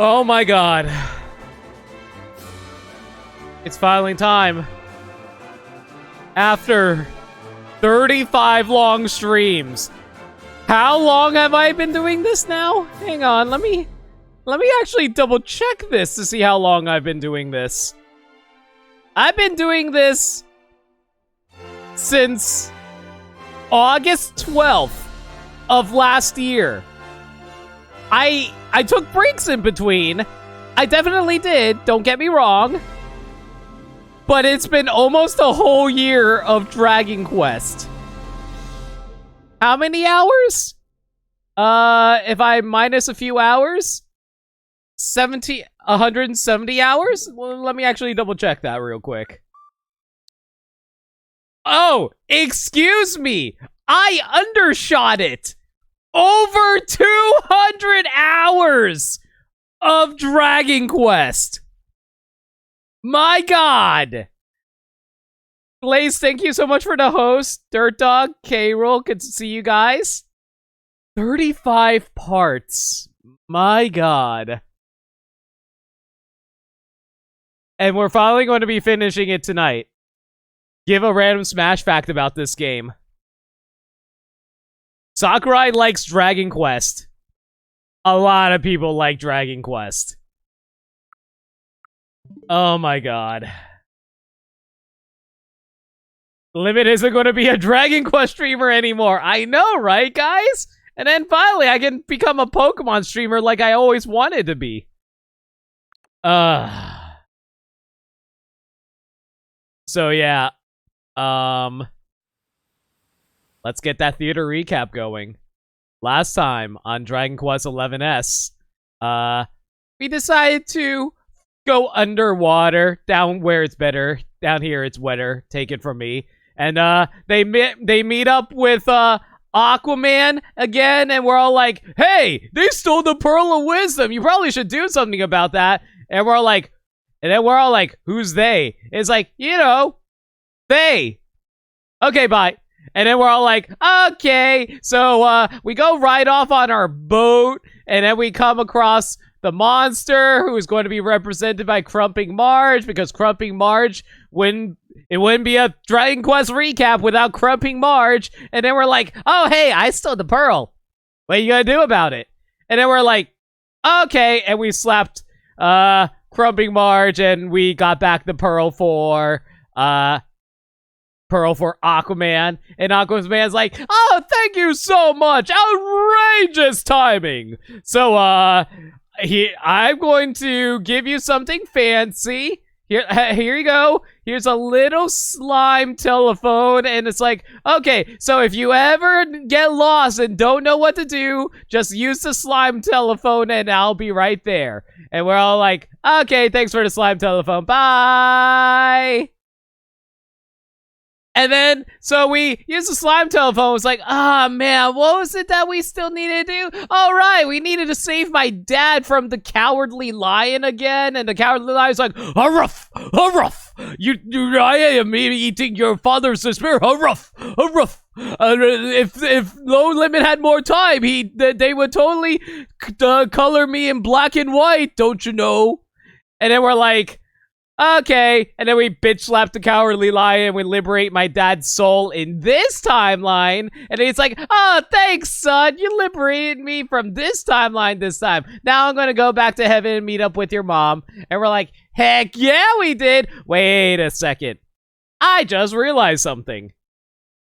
Oh my god. It's finally time. After 35 long streams. How long have I been doing this now? Hang on, let me actually double check this to see how long I've been doing this. I've been doing this since August 12th of last year. I took breaks in between. I definitely did, don't get me wrong. But it's been almost a whole year of Dragon Quest. How many hours? If I minus a few hours? 170 hours? Well, let me actually double check that real quick. Oh, excuse me. I undershot it. Over 200 hours of Dragon Quest. My god. Blaze, thank you so much for the host. Dirt Dog, K-Roll, good to see you guys. 35 parts. My god. And we're finally going to be finishing it tonight. Give a random Smash fact about this game. Sakurai likes Dragon Quest. A lot of people like Dragon Quest. Oh my god. Limit isn't going to be a Dragon Quest streamer anymore. I know, right, guys? And then finally, I can become a Pokemon streamer like I always wanted to be. So yeah. Let's get that theater recap going. Last time on Dragon Quest XI's, we decided to go underwater, down where it's better. Down here it's wetter, take it from me. And they meet up with Aquaman again, and we're all like, hey, they stole the Pearl of Wisdom. You probably should do something about that. And we're all like, who's they? It's like, you know, they. Okay, bye. And then we're all like, okay. So we go right off on our boat, and then we come across the monster, who is going to be represented by Crumping Marge, because Crumping Marge wouldn't be a Dragon Quest recap without Crumping Marge. And then we're like, oh, hey, I stole the pearl. What are you gonna do about it? And then we're like, okay. And we slapped Crumping Marge, and we got back the pearl for Aquaman. And Aquaman's like, oh, thank you so much. Outrageous timing. So, I'm going to give you something fancy. Here you go. Here's a little slime telephone, and it's like, okay, so if you ever get lost and don't know what to do, just use the slime telephone, and I'll be right there. And we're all like, okay, thanks for the slime telephone. Bye. And then, so we used the slime telephone. It was like, man, what was it that we still needed to do? All right, we needed to save my dad from the Cowardly Lion again. And the Cowardly Lion's like, hurruff, hurruff. I am eating your father's despair. Hurruff, hurruff. If No Limit had more time, they would totally color me in black and white, don't you know? And then we're like, okay, and then we bitch slap the Cowardly Lion, we liberate my dad's soul in this timeline, and he's like, oh, thanks, son, you liberated me from this timeline this time. Now I'm gonna go back to heaven and meet up with your mom. And we're like, heck yeah, we did. Wait a second. I just realized something.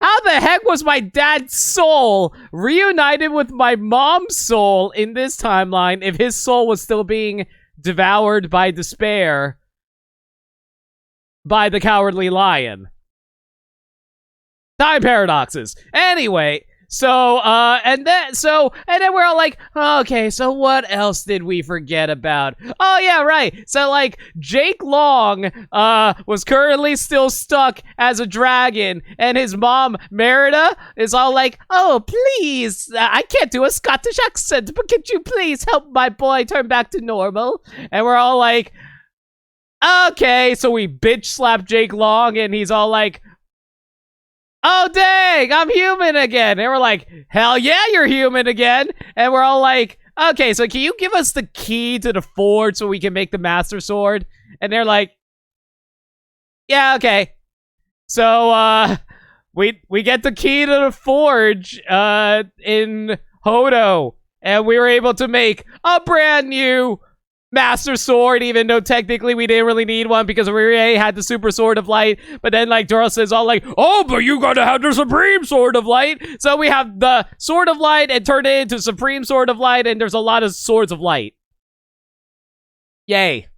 How the heck was my dad's soul reunited with my mom's soul in this timeline if his soul was still being devoured by despair by the Cowardly Lion? Time paradoxes. Anyway, and then we're all like, okay, so what else did we forget about? Oh yeah, right. So like Jake Long was currently still stuck as a dragon, and his mom Merida is all like, oh please, I can't do a Scottish accent, but could you please help my boy turn back to normal? And we're all like, okay, so we bitch slap Jake Long, and he's all like, oh dang, I'm human again. And we're like, hell yeah, you're human again. And we're all like, okay, so can you give us the key to the forge so we can make the Master Sword? And they're like, yeah, okay. So, we get the key to the forge, in Hodo. And we were able to make a brand new Master Sword, even though technically we didn't really need one because we already had the Super Sword of Light. But then, like, Doros is all like, oh, but you gotta have the Supreme Sword of Light. So we have the Sword of Light and turned it into Supreme Sword of Light, and there's a lot of Swords of Light. Yay.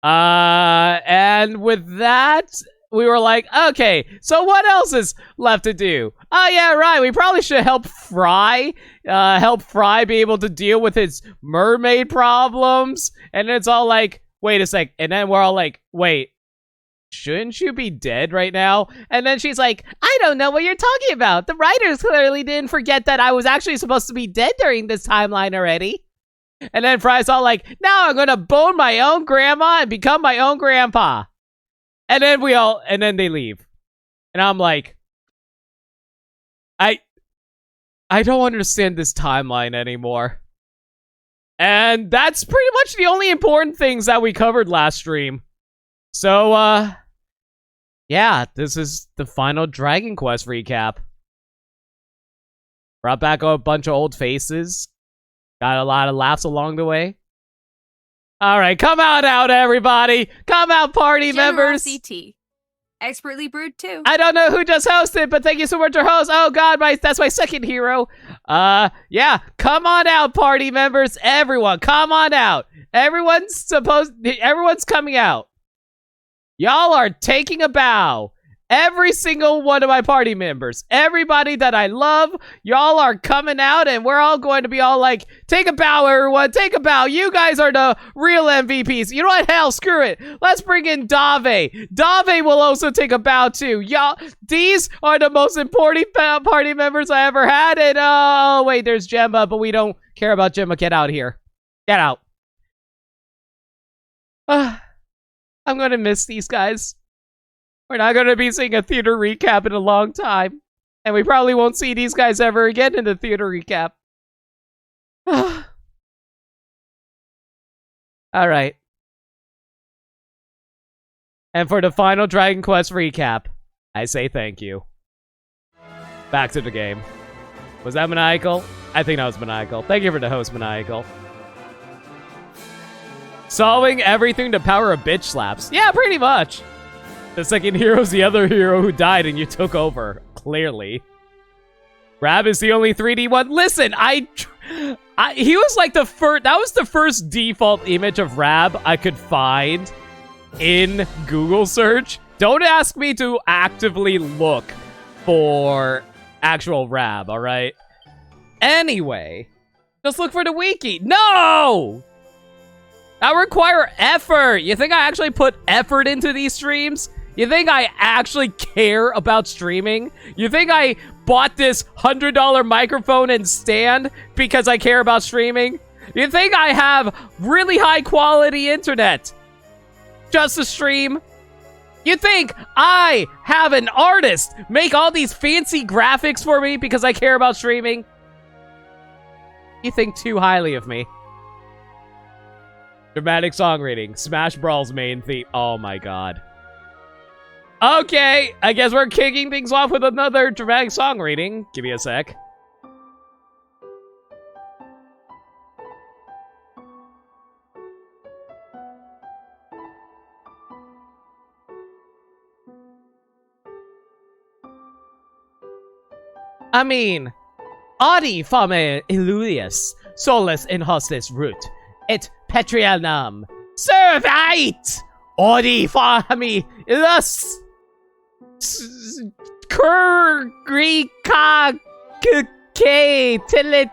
And with that, we were like, okay, so what else is left to do? Oh, yeah, right, we probably should help Fry be able to deal with his mermaid problems. And it's all like, wait a sec. And then we're all like, wait, shouldn't you be dead right now? And then she's like, I don't know what you're talking about. The writers clearly didn't forget that I was actually supposed to be dead during this timeline already. And then Fry's all like, now I'm gonna bone my own grandma and become my own grandpa. And then they leave. And I'm like, I don't understand this timeline anymore. And that's pretty much the only important things that we covered last stream. So, yeah, this is the final Dragon Quest recap. Brought back a bunch of old faces. Got a lot of laughs along the way. All right, come out, everybody. Come out, party members. CT. Expertly brewed, too. I don't know who just hosted, but thank you so much for host. Oh, God, that's my second hero. Yeah, come on out, party members. Everyone, come on out. Everyone's coming out. Y'all are taking a bow. Every single one of my party members, everybody that I love, y'all are coming out, and we're all going to be all like, take a bow, everyone, take a bow. You guys are the real MVPs. You know what? Hell, screw it. Let's bring in Dave. Dave will also take a bow, too. Y'all, these are the most important party members I ever had, and, oh, wait, there's Gemma, but we don't care about Gemma. Get out of here. Get out. I'm gonna miss these guys. We're not going to be seeing a theater recap in a long time. And we probably won't see these guys ever again in the theater recap. Alright. And for the final Dragon Quest recap, I say thank you. Back to the game. Was that Maniacal? I think that was Maniacal. Thank you for the host, Maniacal. Solving everything to power a bitch slaps. Yeah, pretty much. The second hero's the other hero who died and you took over. Clearly. Rab is the only 3D one. Listen, he was like the first, that was the first default image of Rab I could find in Google search. Don't ask me to actively look for actual Rab, alright? Anyway, just look for the wiki. No! That require effort. You think I actually put effort into these streams? You think I actually care about streaming? You think I bought this $100 microphone and stand because I care about streaming? You think I have really high quality internet just to stream? You think I have an artist make all these fancy graphics for me because I care about streaming? You think too highly of me. Dramatic song reading. Smash Bros. Main theme. Oh my god. Okay, I guess we're kicking things off with another dramatic song reading. Give me a sec. I mean, Audi fame illuius, solus in hostis root, et petrianam, servite, Audi fame illus, curricca tillit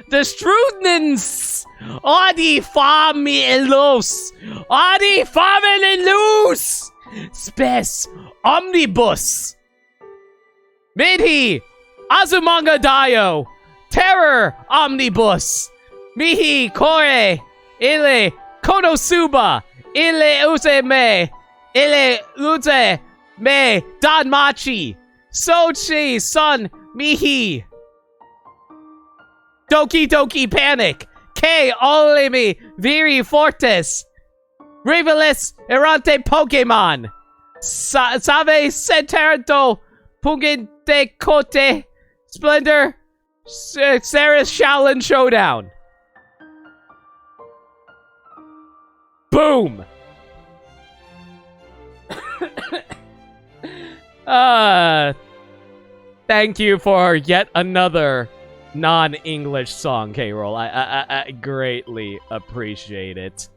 the strudens, Audi fame illus, Audi fame illus, spes omnibus. Midhi, Azumanga Daio, Terror Omnibus, Mihi Kore, Ile Konosuba, Ile Use Me, Ile Use Me, Danmachi, Sochi Sun Mihi. Doki Doki Panic. K Olemi Viri Fortis. Rivalis Errante Pokemon. Save Centerto Pungin de Cote. Splendor. Ceres Shaolin Showdown. Boom. Thank you for yet another non-English song, K-Roll. I greatly appreciate it.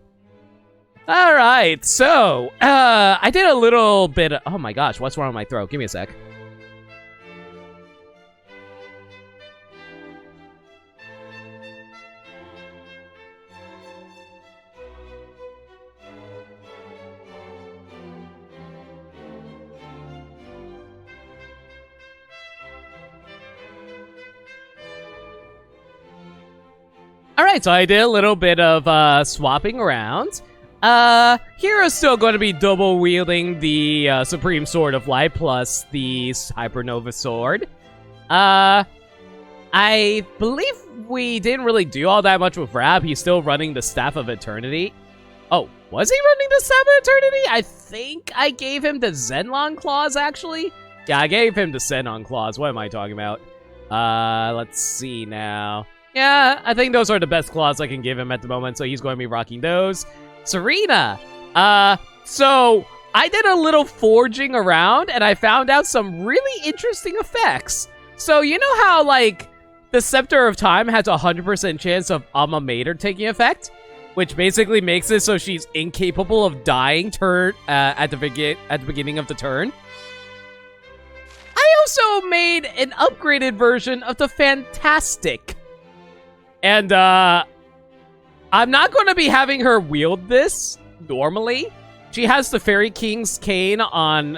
Alright, so, I did a little bit of, oh my gosh, what's wrong with my throat? Give me a sec. Alright, so I did a little bit of swapping around. Hero's still going to be double wielding the Supreme Sword of Light plus the Hypernova Sword. I believe we didn't really do all that much with Rab. He's still running the Staff of Eternity. Oh, was he running the Staff of Eternity? I think I gave him the Zenlong Claws, actually. Yeah, I gave him the Zenon Claws. What am I talking about? Let's see now. Yeah, I think those are the best claws I can give him at the moment, so he's going to be rocking those. Serena! So I did a little forging around, and I found out some really interesting effects. So you know how, like, the Scepter of Time has a 100% chance of Alma Mater taking effect? Which basically makes it so she's incapable of dying at the beginning of the turn. I also made an upgraded version of the Fantastic. And, I'm not going to be having her wield this, normally. She has the Fairy King's Cane on,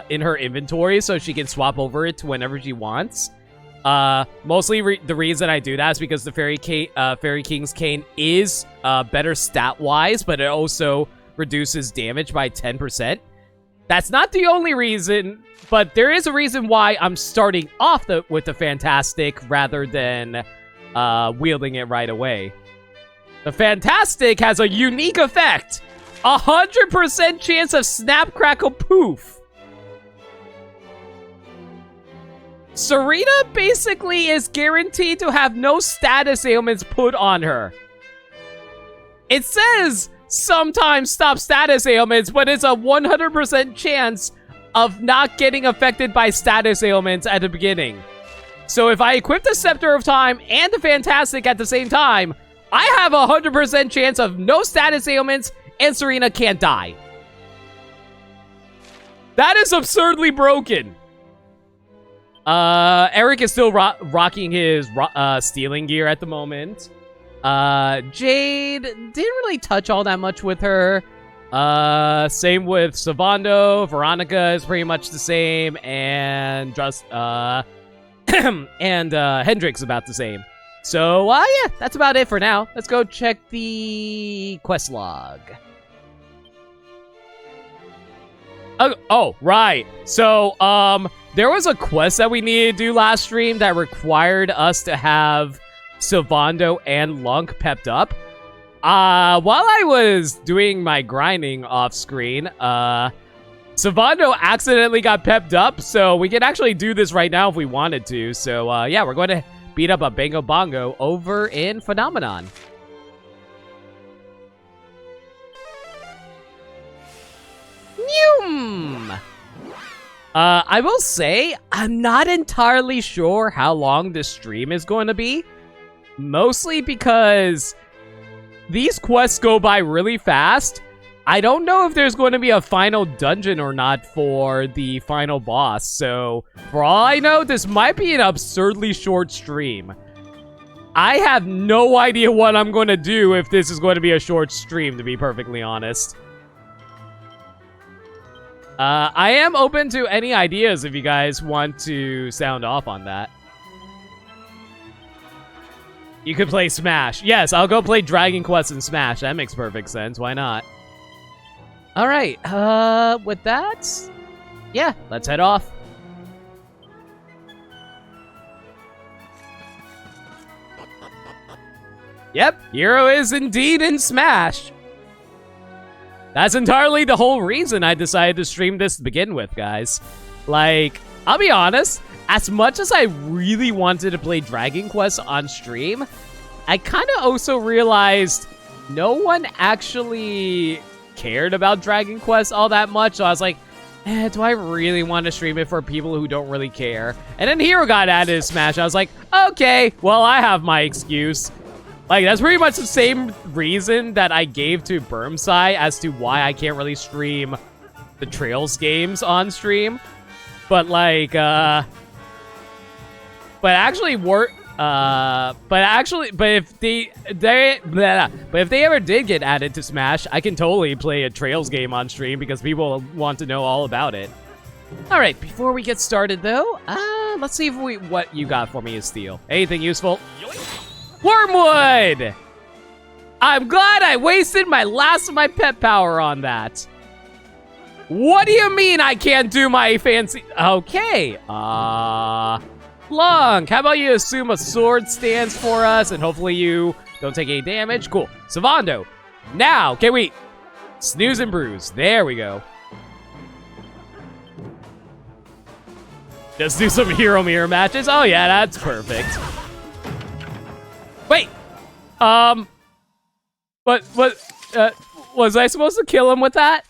in her inventory, so she can swap over it to whenever she wants. Mostly the reason I do that is because the Fairy King's Cane is, better stat-wise, but it also reduces damage by 10%. That's not the only reason, but there is a reason why I'm starting off with the Fantastic rather than wielding it right away. The Fantastic has a unique effect. 100% chance of Snap, Crackle, Poof. Serena basically is guaranteed to have no status ailments put on her. It says sometimes stop status ailments, but it's a 100% chance of not getting affected by status ailments at the beginning. So if I equip the Scepter of Time and the Fantastic at the same time, I have a 100% chance of no status ailments and Serena can't die. That is absurdly broken. Eric is still rocking his stealing gear at the moment. Jade didn't really touch all that much with her. Same with Savando. Veronica is pretty much the same, and just and Hendrix about the same. So yeah, that's about it for now. Let's go check the quest log. Oh, right. So there was a quest that we needed to do last stream that required us to have Sylvando and Lunk pepped up. While I was doing my grinding off screen, Sylvando accidentally got pepped up, so we can actually do this right now if we wanted to. So yeah, we're going to beat up a Bango Bongo over in Phenomenon. I will say, I'm not entirely sure how long this stream is going to be. Mostly because these quests go by really fast. I don't know if there's going to be a final dungeon or not for the final boss. So, for all I know, this might be an absurdly short stream. I have no idea what I'm going to do if this is going to be a short stream, to be perfectly honest. I am open to any ideas if you guys want to sound off on that. You could play Smash. Yes, I'll go play Dragon Quest and Smash. That makes perfect sense. Why not? Alright, with that, yeah, let's head off. Yep, Hero is indeed in Smash. That's entirely the whole reason I decided to stream this to begin with, guys. Like, I'll be honest, as much as I really wanted to play Dragon Quest on stream, I kind of also realized no one actually cared about Dragon Quest all that much, so I was like, do I really want to stream it for people who don't really care? And then Hero got added to Smash, I was like, okay, well, I have my excuse. Like, that's pretty much the same reason that I gave to Burmsai as to why I can't really stream the Trails games on stream. But, like, but if they ever did get added to Smash, I can totally play a Trails game on stream because people want to know all about it. All right, before we get started though, let's see if what you got for me is Steel. Anything useful? Wormwood! I'm glad I wasted my last of my pet power on that. What do you mean I can't do my fancy? Okay, Flunk, how about you assume a sword stands for us and hopefully you don't take any damage? Cool. Savando, now, can we snooze and bruise? There we go. Let's do some Hero Mirror matches. Oh yeah, that's perfect. Wait, what, was I supposed to kill him with that?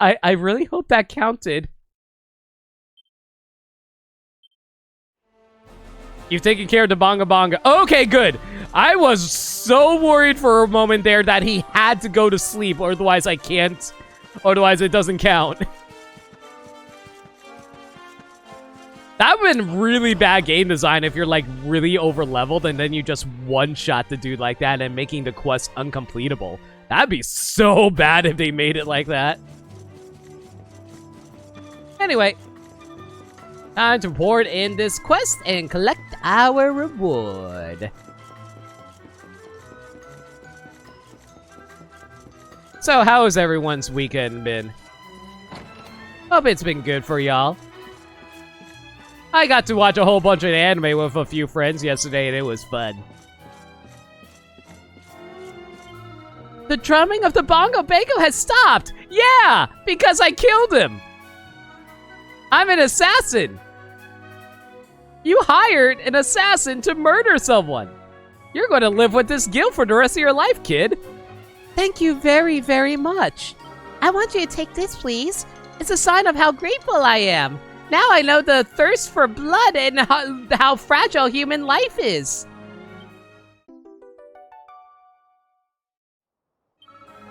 I really hope that counted. You've taken care of the Bonga Bonga. Okay, good. I was so worried for a moment there that he had to go to sleep, otherwise I can't, otherwise it doesn't count. That would have been really bad game design if you're, like, really over-leveled and then you just one-shot the dude like that and making the quest uncompletable. That'd be so bad if they made it like that. Anyway, time to board in this quest and collect our reward. So, how has everyone's weekend been? Hope it's been good for y'all. I got to watch a whole bunch of anime with a few friends yesterday, and it was fun. The drumming of the Bongo Bango has stopped! Yeah! Because I killed him! I'm an assassin! You hired an assassin to murder someone! You're going to live with this guilt for the rest of your life, kid! Thank you very, very much. I want you to take this, please. It's a sign of how grateful I am. Now I know the thirst for blood and how fragile human life is.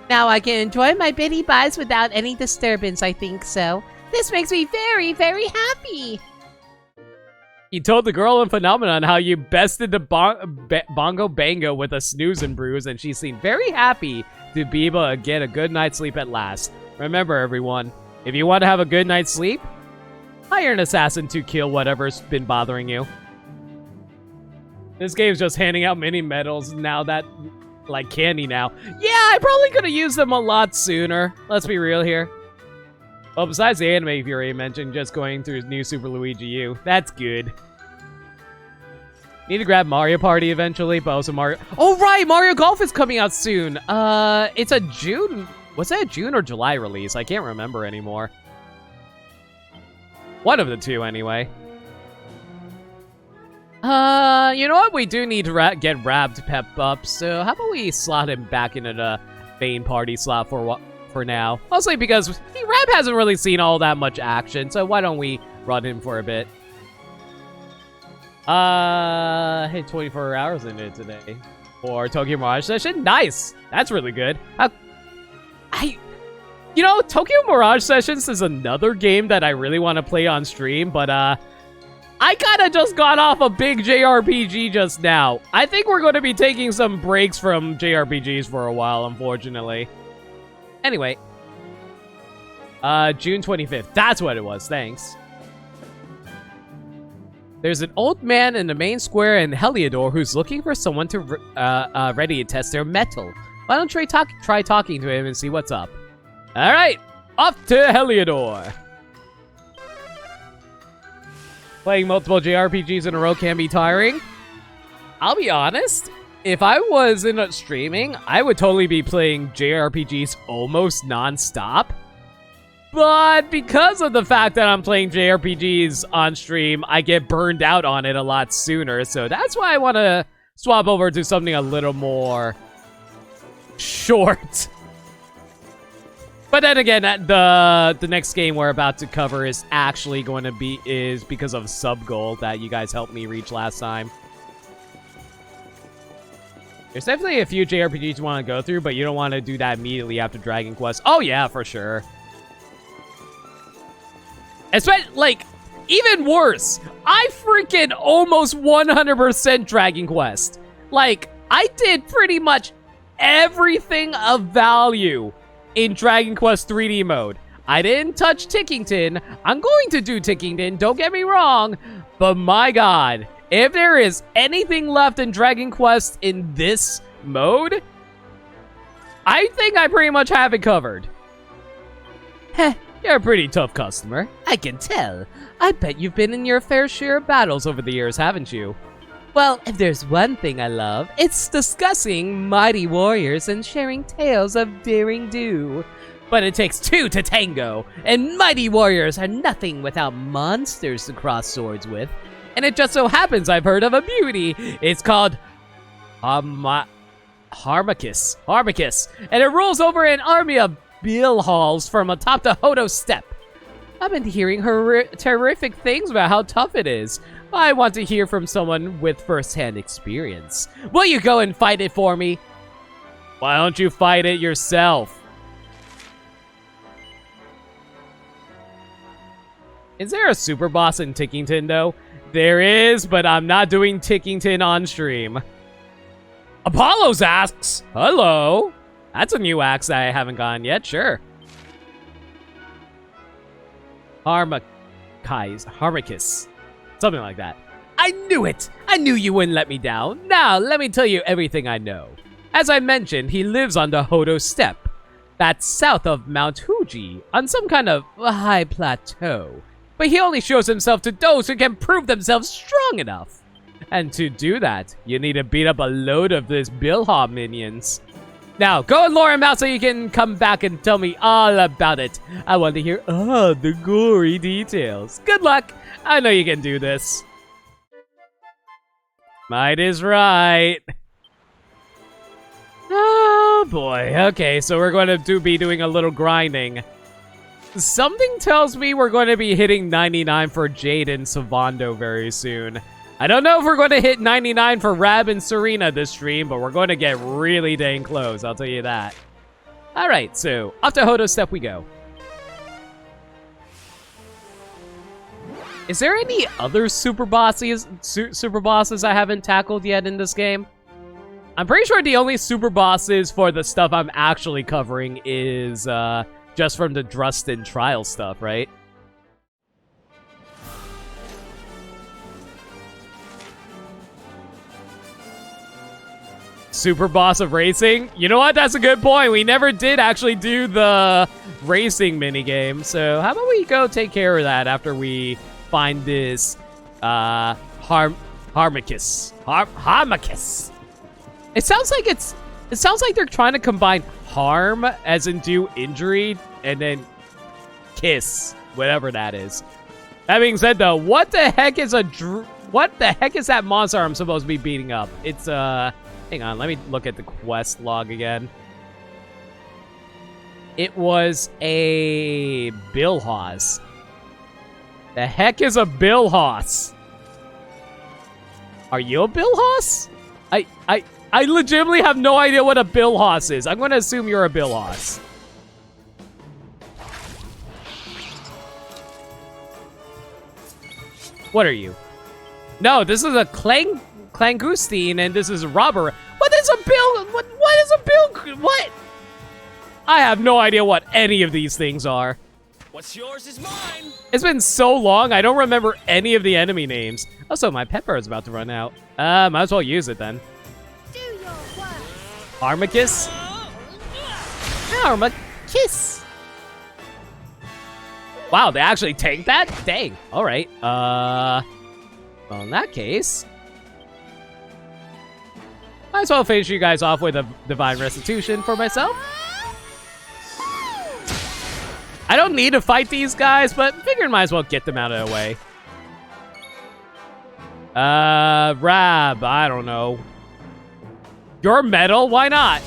Now I can enjoy my bitty buys without any disturbance, I think so. This makes me very, very happy. You told the girl in Phenomenon how you bested the Bongo Bango with a snooze and bruise, and she seemed very happy to be able to get a good night's sleep at last. Remember, everyone, if you want to have a good night's sleep, hire an assassin to kill whatever's been bothering you. This game's just handing out mini medals now that, like, candy now. Yeah, I probably could have used them a lot sooner. Let's be real here. Well, besides the anime Fury mentioned, just going through New Super Luigi U. That's good. Need to grab Mario Party eventually, but also Mario... Oh, right! Mario Golf is coming out soon! It's a June... Was that a June or July release? I can't remember anymore. One of the two, anyway. You know what? We do need to get Rab to pep up, so how about we slot him back into the main party slot for now? Mostly because Rab hasn't really seen all that much action, so why don't we run him for a bit? Hit 24 hours into it today for Tokyo Mirage Session. Nice! That's really good. You know, Tokyo Mirage Sessions is another game that I really want to play on stream, but, I kind of just got off a big JRPG just now. I think we're going to be taking some breaks from JRPGs for a while, unfortunately. Anyway. June 25th. That's what it was. Thanks. There's an old man in the main square in Heliodor who's looking for someone to ready to test their metal. Why don't you try talking to him and see what's up? All right, off to Heliodor. Playing multiple JRPGs in a row can be tiring. I'll be honest, if I was in streaming, I would totally be playing JRPGs almost non-stop. But because of the fact that I'm playing JRPGs on stream, I get burned out on it a lot sooner. So that's why I want to swap over to something a little more short. But then again, the next game we're about to cover is actually going to be because of sub goal that you guys helped me reach last time. There's definitely a few JRPGs you want to go through, but you don't want to do that immediately after Dragon Quest. Oh yeah, for sure. Especially, like, even worse, I freaking almost 100% Dragon Quest. Like, I did pretty much everything of value in Dragon Quest 3D mode. I didn't touch Tickington. I'm going to do Tickington, don't get me wrong. But my god, if there is anything left in Dragon Quest in this mode, I think I pretty much have it covered. Heh, you're a pretty tough customer. I can tell. I bet you've been in your fair share of battles over the years, haven't you? Well, if there's one thing I love, it's discussing mighty warriors and sharing tales of daring do. But it takes two to tango, and mighty warriors are nothing without monsters to cross swords with. And it just so happens I've heard of a beauty. It's called Harmachis, and it rules over an army of Billhalls from atop the Hodo Steppe. I've been hearing terrific things about how tough it is. I want to hear from someone with first-hand experience. Will you go and fight it for me? Why don't you fight it yourself? Is there a super boss in Tickington, though? There is, but I'm not doing Tickington on stream. Apollo's asks, hello. That's a new axe that I haven't gotten yet, sure. Harmachis. Something like that. I knew it! I knew you wouldn't let me down. Now, let me tell you everything I know. As I mentioned, he lives on the Hodo Steppe. That's south of Mount Fuji, on some kind of high plateau. But he only shows himself to those who can prove themselves strong enough. And to do that, you need to beat up a load of these Billhaw minions. Now, go and lure him out so you can come back and tell me all about it. I want to hear all the gory details. Good luck. I know you can do this. Might is right. Oh, boy. Okay, so we're going to be doing a little grinding. Something tells me we're going to be hitting 99 for Jade and Savando very soon. I don't know if we're going to hit 99 for Rab and Serena this stream, but we're going to get really dang close, I'll tell you that. Alright, so off to Hodo Steppe we go. Is there any other super bosses I haven't tackled yet in this game? I'm pretty sure the only super bosses for the stuff I'm actually covering is just from the Drustin trial stuff, right? Super boss of racing? You know what? That's a good point. We never did actually do the racing minigame. So how about we go take care of that after we find this Harmachis. Harmachis. It sounds like they're trying to combine harm as in do injury and then kiss, whatever that is. That being said though, what the heck is that monster I'm supposed to be beating up? It's hang on, let me look at the quest log again. It was a Billhaus. The heck is a Billhaus? Are you a Billhaus? I legitimately have no idea what a Billhaus is. I'm going to assume you're a Billhaus. What are you? No, this is a Clangustine, and this is a robber. What is a bill? What is a bill? What? I have no idea what any of these things are. What's yours is mine. It's been so long, I don't remember any of the enemy names. Also, my pepper is about to run out. Might as well use it then. Do your work. Harmachis? Harmachis. Wow, they actually tanked that? Dang. All right. Well, in that case, might as well finish you guys off with a Divine Restitution for myself. I don't need to fight these guys, but figured might as well get them out of the way. Rab, I don't know. Your metal? Why not?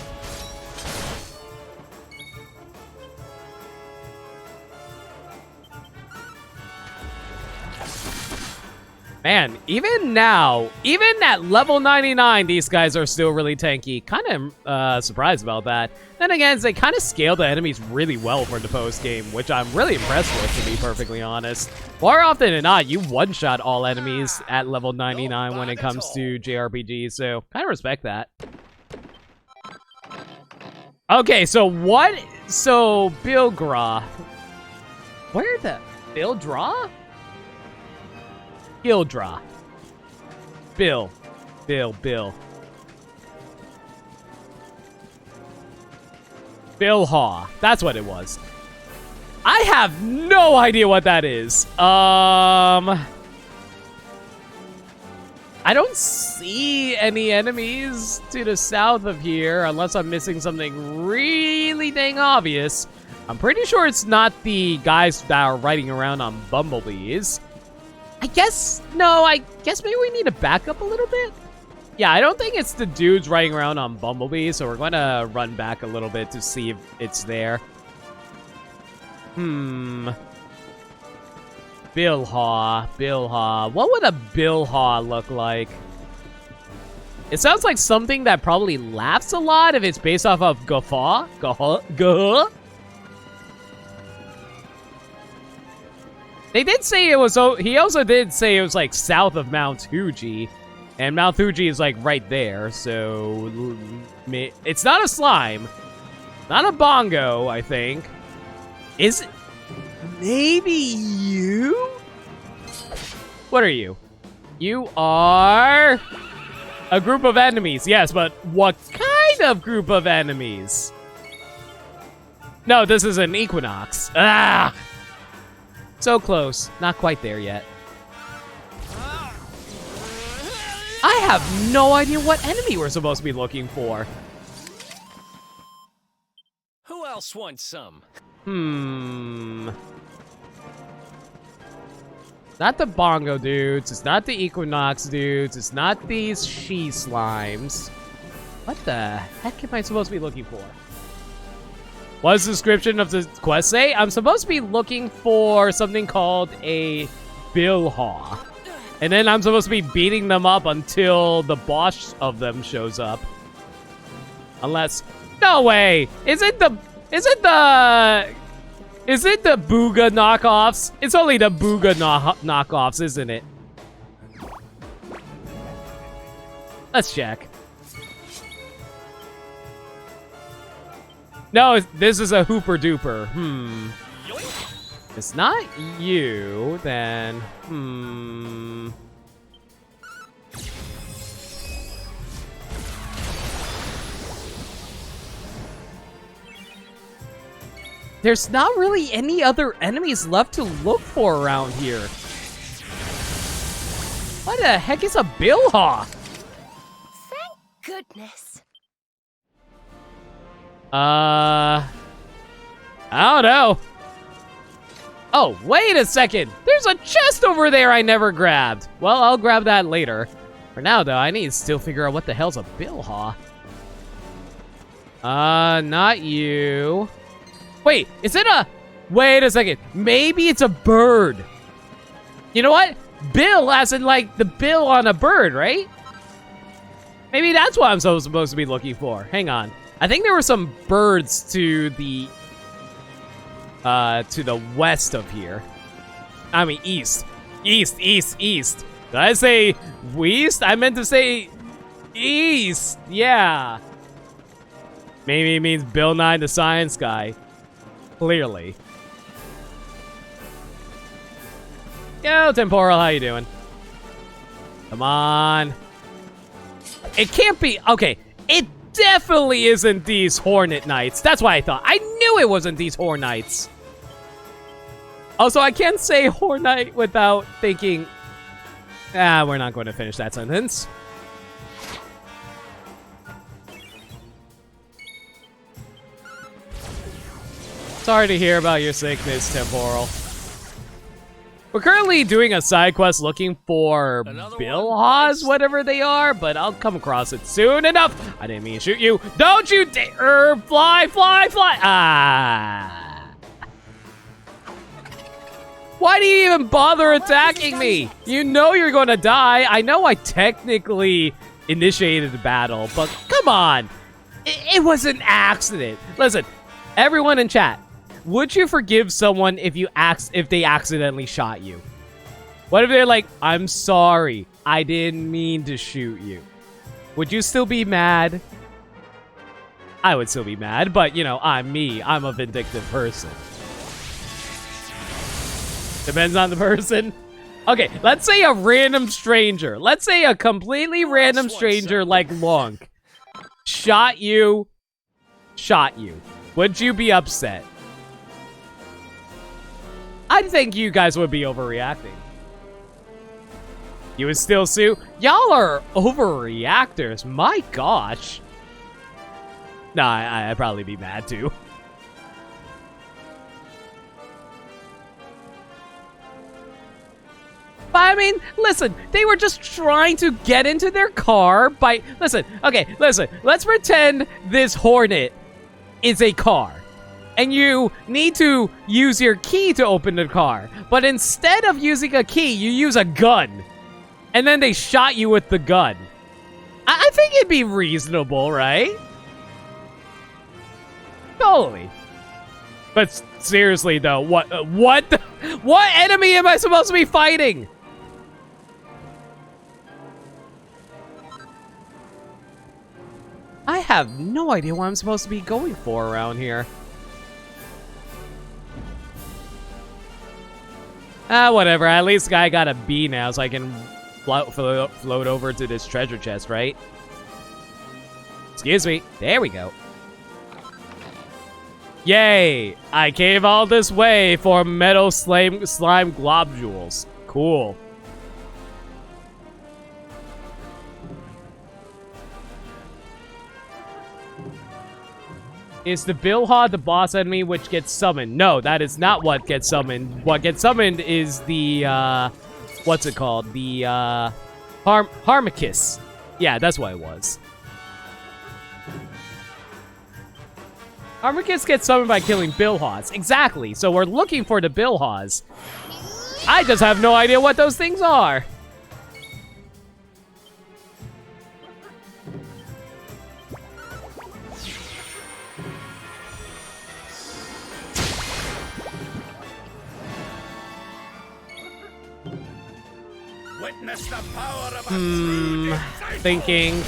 Man, even now, even at level 99, these guys are still really tanky. Kind of surprised about that. Then again, they kind of scale the enemies really well for the post game, which I'm really impressed with, to be perfectly honest. More often than not, you one-shot all enemies at level 99 when it comes to JRPGs, so kind of respect that. Okay, so what? So, Bilgra. Where the? Bildra? Gildra. Bill. Bilhaw. That's what it was. I have no idea what that is. I don't see any enemies to the south of here unless I'm missing something really dang obvious. I'm pretty sure it's not the guys that are riding around on bumblebees. I guess maybe we need to back up a little bit. Yeah, I don't think it's the dudes riding around on bumblebees, so we're going to run back a little bit to see if it's there. Bilhaw. What would a Bilhaw look like? It sounds like something that probably laughs a lot if it's based off of guffaw. Gah. They did say it was, he also did say it was like south of Mount Fuji. And Mount Fuji is like right there, so it's not a slime. Not a bongo, I think. Is it? Maybe you? What are you? You are a group of enemies. Yes, but what kind of group of enemies? No, this is an Equinox. Ah! So close. Not quite there yet. I have no idea what enemy we're supposed to be looking for. Who else wants some? Not the bongo dudes. It's not the Equinox dudes. It's not these she slimes. What the heck am I supposed to be looking for? What does the description of the quest say? I'm supposed to be looking for something called a Bilhaw. And then I'm supposed to be beating them up until the boss of them shows up. Unless... No way! Is it the Booga knockoffs? It's only the Booga knockoffs, isn't it? Let's check. No, this is a Hooper Duper. It's not you, then... There's not really any other enemies left to look for around here. What the heck is a Bilhaw? Thank goodness. I don't know. Oh, wait a second. There's a chest over there I never grabbed. Well, I'll grab that later. For now, though, I need to still figure out what the hell's a Bilhaw. Not you. Wait, is it a... Wait a second. Maybe it's a bird. You know what? Bill as in, like, the bill on a bird, right? Maybe that's what I'm supposed to be looking for. Hang on. I think there were some birds to the west of here. I mean, east. East. Did I say west? I meant to say east. Yeah. Maybe it means Bill Nye the Science Guy. Clearly. Yo, Temporal, how you doing? Come on. It can't be... Okay, it definitely isn't these Hornet Knights. That's what I thought. I knew it wasn't these Hornet Knights. Also, I can't say Hornite without thinking... we're not going to finish that sentence. Sorry to hear about your sickness, Temporal. We're currently doing a side quest looking for Bill Haws, whatever they are, but I'll come across it soon enough. I didn't mean to shoot you. Don't you dare fly, fly, fly. Ah. Why do you even bother attacking me? You know you're going to die. I know I technically initiated the battle, but come on. It was an accident. Listen, everyone in chat. Would you forgive someone if they accidentally shot you? What if they're like, I'm sorry, I didn't mean to shoot you? Would you still be mad? I would still be mad, but you know, I'm me. I'm a vindictive person. Depends on the person. Okay, let's say a random stranger. Let's say a completely random stranger like Lonk shot you. Would you be upset? I think you guys would be overreacting. You would still sue? Y'all are overreactors. My gosh. Nah, I'd probably be mad too. But I mean, listen, they were just trying to get into their car by... Listen, let's pretend this Hornet is a car. And you need to use your key to open the car. But instead of using a key, you use a gun. And then they shot you with the gun. I think it'd be reasonable, right? Totally. But seriously, though, what enemy am I supposed to be fighting? I have no idea what I'm supposed to be going for around here. Whatever. At least I got a B now, so I can float over to this treasure chest, right? Excuse me. There we go. Yay! I came all this way for metal slime globules. Cool. Is the Billhaw the boss enemy which gets summoned? No, that is not what gets summoned. What gets summoned is the, what's it called? The, Harmachis. Yeah, that's what it was. Harmachis gets summoned by killing Billhaws. Exactly, so we're looking for the Billhaws. I just have no idea what those things are. Witness the power of Thinking.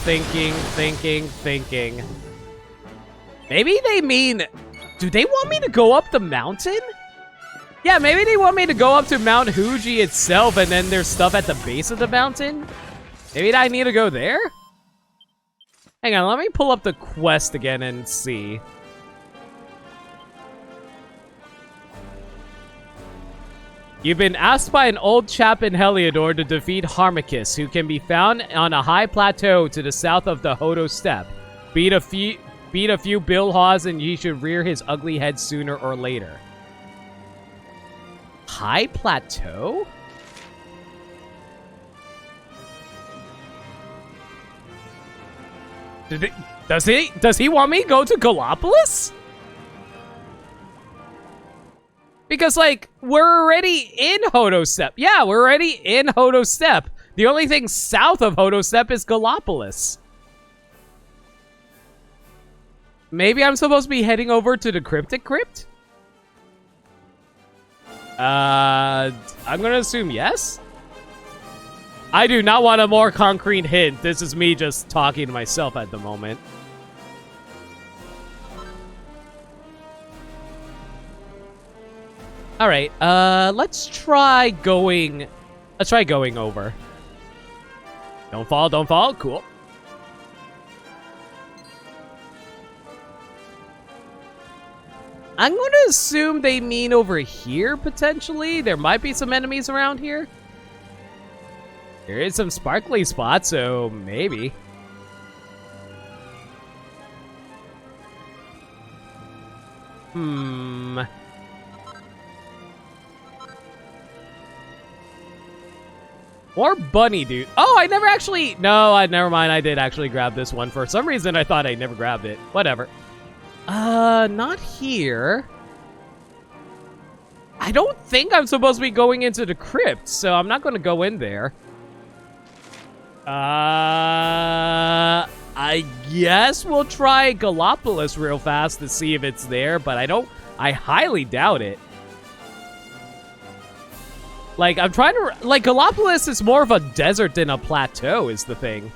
Maybe they mean, do they want me to go up the mountain? Yeah, maybe they want me to go up to Mount Fuji itself and then there's stuff at the base of the mountain? Maybe I need to go there? Hang on, let me pull up the quest again and see. You've been asked by an old chap in Heliodor to defeat Harmachis, who can be found on a high plateau to the south of the Hodo Steppe. Beat a few Billhaws and he should rear his ugly head sooner or later. High plateau? Does he want me to go to Gallipolis? Because, like, we're already in Hodo Steppe. Yeah, we're already in Hodo Steppe. The only thing south of Hodo Steppe is Gallipolis. Maybe I'm supposed to be heading over to the Cryptic Crypt? I'm gonna assume yes? I do not want a more concrete hint. This is me just talking to myself at the moment. All right, let's try going over. Don't fall, cool. I'm going to assume they mean over here, potentially. There might be some enemies around here. There is some sparkly spots, so maybe. More bunny dude. Oh, I never actually... No, never mind. I did actually grab this one. For some reason, I thought I never grabbed it. Whatever. Not here. I don't think I'm supposed to be going into the crypt, so I'm not going to go in there. I guess we'll try Gallipolis real fast to see if it's there, but I highly doubt it. Like, I'm trying to... Like, Gallipolis is more of a desert than a plateau is the thing.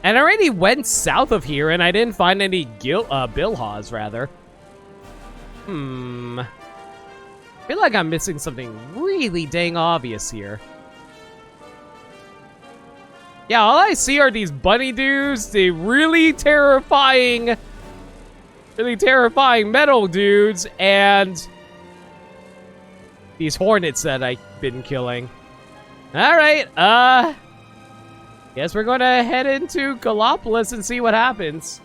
And I already went south of here, and I didn't find any Bilhaws, rather. I feel like I'm missing something really dang obvious here. Yeah, all I see are these bunny dudes, the really terrifying metal dudes, and these hornets that I've been killing. Alright, guess we're gonna head into Gallipolis and see what happens.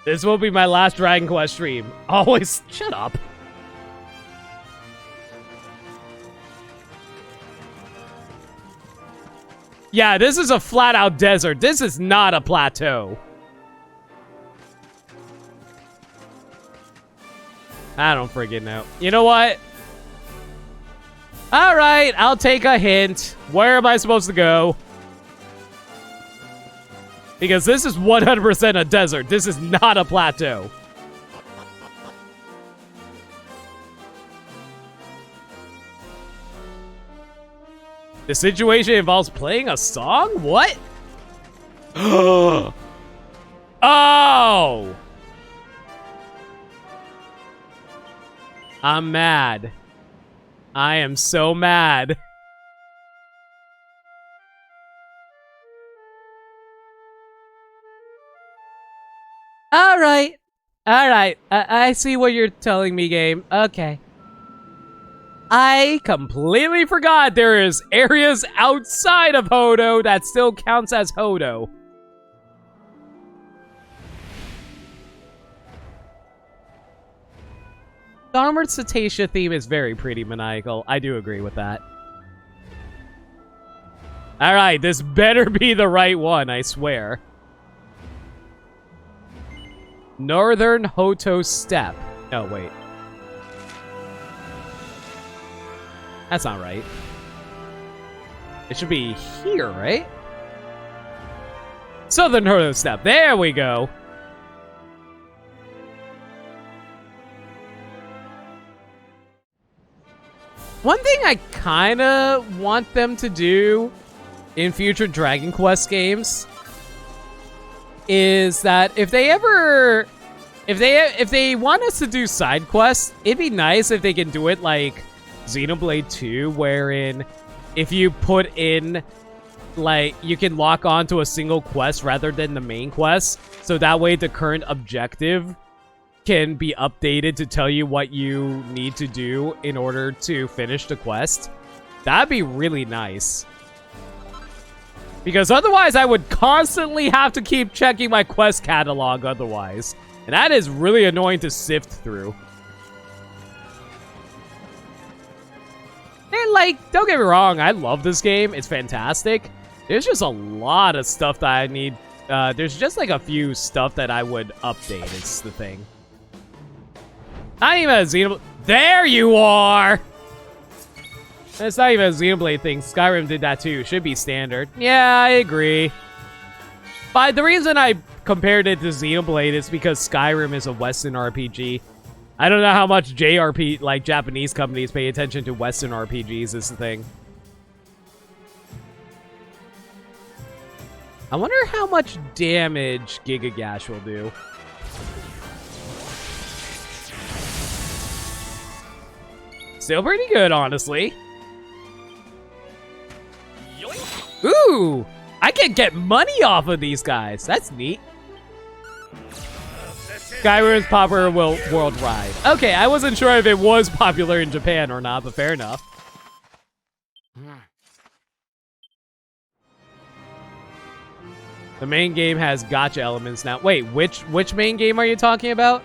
This will be my last Dragon Quest stream. Always, shut up. Yeah, this is a flat-out desert. This is not a plateau. I don't friggin' know. You know what? Alright, I'll take a hint. Where am I supposed to go? Because this is 100% a desert. This is not a plateau. The situation involves playing a song? What? Oh! I'm mad. I am so mad. Alright. Alright. I see what you're telling me, game. Okay. I completely forgot there is areas outside of Hodo that still counts as Hodo. The Armored Cetacea theme is very pretty, Maniacal. I do agree with that. Alright, this better be the right one, I swear. Northern Hoto Steppe. Oh, wait. That's not right. It should be here, right? Southern Hoto Steppe. There we go. One thing I kind of want them to do in future Dragon Quest games is that if they want us to do side quests, it'd be nice if they can do it like Xenoblade 2, wherein if you put in, like, you can lock on to a single quest rather than the main quest, so that way the current objective can be updated to tell you what you need to do in order to finish the quest. That'd be really nice. Because otherwise I would constantly have to keep checking my quest catalog otherwise. And that is really annoying to sift through. And, like, don't get me wrong, I love this game. It's fantastic. There's just a lot of stuff that I need. There's just, like, a few stuff that I would update, is the thing. Not even a Xenoblade. There you are! It's not even a Xenoblade thing. Skyrim did that too. Should be standard. Yeah, I agree. But the reason I compared it to Xenoblade is because Skyrim is a Western RPG. I don't know how much JRP, like Japanese companies, pay attention to Western RPGs is the thing. I wonder how much damage Giga Gash will do. Still pretty good, honestly. Yoink! Ooh! I can get money off of these guys. That's neat. Skyrim is popular worldwide. Okay, I wasn't sure if it was popular in Japan or not, but fair enough. The main game has gacha elements now. Wait, which main game are you talking about?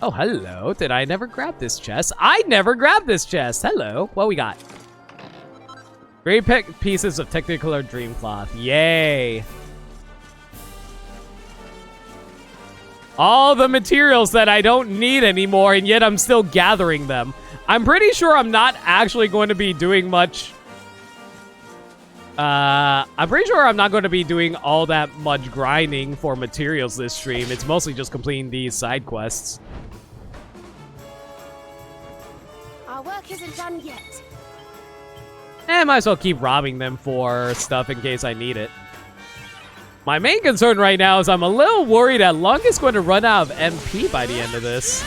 Oh, hello. Did I never grab this chest? I never grabbed this chest. Hello. What we got? 3 pieces of Technicolor Dream Cloth. Yay. All the materials that I don't need anymore, and yet I'm still gathering them. I'm pretty sure I'm not actually going to be doing much. I'm pretty sure I'm not going to be doing all that much grinding for materials this stream. It's mostly just completing these side quests. Our work isn't done yet. I might as well keep robbing them for stuff in case I need it. My main concern right now is I'm a little worried that Lung is going to run out of MP by the end of this.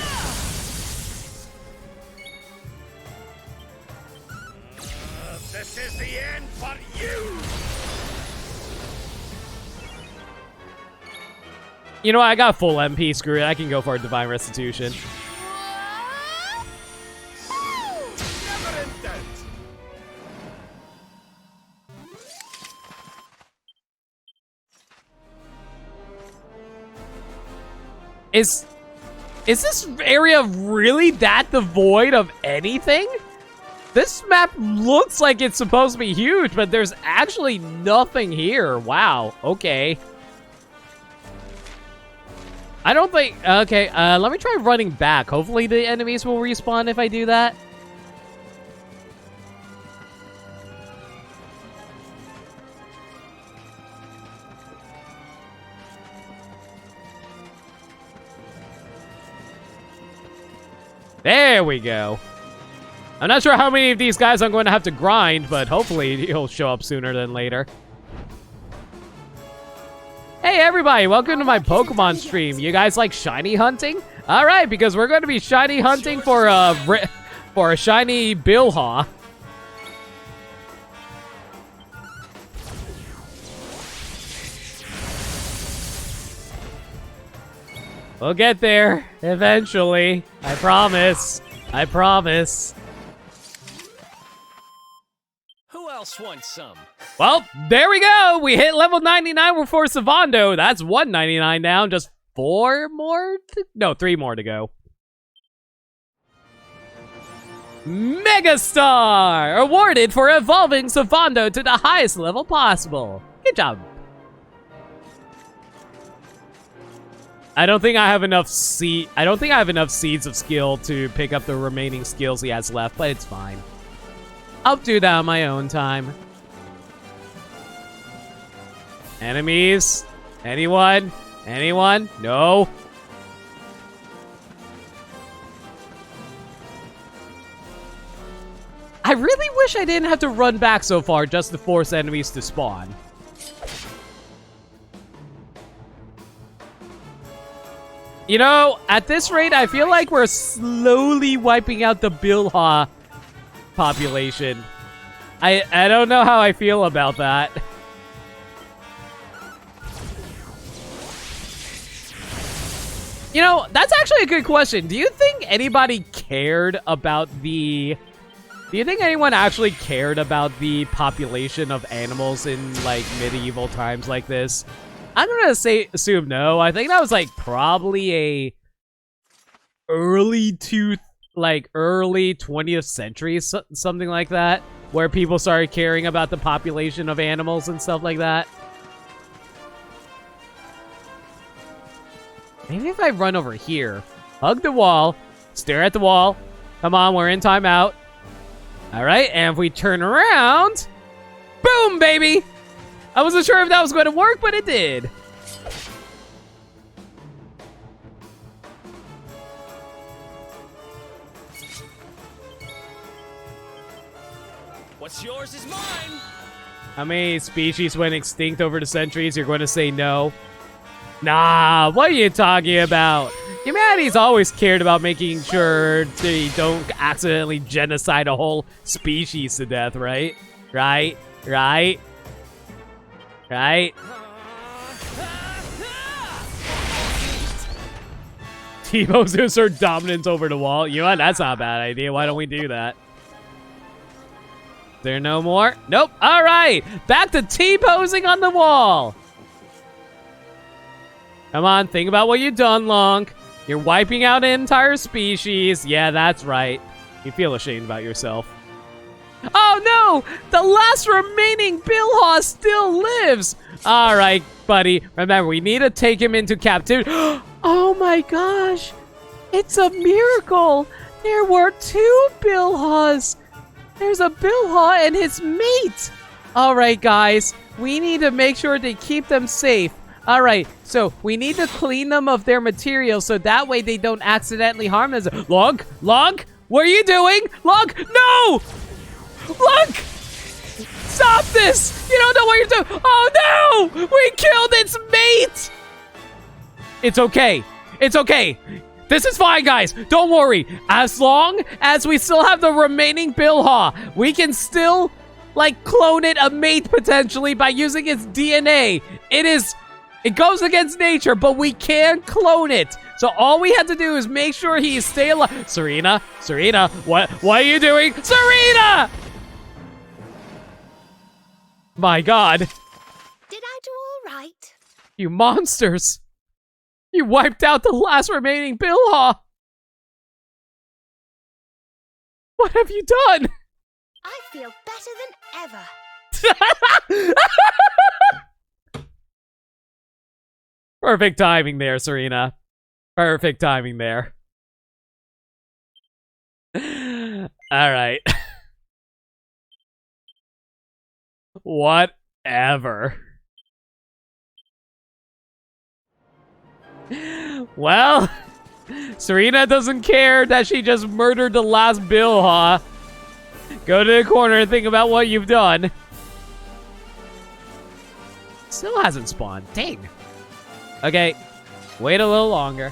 This is the end for you. You know what? I got full MP. Screw it. I can go for a Divine Restitution. Never in doubt. Is this area really that devoid of anything? This map looks like it's supposed to be huge, but there's actually nothing here. Wow. Okay. I don't think... Okay, let me try running back. Hopefully the enemies will respawn if I do that. There we go. I'm not sure how many of these guys I'm going to have to grind, but hopefully he'll show up sooner than later. Hey everybody, welcome to my Pokemon stream. You guys like shiny hunting? All right, because we're going to be shiny hunting for a shiny Billhaw. We'll get there eventually. I promise. I promise. Who else wants some? Well, there we go. We hit level 99 for Savando. That's 199 down. Just 4 more? No, 3 more to go. Megastar! Awarded for evolving Savando to the highest level possible. Good job. I don't think I have enough seeds of skill to pick up the remaining skills he has left, but it's fine. I'll do that on my own time. Enemies? Anyone? Anyone? No? I really wish I didn't have to run back so far just to force enemies to spawn. You know, at this rate, I feel like we're slowly wiping out the Billhaw population. I don't know how I feel about that. You know, that's actually a good question. Do you think anybody cared about the... Do you think anyone actually cared about the population of animals in, like, medieval times like this? I'm gonna assume no. I think that was, like, probably a early 20th century, something like that, where people started caring about the population of animals and stuff like that. Maybe if I run over here, hug the wall, stare at the wall. Come on, we're in timeout. All right, and if we turn around, boom, baby! I wasn't sure if that was going to work, but it did. What's yours is mine. How many species went extinct over the centuries? You're going to say no. Nah, what are you talking about? Humanity's always cared about making sure they don't accidentally genocide a whole species to death, right? Right? T-pose to assert dominance over the wall. You know what? That's not a bad idea. Why don't we do that? Is there no more? Nope. All right. Back to T-posing on the wall. Come on. Think about what you've done, Long. You're wiping out an entire species. Yeah, that's right. You feel ashamed about yourself. Oh, no! The last remaining Billhaw still lives! All right, buddy. Remember, we need to take him into captivity. Oh, my gosh. It's a miracle. There were 2 Billhaws. There's a Billhaw and his mate. All right, guys. We need to make sure to keep them safe. All right, so we need to clean them of their material so that way they don't accidentally harm us. Long, what are you doing? Long, no! Long! Stop this! You don't know what you're doing! Oh no! We killed its mate! It's okay. It's okay. This is fine, guys. Don't worry. As long as we still have the remaining Billhaw, we can still, like, clone it a mate potentially by using its DNA. It goes against nature, but we can clone it. So all we have to do is make sure he stay alive. Serena, what are you doing? Serena! My God. Did I do all right? You monsters. You wiped out the last remaining Billhaw. What have you done? I feel better than ever. Perfect timing there, Serena. Perfect timing there. All right. Whatever. Well, Serena doesn't care that she just murdered the last Billhaw. Go to the corner and think about what you've done. Still hasn't spawned. Dang. Okay, wait a little longer.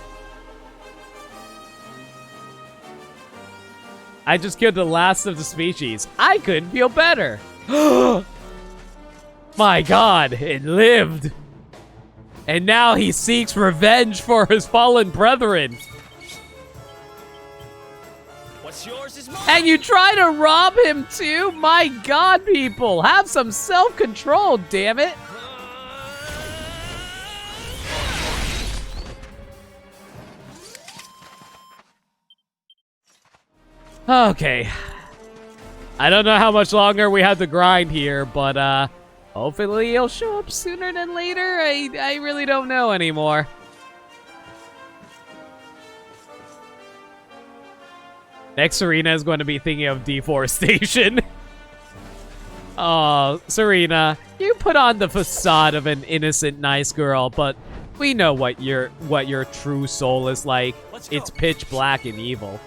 I just killed the last of the species. I couldn't feel better. My God, it lived. And now he seeks revenge for his fallen brethren. What's yours is mine. And you try to rob him too? My God, people, have some self-control, damn it. Okay. I don't know how much longer we have to grind here, but hopefully he'll show up sooner than later. I really don't know anymore. Next, Serena is going to be thinking of deforestation. Oh, Serena, you put on the facade of an innocent, nice girl, but we know what your true soul is like. It's pitch black and evil.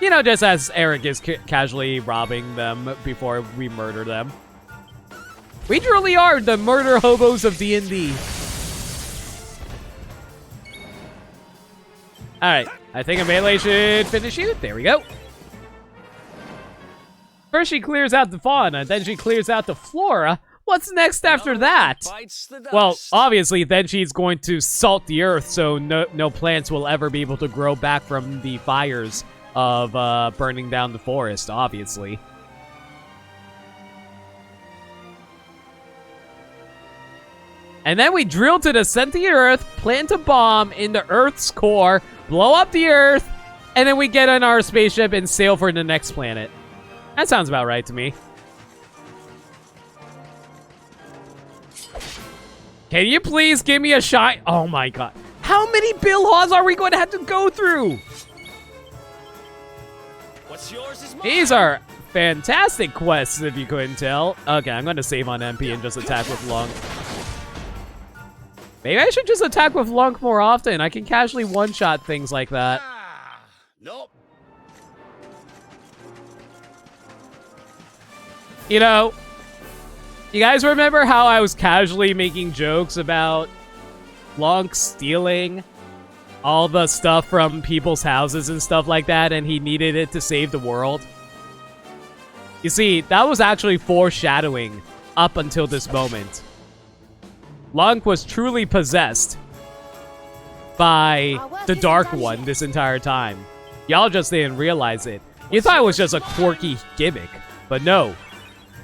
You know, just as Eric is casually robbing them before we murder them. We truly are the murder hobos of D&D. Alright, I think a melee should finish you. There we go. First she clears out the fauna, then she clears out the flora. What's next after that? Well, obviously, then she's going to salt the earth so no plants will ever be able to grow back from the fires of burning down the forest, obviously. And then we drill to the center of the earth, plant a bomb in the earth's core, blow up the earth, and then we get on our spaceship and sail for the next planet. That sounds about right to me. Can you please give me a shot? Oh my God. How many Billhaws are we going to have to go through? What's yours is mine. These are fantastic quests, if you couldn't tell. Okay, I'm going to save on MP and just attack with Lunk. Maybe I should just attack with Lunk more often. I can casually one-shot things like that. Nope. You know, You guys remember how I was casually making jokes about Blanc stealing all the stuff from people's houses and stuff like that, and he needed it to save the world? You see, that was actually foreshadowing up until this moment. Blanc was truly possessed by the Dark One this entire time. Y'all just didn't realize it. You thought it was just a quirky gimmick, but no.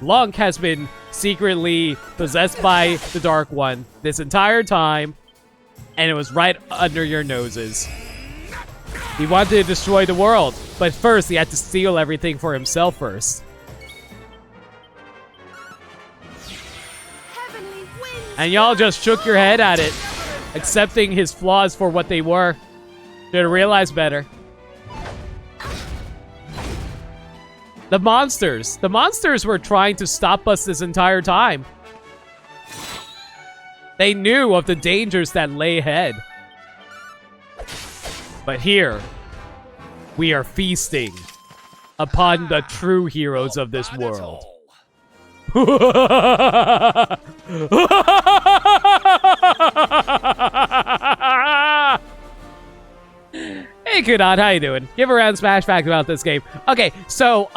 Blanc has been secretly possessed by the Dark One this entire time, and it was right under your noses. He wanted to destroy the world, but first he had to steal everything for himself first. And y'all just shook your head at it, accepting his flaws for what they were. Should have realized better. The monsters were trying to stop us this entire time. They knew of the dangers that lay ahead. But here, we are feasting upon the true heroes of this world. Hey, Kunad, how you doing? Give a round smash fact about this game. Okay, so,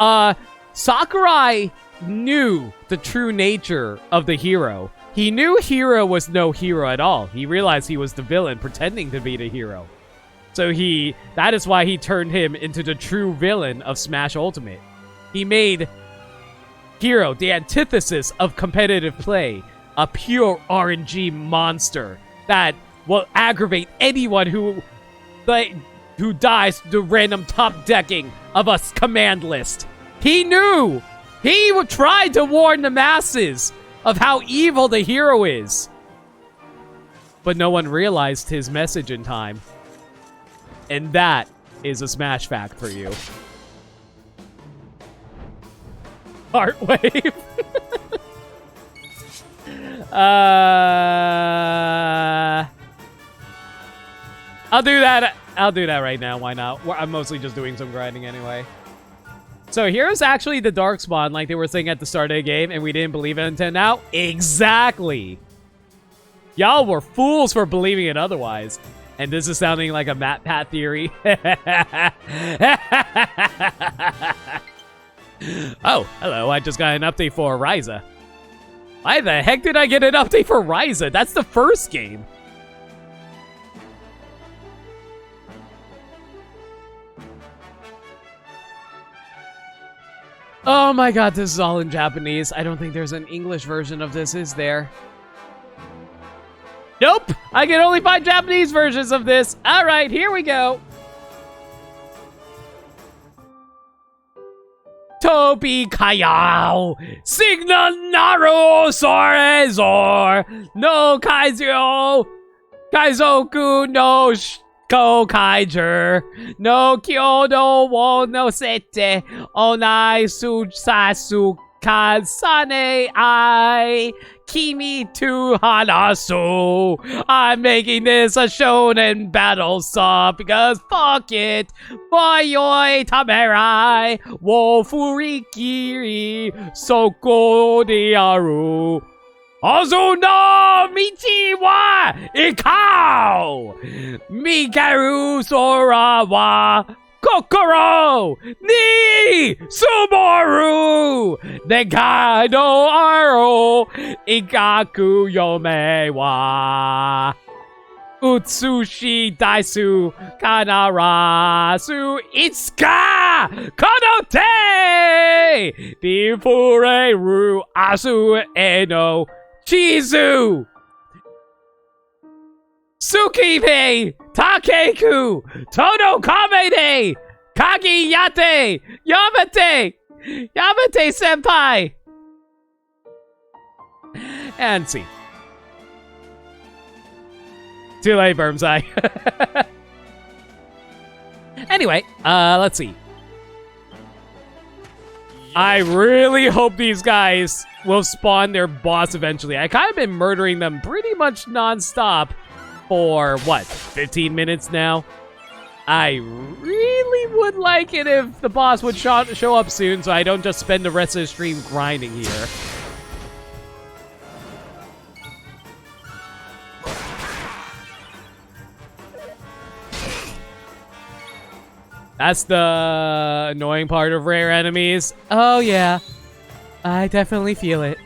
Sakurai knew the true nature of the hero. He knew Hero was no hero at all. He realized he was the villain pretending to be the hero. So that is why he turned him into the true villain of Smash Ultimate. He made Hero the antithesis of competitive play, a pure RNG monster that will aggravate anyone who dies to random top decking of a command list. He knew! He tried to warn the masses of how evil the hero is. But no one realized his message in time. And that is a Smash fact for you. Heartwave. I'll do that. I'll do that right now. Why not? I'm mostly just doing some grinding anyway. So here's actually the Dark Spawn like they were saying at the start of the game, and we didn't believe it until now. Exactly. Y'all were fools for believing it otherwise. And this is sounding like a Matt Pat theory. Oh, hello. I just got an update for Ryza. Why the heck did I get an update for Ryza? That's the first game. Oh my god, this is all in Japanese. I don't think there's an English version of this, is there? Nope! I can only find Japanese versions of this. Alright, here we go. Tobi Kayao Signa Naru Sorezor No Kaizo Kaizoku no Kokaiger no Kyodo wo no Sete Onai Susasu Kasane I Kimi to Hanasu. I'm making this a shonen battle song because fuck it. Boyoi Tamerai wo Furikiri Soko Diaru. Ozu no Michi wa Ikao! Mikaru Sora wa Kokoro ni Subaru! Negai no Aro Ikaku Yome wa Utsushi Daisu Kanarasu Itsuka Konote! Difureru Asu Eno Chizu! Tsukibe Takeku Todo Kamede Kagiyate Yamate Senpai! And see. Too late, Burmseye. Anyway, let's see. I really hope these guys will spawn their boss eventually. I kind of been murdering them pretty much non-stop for, what, 15 minutes now? I really would like it if the boss would show up soon so I don't just spend the rest of the stream grinding here. That's the annoying part of rare enemies. Oh, yeah. I definitely feel it.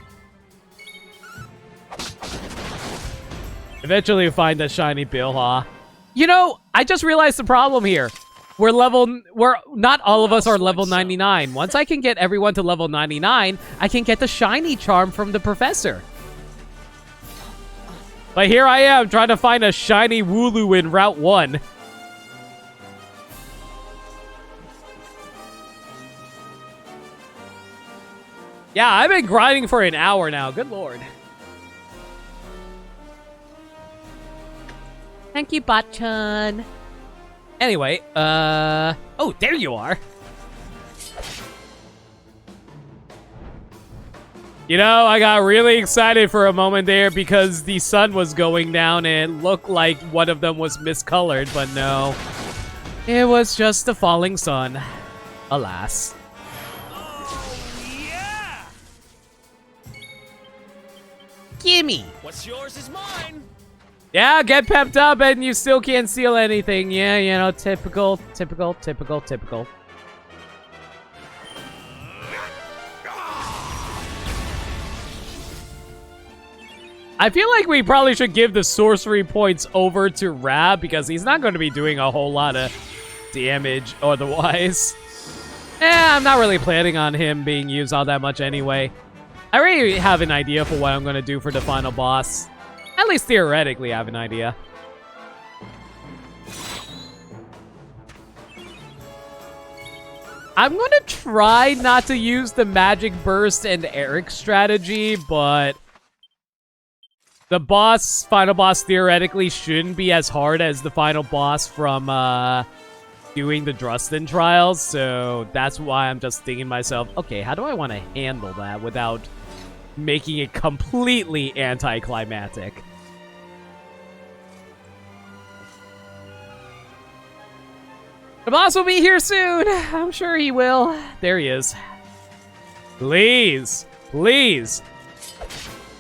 Eventually, we find a shiny Billhaw. You know, I just realized the problem here. Not all of us are level 99. Once I can get everyone to level 99, I can get the shiny charm from the professor. But here I am trying to find a shiny Wooloo in Route 1. Yeah, I've been grinding for an hour now. Good lord. Thank you, Bachan. Anyway, oh, there you are. You know, I got really excited for a moment there because the sun was going down and it looked like one of them was miscolored, but no. It was just the falling sun. Alas. Gimme. What's yours is mine. Yeah, get pepped up and you still can't steal anything. Yeah, you know, typical. I feel like we probably should give the sorcery points over to Rab because he's not going to be doing a whole lot of damage otherwise. I'm not really planning on him being used all that much anyway. I already have an idea for what I'm going to do for the final boss. At least theoretically, I have an idea. I'm going to try not to use the Magic Burst and Eric strategy, but the final boss theoretically shouldn't be as hard as the final boss from doing the Drustin trials, so that's why I'm just thinking to myself, okay, how do I want to handle that without making it completely anticlimactic? The boss will be here soon. I'm sure he will. There he is. Please. Please.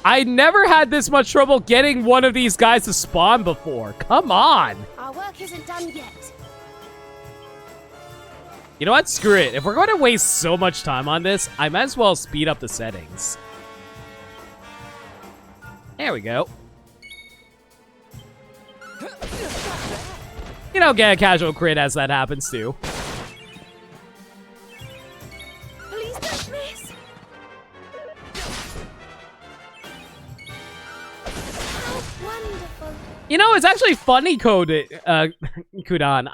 I never had this much trouble getting one of these guys to spawn before. Come on. Our work isn't done yet. You know what? Screw it. If we're going to waste so much time on this, I might as well speed up the settings. There we go. You know, get a casual crit as that happens too. Please don't miss. How wonderful. You know, it's actually funny, Kudan.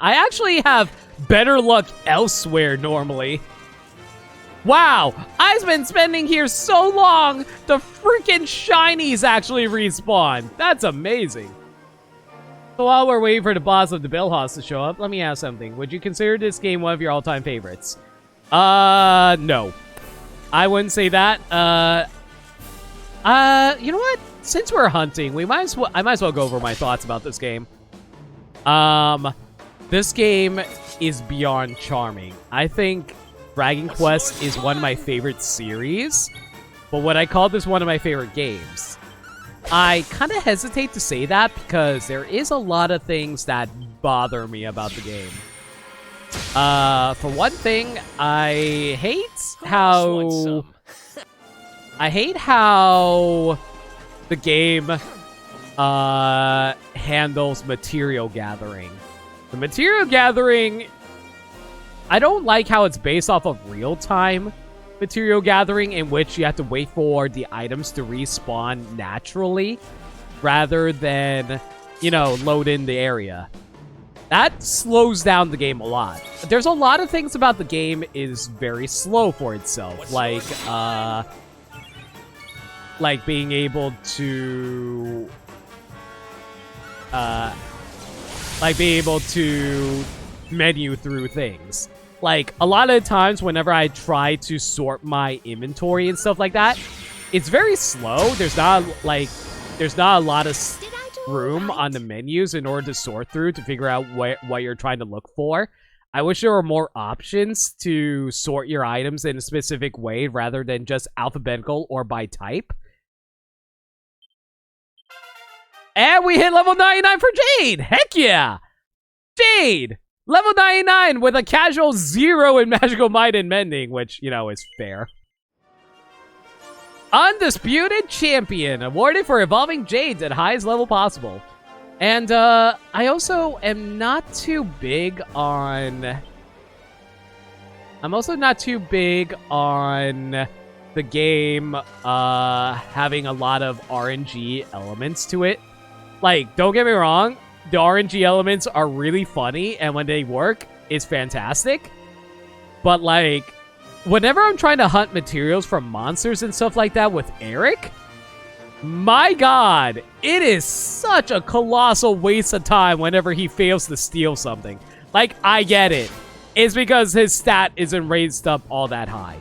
I actually have better luck elsewhere normally. Wow, I've been spending here so long, the freaking shinies actually respawn. That's amazing. So while we're waiting for the boss of the Billhaws to show up, let me ask something. Would you consider this game one of your all-time favorites? No. I wouldn't say that. You know what? Since we're hunting, I might as well go over my thoughts about this game. This game is beyond charming. I think Dragon Quest is one of my favorite series, but would I call this one of my favorite games? I kind of hesitate to say that because there is a lot of things that bother me about the game. For one thing, I hate how the game handles material gathering. The material gathering, I don't like how it's based off of real-time material gathering in which you have to wait for the items to respawn naturally rather than, you know, load in the area. That slows down the game a lot. There's a lot of things about the game is very slow for itself, like being able to menu through things. Like, a lot of times whenever I try to sort my inventory and stuff like that, it's very slow. There's not a lot of room on the menus in order to sort through to figure out what you're trying to look for. I wish there were more options to sort your items in a specific way rather than just alphabetical or by type. And we hit level 99 for Jade! Heck yeah! Jade! Level 99 with a casual 0 in magical might and mending, which, you know, is fair. Undisputed champion, awarded for evolving Jades at highest level possible. And I also am not too big on... I'm also not too big on the game having a lot of RNG elements to it. Like, don't get me wrong, the RNG elements are really funny, and when they work, it's fantastic. But, like, whenever I'm trying to hunt materials from monsters and stuff like that with Eric, my god, it is such a colossal waste of time whenever he fails to steal something. Like, I get it. It's because his stat isn't raised up all that high.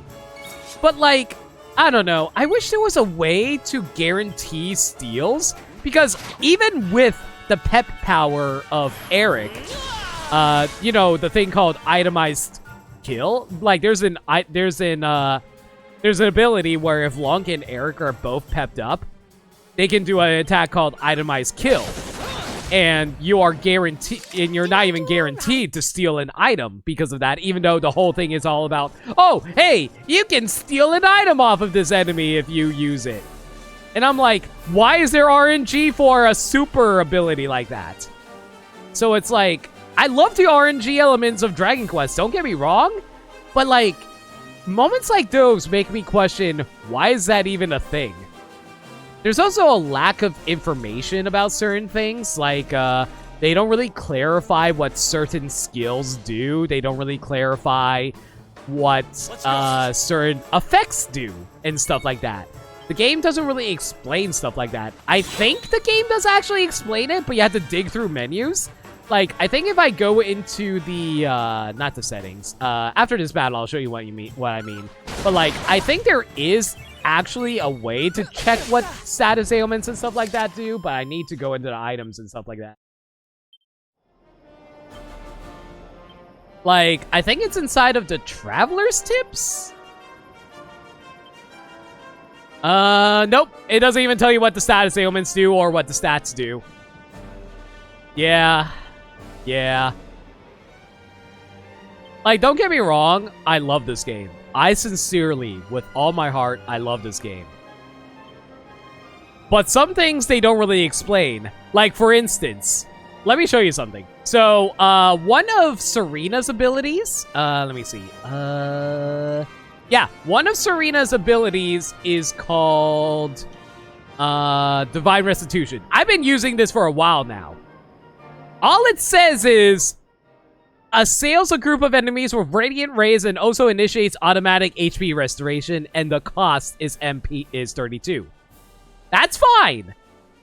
But, like, I don't know. I wish there was a way to guarantee steals, because even with the pep power of Eric, you know, the thing called itemized kill, like, there's an ability where if Lunk and Eric are both pepped up, they can do an attack called itemized kill. And you are guaranteed, and you're not even guaranteed to steal an item because of that, even though the whole thing is all about, oh, hey, you can steal an item off of this enemy if you use it. And I'm like, why is there RNG for a super ability like that? So it's like, I love the RNG elements of Dragon Quest, don't get me wrong, but like, moments like those make me question, why is that even a thing? There's also a lack of information about certain things, like, they don't really clarify what certain skills do. They don't really clarify what certain effects do and stuff like that. The game doesn't really explain stuff like that. I think the game does actually explain it, but you have to dig through menus. Like, I think if I go into the, not the settings, after this battle, I'll show you what I mean. But, like, I think there is actually a way to check what status ailments and stuff like that do, but I need to go into the items and stuff like that. Like, I think it's inside of the Traveler's Tips? Nope. It doesn't even tell you what the status ailments do or what the stats do. Yeah. Yeah. Like, don't get me wrong, I love this game. I sincerely, with all my heart, I love this game. But some things they don't really explain. Like, for instance, let me show you something. So, one of Serena's abilities, let me see. Yeah, one of Serena's abilities is called, Divine Restitution. I've been using this for a while now. All it says is, assails a group of enemies with radiant rays and also initiates automatic HP restoration, and the cost is 32. That's fine.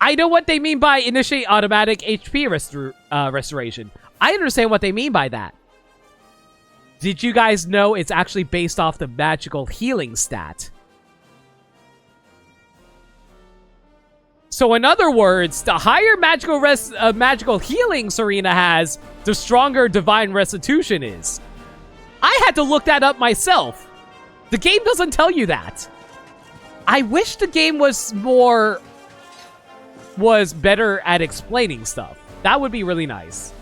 I know what they mean by initiate automatic HP restoration. I understand what they mean by that. Did you guys know it's actually based off the magical healing stat? So in other words, the higher magical healing Serena has, the stronger divine restitution is. I had to look that up myself. The game doesn't tell you that. I wish the game was better at explaining stuff. That would be really nice.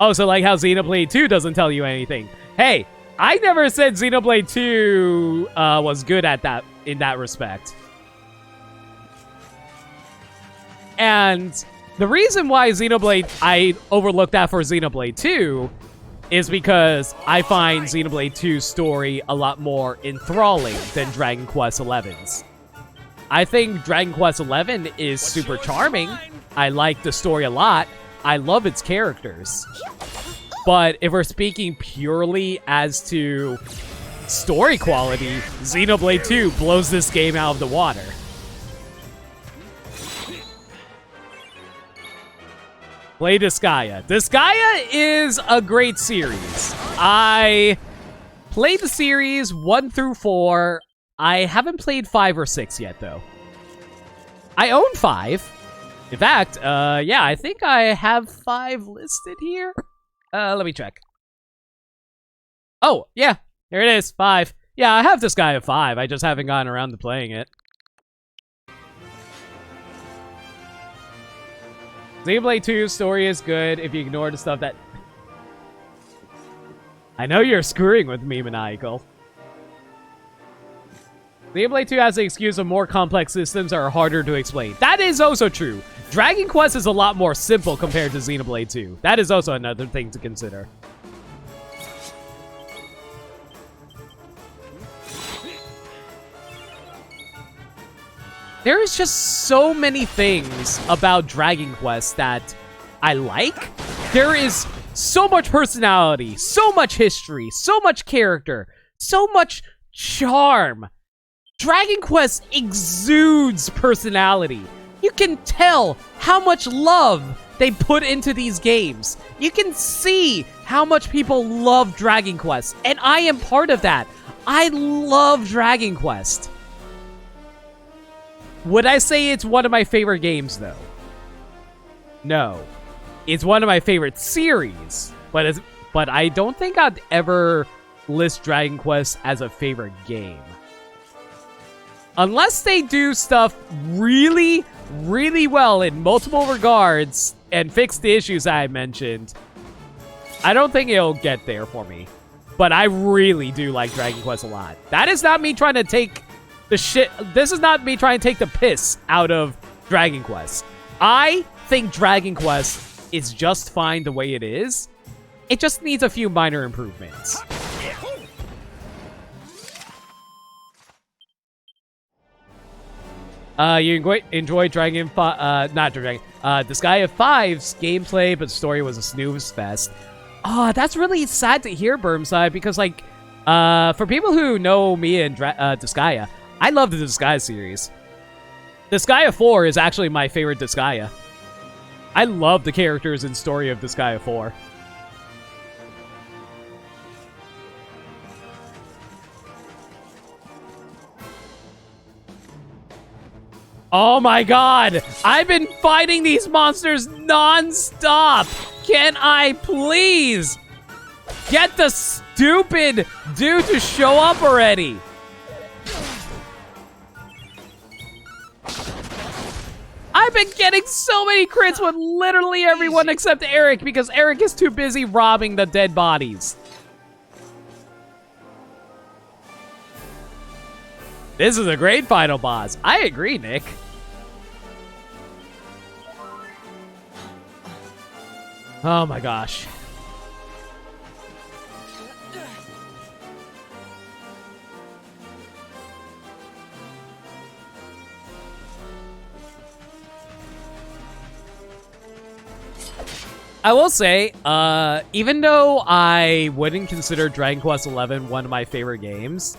Oh, so like how Xenoblade 2 doesn't tell you anything. Hey, I never said Xenoblade 2 was good at that in that respect. And the reason why I overlooked that for Xenoblade 2 is because I find Xenoblade 2's story a lot more enthralling than Dragon Quest XI's. I think Dragon Quest XI is super charming. I like the story a lot. I love its characters. But if we're speaking purely as to story quality, Xenoblade 2 blows this game out of the water. Play Disgaea. Disgaea is a great series. I played the series 1 through 4. I haven't played 5 or 6 yet, though. I own 5. In fact, yeah, I think I have 5 listed here. Let me check. Oh, yeah, here it is, 5. Yeah, I have Disgaea 5. I just haven't gotten around to playing it. Xenoblade 2's story is good if you ignore the stuff that... I know you're screwing with me, Maniacal. Xenoblade 2 has the excuse of more complex systems that are harder to explain. That is also true. Dragon Quest is a lot more simple compared to Xenoblade 2. That is also another thing to consider. There is just so many things about Dragon Quest that I like. There is so much personality, so much history, so much character, so much charm. Dragon Quest exudes personality. You can tell how much love they put into these games. You can see how much people love Dragon Quest, and I am part of that. I love Dragon Quest. Would I say it's one of my favorite games, though? No. It's one of my favorite series, but I don't think I'd ever list Dragon Quest as a favorite game. Unless they do stuff really, really well in multiple regards and fix the issues I mentioned, I don't think it'll get there for me. But I really do like Dragon Quest a lot. That is not me trying to take the shit. This is not me trying to take the piss out of Dragon Quest. I think Dragon Quest is just fine the way it is. It just needs a few minor improvements. You enjoyed Disgaea 5's gameplay, but the story was a snooze fest. Oh, that's really sad to hear, Burmside, because, like, for people who know me and Disgaea, I love the Disgaea series. Disgaea 4 is actually my favorite Disgaea. I love the characters and story of Disgaea 4. Oh my god! I've been fighting these monsters non-stop! Can I please get the stupid dude to show up already? I've been getting so many crits with literally everyone except Eric because Eric is too busy robbing the dead bodies. This is a great final boss. I agree, Nick. Oh my gosh. I will say, even though I wouldn't consider Dragon Quest XI one of my favorite games,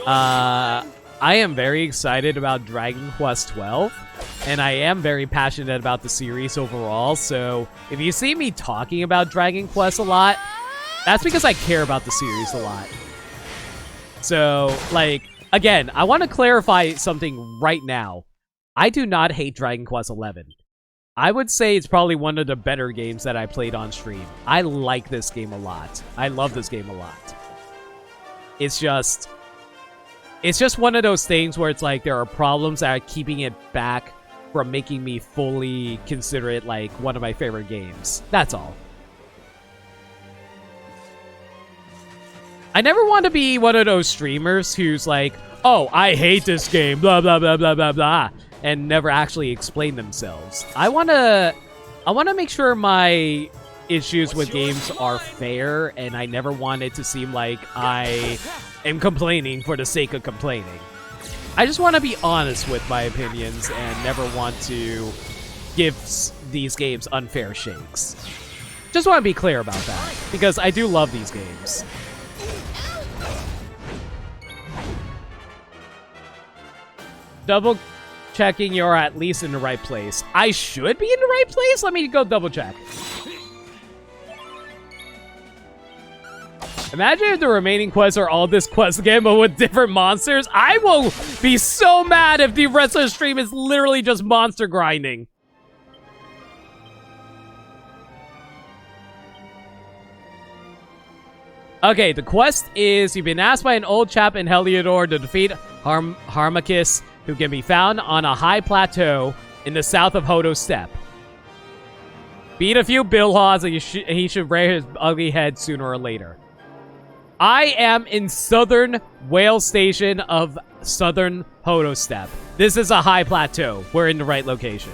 I am very excited about Dragon Quest XII, and I am very passionate about the series overall, so if you see me talking about Dragon Quest a lot, that's because I care about the series a lot. So, like, again, I want to clarify something right now. I do not hate Dragon Quest XI. I would say it's probably one of the better games that I played on stream. I like this game a lot. I love this game a lot. It's just one of those things where it's like there are problems that are keeping it back from making me fully consider it like one of my favorite games. That's all. I never want to be one of those streamers who's like, oh, I hate this game, blah, blah, blah, blah, blah, blah, and never actually explain themselves. I want to make sure my issues with games are fair, and I never want it to seem like I am complaining for the sake of complaining. I just want to be honest with my opinions and never want to give these games unfair shakes. Just want to be clear about that, because I do love these games. Double checking you're at least in the right place. I should be in the right place? Let me go double check. Imagine if the remaining quests are all this quest again, but with different monsters. I will be so mad if the rest of the stream is literally just monster grinding. Okay, the quest is you've been asked by an old chap in Heliodor to defeat Harmachis, who can be found on a high plateau in the south of Hodo Steppe. Beat a few Billhaws and he should rear his ugly head sooner or later. I am in southern Whale Station of southern Hodostep. This is a high plateau. We're in the right location.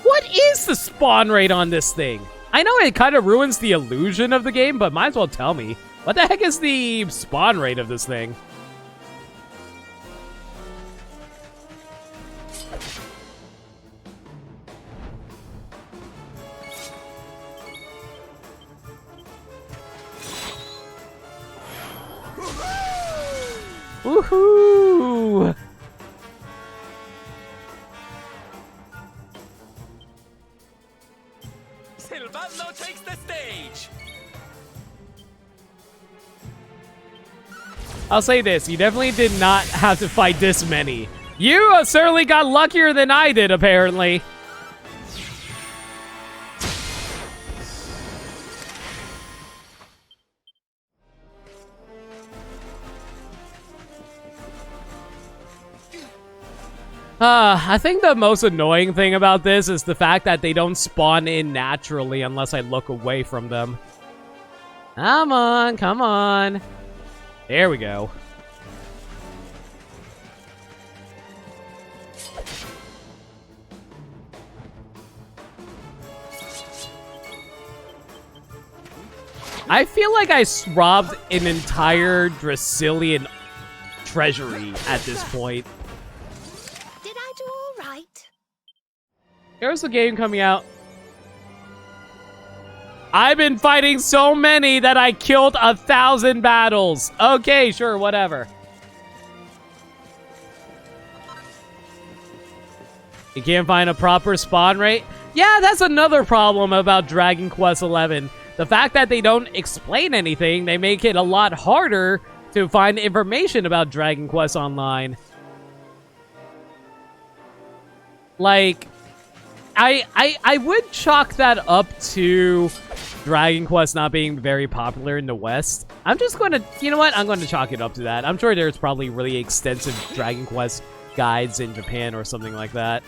What is the spawn rate on this thing? I know it kind of ruins the illusion of the game, but might as well tell me. What the heck is the spawn rate of this thing? Woohoo! Silvano takes the stage. I'll say this, you definitely did not have to fight this many. You certainly got luckier than I did, apparently. I think the most annoying thing about this is the fact that they don't spawn in naturally unless I look away from them. Come on, come on. There we go. I feel like I robbed an entire Dracilian treasury at this point. Did I do all right? Here's the game coming out. I've been fighting so many that I killed 1,000 battles. Okay, sure, whatever. You can't find a proper spawn rate? Yeah, that's another problem about Dragon Quest XI. The fact that they don't explain anything, they make it a lot harder to find information about Dragon Quest Online. Like, I would chalk that up to Dragon Quest not being very popular in the West. I'm just going to, you know what? I'm going to chalk it up to that. I'm sure there's probably really extensive Dragon Quest guides in Japan or something like that.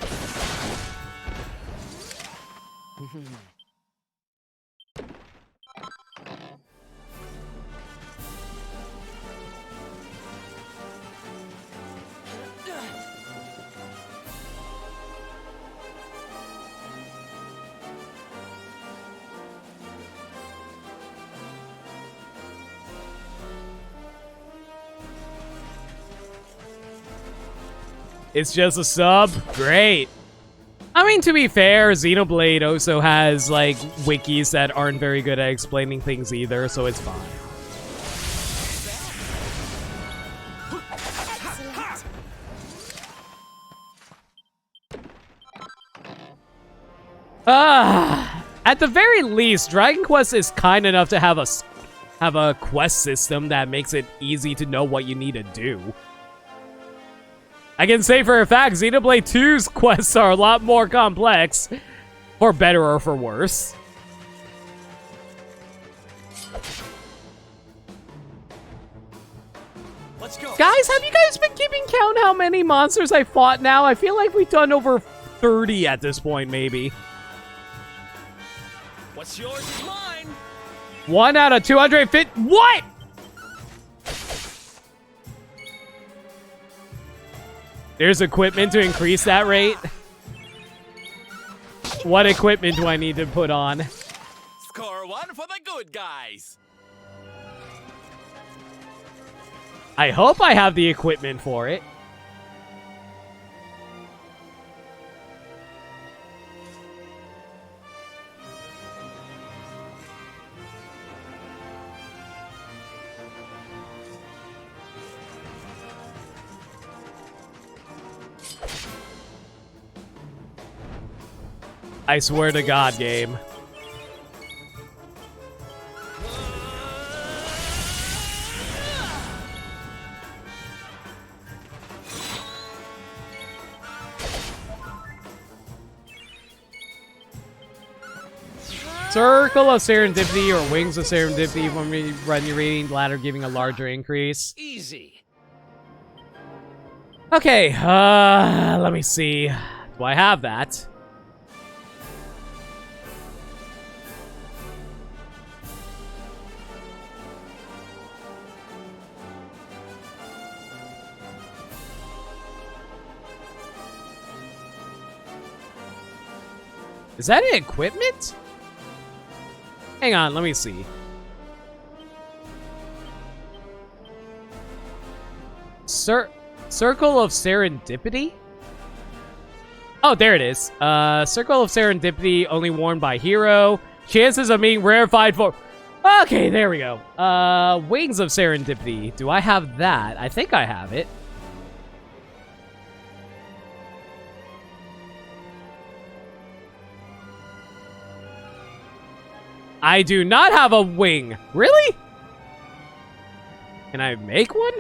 It's just a sub? Great. I mean, to be fair, Xenoblade also has, like, wikis that aren't very good at explaining things either, so it's fine. Excellent. At the very least, Dragon Quest is kind enough to have a quest system that makes it easy to know what you need to do. I can say for a fact, Xenoblade 2's quests are a lot more complex. For better or for worse. Let's go. Guys, have you guys been keeping count how many monsters I fought now? I feel like we've done over 30 at this point, maybe. What's yours is mine. 1 out of 250. What? There's equipment to increase that rate. What equipment do I need to put on? Score 1 for the good guys. I hope I have the equipment for it. I swear to God, game. Circle of Serendipity or Wings of Serendipity when we run your rating ladder, giving a larger increase. Easy. Okay, let me see. Do I have that? Is that an equipment? Hang on, let me see. Circle of Serendipity? Oh, there it is. Circle of Serendipity, only worn by hero. Chances of being rarefied for... Okay, there we go. Wings of Serendipity. Do I have that? I think I have it. I do not have a wing. Really? Can I make one?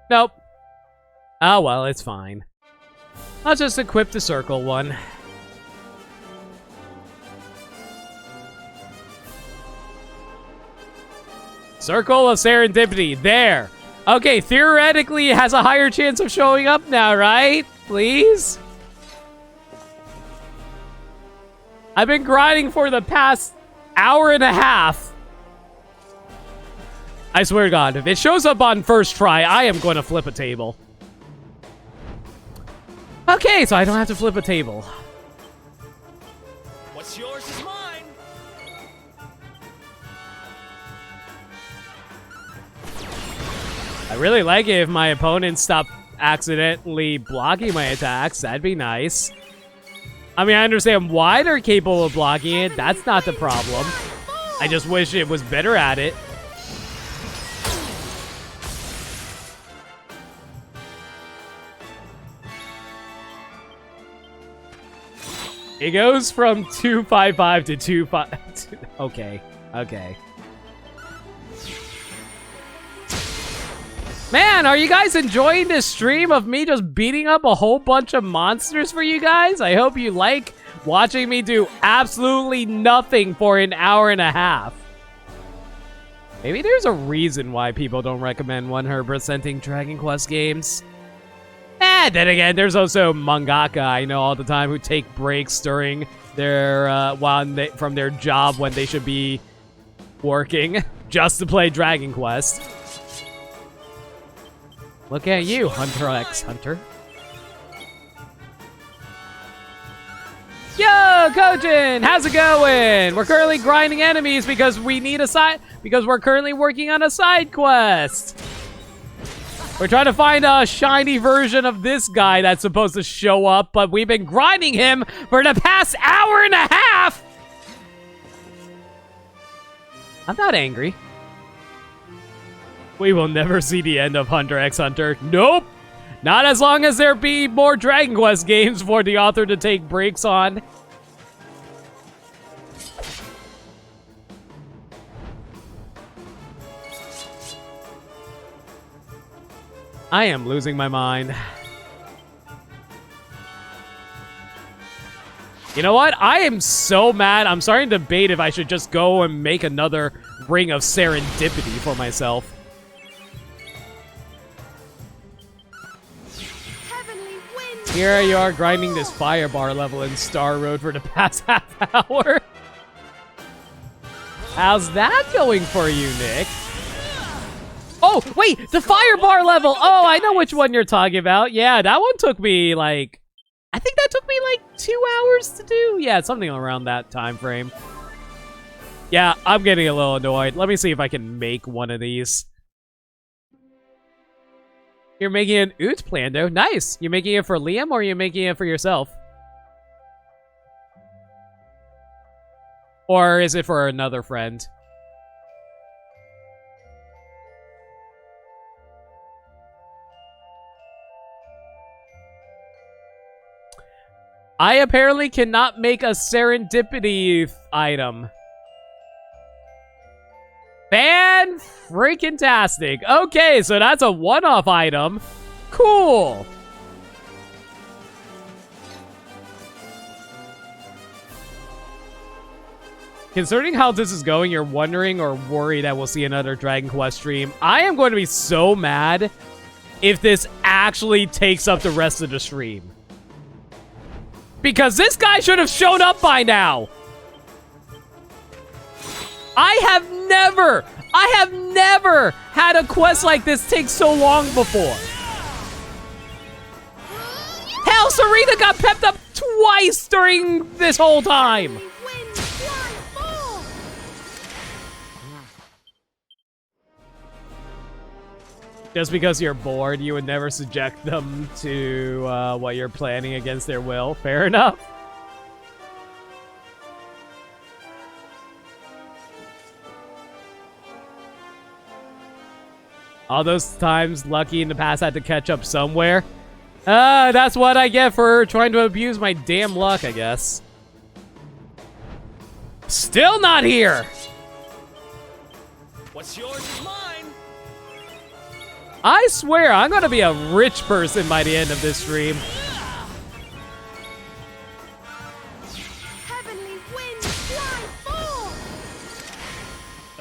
Nope. Oh, well, it's fine. I'll just equip the circle one. Circle of Serendipity. There. Okay, theoretically, it has a higher chance of showing up now, right? Please? I've been grinding for the past hour and a half. I swear to God, if it shows up on first try, I am going to flip a table. Okay, so I don't have to flip a table. What's yours is mine. I really like it if my opponents stop accidentally blocking my attacks. That'd be nice. I mean, I understand why they're capable of blocking it. That's not the problem. I just wish it was better at it. It goes from 255 to 25. Okay. Okay. Man, are you guys enjoying this stream of me just beating up a whole bunch of monsters for you guys? I hope you like watching me do absolutely nothing for an hour and a half. Maybe there's a reason why people don't recommend 100%ing Dragon Quest games. Then again, there's also mangaka I know all the time who take breaks during their from their job when they should be working just to play Dragon Quest. Look at you, Hunter X Hunter. Yo, Kojin, how's it going? We're currently grinding enemies because we need a because we're currently working on a side quest. We're trying to find a shiny version of this guy that's supposed to show up, but we've been grinding him for the past hour and a half! I'm not angry. We will never see the end of Hunter x Hunter. Nope! Not as long as there be more Dragon Quest games for the author to take breaks on. I am losing my mind. You know what? I am so mad. I'm starting to debate if I should just go and make another Ring of Serendipity for myself. Here you are grinding this fire bar level in Star Road for the past half hour. How's that going for you, Nick? Oh, wait, the fire bar level. Oh, I know which one you're talking about. Yeah, that one took me like, I think that took me like 2 hours to do. Yeah, something around that time frame. Yeah, I'm getting a little annoyed. Let me see if I can make one of these. You're making an Oot Plando. Nice. You making it for Liam or are you making it for yourself? Or is it for another friend? I apparently cannot make a serendipity item. Fan-freaking-tastic. Okay, so that's a one-off item. Cool. Concerning how this is going, you're wondering or worried that we'll see another Dragon Quest stream. I am going to be so mad if this actually takes up the rest of the stream. Because this guy should have shown up by now. I have never had a quest like this take so long before. Hell, Serena got pepped up twice during this whole time. Wind, fly, fall. Just because you're bored, you would never subject them to what you're planning against their will. Fair enough. All those times Lucky in the past had to catch up somewhere. That's what I get for trying to abuse my damn luck, I guess. Still not here! What's yours is mine. I swear, I'm gonna be a rich person by the end of this stream. Heavenly wind, fly, fall.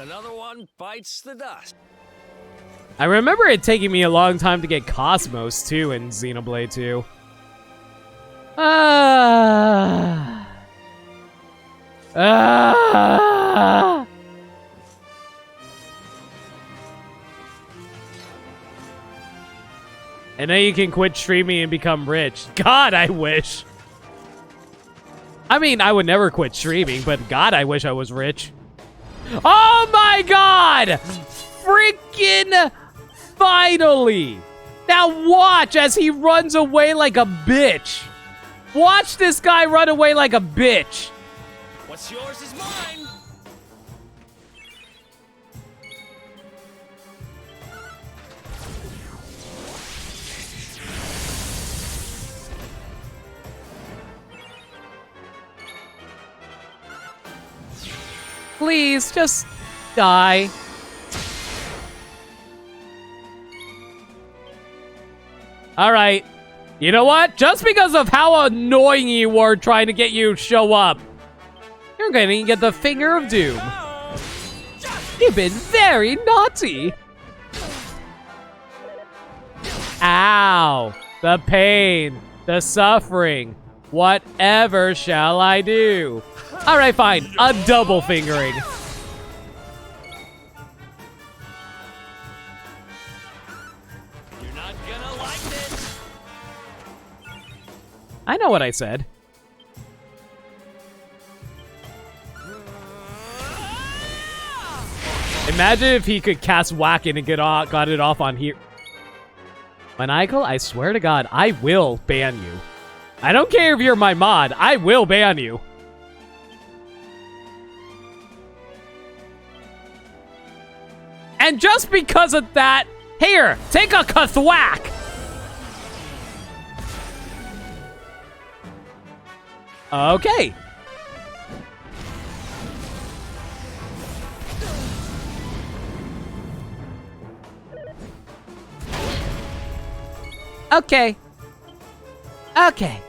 Another one bites the dust. I remember it taking me a long time to get Cosmos, too, in Xenoblade 2. And then you can quit streaming and become rich. God, I wish. I mean, I would never quit streaming, but God, I wish I was rich. Oh my God! Freaking finally! Now watch as he runs away like a bitch. Watch this guy run away like a bitch. What's yours is mine. Please, just die. Alright. You know what? Just because of how annoying you were trying to get you to show up, you're gonna get the Finger of Doom. You've been very naughty. Ow. The pain. The suffering. Whatever shall I do? Alright, fine. A double fingering. You're not gonna like this. I know what I said. Imagine if he could cast Whackin' and got it off on here. Maniacal, I swear to God, I will ban you. I don't care if you're my mod, I will ban you. And just because of that, here, take a kathwack! Okay. Okay. Okay.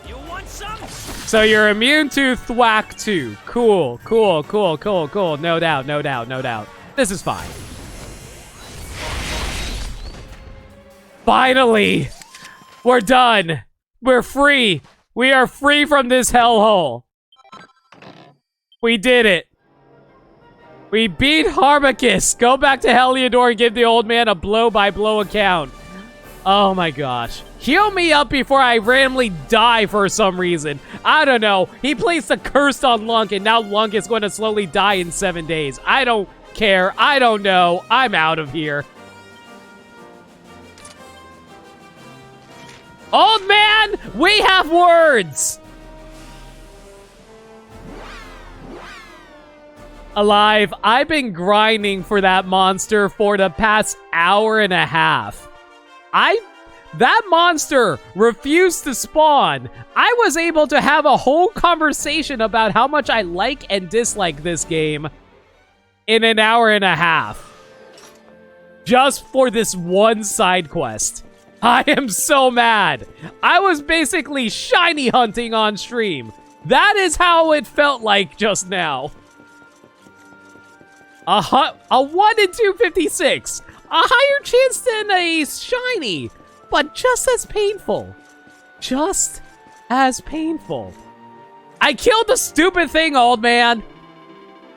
You want some? So you're immune to thwack too. Cool, cool, cool, cool, cool. No doubt, no doubt, no doubt. This is fine. Finally! We're done! We're free! We are free from this hellhole! We did it! We beat Harmachis! Go back to Heliodor and give the old man a blow-by-blow account. Oh my gosh. Heal me up before I randomly die for some reason. I don't know. He placed a curse on Lunk and now Lunk is going to slowly die in 7 days. I don't care. I don't know. I'm out of here. Old man, we have words. Alive, I've been grinding for that monster for the past hour and a half. That monster refused to spawn. I was able to have a whole conversation about how much I like and dislike this game in an hour and a half. Just for this one side quest. I am so mad. I was basically shiny hunting on stream. That is how it felt like just now. A 1 in 256. A higher chance than a shiny, but just as painful. Just as painful. I killed the stupid thing, old man.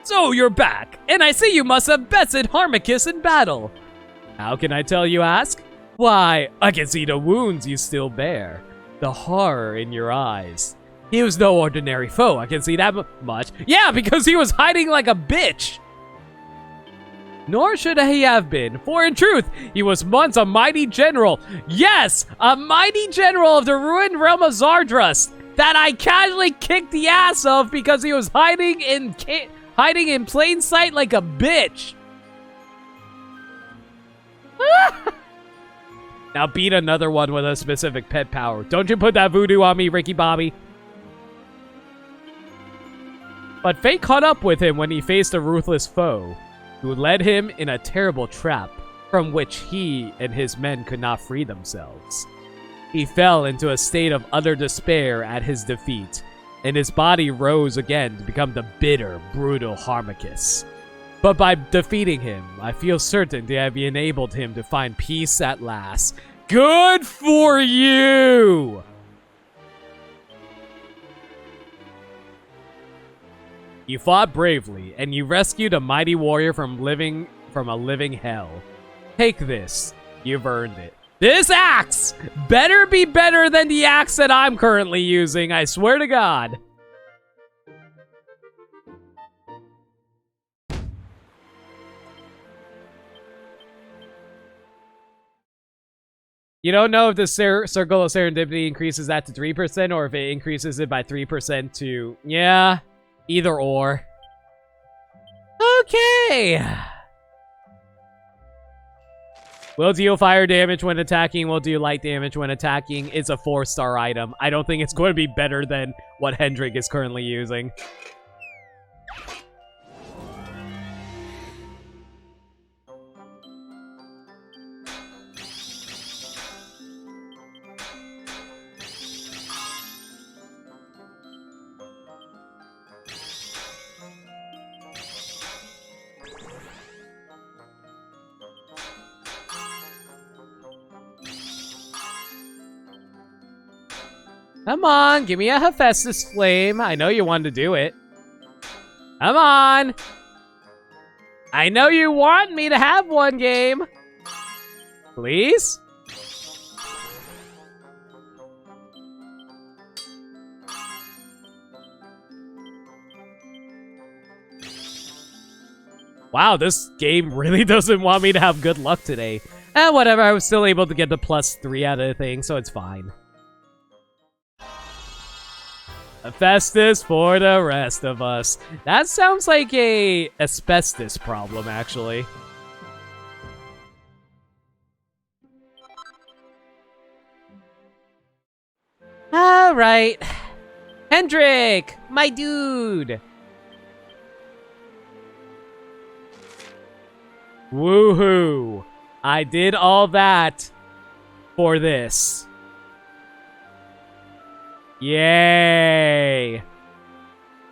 So you're back, and I see you must have bested Harmachis in battle. How can I tell, you ask? Why, I can see the wounds you still bear, the horror in your eyes. He was no ordinary foe, I can see that much. Yeah, because he was hiding like a bitch. Nor should he have been, for in truth, he was once a mighty general. Yes, a mighty general of the ruined realm of Zardrust that I casually kicked the ass of because he was hiding in plain sight like a bitch. Now beat another one with a specific pet power. Don't you put that voodoo on me, Ricky Bobby. But fate caught up with him when he faced a ruthless foe who led him in a terrible trap from which he and his men could not free themselves. He fell into a state of utter despair at his defeat, and his body rose again to become the bitter, brutal Harmachis. But by defeating him, I feel certain to have enabled him to find peace at last. Good for you! You fought bravely, and you rescued a mighty warrior from a living hell. Take this. You've earned it. This axe better be better than the axe that I'm currently using, I swear to God. You don't know if the circle of serendipity increases that to 3% or if it increases it by 3% to... Yeah, either or. Okay. Will deal fire damage when attacking, will do light damage when attacking. It's a 4-star item. I don't think it's going to be better than what Hendrik is currently using. Come on, give me a Hephaestus Flame. I know you wanted to do it. Come on. I know you want me to have one game. Please? Wow, this game really doesn't want me to have good luck today. Whatever, I was still able to get the +3 out of the thing, so it's fine. Hephaestus for the rest of us. That sounds like a asbestos problem, actually. Alright. Hendrik, my dude. Woohoo. I did all that for this. Yay!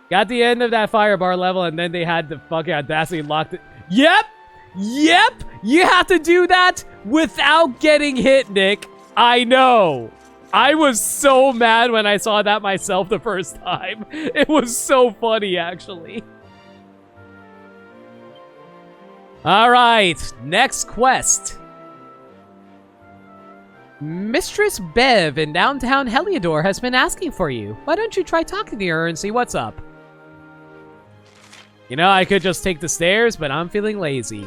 Got the end of that firebar level, and then they had the fucking audacity locked it. Yep! Yep! You have to do that without getting hit, Nick. I know. I was so mad when I saw that myself the first time. It was so funny, actually. Alright, next quest. Mistress Bev in downtown Heliodor has been asking for you. Why don't you try talking to her and see what's up? You know, I could just take the stairs, but I'm feeling lazy.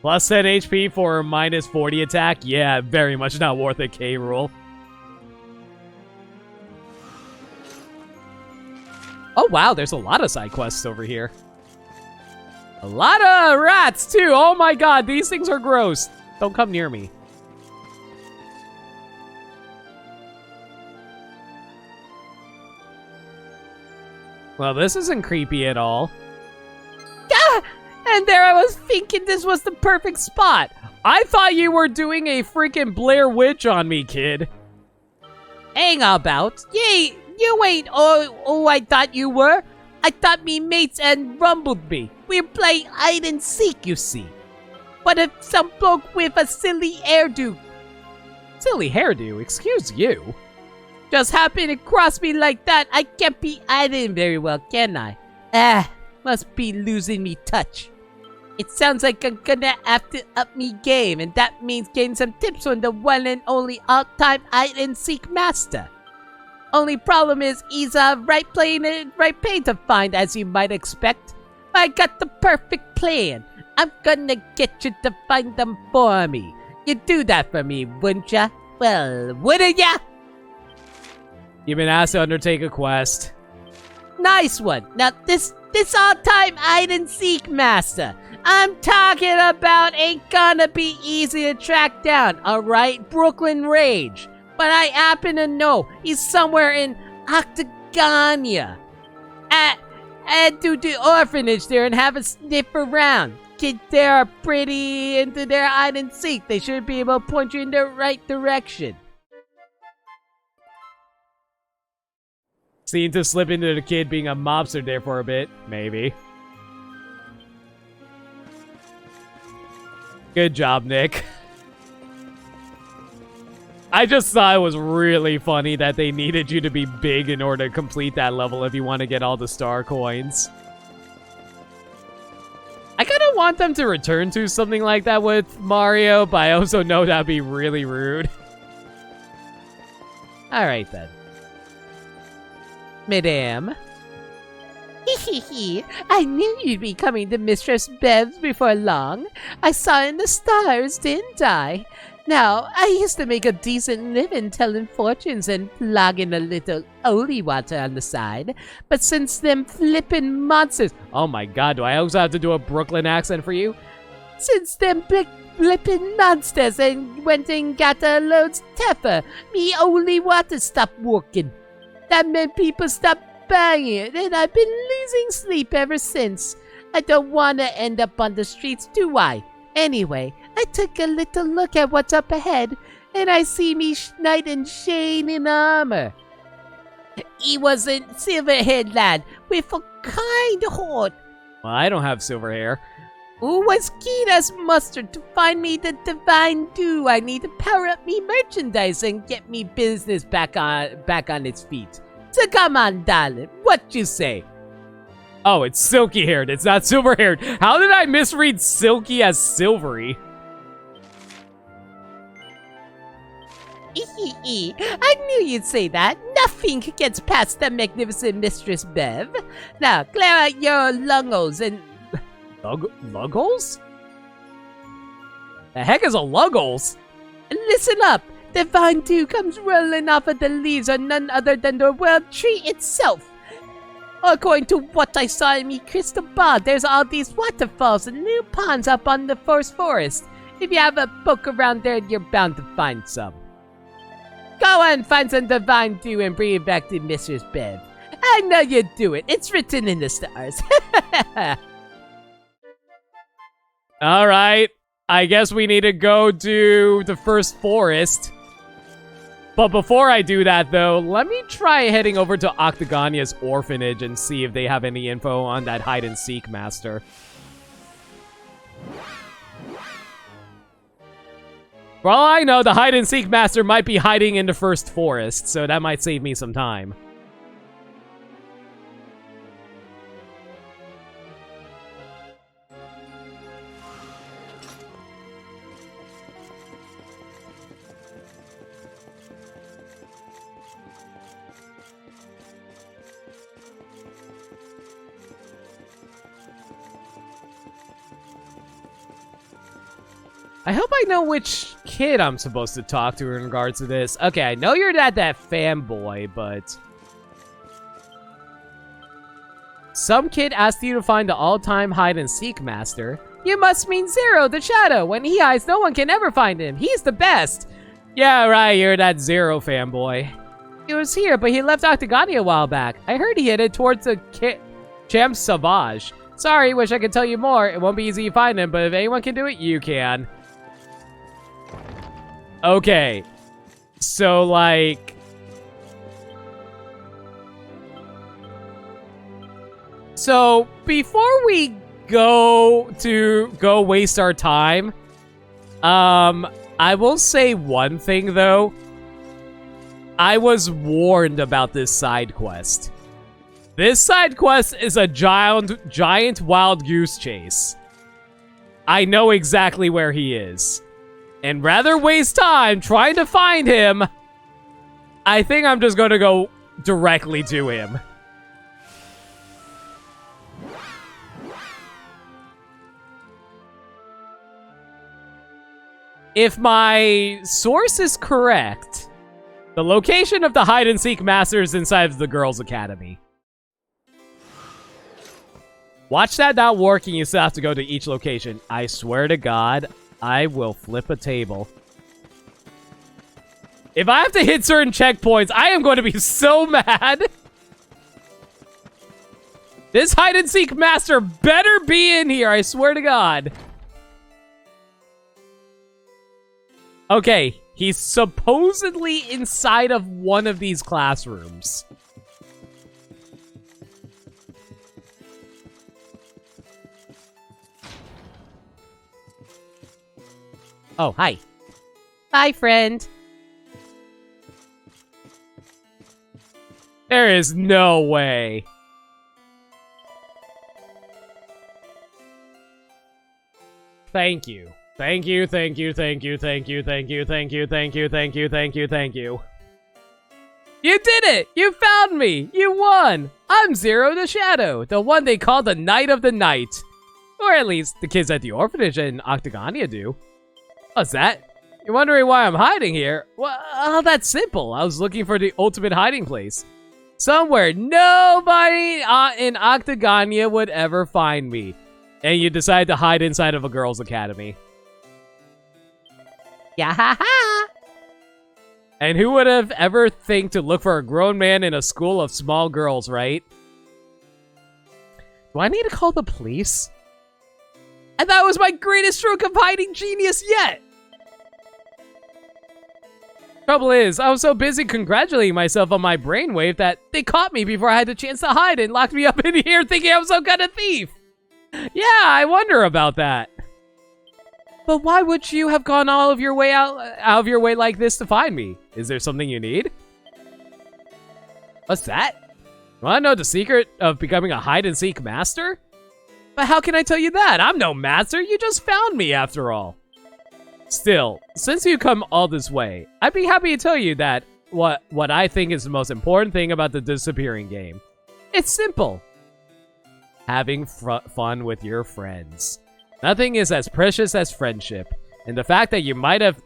Plus 10 HP for minus 40 attack? Yeah, very much not worth it, K-Rule. Oh, wow, there's a lot of side quests over here. A lot of rats, too. Oh, my God, these things are gross. Don't come near me. Well, this isn't creepy at all. Ah! And there I was thinking this was the perfect spot. I thought you were doing a freaking Blair Witch on me, kid. Hang about. Yay! You ain't I thought you were. I thought me mates and rumbled me. We're playing hide and seek, you see. But if some bloke with a silly hairdo. Silly hairdo, excuse you. Just happened to cross me like that. I can't be hiding very well, can I? Must be losing me touch. It sounds like I'm gonna have to up me game, and that means getting some tips from the one and only all-time hide-and-seek master. Only problem is he's right playing in right pain to find, as you might expect. I got the perfect plan. I'm gonna get you to find them for me. You'd do that for me, wouldn't ya? Well, wouldn't ya? You've been asked to undertake a quest. Nice one. Now this all-time hide-and-seek master I'm talking about ain't gonna be easy to track down, alright? Brooklyn Rage. But I happen to know he's somewhere in Octagania. Do the orphanage there and have a sniff around. Kids there are pretty into their hide and seek. They should be able to point you in the right direction. Seem to slip into the kid being a mobster there for a bit, maybe. Good job, Nick. I just thought it was really funny that they needed you to be big in order to complete that level if you want to get all the star coins. I kind of want them to return to something like that with Mario, but I also know that'd be really rude. Alright then. Madame. I knew you'd be coming to Mistress Bev's before long. I saw it in the stars, didn't I? Now, I used to make a decent living telling fortunes and flogging a little holy water on the side. But since them flippin' monsters— oh my god, do I also have to do a Brooklyn accent for you? Since them flippin' monsters and went and got a loads tougher, me holy water stopped working. That meant people stopped buying it, and I've been losing sleep ever since. I don't want to end up on the streets, do I? Anyway, I took a little look at what's up ahead, and I see me knight in shining armor. He was a silver-haired lad with a kind heart. Well, I don't have silver hair. Who was keen as mustard to find me the divine dew I need to power up me merchandise and get me business back on its feet. So come on, darling, what you say? Oh, it's silky-haired. It's not silver-haired. How did I misread silky as silvery? I knew you'd say that. Nothing gets past the magnificent Mistress Bev. Now, clear out your lungholes and... Lugholes? The heck is a lugholes? Listen up. Divine dew comes rolling off of the leaves on none other than the world tree itself. According to what I saw in me crystal ball, there's all these waterfalls and new ponds up on the first forest. If you have a poke around there, you're bound to find some. Go and find some divine dew and bring it back to Mistress Bev. I know you'd do it. It's written in the stars. Alright. I guess we need to go to the first forest. But before I do that, though, let me try heading over to Octagania's orphanage and see if they have any info on that hide-and-seek master. For all I know, the hide-and-seek master might be hiding in the first forest, so that might save me some time. I hope I know which kid I'm supposed to talk to in regards to this. Okay, I know you're not that fanboy, but... some kid asked you to find the all-time hide-and-seek master. You must mean Zero, the Shadow. When he hides, no one can ever find him. He's the best. Yeah, right, you're that Zero fanboy. He was here, but he left Octagania a while back. I heard he headed towards the Champ Sauvage. Sorry, wish I could tell you more. It won't be easy to find him, but if anyone can do it, you can. Okay, so like, so before we go waste our time, I will say one thing, though. I was warned about this side quest. This side quest is a giant wild goose chase. I know exactly where he is. And rather waste time trying to find him, I think I'm just going to go directly to him. If my source is correct, the location of the hide-and-seek master is inside of the girls' academy. Watch that not working, you still have to go to each location. I swear to God, I will flip a table. If I have to hit certain checkpoints, I am going to be so mad. This hide-and-seek master better be in here, I swear to God. Okay, he's supposedly inside of one of these classrooms. Oh, hi. Hi, friend. There is no way. Thank you. Thank you, thank you, thank you, thank you, thank you, thank you, thank you, thank you, thank you, thank you. You did it! You found me! You won! I'm Zero the Shadow, the one they call the Knight of the Night. Or at least the kids at the orphanage in Octagonia do. What's that? You're wondering why I'm hiding here? Well, that's simple. I was looking for the ultimate hiding place. Somewhere nobody in Octagonia would ever find me. And you decide to hide inside of a girls' academy. Yeah, ha ha! And who would have ever think to look for a grown man in a school of small girls, right? Do I need to call the police? I thought it was my greatest stroke of hiding genius yet! Trouble is, I was so busy congratulating myself on my brainwave that they caught me before I had the chance to hide and locked me up in here thinking I was some kind of thief! Yeah, I wonder about that. But why would you have gone all of your way out of your way like this to find me? Is there something you need? What's that? Wanna know the secret of becoming a hide-and-seek master? But how can I tell you that? I'm no master, you just found me after all. Still, since you come all this way, I'd be happy to tell you that what I think is the most important thing about the disappearing game. It's simple. Having fun with your friends. Nothing is as precious as friendship, and the fact that you might have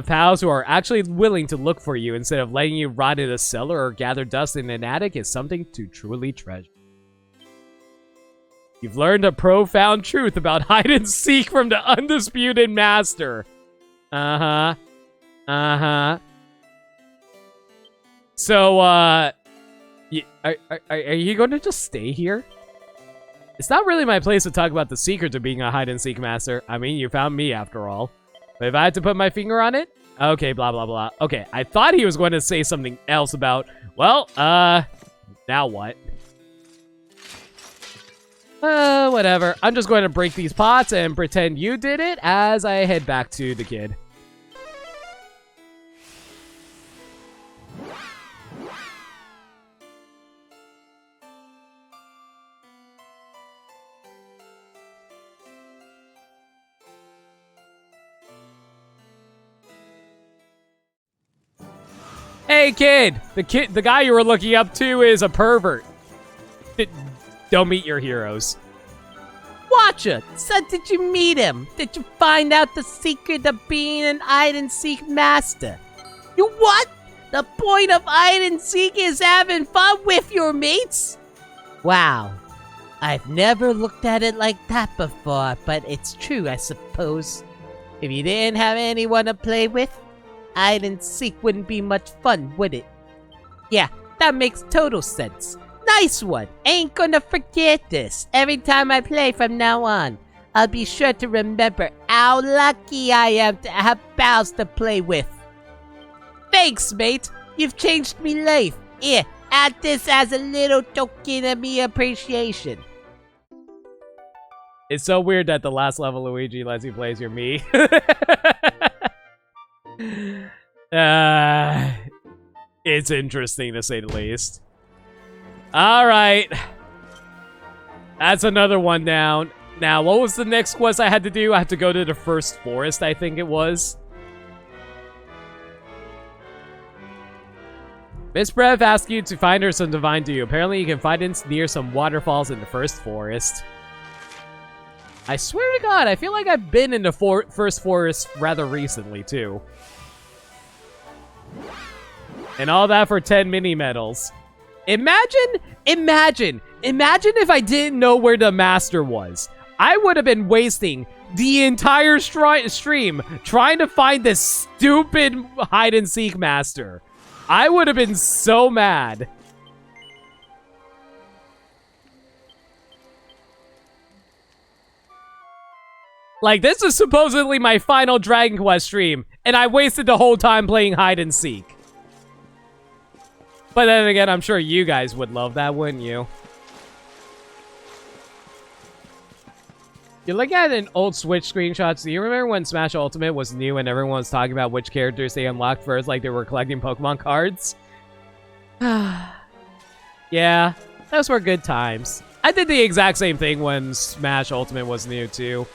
pals who are actually willing to look for you instead of letting you rot in a cellar or gather dust in an attic is something to truly treasure. You've learned a profound truth about hide and seek from the undisputed master. Uh-huh. Uh-huh. So, are you going to just stay here? It's not really my place to talk about the secret to being a hide-and-seek master. I mean, you found me after all. But if I had to put my finger on it? Okay, blah, blah, blah. Okay, I thought he was going to say something else about, well, now what? Whatever. I'm just going to break these pots and pretend you did it as I head back to the kid. Hey, kid! The guy you were looking up to is a pervert. Don't meet your heroes. Watcha! So did you meet him? Did you find out the secret of being an hide-and-seek master? You what? The point of hide-and-seek is having fun with your mates? Wow. I've never looked at it like that before, but it's true, I suppose. If you didn't have anyone to play with, hide-and-seek wouldn't be much fun, would it? Yeah, that makes total sense. Nice one. Ain't gonna forget this. Every time I play from now on, I'll be sure to remember how lucky I am to have pals to play with. Thanks, mate. You've changed me life. Here, add this as a little token of me appreciation. It's so weird that the last level Luigi lets you play as your me. It's interesting to say the least. Alright. That's another one down. Now, what was the next quest I had to do? I had to go to the first forest, I think it was. Miss Brev asks you to find her some divine dew. Apparently, you can find it near some waterfalls in the first forest. I swear to God, I feel like I've been in the first forest rather recently, too. And all that for 10 mini medals. Imagine if I didn't know where the master was. I would have been wasting the entire stream trying to find this stupid hide-and-seek master. I would have been so mad. Like, this is supposedly my final Dragon Quest stream, and I wasted the whole time playing hide-and-seek. But then again, I'm sure you guys would love that, wouldn't you? You look at an old Switch screenshots. Do you remember when Smash Ultimate was new and everyone was talking about which characters they unlocked first, like they were collecting Pokemon cards? Yeah, those were good times. I did the exact same thing when Smash Ultimate was new, too.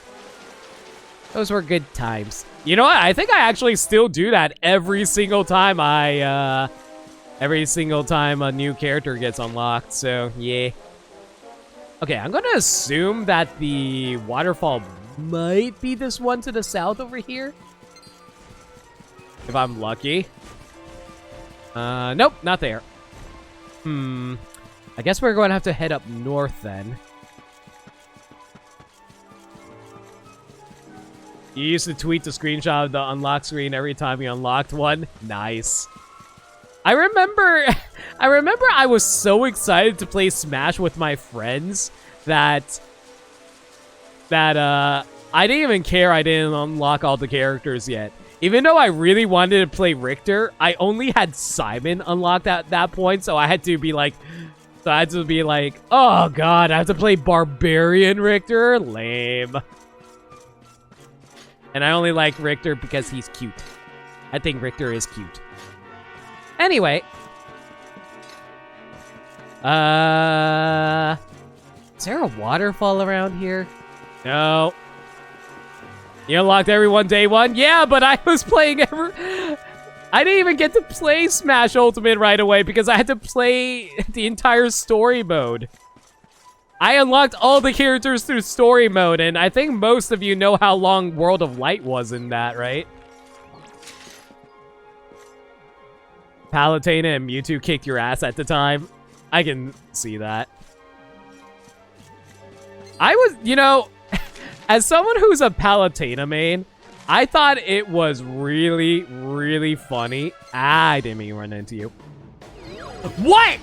Those were good times. You know what? I think I actually still do that every single time every single time a new character gets unlocked, so yeah. Okay, I'm gonna assume that the waterfall might be this one to the south over here. If I'm lucky. Nope, not there. I guess we're going to have to head up north then. You used to tweet the screenshot of the unlock screen every time you unlocked one. Nice. I remember I was so excited to play Smash with my friends that I didn't even care I didn't unlock all the characters yet. Even though I really wanted to play Richter, I only had Simon unlocked at that point, so I had to be like, oh god, I have to play Barbarian Richter? Lame. And I only like Richter because he's cute. I think Richter is cute. Anyway. Is there a waterfall around here? No. You unlocked everyone day one? Yeah, but I was playing I didn't even get to play Smash Ultimate right away because I had to play the entire story mode. I unlocked all the characters through story mode, and I think most of you know how long World of Light was in that, right? Palutena and Mewtwo kicked your ass at the time. I can see that. I was, you know, as someone who's a Palutena main, I thought it was really, really funny. I didn't mean to run into you. What?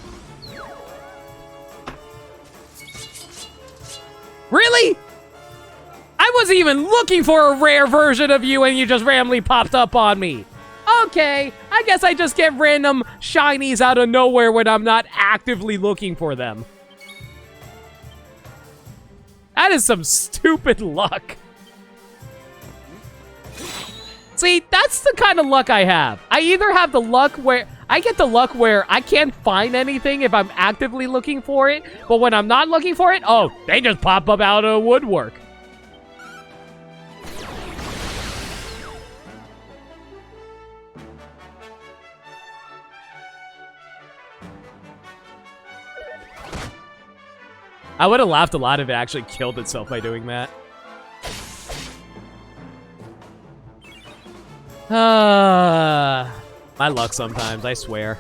Really? I wasn't even looking for a rare version of you and you just randomly popped up on me. Okay, I guess I just get random shinies out of nowhere when I'm not actively looking for them. That is some stupid luck. See, that's the kind of luck I have. I either have the luck where I can't find anything if I'm actively looking for it, but when I'm not looking for it, oh, they just pop up out of the woodwork. I would have laughed a lot if it actually killed itself by doing that. My luck sometimes, I swear.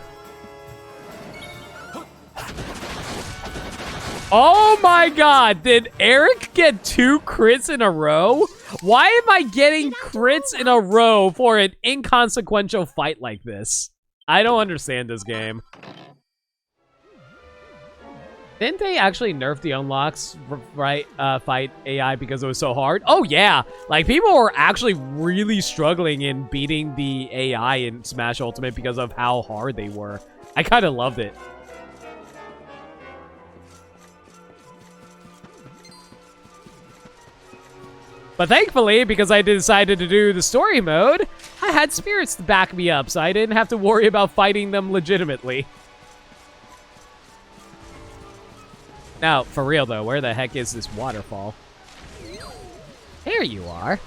Oh my god, did Eric get 2 crits in a row? Why am I getting crits in a row for an inconsequential fight like this? I don't understand this game. Didn't they actually nerf the unlocks, right, fight AI because it was so hard? Oh, yeah. Like, people were actually really struggling in beating the AI in Smash Ultimate because of how hard they were. I kind of loved it. But thankfully, because I decided to do the story mode, I I had spirits to back me up, so I didn't have to worry about fighting them legitimately. Now, for real though, where the heck is this waterfall? There you are.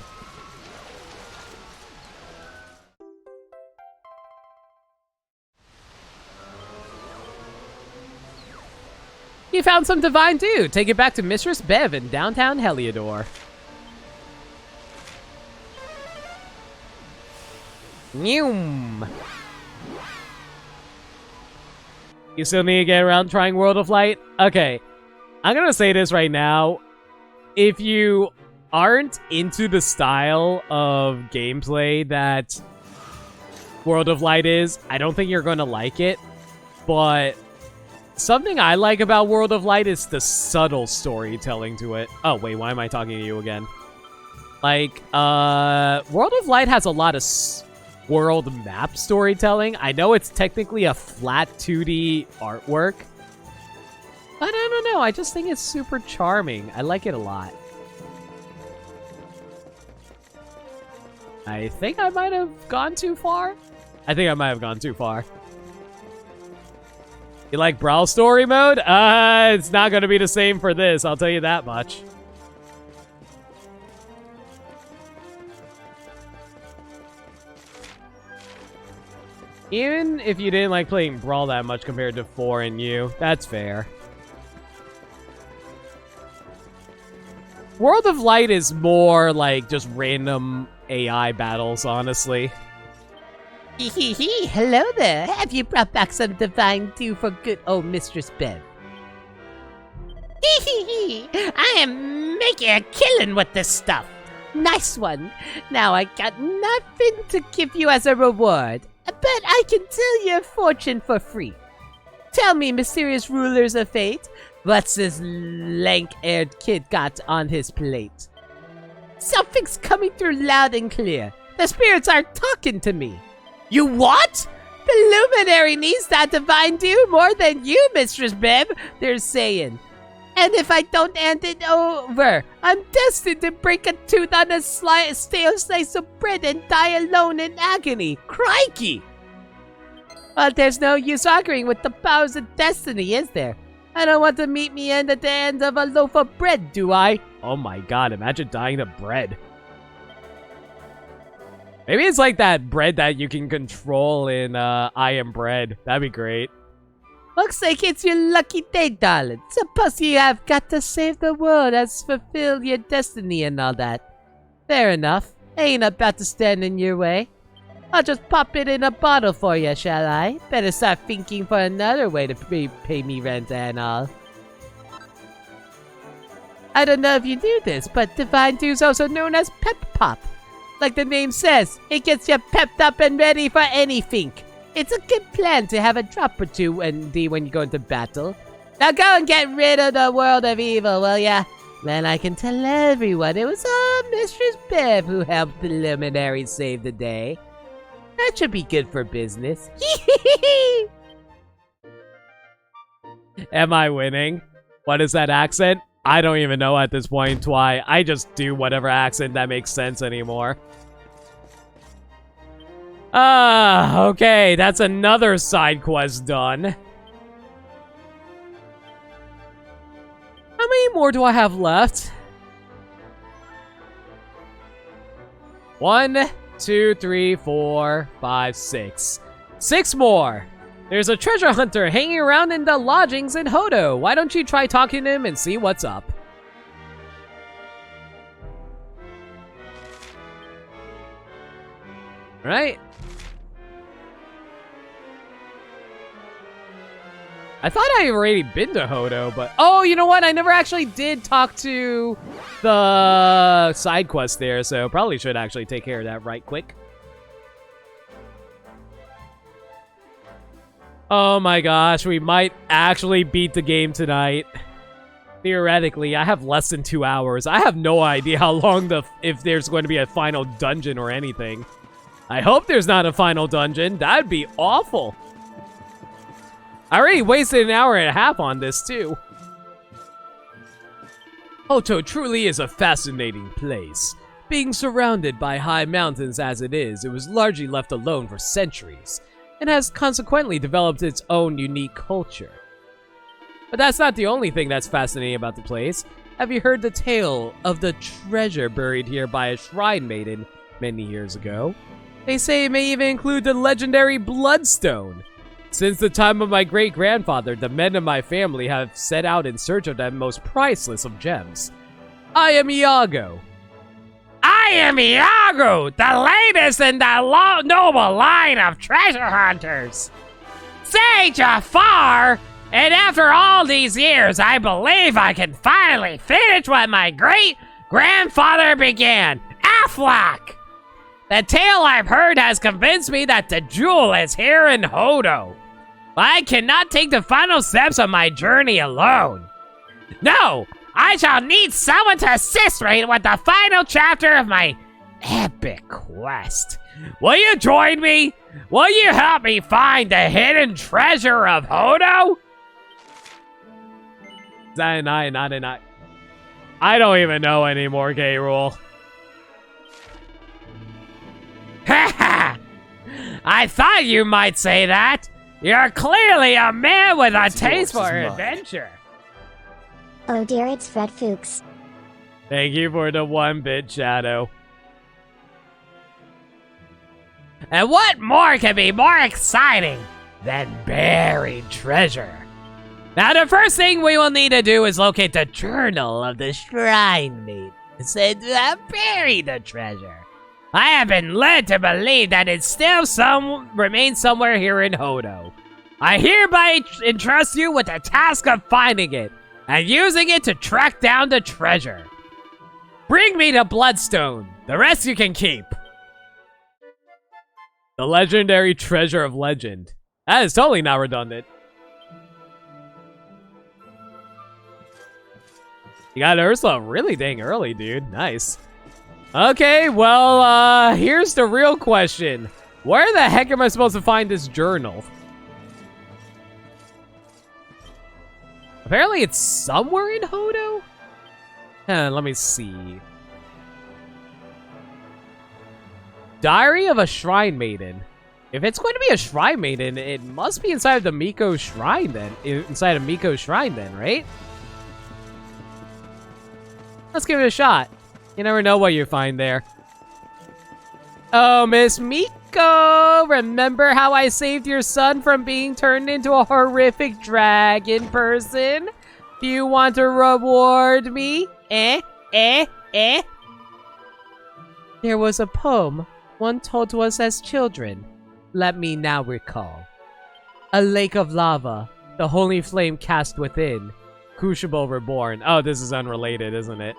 You found some divine dew. Take it back to Mistress Bev in downtown Heliodor. Noom. You still need to get around trying World of Light? Okay. I'm gonna say this right now. If you aren't into the style of gameplay that World of Light is, I don't think you're gonna like it. But something I like about World of Light is the subtle storytelling to it. Oh, wait, why am I talking to you again? Like, World of Light has a lot of world map storytelling. I know it's technically a flat 2D artwork, but I don't know. I just think it's super charming. I like it a lot. I think I might have gone too far. You like Brawl Story mode? It's not gonna be the same for this, I'll tell you that much. Even if you didn't like playing Brawl that much compared to 4 and U, that's fair. World of Light is more like just random AI battles, honestly. Hello there. Have you brought back some divine dew for good old Mistress Bev? I am making a killing with this stuff. Nice one. Now I got nothing to give you as a reward, but I can tell your fortune for free. Tell me, mysterious rulers of fate, what's this lank-haired kid got on his plate? Something's coming through loud and clear. The spirits are talking to me. You what? The luminary needs that divine dew more than you, Mistress Bev, they're saying. And if I don't hand it over, I'm destined to break a tooth on a stale slice of bread and die alone in agony. Crikey! Well, there's no use arguing with the powers of destiny, is there? I don't want to meet me end at the end of a loaf of bread, do I? Oh my god, imagine dying to bread. Maybe it's like that bread that you can control in I Am Bread. That'd be great. Looks like it's your lucky day, darling. Suppose you have got to save the world as fulfill your destiny and all that. Fair enough. Ain't about to stand in your way. I'll just pop it in a bottle for you, shall I? Better start thinking for another way to pay me rent and all. I don't know if you knew this, but Divine Dew's also known as Pep Pop. Like the name says, it gets you pepped up and ready for anything. It's a good plan to have a drop or two when you go into battle. Now go and get rid of the world of evil, will ya? Then I can tell everyone it was Mistress Bev who helped the luminary save the day. That should be good for business. Am I winning? What is that accent? I don't even know at this point why. I just do whatever accent that makes sense anymore. Okay, that's another side quest done. How many more do I have left? 1, 2, 3, 4, 5, 6. 6 more! There's a treasure hunter hanging around in the lodgings in Hodo. Why don't you try talking to him and see what's up? Right? I thought I already been to Hodo, but... Oh, you know what? I never actually did talk to the side quest there, so probably should actually take care of that right quick. Oh my gosh, we might actually beat the game tonight. Theoretically, I have less than 2 hours. I have no idea how long if there's going to be a final dungeon or anything. I hope there's not a final dungeon. That'd be awful. I already wasted an hour and a half on this, too. Hoto truly is a fascinating place. Being surrounded by high mountains as it is, it was largely left alone for centuries, and has consequently developed its own unique culture. But that's not the only thing that's fascinating about the place. Have you heard the tale of the treasure buried here by a shrine maiden many years ago? They say it may even include the legendary Bloodstone. Since the time of my great-grandfather, the men of my family have set out in search of that most priceless of gems. I am Iago. I am Iago, the latest in the noble line of treasure hunters. Say, Jafar, and after all these years, I believe I can finally finish what my great-grandfather began. Aflac! The tale I've heard has convinced me that the jewel is here in Hodo. I cannot take the final steps of my journey alone. No, I shall need someone to assist me with the final chapter of my epic quest. Will you join me? Will you help me find the hidden treasure of Hodo? I don't even know anymore, Gay Rule. Ha! I thought you might say that. You're clearly a man with a taste for adventure. Oh dear, it's Fred Fuchs. Thank you for the 1-bit shadow. And what more can be more exciting than buried treasure? Now, the first thing we will need to do is locate the journal of the shrine maiden and bury the treasure. I have been led to believe that it still remains somewhere here in Hodo. I hereby entrust you with the task of finding it and using it to track down the treasure. Bring me the Bloodstone. The rest you can keep. The legendary treasure of legend. That is totally not redundant. You got Ursula really dang early, dude. Nice. Okay, well, here's the real question. Where the heck am I supposed to find this journal? Apparently it's somewhere in Hodo? Let me see. Diary of a Shrine Maiden. If it's going to be a Shrine Maiden, it must be inside of the Miko Shrine then. Inside of Miko's Shrine then, right? Let's give it a shot. You never know what you find there. Oh, Miss Miko! Remember how I saved your son from being turned into a horrific dragon person? Do you want to reward me? There was a poem one told to us as children. Let me now recall. A lake of lava, the holy flame cast within. Kushabo reborn. Oh, this is unrelated, isn't it?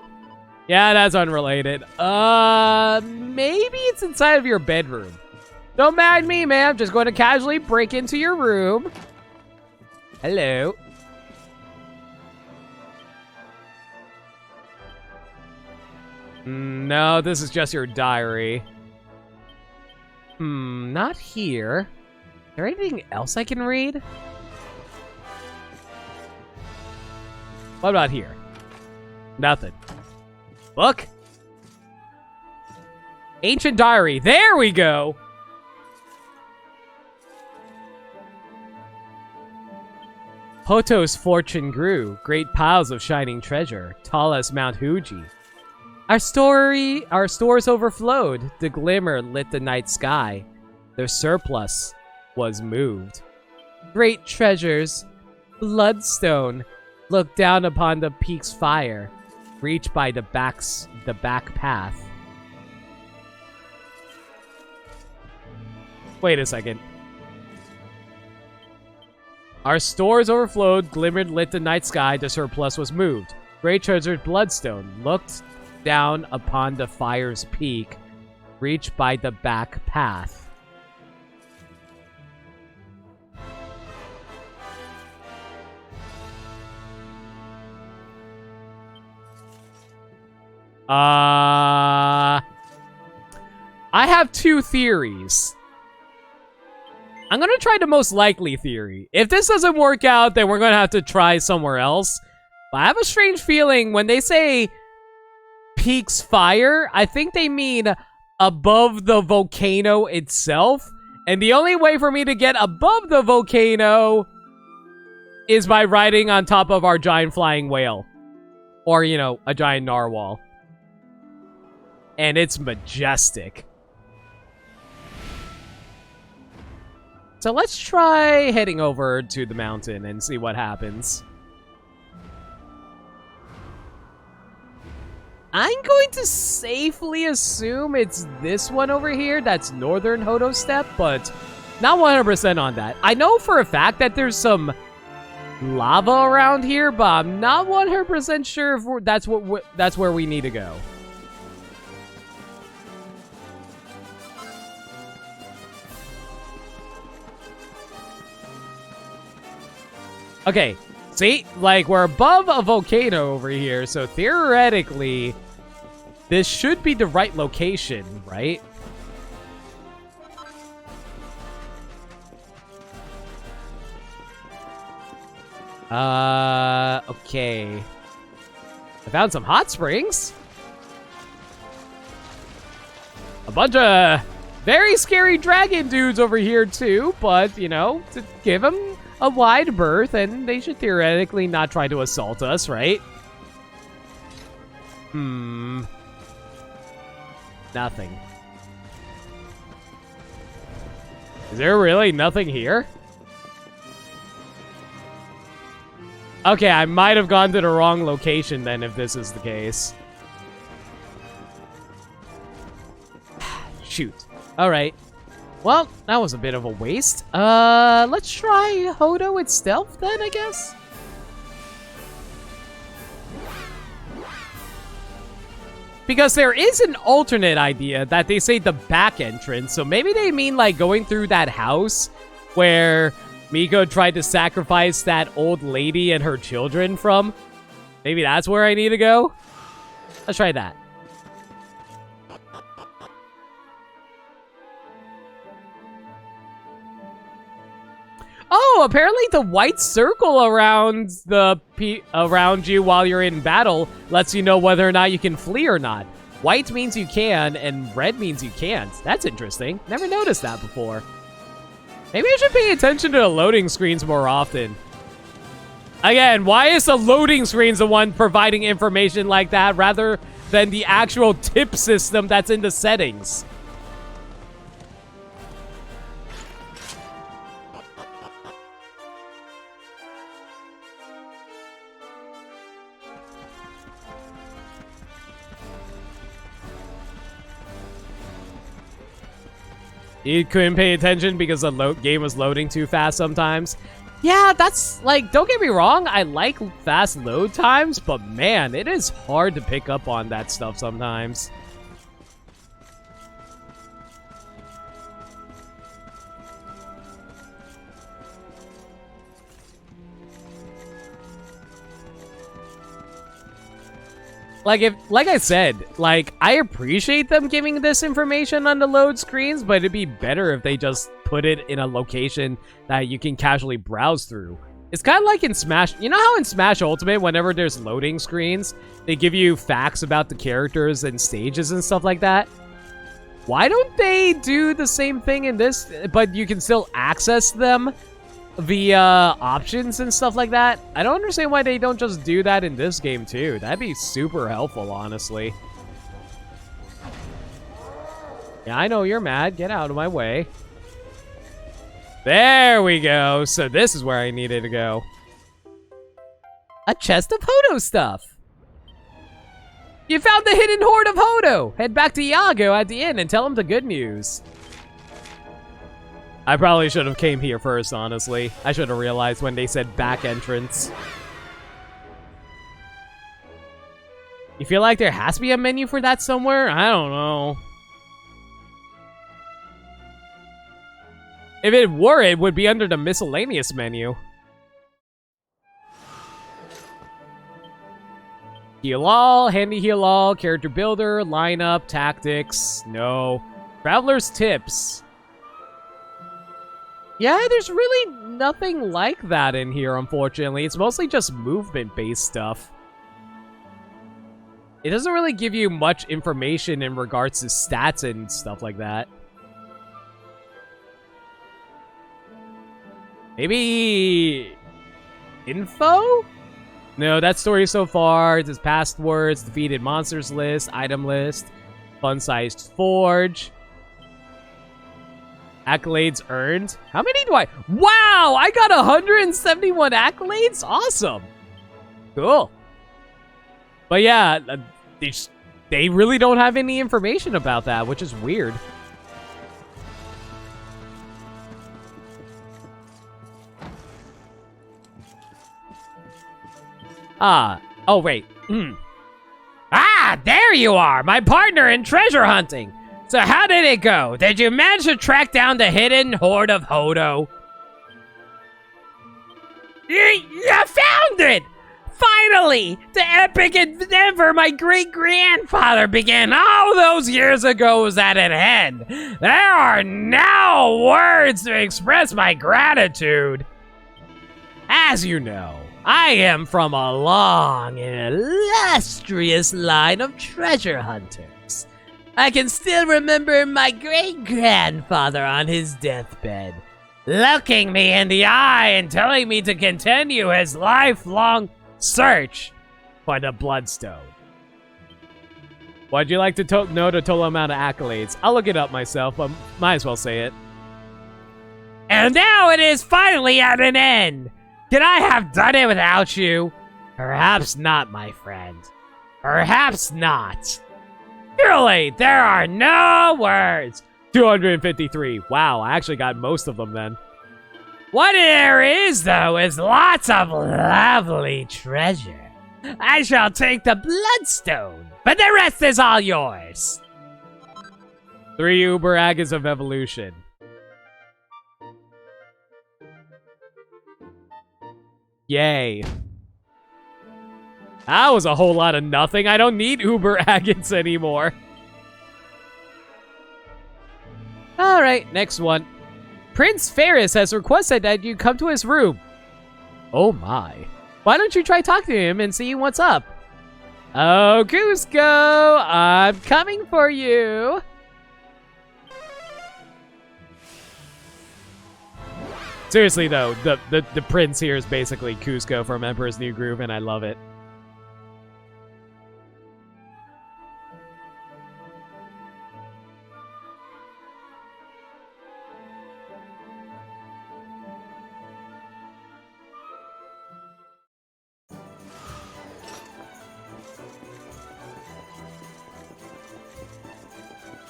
Yeah, that's unrelated. Maybe it's inside of your bedroom. Don't mind me, man. I'm just going to casually break into your room. Hello. No, this is just your diary. Not here. Is there anything else I can read? What about here? Nothing. Book? Ancient diary. There we go! Hoto's fortune grew. Great piles of shining treasure. Tall as Mount Fuji. Our stores overflowed. The glimmer lit the night sky. Their surplus was moved. Great treasures. Bloodstone. Looked down upon the peak's fire. Reached by the back path. Wait a second. Our stores overflowed, glimmered, lit the night sky, the surplus was moved. Great treasure Bloodstone looked down upon the fire's peak, reached by the back path. I have two theories. I'm gonna try the most likely theory. If this doesn't work out, then we're gonna have to try somewhere else. But I have a strange feeling when they say peaks fire, I think they mean above the volcano itself. And the only way for me to get above the volcano is by riding on top of our giant flying whale. Or, you know, a giant narwhal. And it's majestic. So let's try heading over to the mountain and see what happens. I'm going to safely assume it's this one over here. That's Northern Hodo Step, but not 100% on that. I know for a fact that there's some lava around here, but I'm not 100% sure if that's where we need to go. Okay, see? Like, we're above a volcano over here, so theoretically, this should be the right location, right? Okay. I found some hot springs. A bunch of very scary dragon dudes over here, too, but, you know, to give them a wide berth, and they should theoretically not try to assault us, right? Nothing. Is there really nothing here? Okay, I might have gone to the wrong location then if this is the case. Shoot. Alright. Well, that was a bit of a waste. Let's try Hodo itself then, I guess? Because there is an alternate idea that they say the back entrance, so maybe they mean like going through that house where Miko tried to sacrifice that old lady and her children from. Maybe that's where I need to go? Let's try that. Oh, apparently the white circle around around you while you're in battle lets you know whether or not you can flee or not. White means you can, and red means you can't. That's interesting. Never noticed that before. Maybe I should pay attention to the loading screens more often. Again, why is the loading screens the one providing information like that rather than the actual tip system that's in the settings? You couldn't pay attention because the game was loading too fast sometimes. Yeah, that's, like, don't get me wrong, I like fast load times, but man, it is hard to pick up on that stuff sometimes. Like I said, like, I appreciate them giving this information on the load screens, but it'd be better if they just put it in a location that you can casually browse through. It's kind of like in Smash, you know how in Smash Ultimate, whenever there's loading screens, they give you facts about the characters and stages and stuff like that? Why don't they do the same thing in this, but you can still access them via options and stuff like that? I don't understand why they don't just do that in this game too. That'd be super helpful, honestly. Yeah, I know you're mad. Get out of my way. There we go. So this is where I needed to go. A chest of Hodo stuff. You found the hidden hoard of Hodo. Head back to Iago at the inn and tell him the good news. I probably should have came here first, honestly. I should have realized when they said back entrance. You feel like there has to be a menu for that somewhere? I don't know. If it were, it would be under the miscellaneous menu. Heal all, handy heal all, character builder, lineup, tactics. No. Traveler's tips. Yeah, there's really nothing like that in here, unfortunately. It's mostly just movement-based stuff. it doesn't really give you much information in regards to stats and stuff like that. Maybe info? No, that story so far. It says passwords, defeated monsters list, item list, fun-sized forge. Accolades earned. How many do I... Wow! I got 171 accolades? Awesome. Cool. But yeah, they really don't have any information about that, which is weird. Oh wait. Ah, there you are, my partner in treasure hunting. So how did it go? Did you manage to track down the hidden hoard of Hodo? You found it! Finally! The epic endeavor my great-grandfather began all those years ago is at an end. There are now words to express my gratitude. As you know, I am from a long and illustrious line of treasure hunters. I can still remember my great-grandfather on his deathbed, looking me in the eye and telling me to continue his lifelong search for the Bloodstone. Why'd you like to know the total amount of accolades? I'll look it up myself, but might as well say it. And now it is finally at an end. Could I have done it without you? Perhaps not, my friend. Perhaps not. Truly, there are no words. 253. Wow, I actually got most of them then. What there is, though, is lots of lovely treasure. I shall take the Bloodstone, but the rest is all yours. 3 Uber Agates of Evolution. Yay. That was a whole lot of nothing. I don't need Uber Agates anymore. Alright, next one. Prince Ferris has requested that you come to his room. Oh my. Why don't you try talking to him and see what's up? Oh, Cusco, I'm coming for you. Seriously though, the prince here is basically Cusco from Emperor's New Groove, and I love it.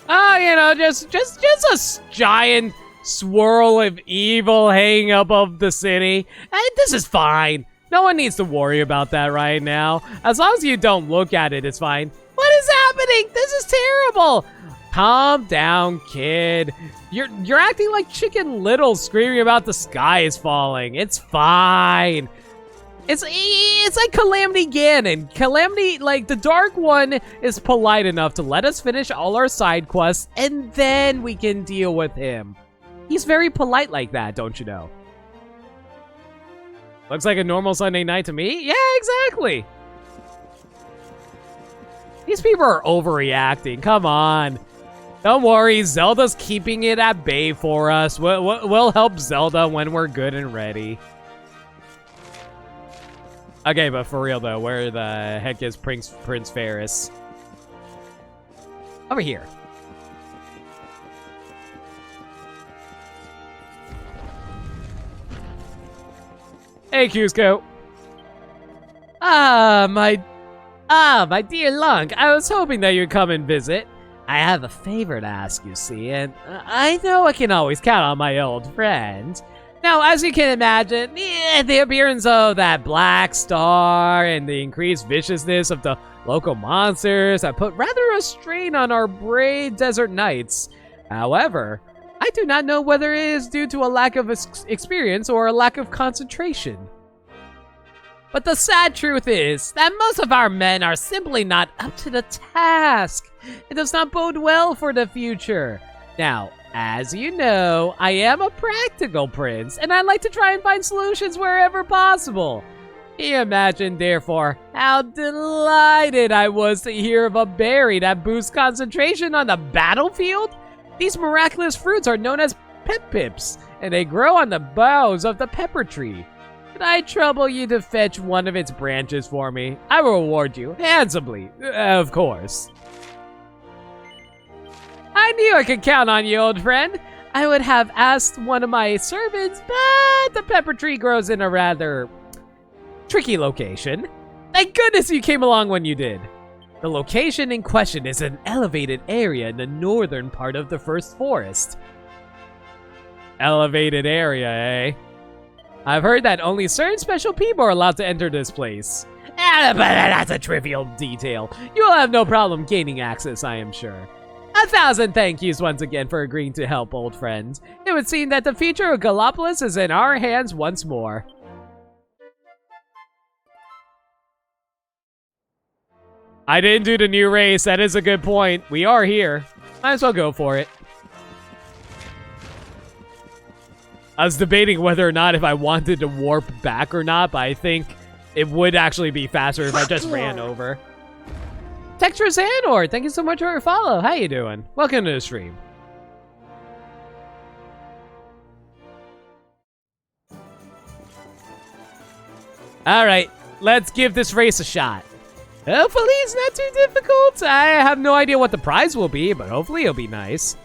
Oh, you know, just a giant swirl of evil hanging above the city. And this is fine. No one needs to worry about that right now. As long as you don't look at it, it's fine. What is happening? This is terrible. Calm down, kid. You're acting like Chicken Little screaming about the sky is falling. It's fine. It's like Calamity Ganon. Calamity, like, the Dark One is polite enough to let us finish all our side quests, and then we can deal with him. He's very polite like that, don't you know? Looks like a normal Sunday night to me. Yeah, exactly. These people are overreacting. Come on. Don't worry, Zelda's keeping it at bay for us. We'll help Zelda when we're good and ready. Okay, but for real though, where the heck is Prince Ferris? Over here. Hey, Cusco. My dear Lunk, I was hoping that you'd come and visit. I have a favor to ask, you see, and I know I can always count on my old friend. Now, as you can imagine, the appearance of that black star and the increased viciousness of the local monsters have put rather a strain on our brave desert nights. However, I do not know whether it is due to a lack of experience or a lack of concentration. But the sad truth is that most of our men are simply not up to the task. It does not bode well for the future. Now, as you know, I am a practical prince, and I like to try and find solutions wherever possible. Imagine, therefore, how delighted I was to hear of a berry that boosts concentration on the battlefield. These miraculous fruits are known as pep pips, and they grow on the boughs of the pepper tree. Could I trouble you to fetch one of its branches for me? I will reward you handsomely, of course. I knew I could count on you, old friend. I would have asked one of my servants, but the pepper tree grows in a rather tricky location. Thank goodness you came along when you did. The location in question is an elevated area in the northern part of the first forest. Elevated area, eh? I've heard that only certain special people are allowed to enter this place. But that's a trivial detail. You will have no problem gaining access, I am sure. 1,000 thank yous once again for agreeing to help, old friend. It would seem that the future of Gallopolis is in our hands once more. I didn't do the new race. That is a good point. We are here. Might as well go for it. I was debating whether or not if I wanted to warp back or not, but I think it would actually be faster if I just ran over. Texture Xanor, thank you so much for your follow. How you doing? Welcome to the stream. All right, let's give this race a shot. Hopefully it's not too difficult. I have no idea what the prize will be, but hopefully it'll be nice.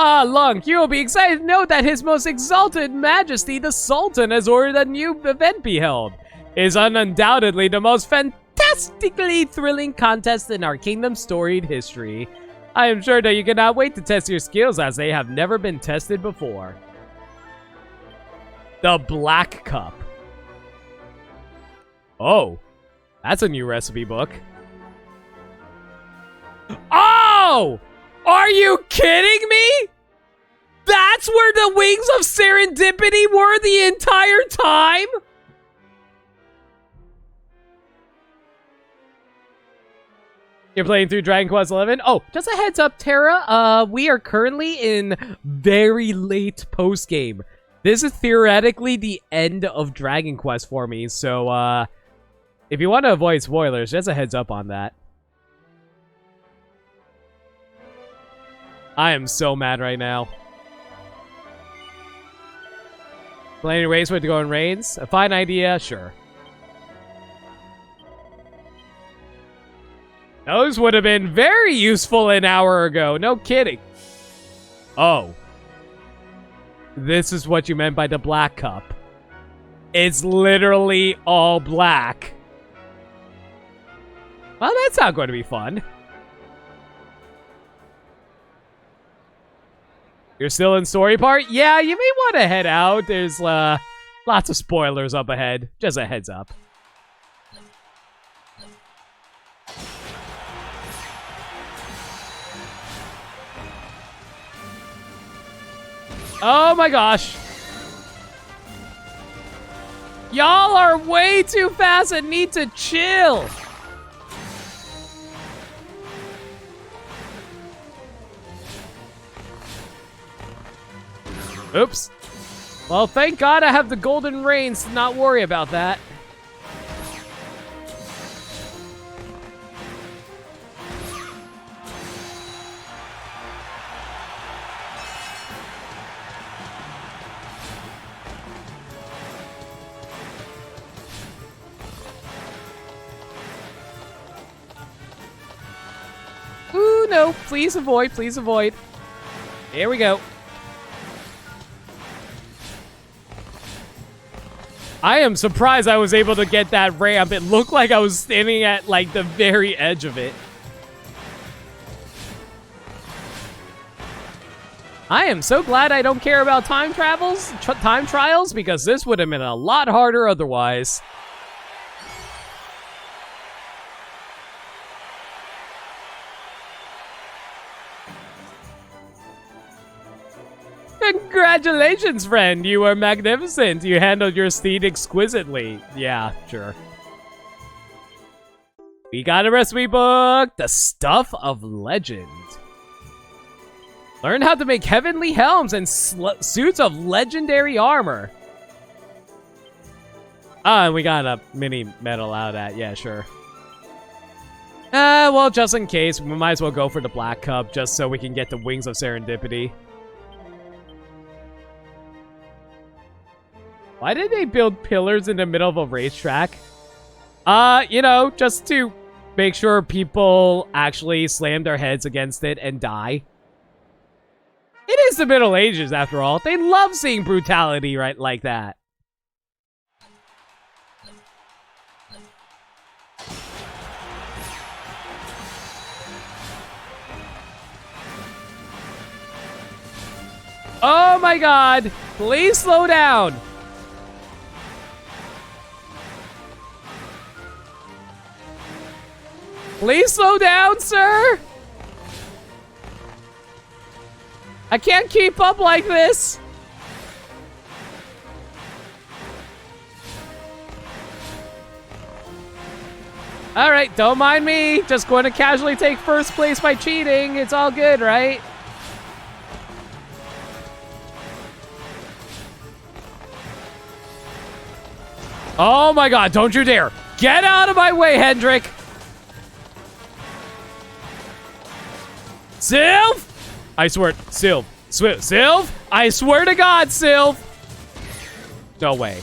Ah, Lunk, you will be excited to know that His Most Exalted Majesty the Sultan has ordered a new event be held. It is undoubtedly the most fantastically thrilling contest in our kingdom's storied history. I am sure that you cannot wait to test your skills as they have never been tested before. The Black Cup. Oh, that's a new recipe book. Oh! Are you kidding me? That's where the Wings of Serendipity were the entire time? You're playing through Dragon Quest XI? Oh, just a heads up, Terra. We are currently in very late post-game. This is theoretically the end of Dragon Quest for me, so if you want to avoid spoilers, just a heads up on that. I am so mad right now. Planning a race with to go in Reigns? A fine idea, sure. Those would have been very useful an hour ago, no kidding. Oh. This is what you meant by the Black Cup. It's literally all black. Well, that's not going to be fun. You're still in story part? Yeah, you may want to head out. There's lots of spoilers up ahead. Just a heads up. Oh my gosh. Y'all are way too fast and need to chill. Oops. Well, thank God I have the golden reins to not worry about that. Ooh, no. Please avoid. Please avoid. Here we go. I am surprised I was able to get that ramp. It looked like I was standing at, like, the very edge of it. I am so glad I don't care about time trials, because this would have been a lot harder otherwise. Congratulations, friend. You are magnificent. You handled your steed exquisitely. Yeah, sure. We got a recipe book. The Stuff of Legend. Learn how to make heavenly helms and suits of legendary armor. Ah, and we got a mini medal out of that. Yeah, sure. Well, just in case, we might as well go for the Black Cup just so we can get the Wings of Serendipity. Why did they build pillars in the middle of a racetrack? You know, just to make sure people actually slam their heads against it and die. It is the Middle Ages, after all. They love seeing brutality right like that. Oh my god! Please slow down! Please slow down, sir! I can't keep up like this! Alright, don't mind me. Just going to casually take first place by cheating. It's all good, right? Oh my god, don't you dare! Get out of my way, Hendrik! Sylph! I swear, Sylph. Sylph? I swear to God, Sylph! No way.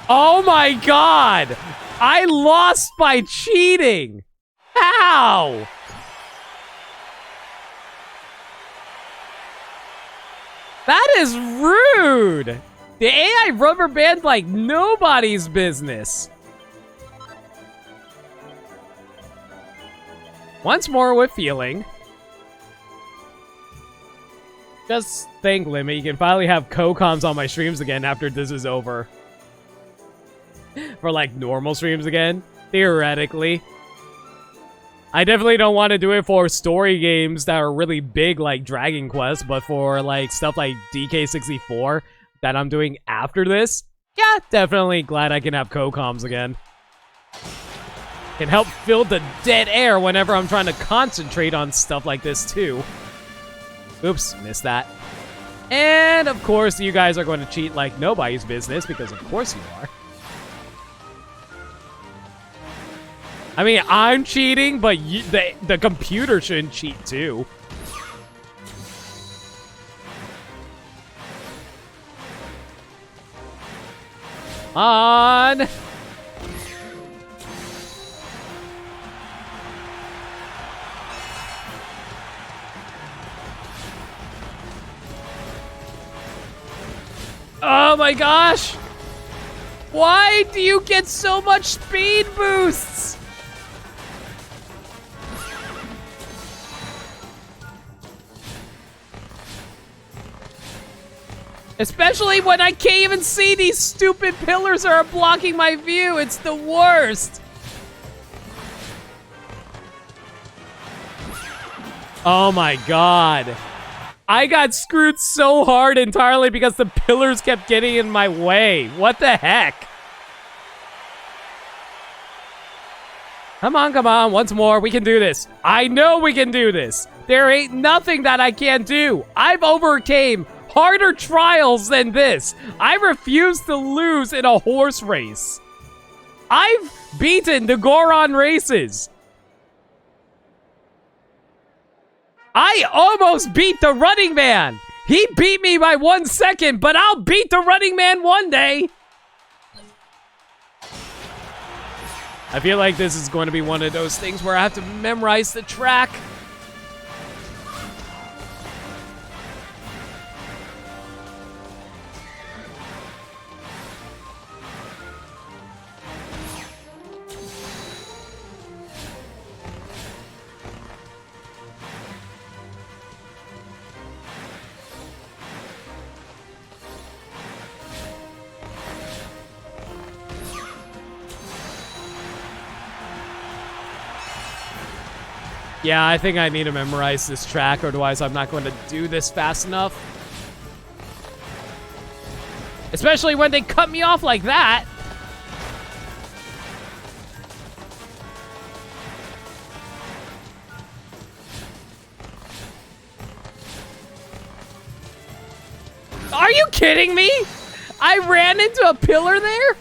Oh my god! I lost by cheating! How? That is rude! The AI rubber band like nobody's business. Once more with feeling. Just think, Limit, you can finally have co-coms on my streams again after this is over. For like normal streams again, theoretically. I definitely don't want to do it for story games that are really big like Dragon Quest, but for like stuff like DK64 that I'm doing after this, yeah, definitely glad I can have co-coms again. Can help fill the dead air whenever I'm trying to concentrate on stuff like this too. Oops, missed that. And of course you guys are going to cheat like nobody's business, because of course you are. I mean, I'm cheating, but the computer shouldn't cheat too. On. Oh my gosh! Why do you get so much speed boosts? Especially when I can't even see these stupid pillars that are blocking my view. It's the worst. Oh my god. I got screwed so hard entirely because the pillars kept getting in my way. What the heck? Come on, once more, we can do this. I know we can do this. There ain't nothing that I can't do. I've overcame harder trials than this. I refuse to lose in a horse race. I've beaten the Goron races. I almost beat the Running Man. He beat me by 1 second, but I'll beat the Running Man one day. I feel like this is going to be one of those things where I have to memorize the track. Yeah, I think I need to memorize this track, otherwise I'm not going to do this fast enough. Especially when they cut me off like that. Are you kidding me? I ran into a pillar there?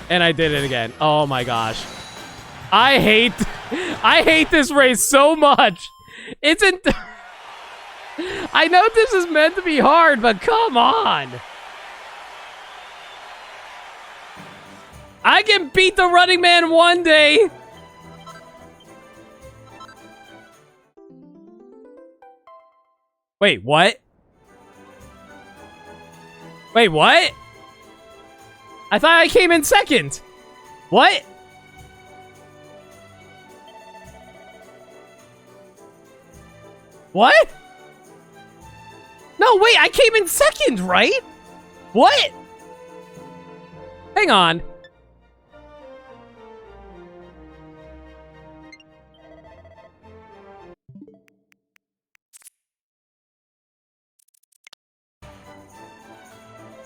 And I did it again. Oh my gosh. I hate this race so much. It's I know this is meant to be hard, but come on. I can beat the Running Man one day. Wait, what? Wait, what? I thought I came in second. What? What? No, wait, I came in second, right? What? Hang on.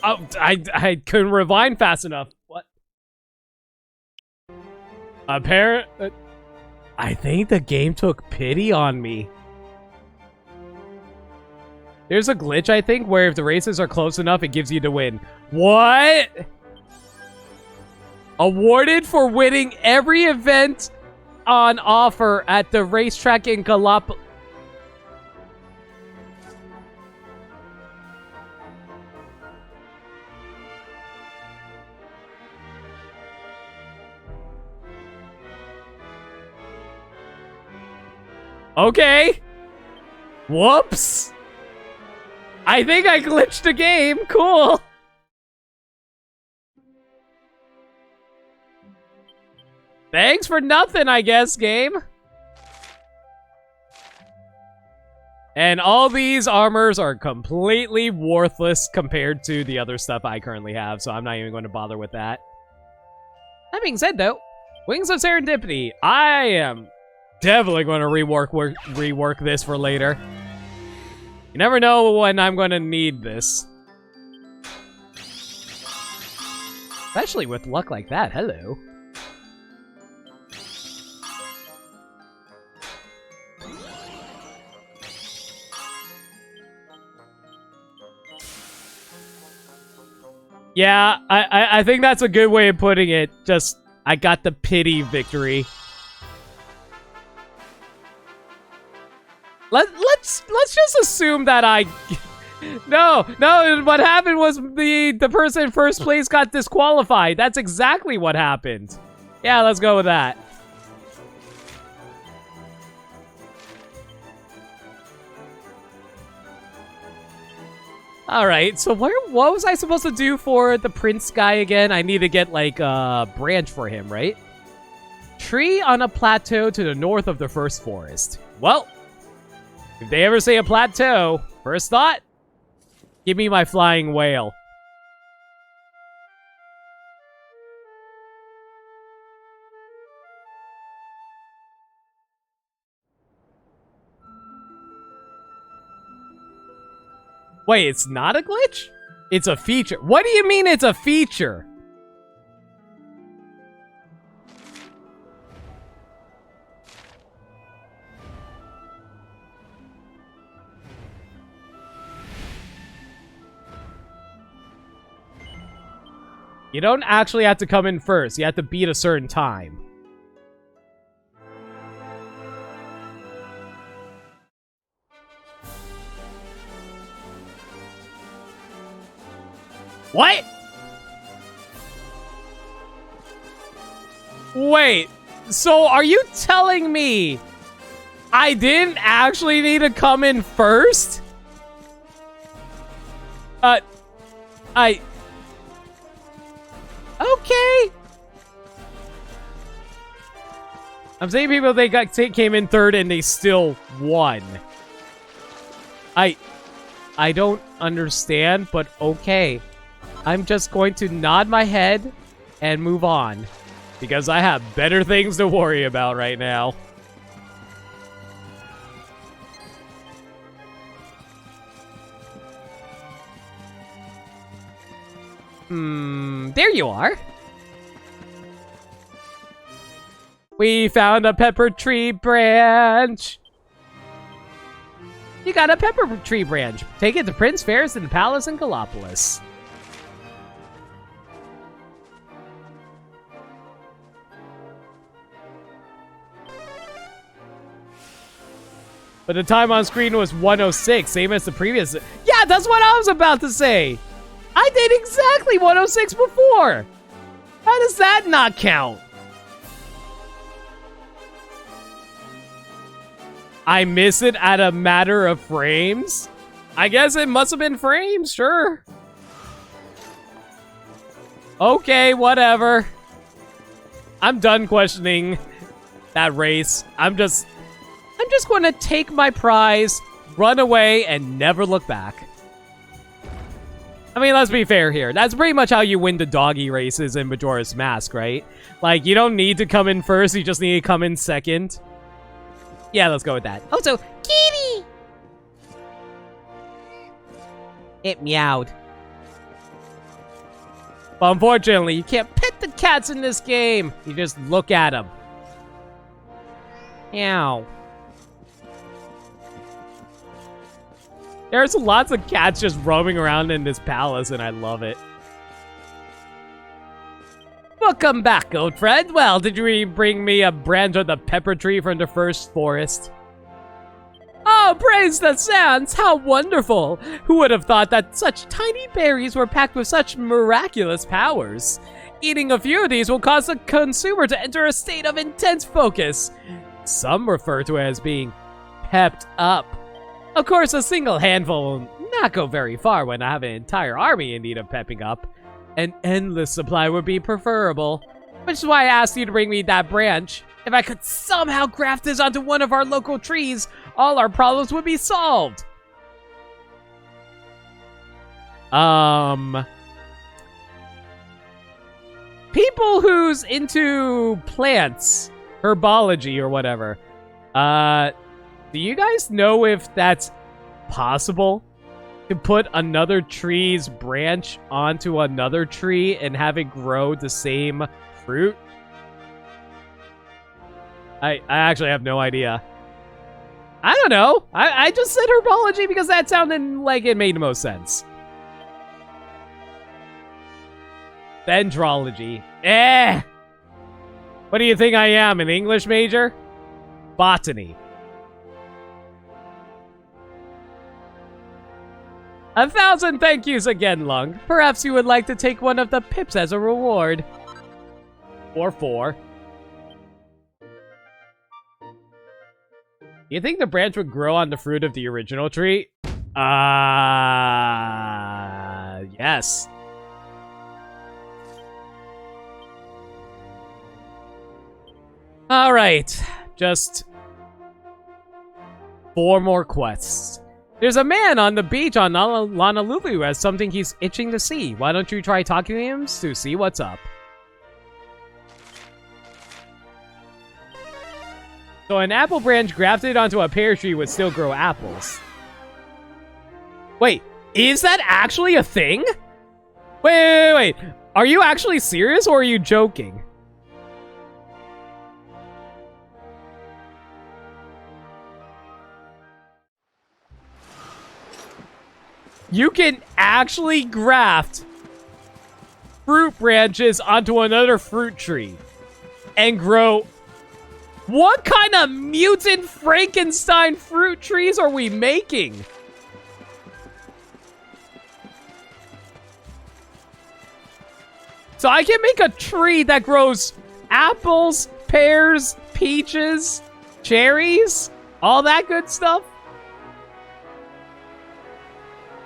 Oh, I couldn't rewind fast enough. What? I think the game took pity on me. There's a glitch, I think, where if the races are close enough, it gives you the win. What? Awarded for winning every event on offer at the racetrack in Galapagos. Okay. Whoops. I think I glitched the game. Cool. Thanks for nothing, I guess, game. And all these armors are completely worthless compared to the other stuff I currently have, so I'm not even going to bother with that. That being said, though, Wings of Serendipity, I am definitely going to rework this for later. You never know when I'm going to need this. Especially with luck like that. Hello. Yeah, I think that's a good way of putting it. Just, I got the pity victory. Let's just assume that I... No, what happened was the person in first place got disqualified. That's exactly what happened. Yeah, let's go with that. Alright, so what was I supposed to do for the prince guy again? I need to get, like, a branch for him, right? Tree on a plateau to the north of the first forest. Well, if they ever say a plateau, first thought, give me my flying whale. Wait, it's not a glitch? It's a feature. What do you mean it's a feature? You don't actually have to come in first. You have to beat a certain time. What? Wait, so are you telling me I didn't actually need to come in first? Okay. I'm saying people came in third and they still won. I don't understand, but okay. I'm just going to nod my head and move on. Because I have better things to worry about right now. There you are. We found a pepper tree branch. You got a pepper tree branch. Take it to Prince Ferris in the palace in Gallopolis. But the time on screen was 106, same as the previous. Yeah, that's what I was about to say. I did exactly 106 before. How does that not count? I miss it at a matter of frames? I guess it must have been frames, sure. Okay, whatever. I'm done questioning that race. I'm just gonna take my prize, run away, and never look back. I mean, let's be fair here. That's pretty much how you win the doggy races in Majora's Mask, right? Like, you don't need to come in first, you just need to come in second. Yeah, let's go with that. Also, kitty! It meowed. But unfortunately, you can't pet the cats in this game. You just look at them. Meow. There's lots of cats just roaming around in this palace, and I love it. Welcome back, old friend. Well, did you bring me a branch of the pepper tree from the first forest? Oh, praise the sands! How wonderful! Who would have thought that such tiny berries were packed with such miraculous powers? Eating a few of these will cause the consumer to enter a state of intense focus. Some refer to it as being pepped up. Of course, a single handful will not go very far when I have an entire army in need of pepping up. An endless supply would be preferable, which is why I asked you to bring me that branch. If I could somehow graft this onto one of our local trees, all our problems would be solved. People who's into plants, herbology or whatever, do you guys know if that's possible? To put another tree's branch onto another tree and have it grow the same fruit? I actually have no idea. I don't know. I just said herbology because that sounded like it made the most sense. Dendrology. What do you think I am, an English major? Botany. 1,000 thank yous again, Lung. Perhaps you would like to take one of the pips as a reward. Or 4. You think the branch would grow on the fruit of the original tree? Yes. Alright, just 4 more quests. There's a man on the beach on Honolulu who has something he's itching to see. Why don't you try talking to him to see what's up? So an apple branch grafted onto a pear tree would still grow apples. Wait, is that actually a thing? Wait. Are you actually serious or are you joking? You can actually graft fruit branches onto another fruit tree and grow. What kind of mutant Frankenstein fruit trees are we making? So I can make a tree that grows apples, pears, peaches, cherries, all that good stuff?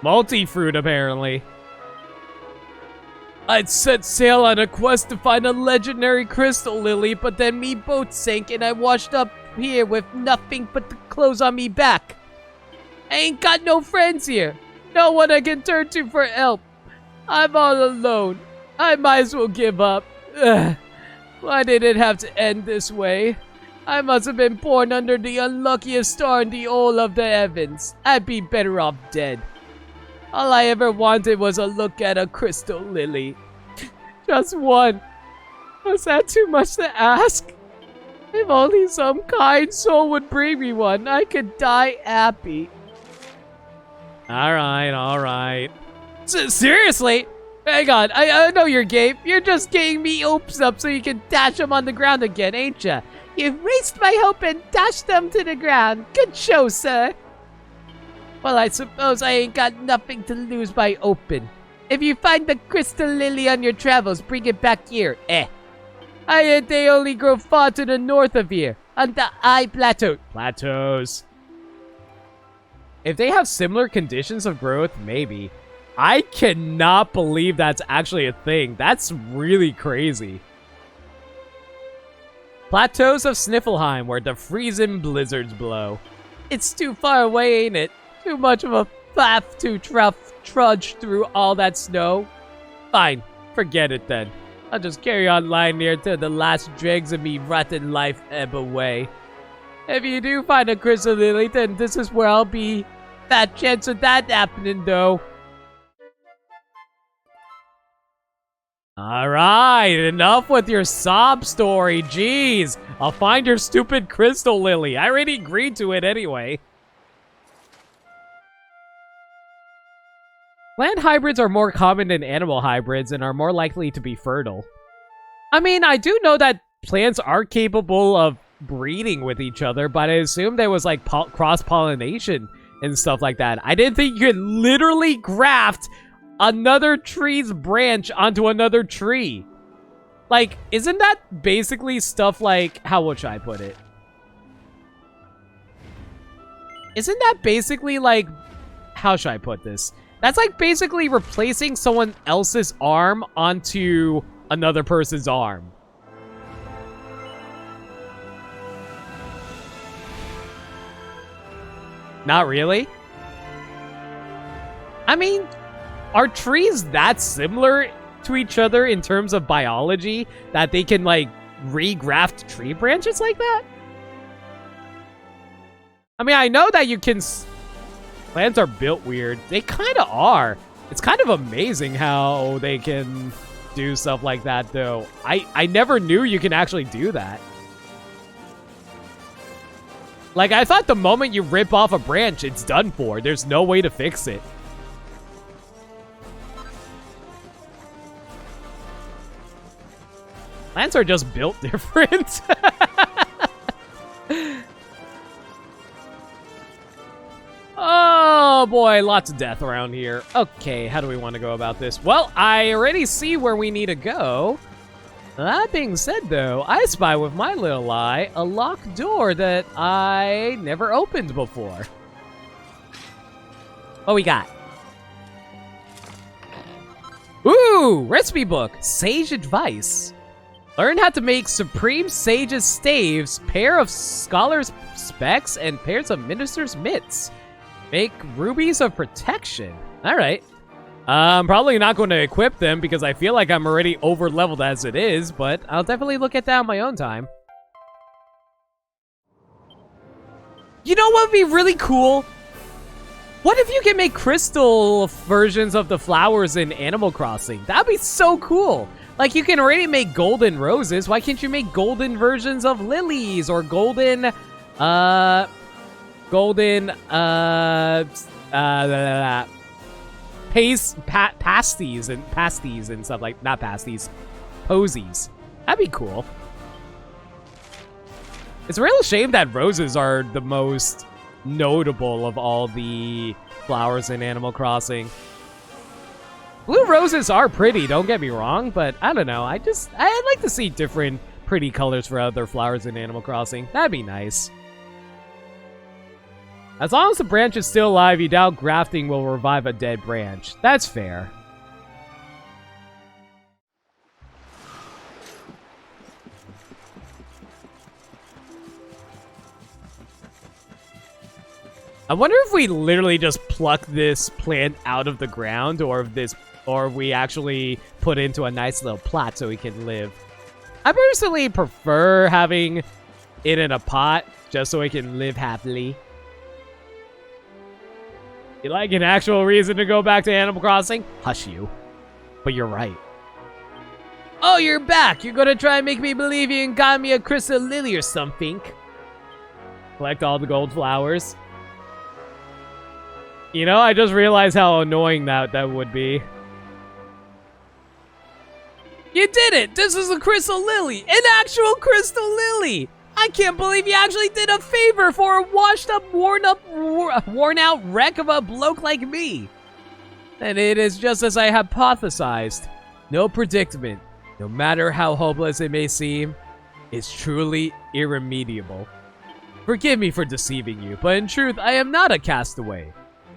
Multi-fruit, apparently. I'd set sail on a quest to find a legendary crystal lily, but then me boat sank and I washed up here with nothing but the clothes on me back. I ain't got no friends here. No one I can turn to for help. I'm all alone. I might as well give up. Ugh. Why did it have to end this way? I must have been born under the unluckiest star in the whole of the heavens. I'd be better off dead. All I ever wanted was a look at a crystal lily. Just one. Was that too much to ask? If only some kind soul would bring me one, I could die happy. Alright. Seriously? Hang on, I know your game. You're just getting me oops up so you can dash them on the ground again, ain't ya? You've raised my hope and dashed them to the ground. Good show, sir. Well, I suppose I ain't got nothing to lose by open. If you find the crystal lily on your travels, bring it back here. I heard they only grow far to the north of here, on the high plateau. Plateaus. If they have similar conditions of growth, maybe. I cannot believe that's actually a thing. That's really crazy. Plateaus of Sniffelheim, where the freezing blizzards blow. It's too far away, ain't it? Too much of a faff to trudge through all that snow. Fine, forget it then. I'll just carry on lying here till the last dregs of me rotten life ebb away. If you do find a crystal lily, then this is where I'll be. Fat chance of that happening, though. Alright, enough with your sob story, jeez. I'll find your stupid crystal lily. I already agreed to it anyway. Plant hybrids are more common than animal hybrids and are more likely to be fertile. I mean, I do know that plants are capable of breeding with each other, but I assumed there was like cross-pollination and stuff like that. I didn't think you could literally graft another tree's branch onto another tree. Like, isn't that basically stuff like, how would I put it? Isn't that basically like, how should I put this? That's like basically replacing someone else's arm onto another person's arm. Not really? I mean, are trees that similar to each other in terms of biology that they can, like, regraft tree branches like that? I mean, I know that you can... Plants are built weird. They kind of are. It's kind of amazing how they can do stuff like that, though. I never knew you can actually do that. Like, I thought the moment you rip off a branch, it's done for. There's no way to fix it. Plants are just built different. Oh boy, lots of death around here. Okay, how do we want to go about this? Well, I already see where we need to go. That being said, though, I spy with my little eye a locked door that I never opened before. What we got? Ooh, recipe book, sage advice. Learn how to make Supreme Sage's staves, pair of scholars' specs, and pairs of ministers' mitts. Make rubies of protection. All right. I'm probably not going to equip them because I feel like I'm already over-leveled as it is, but I'll definitely look at that on my own time. You know what would be really cool? What if you can make crystal versions of the flowers in Animal Crossing? That'd be so cool. Like, you can already make golden roses. Why can't you make golden versions of lilies or golden, pasties and stuff like, not pasties, posies. That'd be cool. It's a real shame that roses are the most notable of all the flowers in Animal Crossing. Blue roses are pretty, don't get me wrong, but I don't know. I'd like to see different pretty colors for other flowers in Animal Crossing. That'd be nice. As long as the branch is still alive, you doubt grafting will revive a dead branch. That's fair. I wonder if we literally just pluck this plant out of the ground, or if we actually put it into a nice little plot so we can live. I personally prefer having it in a pot just so I can live happily. You like an actual reason to go back to Animal Crossing? Hush you. But you're right. Oh, you're back! You're gonna try and make me believe you got me a crystal lily or something. Collect all the gold flowers. You know, I just realized how annoying that would be. You did it! This is a crystal lily! An actual crystal lily! I can't believe you actually did a favor for a washed up, worn out wreck of a bloke like me. And it is just as I hypothesized. No predicament, no matter how hopeless it may seem, is truly irremediable. Forgive me for deceiving you, but in truth, I am not a castaway.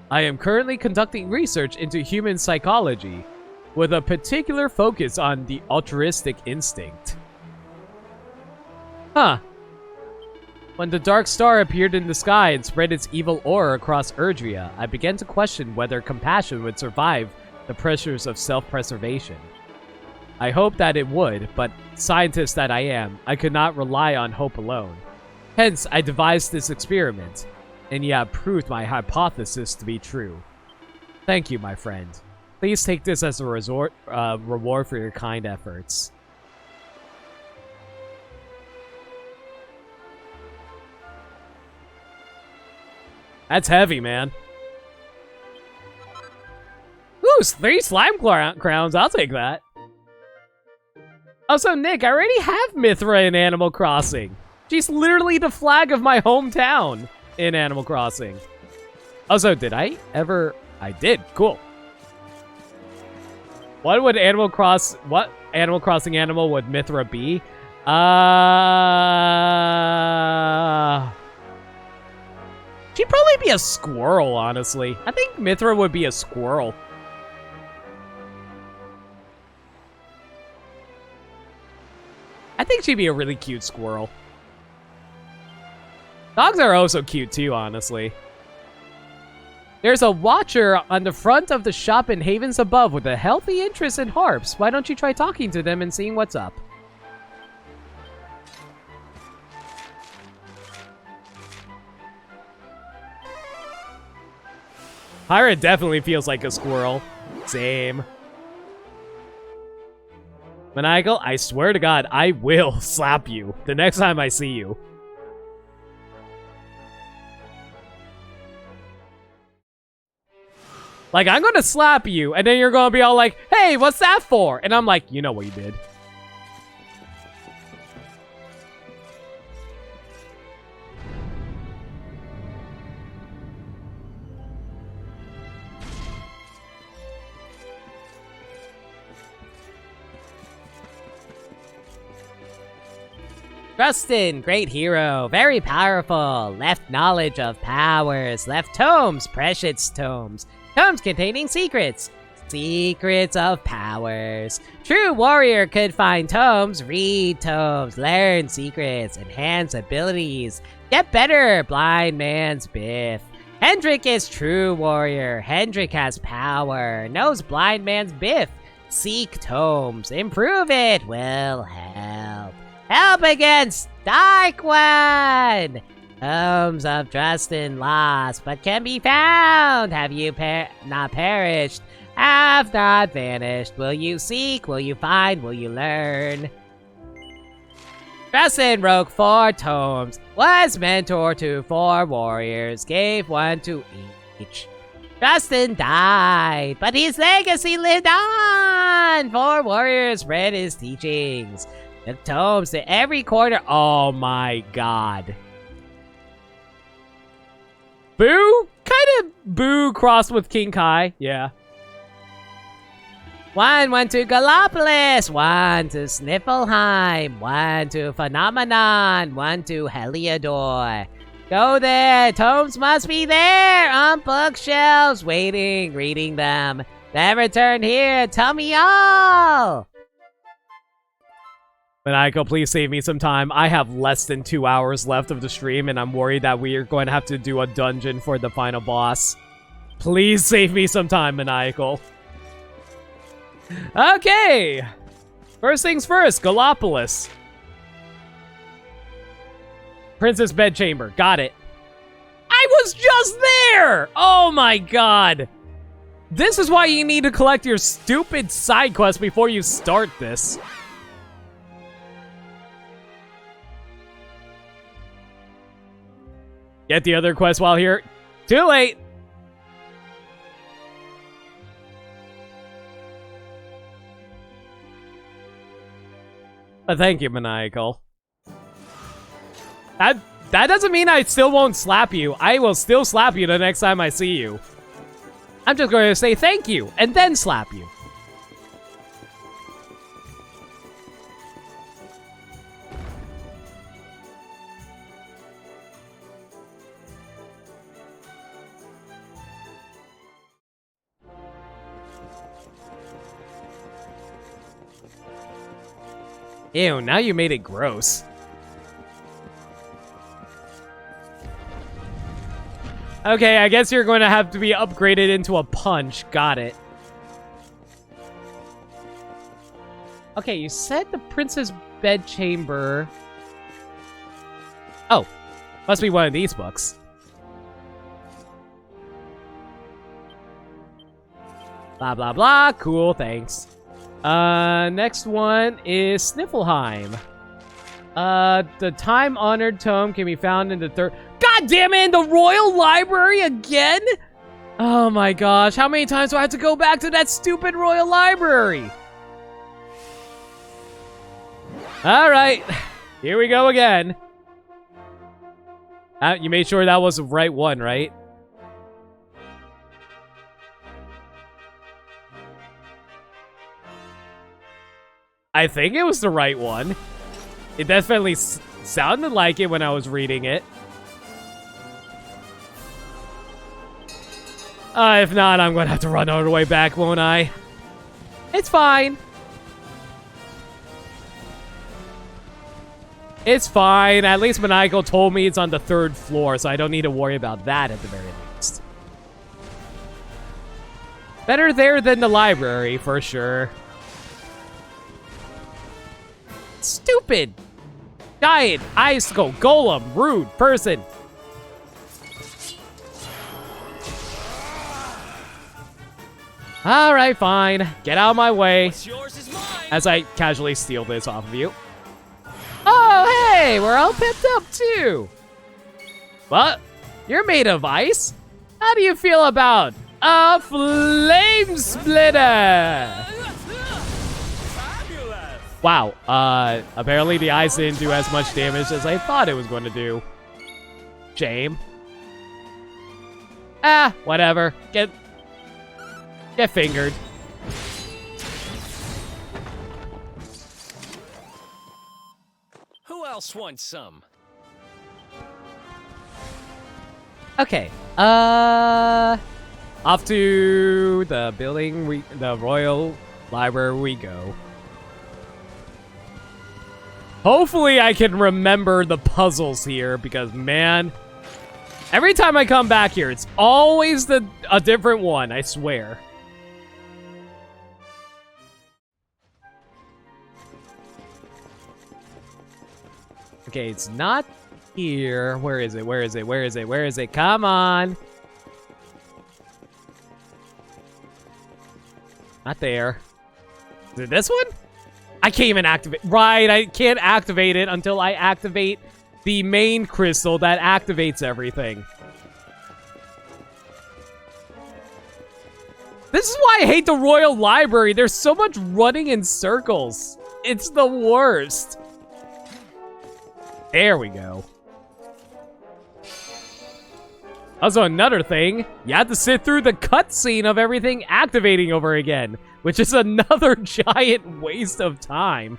I am currently conducting research into human psychology, with a particular focus on the altruistic instinct. Huh. When the dark star appeared in the sky and spread its evil aura across Erdrea, I began to question whether compassion would survive the pressures of self-preservation. I hoped that it would, but scientist that I am, I could not rely on hope alone. Hence, I devised this experiment, and you have proved my hypothesis to be true. Thank you, my friend. Please take this as a reward for your kind efforts. That's heavy, man. Ooh, 3 slime crowns. I'll take that. Also, Nick, I already have Mithra in Animal Crossing. She's literally the flag of my hometown in Animal Crossing. Also, did I ever... I did. Cool. What Animal Crossing animal would Mithra be? She'd probably be a squirrel, honestly. I think Mithra would be a squirrel. I think she'd be a really cute squirrel. Dogs are also cute too, honestly. There's a watcher on the front of the shop in Havens Above with a healthy interest in harps. Why don't you try talking to them and seeing what's up? Pyra definitely feels like a squirrel. Same. Maniacal, I swear to God, I will slap you the next time I see you. Like, I'm gonna slap you, and then you're gonna be all like, hey, what's that for? And I'm like, you know what you did. Justin, great hero, very powerful, left knowledge of powers, left tomes, precious tomes, tomes containing secrets, secrets of powers. True warrior could find tomes, read tomes, learn secrets, enhance abilities, get better, blind man's biff. Hendrik is true warrior, Hendrik has power, knows blind man's biff, seek tomes, improve it, will help. Help against Dark One! Tomes of Justin lost, but can be found. Have you not perished? Have not vanished. Will you seek? Will you find? Will you learn? Justin wrote 4 tomes. Was mentor to 4 warriors. Gave 1 to each. Justin died, but his legacy lived on. 4 warriors read his teachings. Took tomes to every corner. Oh my god. Boo? Kind of Boo crossed with King Kai. Yeah. 1 went to Gallopolis. 1 to Sniffleheim. 1 to Phenomenon. 1 to Heliodor. Go there. Tomes must be there on bookshelves. Waiting, reading them. Then return here. Tell me all. Maniacal, please save me some time. I have less than 2 hours left of the stream, and I'm worried that we are going to have to do a dungeon for the final boss. Please save me some time, Maniacal. Okay. First things first, Gallopolis. Princess Bedchamber. Got it. I was just there! Oh my god. This is why you need to collect your stupid side quests before you start this. Get the other quest while here. Too late. But thank you, Maniacal. That doesn't mean I still won't slap you. I will still slap you the next time I see you. I'm just going to say thank you and then slap you. Ew, now you made it gross. Okay, I guess you're going to have to be upgraded into a punch. Got it. Okay, you said the Princess Bedchamber. Oh, must be one of these books. Blah, blah, blah. Cool, thanks. Next one is Sniffleheim. The time-honored tome can be found in the third... God damn it, in the Royal Library again? Oh my gosh, how many times do I have to go back to that stupid Royal Library? Alright, here we go again. You made sure that was the right one, right? I think it was the right one. It definitely sounded like it when I was reading it. If not, I'm going to have to run all the way back, won't I? It's fine. It's fine. At least Maniacal told me it's on the 3rd floor, so I don't need to worry about that at the very least. Better there than the library, for sure. Stupid! Giant, icicle, golem, rude, person. Alright, fine. Get out of my way. What's yours is mine. As I casually steal this off of you. Oh, hey! We're all picked up, too! What? You're made of ice? How do you feel about a flame splitter? Wow, apparently the ice didn't do as much damage as I thought it was going to do. Shame. Ah, whatever. Get fingered. Who else wants some? Okay, off to the building, the Royal Library we go. Hopefully I can remember the puzzles here, because, man, every time I come back here, it's always a different one, I swear. Okay, it's not here. Where is it? Where is it? Where is it? Where is it? Come on. Not there. Is it this one? I can't even activate. Right, I can't activate it until I activate the main crystal that activates everything. This is why I hate the Royal Library. There's so much running in circles. It's the worst. There we go. Also, another thing, you have to sit through the cutscene of everything activating over again, which is another giant waste of time.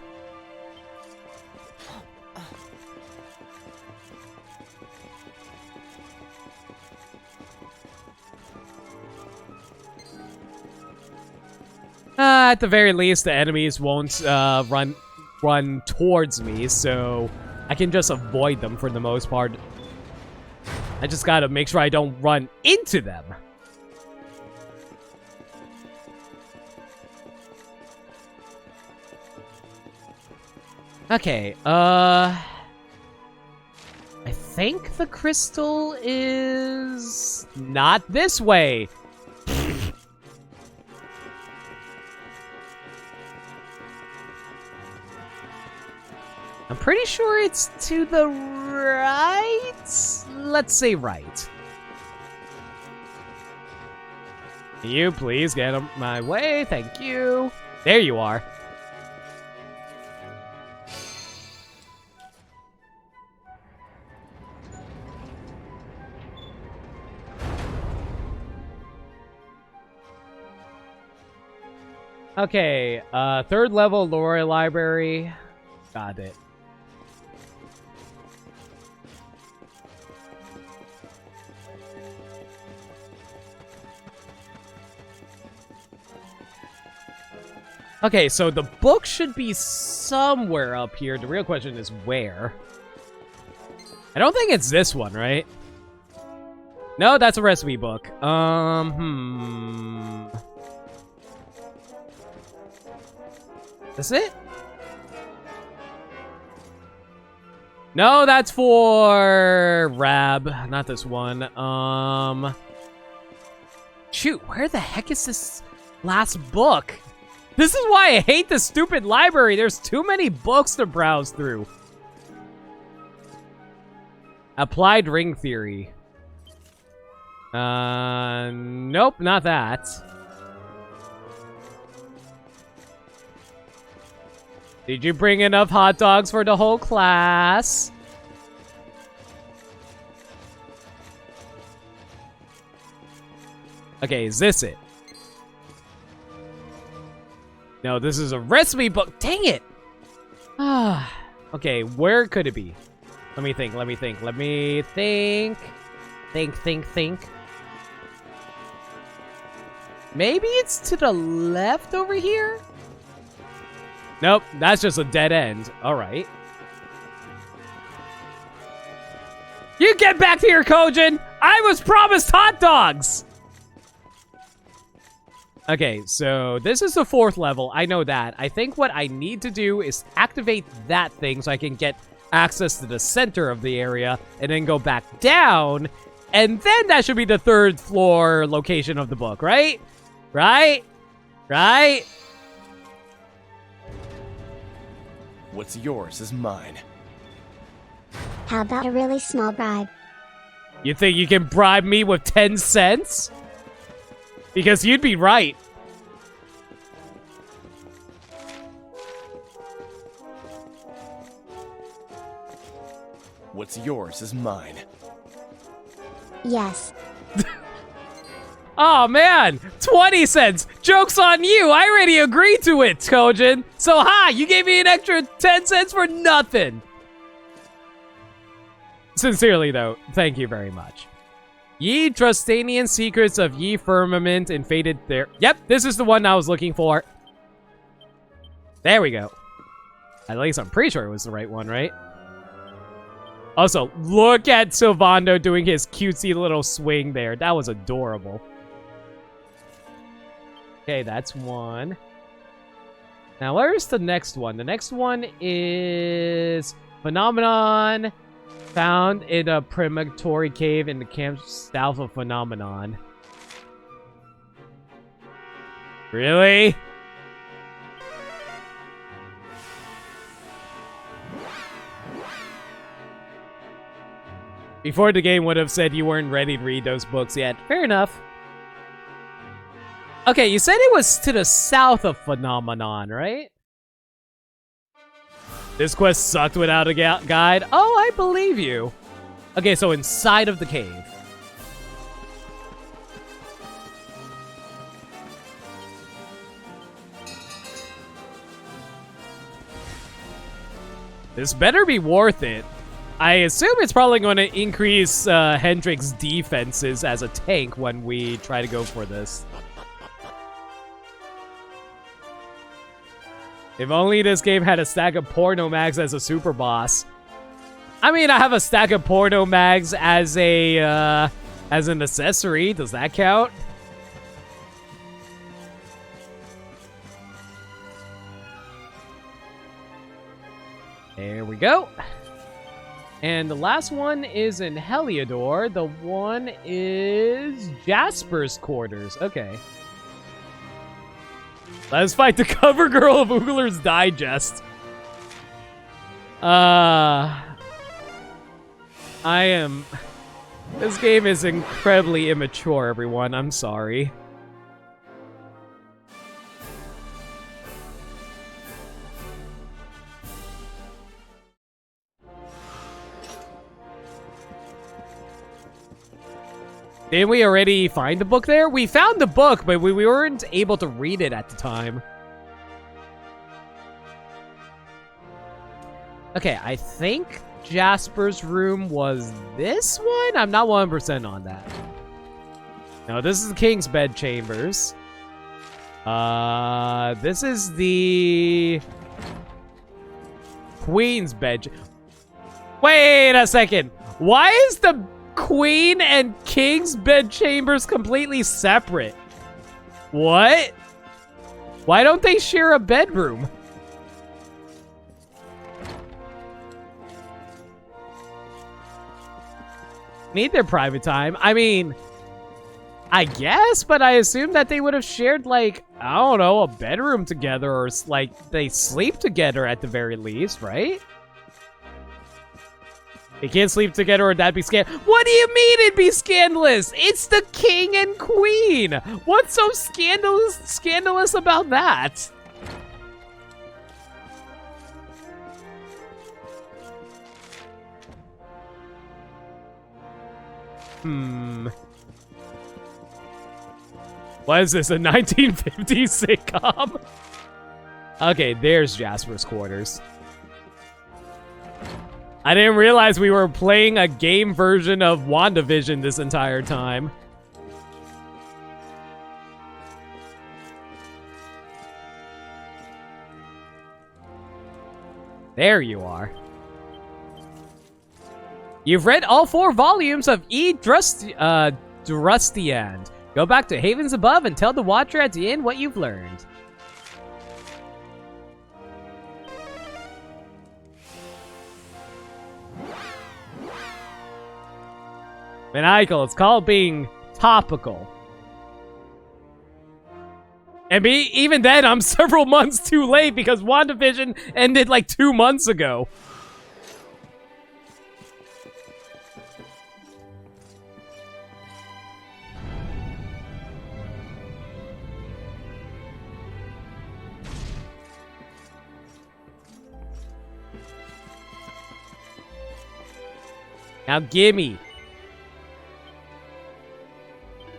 At the very least, the enemies won't run towards me, so I can just avoid them for the most part. I just gotta make sure I don't run into them. Okay, I think the crystal is not this way. I'm pretty sure it's to the right? Let's say right. Can you please get my way? Thank you. There you are. Okay, third level Lore Library. Got it. Okay, so the book should be somewhere up here. The real question is where? I don't think it's this one, right? No, that's a recipe book. That's it? No, that's for Rab. Not this one. Shoot, where the heck is this last book? This is why I hate this stupid library. There's too many books to browse through. Applied ring theory. Nope, not that. Did you bring enough hot dogs for the whole class? Okay, is this it? No, this is a recipe book. Dang it! Ah. Okay, where could it be? Let me think. Think. Maybe it's to the left over here? Nope, that's just a dead end. Alright. You get back here, Kojin! I was promised hot dogs! Okay, so this is the 4th level. I know that. I think what I need to do is activate that thing so I can get access to the center of the area and then go back down. And then that should be the 3rd floor location of the book, right? Right? What's yours is mine. How about a really small bribe? You think you can bribe me with 10 cents? Because you'd be right. What's yours is mine. Yes. Oh man, 20 cents. Joke's on you. I already agreed to it, Kojin. So you gave me an extra 10 cents for nothing. Sincerely though, thank you very much. Ye Trustanian secrets of ye firmament and faded there. Yep, this is the one I was looking for. There we go. At least I'm pretty sure it was the right one, right? Also, look at Sylvando doing his cutesy little swing there. That was adorable. Okay, that's one. Now, where's the next one? The next one is Phenomenon found in a premonitory cave in the camp south of Phenomenon. Really? Before the game would have said you weren't ready to read those books yet. Fair enough. Okay, you said it was to the south of Phenomenon, right? This quest sucked without a guide. Oh, I believe you. Okay, so inside of the cave. This better be worth it. I assume it's probably going to increase Hendrick's defenses as a tank when we try to go for this. If only this game had a stack of porno mags as a super boss. I mean, I have a stack of porno mags as a as an accessory. Does that count? There we go. And the last one is in Heliodor. The one is Jasper's quarters. Okay. Let's fight the cover girl of Oogler's Digest. This game is incredibly immature, everyone. I'm sorry. Didn't we already find the book there? We found the book, but we weren't able to read it at the time. Okay, I think Jasper's room was this one? I'm not 100% on that. No, this is the King's Bed Chambers. This is the Queen's Bed. Wait a second. Why is the Queen and King's Bed Chambers completely separate? What? Why don't they share a bedroom? Need their private time. I mean, I guess, but I assume that they would have shared, like, I don't know, a bedroom together, or, like, they sleep together at the very least, right? They can't sleep together, or that'd be scandalous. What do you mean it'd be scandalous? It's the king and queen. What's so scandalous about that? What is this, a 1950s sitcom? Okay, there's Jasper's quarters. I didn't realize we were playing a game version of WandaVision this entire time. There you are. You've read all 4 volumes of Drustiand. Go back to Havens Above and tell the Watcher at the inn what you've learned. Maniacal, it's called being topical. And even then, I'm several months too late because WandaVision ended like 2 months ago. Now gimme.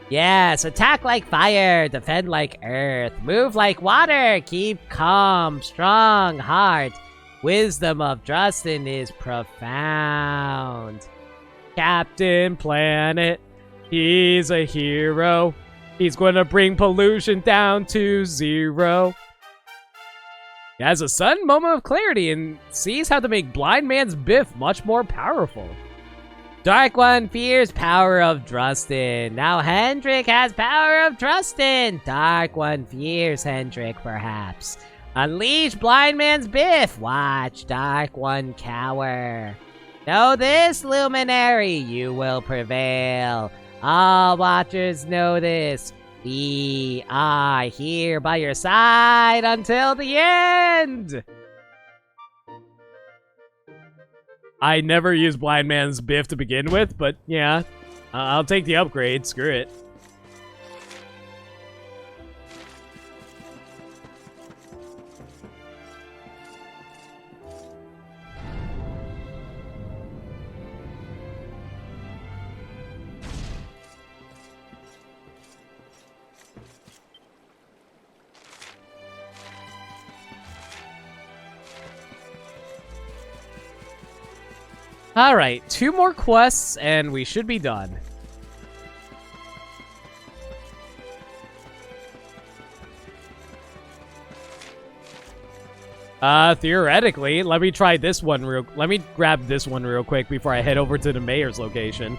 Yes, attack like fire, defend like earth, move like water, keep calm, strong heart. Wisdom of Drustin is profound. Captain Planet, he's a hero. He's gonna bring pollution down to 0. He has a sudden moment of clarity and sees how to make Blind Man's Biff much more powerful. Dark One fears power of Drustin. Now Hendrik has power of Drustin. Dark One fears Hendrik, perhaps. Unleash Blind Man's Biff. Watch Dark One cower. Know this, Luminary, you will prevail. All Watchers know this. We are here by your side until the end. I never used Blind Man's Biff to begin with, but yeah, I'll take the upgrade. Screw it. Alright, 2 more quests and we should be done. Theoretically, let me try this one let me grab this one real quick before I head over to the mayor's location.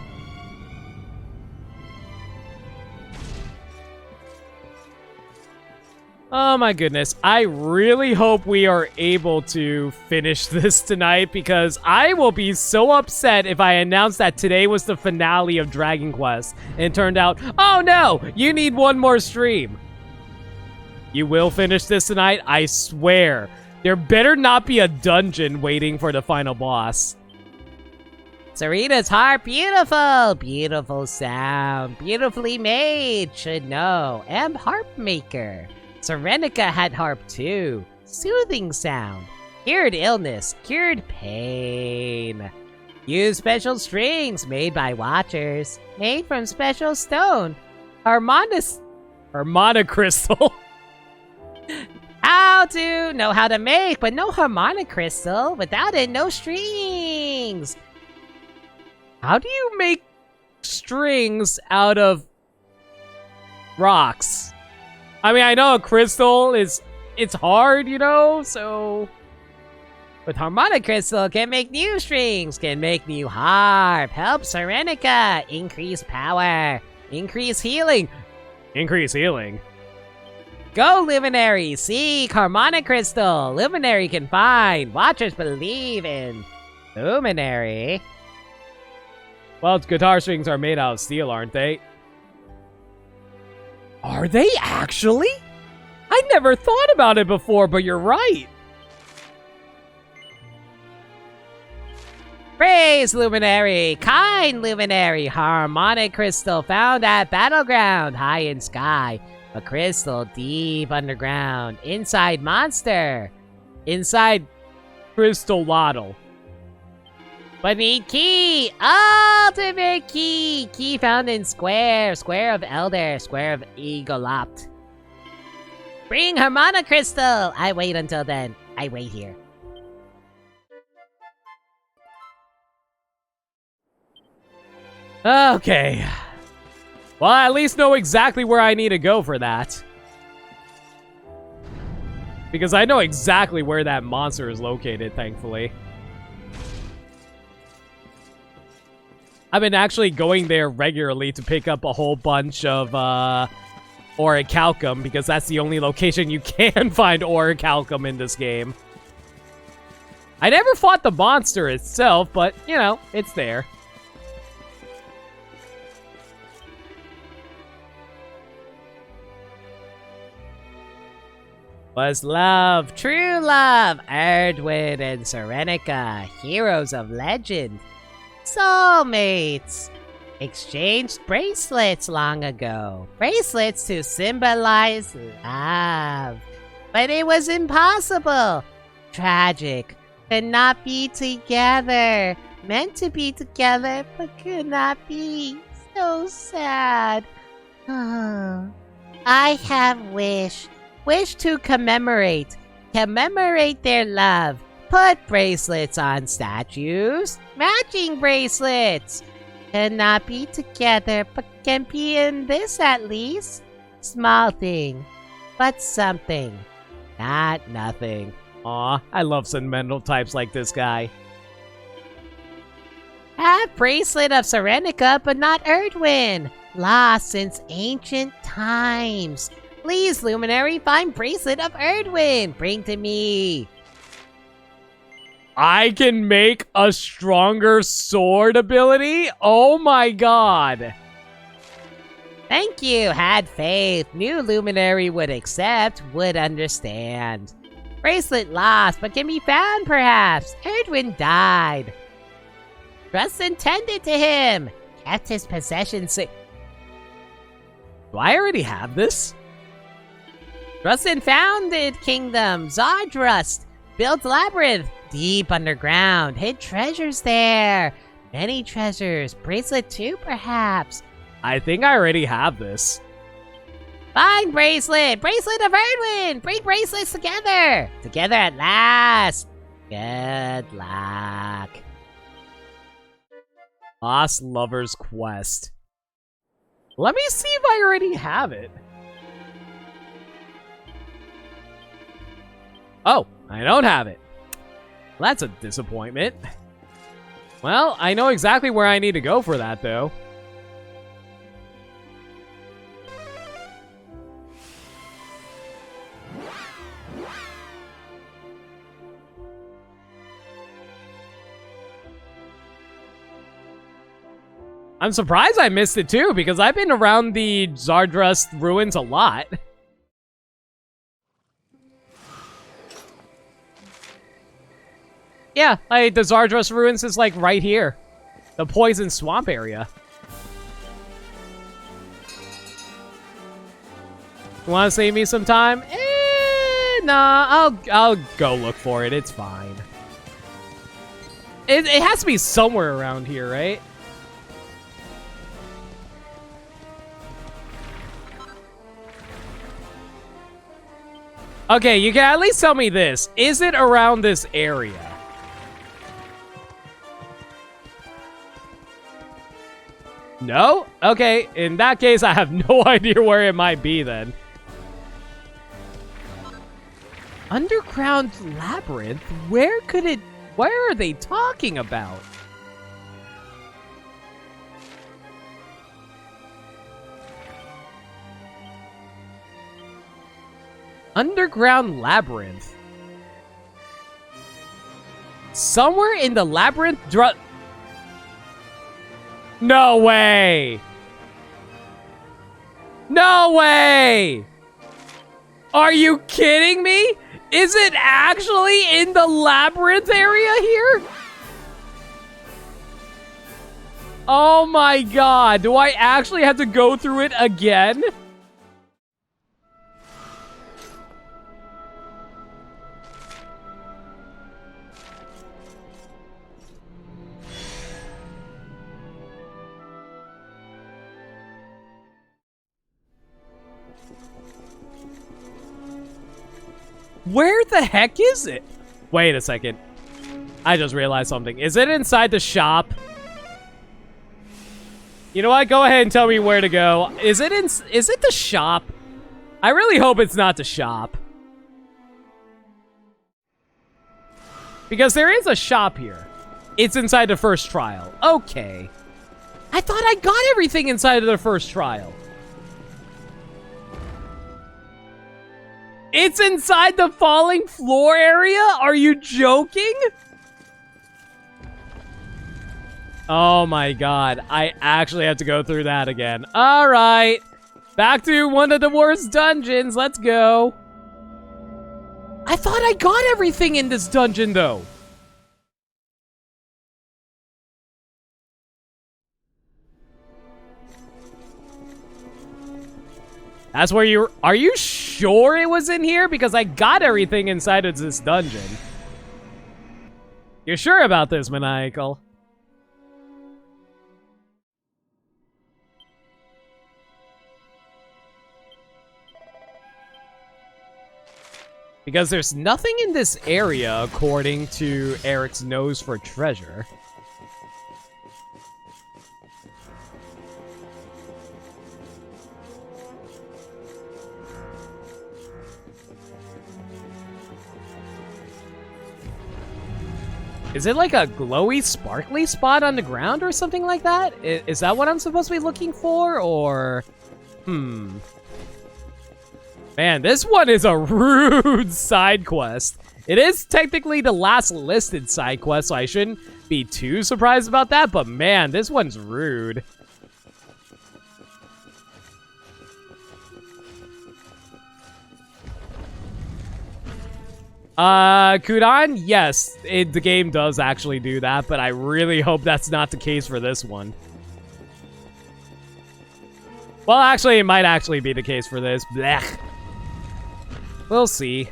Oh my goodness. I really hope we are able to finish this tonight because I will be so upset if I announce that today was the finale of Dragon Quest and it turned out, oh no, you need one more stream. You will finish this tonight, I swear. There better not be a dungeon waiting for the final boss. Serena's harp, beautiful, beautiful sound, beautifully made, should know. Am harp maker. Serenica had harp too. Soothing sound. Cured illness. Cured pain. Use special strings made by watchers. Made from special stone. Harmona crystal. Know how to make, but no harmonic crystal. Without it, no strings. How do you make strings out of rocks? I mean, I know a crystal it's hard, you know, so... With harmonic crystal, can make new strings, can make new harp, help Serenica, increase power, increase healing. Increase healing? Go, Luminary, seek harmonic crystal. Luminary can find, watchers believe in. Luminary? Well, guitar strings are made out of steel, aren't they? Are they actually? I never thought about it before, but you're right. Praise Luminary, kind Luminary, harmonic crystal found at Battleground, high in sky. A crystal deep underground, inside monster. Inside Crystal Lottle. But need key, ultimate key. Key found in square, square of elder, square of Egolopt. Bring harmonic crystal. I wait until then. I wait here. Okay. Well, I at least know exactly where I need to go for that. Because I know exactly where that monster is located, thankfully. I've been actually going there regularly to pick up a whole bunch of, Orichalcum, because that's the only location you can find Orichalcum in this game. I never fought the monster itself, but, you know, it's there. Was love, true love, Erdwin and Serenica, heroes of legend, soulmates, exchanged bracelets long ago, bracelets to symbolize love, but it was impossible, tragic, could not be together, meant to be together, but could not be, so sad. I have wished to commemorate their love. Put bracelets on statues. Matching bracelets. Cannot be together, but can be in this at least. Small thing, but something. Not nothing. Aw, I love sentimental types like this guy. Have bracelet of Serenica, but not Erdwin. Lost since ancient times. Please, Luminary, find bracelet of Erdwin. Bring to me. I can make a stronger sword ability? Oh my god. Thank you. Had faith. New Luminary would accept, would understand. Bracelet lost, but can be found perhaps. Erdwin died. Trust intended to him. Kept his possessions safe. Do I already have this? Drustin founded kingdom, Zardrust, built labyrinth, deep underground, hid treasures there. Many treasures, bracelet too perhaps. I think I already have this. Find bracelet, bracelet of Erdwin, bring bracelets together. Together at last. Good luck. Lost Lover's Quest. Let me see if I already have it. Oh, I don't have it. Well, that's a disappointment. Well, I know exactly where I need to go for that, though. I'm surprised I missed it too, because I've been around the Zardrust ruins a lot. Yeah, like, the Zardrust ruins is, like, right here. The poison swamp area. You wanna save me some time? Nah, I'll go look for it, it's fine. It has to be somewhere around here, right? Okay, you can at least tell me this. Is it around this area? No? Okay, in that case, I have no idea where it might be then. Underground labyrinth? Where could it... Where are they talking about? Underground labyrinth. Somewhere in the labyrinth... No way! No way! Are you kidding me? Is it actually in the labyrinth area here? Oh my god, do I actually have to go through it again? Where the heck is it? Wait a second. I just realized something. Is it inside the shop? You know what? Go ahead and tell me where to go. Is it the shop? I really hope it's not the shop. Because there is a shop here. It's inside the first trial. Okay. I thought I got everything inside of the first trial. It's inside the falling floor area? Are you joking? Oh my god. I actually have to go through that again. Alright. Back to one of the worst dungeons. Let's go. I thought I got everything in this dungeon, though. That's where you're... Are you sure it was in here? Because I got everything inside of this dungeon. You're sure about this, Maniacal? Because there's nothing in this area, according to Eric's nose for treasure. Is it like a glowy, sparkly spot on the ground or something like that? Is that what I'm supposed to be looking for, or... Man, this one is a rude side quest. It is technically the last listed side quest, so I shouldn't be too surprised about that, but man, this one's rude. Kudan, yes, the game does actually do that, but I really hope that's not the case for this one. Well, actually, it might actually be the case for this. Blech. We'll see.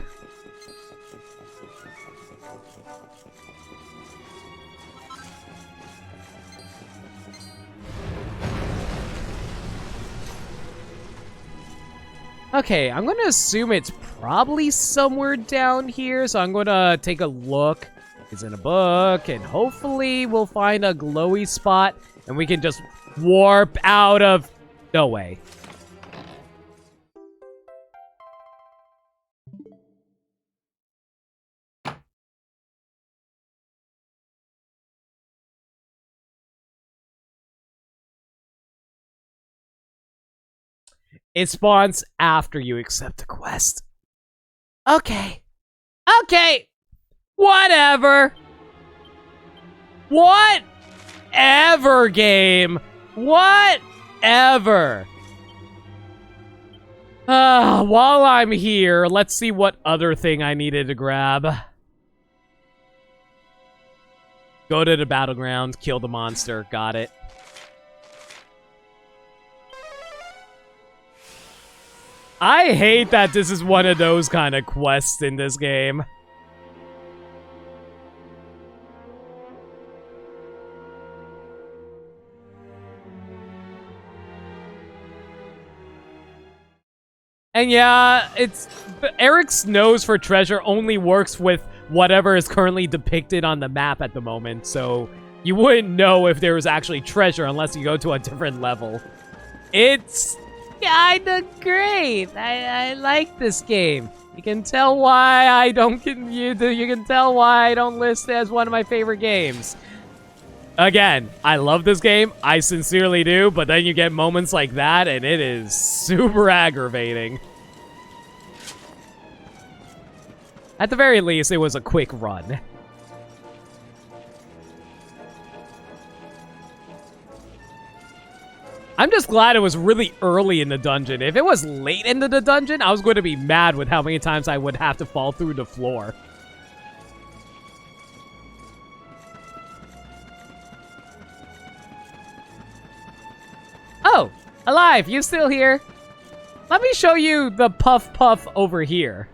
Okay, I'm gonna assume it's probably somewhere down here, so I'm gonna take a look. It's in a book, and hopefully we'll find a glowy spot, and we can just warp out of... No way. It spawns after you accept the quest. Okay. Okay. Whatever. Whatever, game. Whatever. While I'm here, let's see what other thing I needed to grab. Go to the battleground, kill the monster. Got it. I hate that this is one of those kind of quests in this game. And yeah, Eric's nose for treasure only works with whatever is currently depicted on the map at the moment, so you wouldn't know if there was actually treasure unless you go to a different level. It's kinda great. I like this game. You can tell why I don't you can tell why I don't list it as one of my favorite games. Again, I love this game. I sincerely do, but then you get moments like that and it is super aggravating. At the very least, it was a quick run. I'm just glad it was really early in the dungeon. If it was late into the dungeon, I was going to be mad with how many times I would have to fall through the floor. Oh, Alive, you still here? Let me show you the Puff Puff over here.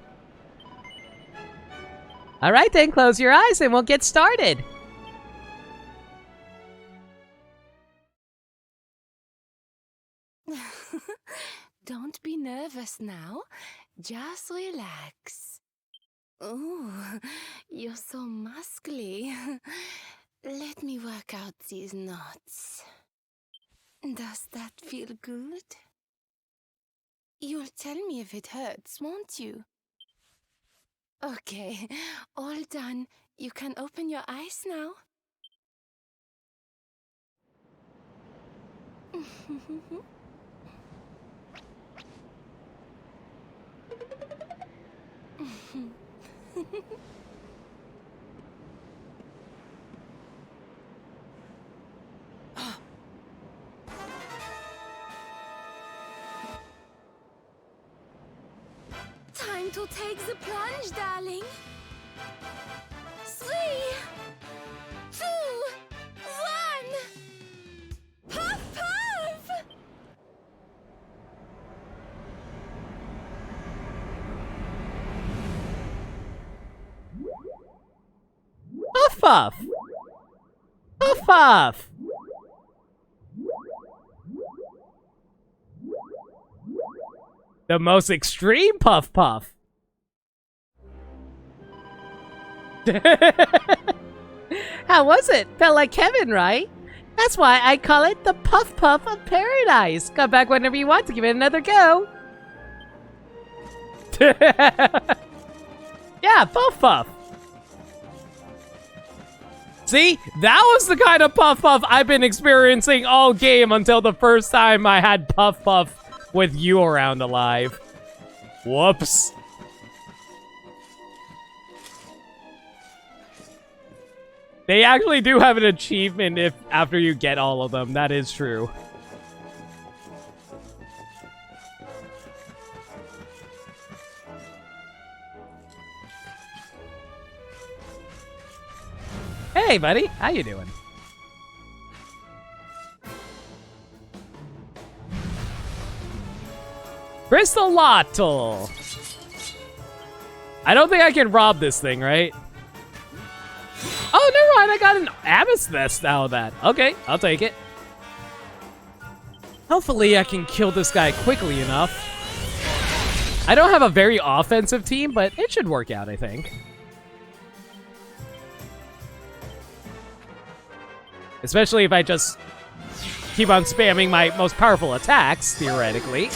All right, then, close your eyes and we'll get started. Don't be nervous now. Just relax. Ooh, you're so muscly. Let me work out these knots. Does that feel good? You'll tell me if it hurts, won't you? Okay, all done. You can open your eyes now. Time to take the plunge, darling. 3, 2, 1. Puff, puff! Puff Puff! Puff Puff! The most extreme Puff Puff. How was it? Felt like heaven, right? That's why I call it the Puff Puff of Paradise. Come back whenever you want to give it another go. Yeah, Puff Puff. See? That was the kind of Puff Puff I've been experiencing all game until the first time I had Puff Puff with you around Alive. Whoops. They actually do have an achievement if after you get all of them. That is true. Hey, buddy. How you doing? Crystal Lottle. I don't think I can rob this thing, right? Oh, never mind. I got an amethyst out of that. Okay, I'll take it. Hopefully, I can kill this guy quickly enough. I don't have a very offensive team, but it should work out, I think. Especially if I just keep on spamming my most powerful attacks, theoretically.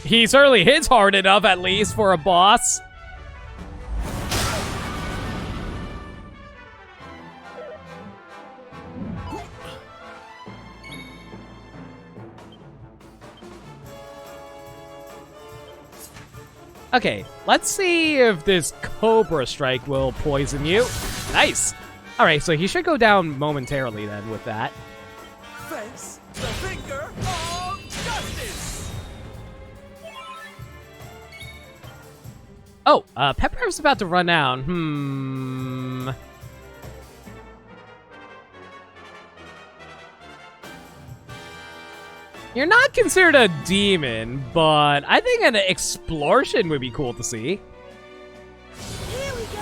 He certainly hits hard enough, at least, for a boss. Okay, let's see if this Cobra Strike will poison you. Nice. All right, so he should go down momentarily then with that. Face the finger of justice. Oh, Pepper's about to run out. You're not considered a demon, but I think an explosion would be cool to see. Here we go.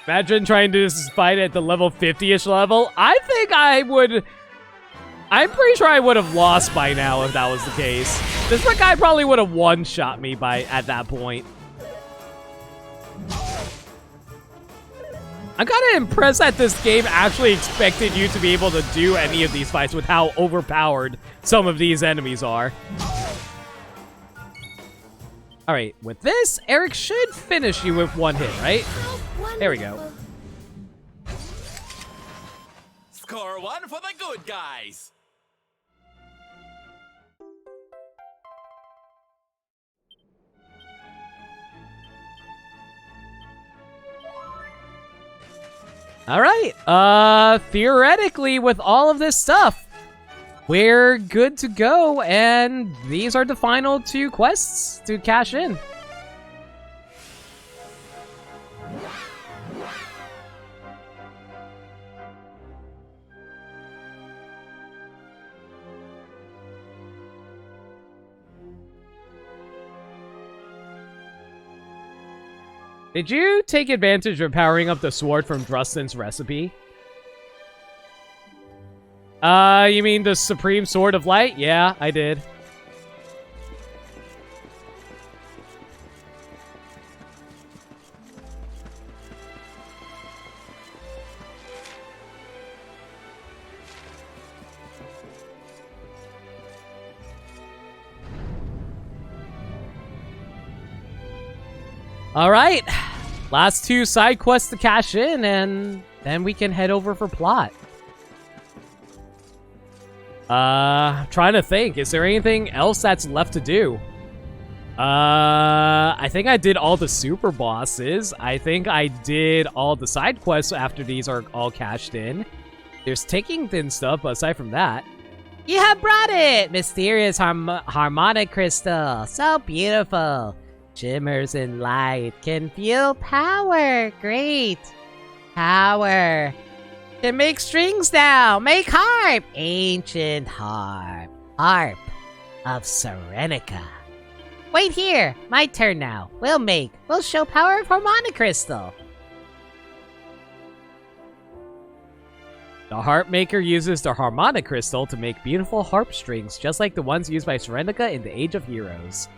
Imagine trying to fight at the level 50-ish level. I think I would... I'm pretty sure I would have lost by now if that was the case. This guy probably would have one-shot me at that point. I'm kind of impressed that this game actually expected you to be able to do any of these fights with how overpowered some of these enemies are. Alright, with this, Eric should finish you with one hit, right? There we go. Score one for the good guys. Alright, theoretically, with all of this stuff, we're good to go, and these are the final 2 quests to cash in. Did you take advantage of powering up the sword from Drustin's recipe? You mean the Supreme Sword of Light? Yeah, I did. Alright, last 2 side quests to cash in, and then we can head over for plot. Trying to think, is there anything else that's left to do? I think I did all the super bosses. I think I did all the side quests after these are all cashed in. There's taking thin stuff, but aside from that... You have brought it! Mysterious harmonic crystal. So beautiful. Shimmers in light. Can feel power. Great. Power. Can make strings now. Make harp. Ancient harp. Harp of Serenica. Wait here. My turn now. We'll show power of harmonic crystal. The harp maker uses the harmonic crystal to make beautiful harp strings, just like the ones used by Serenica in the Age of Heroes.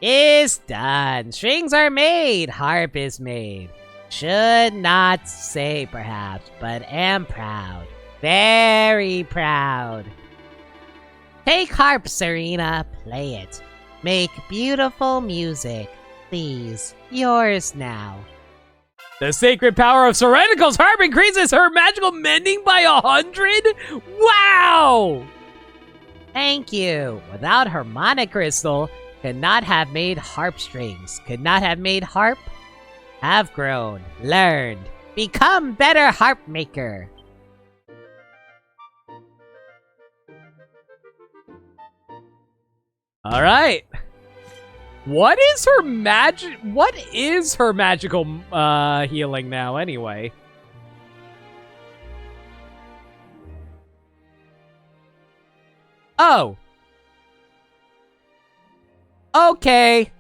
Is done. Strings are made. Harp is made. Should not say perhaps, but am proud. Very proud. Take harp, Serena. Play it. Make beautiful music. Please. Yours now. The sacred power of Serenica's harp increases her magical mending by 100? Wow! Thank you. Without harmonic crystal, could not have made harp strings. Could not have made harp. Have grown, learned, become better harp maker. All right. What is her magical healing now anyway? Oh. Okay.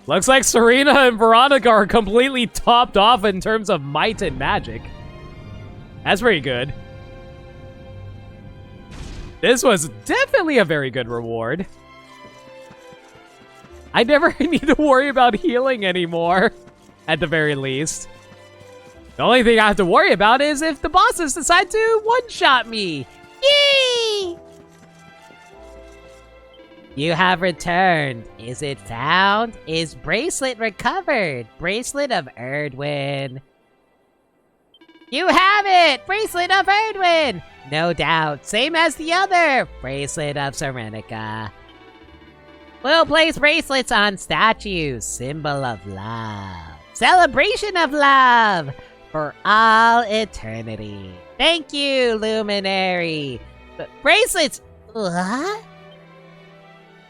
Looks like Serena and Veronica are completely topped off in terms of might and magic. That's pretty good. This was definitely a very good reward. I never need to worry about healing anymore, at the very least. The only thing I have to worry about is if the bosses decide to one-shot me. Yay! You have returned. Is it found? Is bracelet recovered? Bracelet of Erdwin. You have it! Bracelet of Erdwin! No doubt, same as the other Bracelet of Serenica. We'll place bracelets on statues, symbol of love. Celebration of love for all eternity. Thank you, Luminary. Bracelets, what?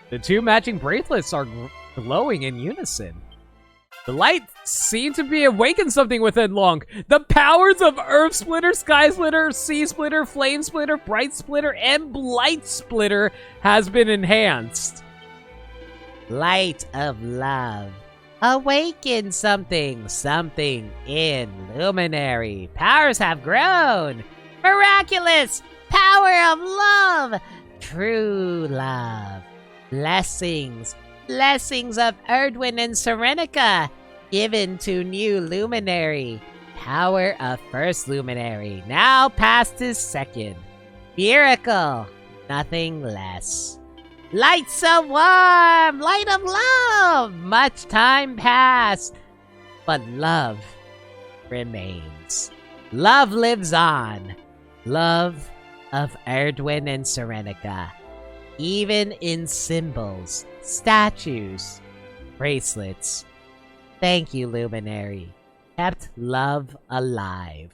The two matching bracelets are glowing in unison. The light seemed to be awakened something within Long. The powers of Earth Splitter, Sky Splitter, Sea Splitter, Flame Splitter, Bright Splitter, and Blight Splitter has been enhanced. Light of love. Awaken something in Luminary. Powers have grown. Miraculous power of love. True love. Blessings of Erdwin and Serenica, given to new Luminary. Power of first Luminary, now past his second. Miracle, nothing less. Light so warm, light of love. Much time passed, but love remains. Love lives on. Love of Erdwin and Serenica. Even in symbols, statues, bracelets. Thank you, Luminary. Kept love alive.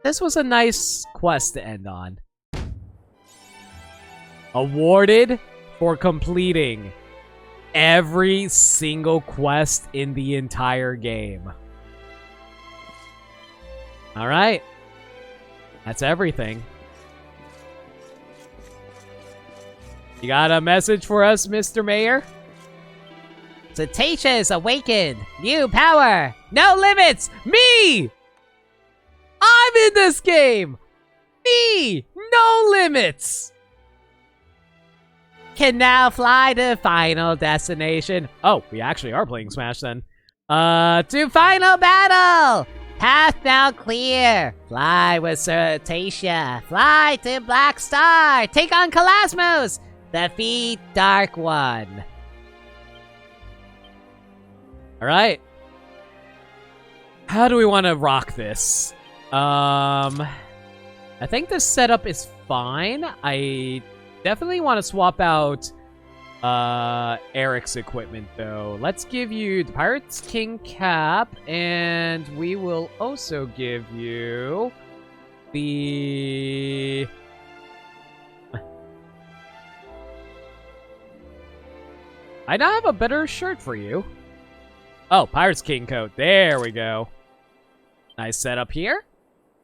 This was a nice quest to end on. Awarded for completing every single quest in the entire game. Alright. That's everything. You got a message for us, Mr. Mayor? Cetacean is awakened. New power. No limits. Me! I'm in this game! Me! No limits! Can now fly to final destination. Oh, we actually are playing Smash then. To final battle! Path now clear. Fly with Cetacean. Fly to Black Star. Take on Kalasmos. Defeat Dark One. Alright. How do we want to rock this? I think this setup is fine. I definitely want to swap out Eric's equipment though. Let's give you the Pirates King cap, and we will also give you the I now have a better shirt for you. Oh, Pirates King coat. There we go. Nice setup here.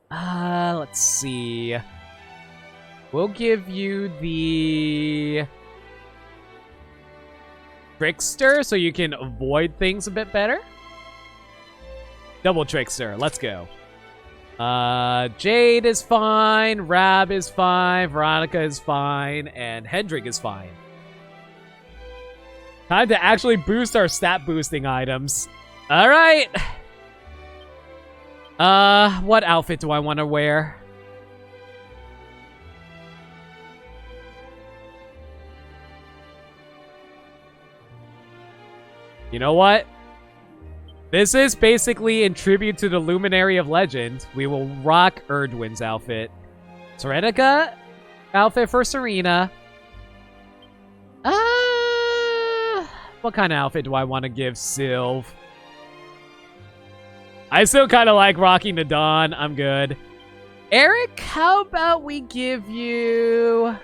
Let's see. We'll give you the Trickster so you can avoid things a bit better. Double Trickster. Let's go. Jade is fine. Rab is fine. Veronica is fine. And Hendrik is fine. Time to actually boost our stat boosting items. All right. What outfit do I want to wear? You know what? This is basically in tribute to the Luminary of Legend. We will rock Erdwin's outfit. Serenica outfit for Serena. What kind of outfit do I want to give Sylv? I still kind of like rocking the Dawn. I'm good. Eric, how about we give you...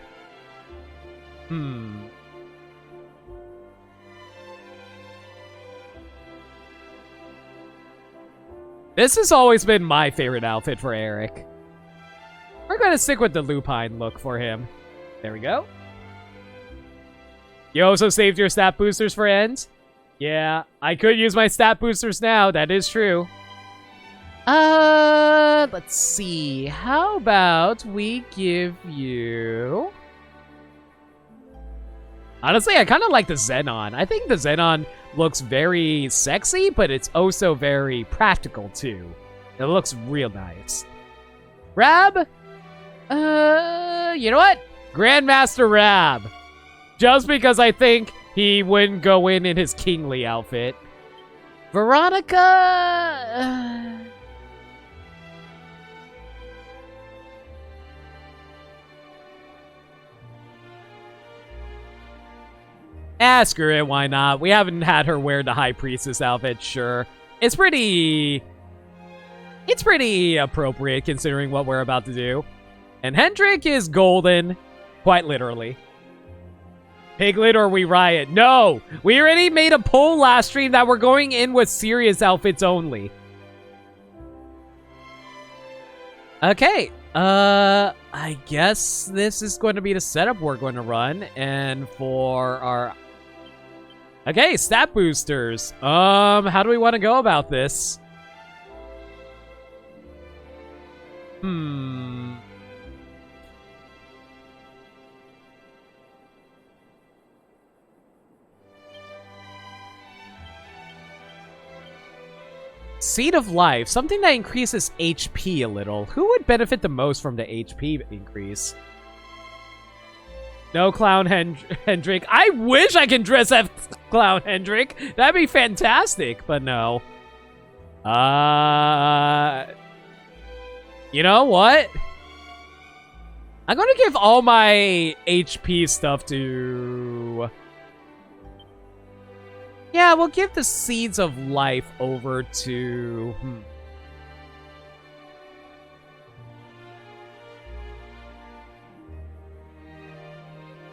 This has always been my favorite outfit for Eric. We're going to stick with the Lupine look for him. There we go. You also saved your stat boosters for end? Yeah, I could use my stat boosters now. That is true. Let's see. How about we give you... Honestly, I kind of like the Xenon. I think the Xenon looks very sexy, but it's also very practical, too. It looks real nice. Rab? You know what? Grandmaster Rab. Just because I think he wouldn't go in his kingly outfit. Veronica... Screw it, why not? We haven't had her wear the High Priestess outfit, sure. It's pretty appropriate considering what we're about to do. And Hendrik is golden, quite literally. Piglet or we riot? No! We already made a poll last stream that we're going in with serious outfits only. Okay, I guess this is going to be the setup we're going to run. And for our... Okay, stat boosters. How do we want to go about this? Seed of Life, something that increases HP a little. Who would benefit the most from the HP increase? No Clown Hendrik. I wish I can dress as Clown Hendrik. That'd be fantastic, but no. You know what? I'm gonna give all my HP stuff to... Yeah, we'll give the Seeds of Life over to...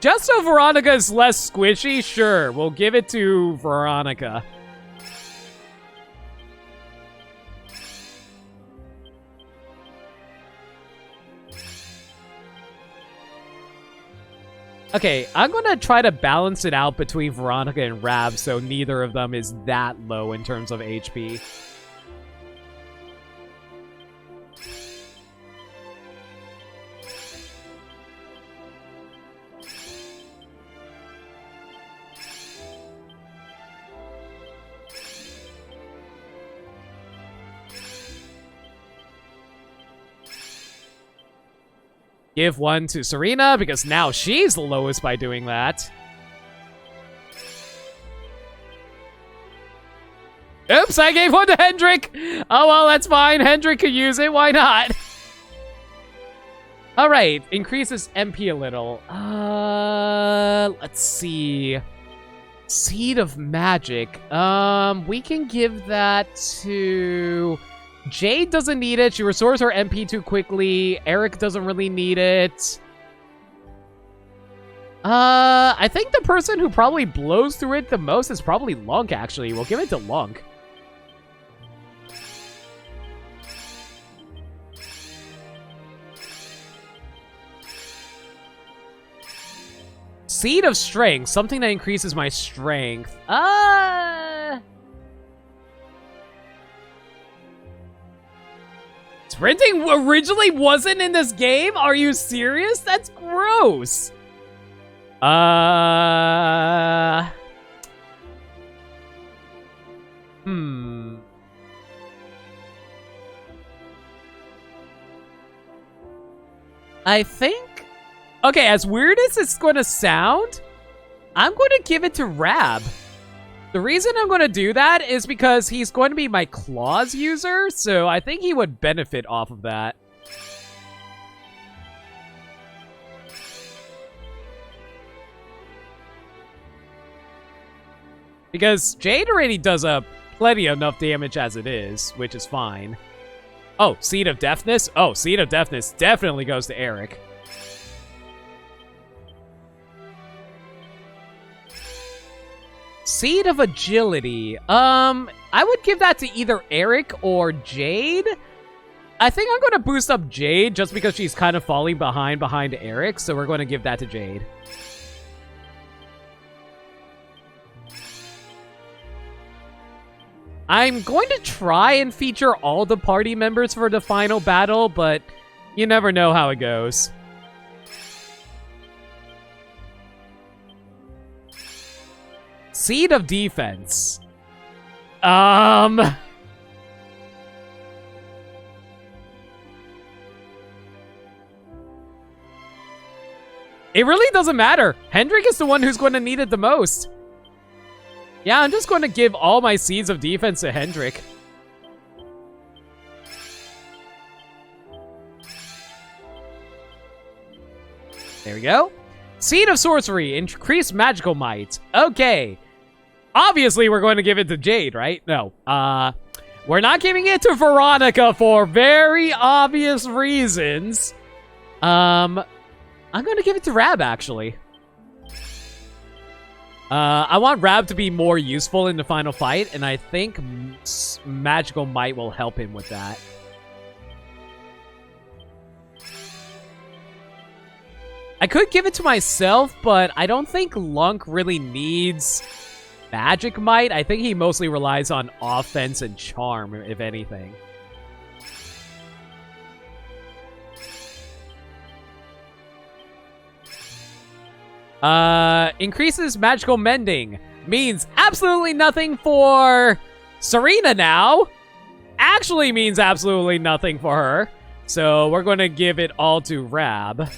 Just so Veronica is less squishy, sure. We'll give it to Veronica. Okay, I'm gonna try to balance it out between Veronica and Rab so neither of them is that low in terms of HP. Give one to Serena, because now she's the lowest by doing that. Oops, I gave one to Hendrik! Oh well, that's fine. Hendrik could use it, why not? Alright, increases MP a little. Let's see. Seed of Magic. We can give that to... Jade doesn't need it. She restores her MP too quickly. Eric doesn't really need it. I think the person who probably blows through it the most is probably Lunk, actually. We'll give it to Lunk. Seed of Strength. Something that increases my strength. Sprinting originally wasn't in this game? Are you serious? That's gross. I think... Okay, as weird as it's going to sound, I'm going to give it to Rab. The reason I'm going to do that is because he's going to be my claws user, so I think he would benefit off of that. Because Jade already does plenty enough damage as it is, which is fine. Oh, Seed of Deafness? Oh, Seed of Deafness definitely goes to Eric. Seed of Agility. I would give that to either Eric or Jade. I think I'm going to boost up Jade just because she's kind of falling behind Eric, so we're going to give that to Jade. I'm going to try and feature all the party members for the final battle, but you never know how it goes. Seed of Defense. It really doesn't matter. Hendrik is the one who's going to need it the most. Yeah, I'm just going to give all my seeds of defense to Hendrik. There we go. Seed of Sorcery. Increased magical might. Okay. Obviously, we're going to give it to Jade, right? No. We're not giving it to Veronica for very obvious reasons. I'm going to give it to Rab, actually. I want Rab to be more useful in the final fight, and I think Magical Might will help him with that. I could give it to myself, but I don't think Lunk really needs Magic Might. I think he mostly relies on offense and charm, if anything. Increases magical mending. Means absolutely nothing for Serena now. Actually means absolutely nothing for her. So we're going to give it all to Rab.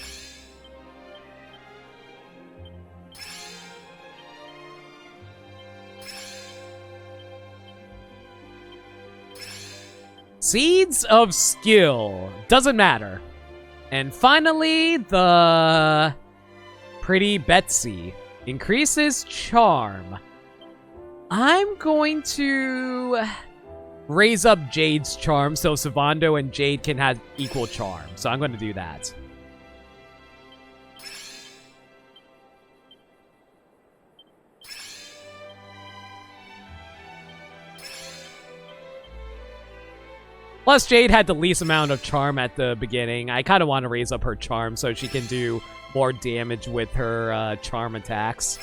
Seeds of Skill. Doesn't matter. And finally, the Pretty Betsy. Increases charm. I'm going to raise up Jade's charm so Savando and Jade can have equal charm. So I'm going to do that. Plus, Jade had the least amount of charm at the beginning. I kind of want to raise up her charm so she can do more damage with her charm attacks.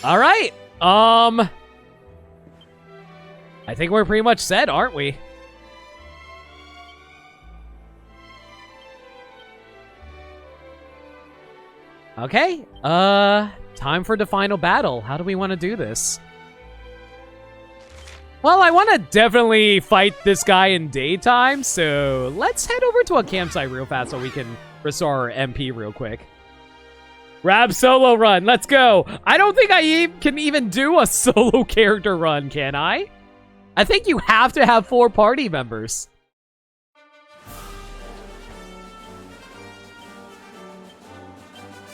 All right. I think we're pretty much set, aren't we? Okay. Time for the final battle. How do we want to do this? Well, I want to definitely fight this guy in daytime, so let's head over to a campsite real fast so we can restore our MP real quick. Rab solo run, let's go! I don't think I can even do a solo character run, can I? I think you have to have 4 party members.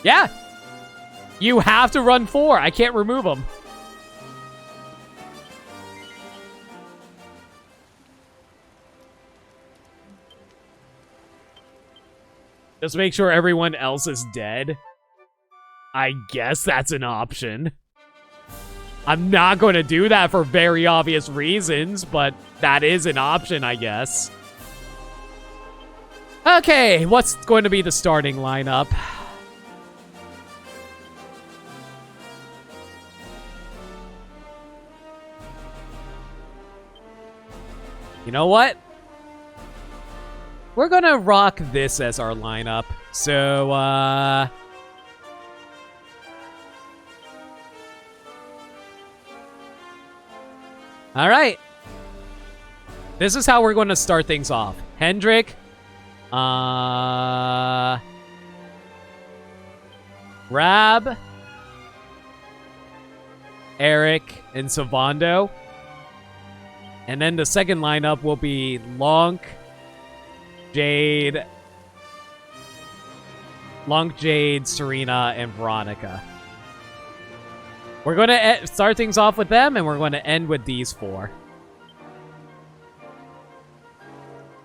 Yeah! You have to run 4, I can't remove them. Just make sure everyone else is dead. I guess that's an option. I'm not going to do that for very obvious reasons, but that is an option, I guess. Okay, what's going to be the starting lineup? You know what? We're gonna rock this as our lineup. So, alright. This is how we're gonna start things off. Hendrik. Rab. Eric and Savando. And then the second lineup will be Lunk, Jade, Serena, and Veronica. We're going to start things off with them, and we're going to end with these 4.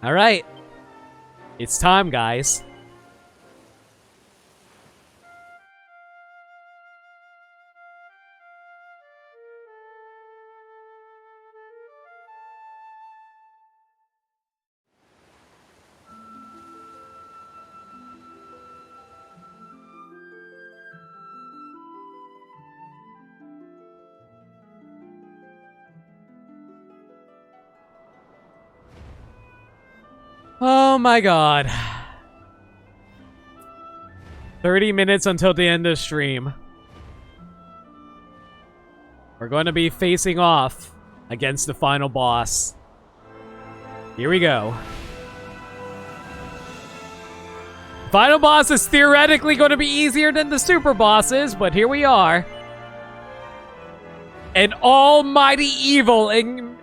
All right. It's time, guys. Oh my god. 30 minutes until the end of stream. We're going to be facing off against the final boss. Here we go. Final boss is theoretically going to be easier than the super bosses, but here we are. An almighty evil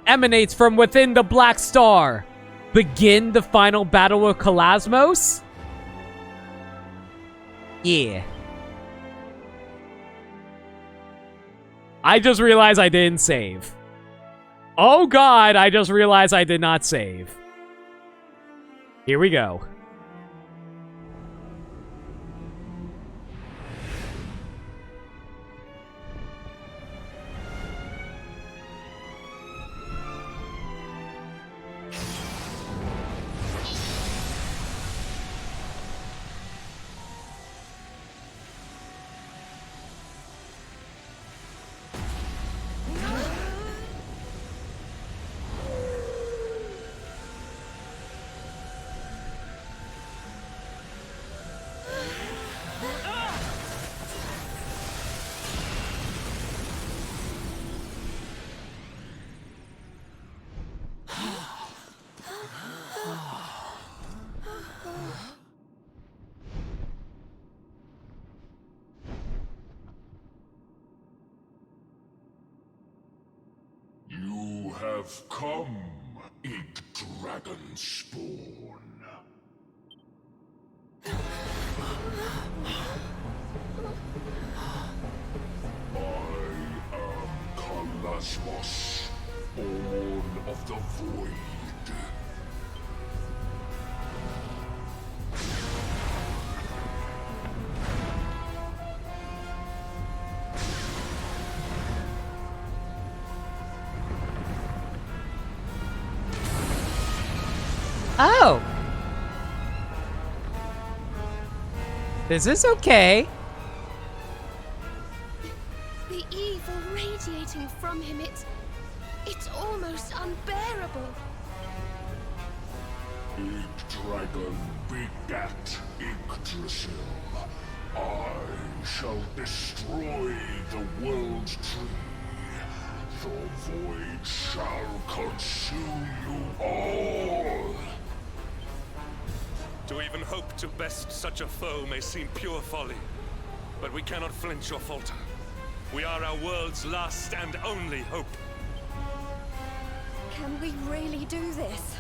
emanates from within the Black Star. Begin the final battle of Kalasmos? Yeah. I just realized I didn't save. Oh god, I just realized I did not save. Here we go. You have come, ink dragon spawn. I am Kalasmos, born of the void. Oh. This is okay. The evil radiating from him, it's almost unbearable. Ink dragon begat Yggdrasil. I shall destroy the world tree. The void shall consume you all. To even hope to best such a foe may seem pure folly, but we cannot flinch or falter. We are our world's last and only hope. Can we really do this?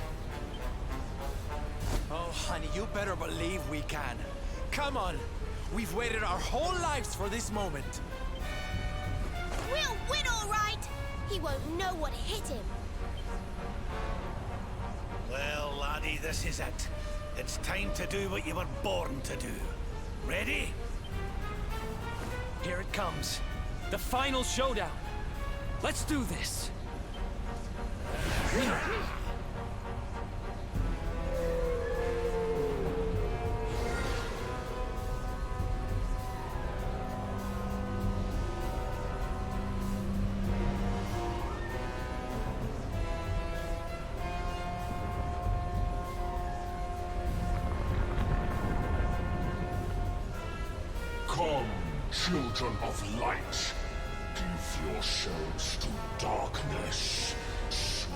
Oh, honey, you better believe we can. Come on. We've waited our whole lives for this moment. We'll win, all right! He won't know what hit him. Well, laddie, this is it. It's time to do what you were born to do. Ready? Here it comes. The final showdown. Let's do this. Come, children of light. Give yourselves to darkness. Soon,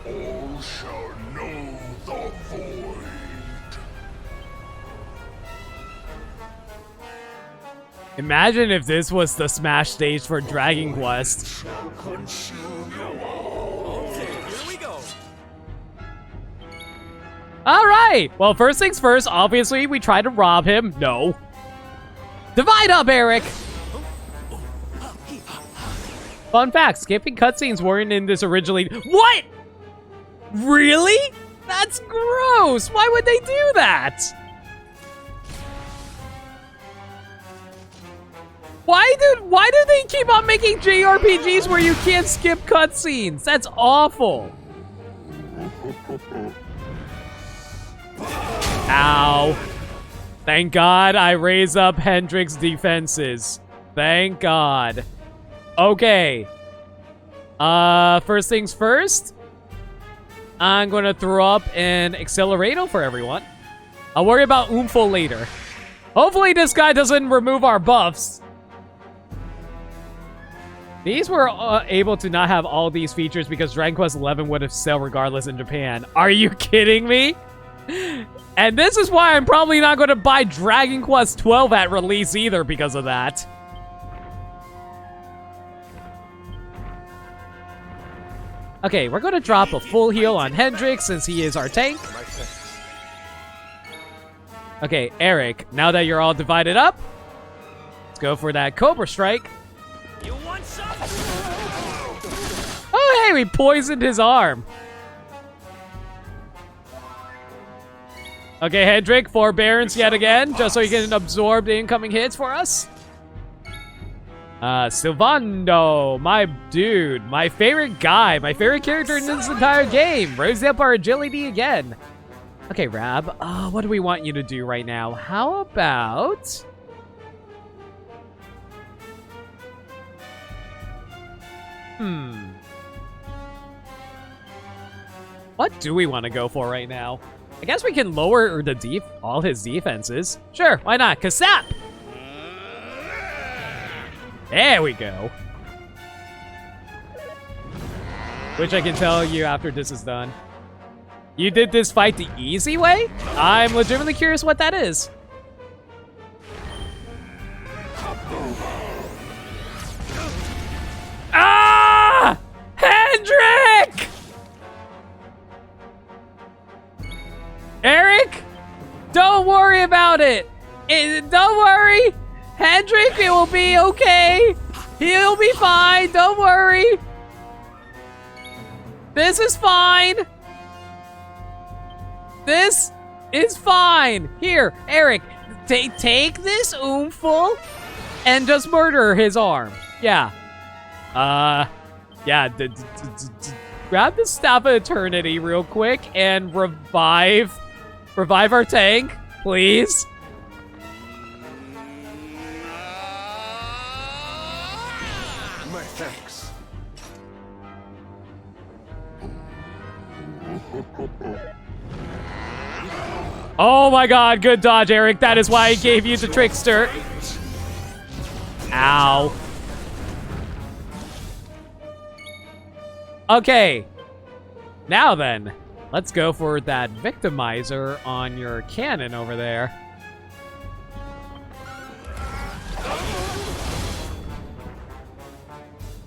all shall know the void. Imagine if this was the Smash stage for Dragon Quest. Shall consume you all. Here we go. Alright! Well, first things first, obviously, we tried to rob him. No. Divide up, Eric! Fun fact, skipping cutscenes weren't in this originally. What?! Really?! That's gross! Why would they do that?! Why do they keep on making JRPGs where you can't skip cutscenes? That's awful! Ow. Thank God I raise up Hendrick's defenses. Thank God. Okay. First things first. I'm gonna throw up an accelerator for everyone. I'll worry about Oomful later. Hopefully this guy doesn't remove our buffs. These were able to not have all these features because Dragon Quest XI would have still regardless in Japan. Are you kidding me? And this is why I'm probably not going to buy Dragon Quest 12 at release either because of that. Okay, we're going to drop a full heal on Hendrik since he is our tank. Okay, Eric, now that you're all divided up, let's go for that Cobra Strike. You want some? Oh, hey, we poisoned his arm. Okay, Hendrik, forbearance yet again, just so you can absorb the incoming hits for us. Sylvando, my dude, my favorite guy, my favorite character in this entire game. Raise up our agility again. Okay, Rab, what do we want you to do right now? How about... What do we want to go for right now? I guess we can lower all his defenses. Sure, why not? Kasap! There we go. Which I can tell you after this is done. You did this fight the easy way? I'm legitimately curious what that is. Ah! Hendrik! Eric? Don't worry about it. Don't worry. Hendrik, it will be okay. He'll be fine. Don't worry. This is fine. This is fine. Here, Eric, take this oomful and just murder his arm. Yeah. Yeah. Grab the Staff of Eternity real quick and revive our tank, please. My thanks. Oh my god, good dodge, Eric. That is why I gave you the Trickster. Ow. Okay. Now then, let's go for that Victimizer on your cannon over there.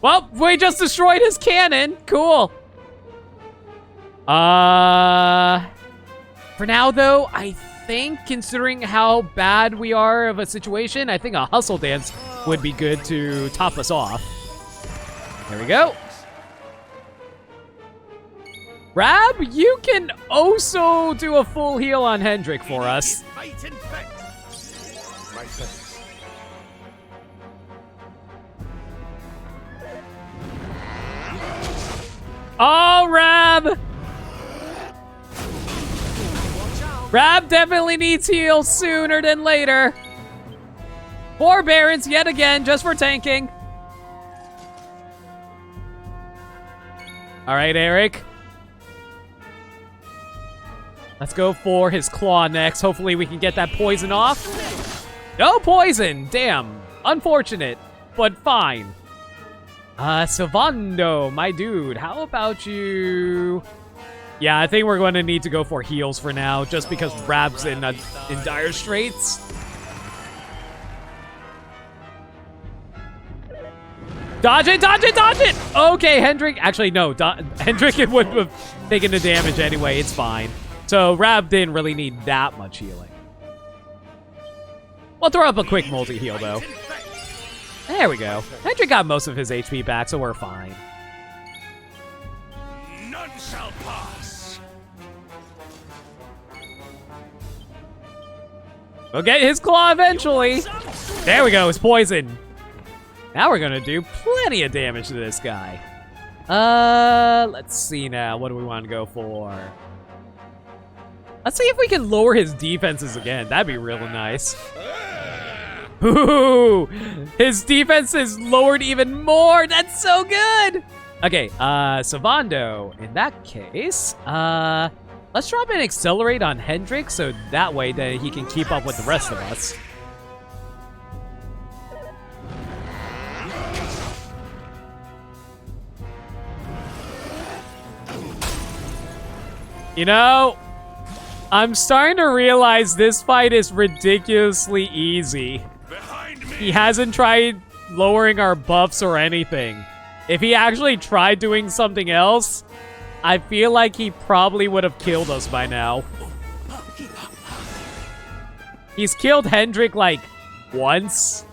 Well, we just destroyed his cannon. Cool. For now, though, I think, considering how bad we are of a situation, I think a hustle dance would be good to top us off. There we go. Rab, you can also do a full heal on Hendrik for us. Oh, Rab! Rab definitely needs heals sooner than later. Forbearance yet again, just for tanking. All right, Eric. Let's go for his claw next. Hopefully we can get that poison off. No poison! Damn. Unfortunate, but fine. Sylvando, my dude, how about you... Yeah, I think we're going to need to go for heals for now, just because Rab's in dire straits. Dodge it, dodge it, dodge it! Okay, Hendrik... Actually, no. Hendrik would have taken the damage anyway. It's fine. So Rab didn't really need that much healing. We'll throw up a quick multi-heal, though. There we go. Hendrik got most of his HP back, so we're fine. None shall pass. We'll get his claw eventually. There we go, it's poison. Now we're gonna do plenty of damage to this guy. Let's see now. What do we want to go for? Let's see if we can lower his defenses again. That'd be really nice. Ooh, his defense is lowered even more. That's so good. Okay, Sylvando, in that case, let's drop an Accelerate on Hendrik so that way that he can keep up with the rest of us. You know, I'm starting to realize this fight is ridiculously easy. Behind me! He hasn't tried lowering our buffs or anything. If he actually tried doing something else, I feel like he probably would have killed us by now. He's killed Hendrik, like, once,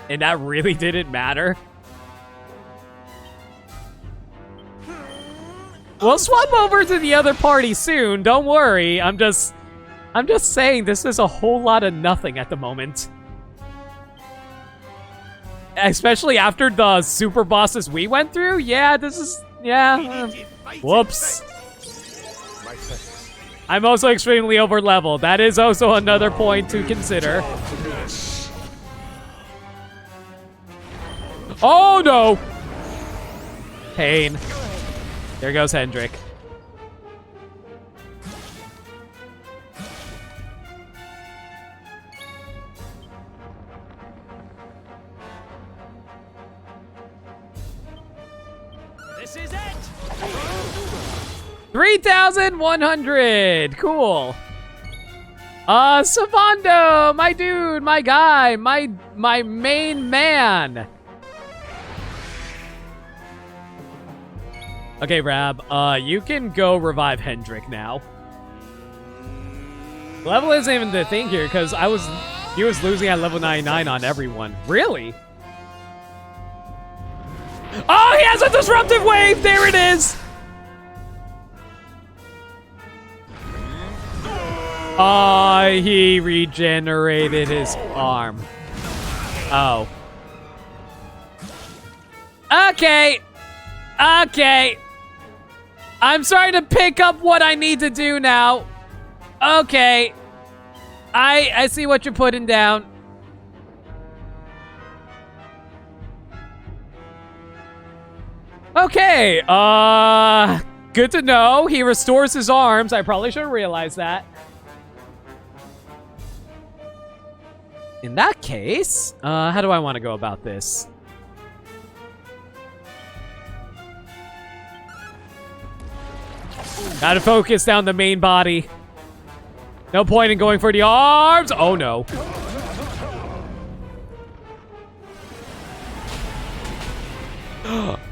and that really didn't matter. We'll swap over to the other party soon, don't worry. I'm just saying this is a whole lot of nothing at the moment. Especially after the super bosses we went through. Yeah, this is... Yeah. Whoops. I'm also extremely over-leveled. That is also another point to consider. Oh, no! Pain. There goes Hendrik. This is it! 3,100! Cool. Savando! My dude, my guy, my main man. Okay, Rab, you can go revive Hendrik now. Level isn't even the thing here, because he was losing at level 99 on everyone. Really? Oh, he has a disruptive wave! There it is! He regenerated his arm. Oh. Okay. Okay. I'm starting to pick up what I need to do now. Okay. I see what you're putting down. Okay, good to know. He restores his arms. I probably should have realized that. In that case, how do I want to go about this? Gotta focus down the main body. No point in going for the arms. Oh, no.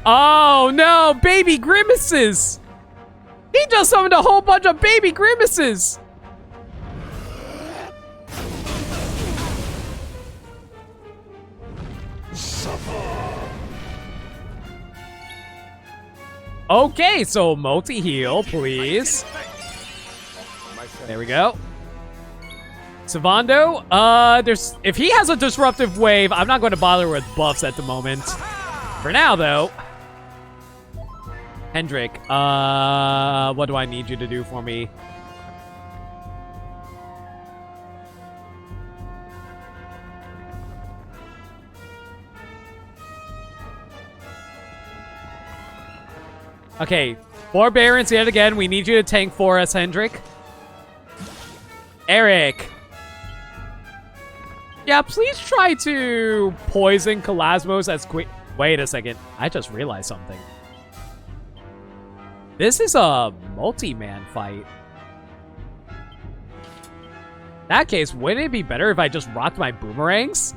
Oh, no. Baby grimaces. He just summoned a whole bunch of baby grimaces. Okay, so multi-heal, please. There we go. Savando, if he has a disruptive wave, I'm not going to bother with buffs at the moment. For now, though. Hendrik, what do I need you to do for me? Okay, Forbearance yet again. We need you to tank for us, Hendrik. Eric. Yeah, please try to poison Kalasmos as quick. Wait a second. I just realized something. This is a multi-man fight. In that case, wouldn't it be better if I just rocked my boomerangs?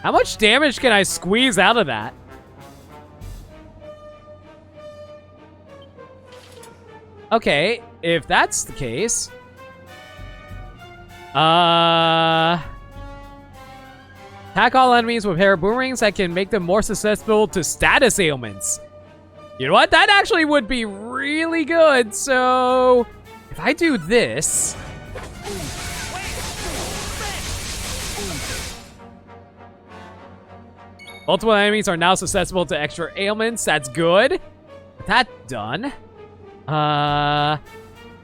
How much damage can I squeeze out of that? Okay, if that's the case... Attack all enemies with a pair of boomerangs that can make them more susceptible to status ailments. You know what? That actually would be really good. So, if I do this... Multiple enemies are now susceptible to extra ailments. That's good. With that done...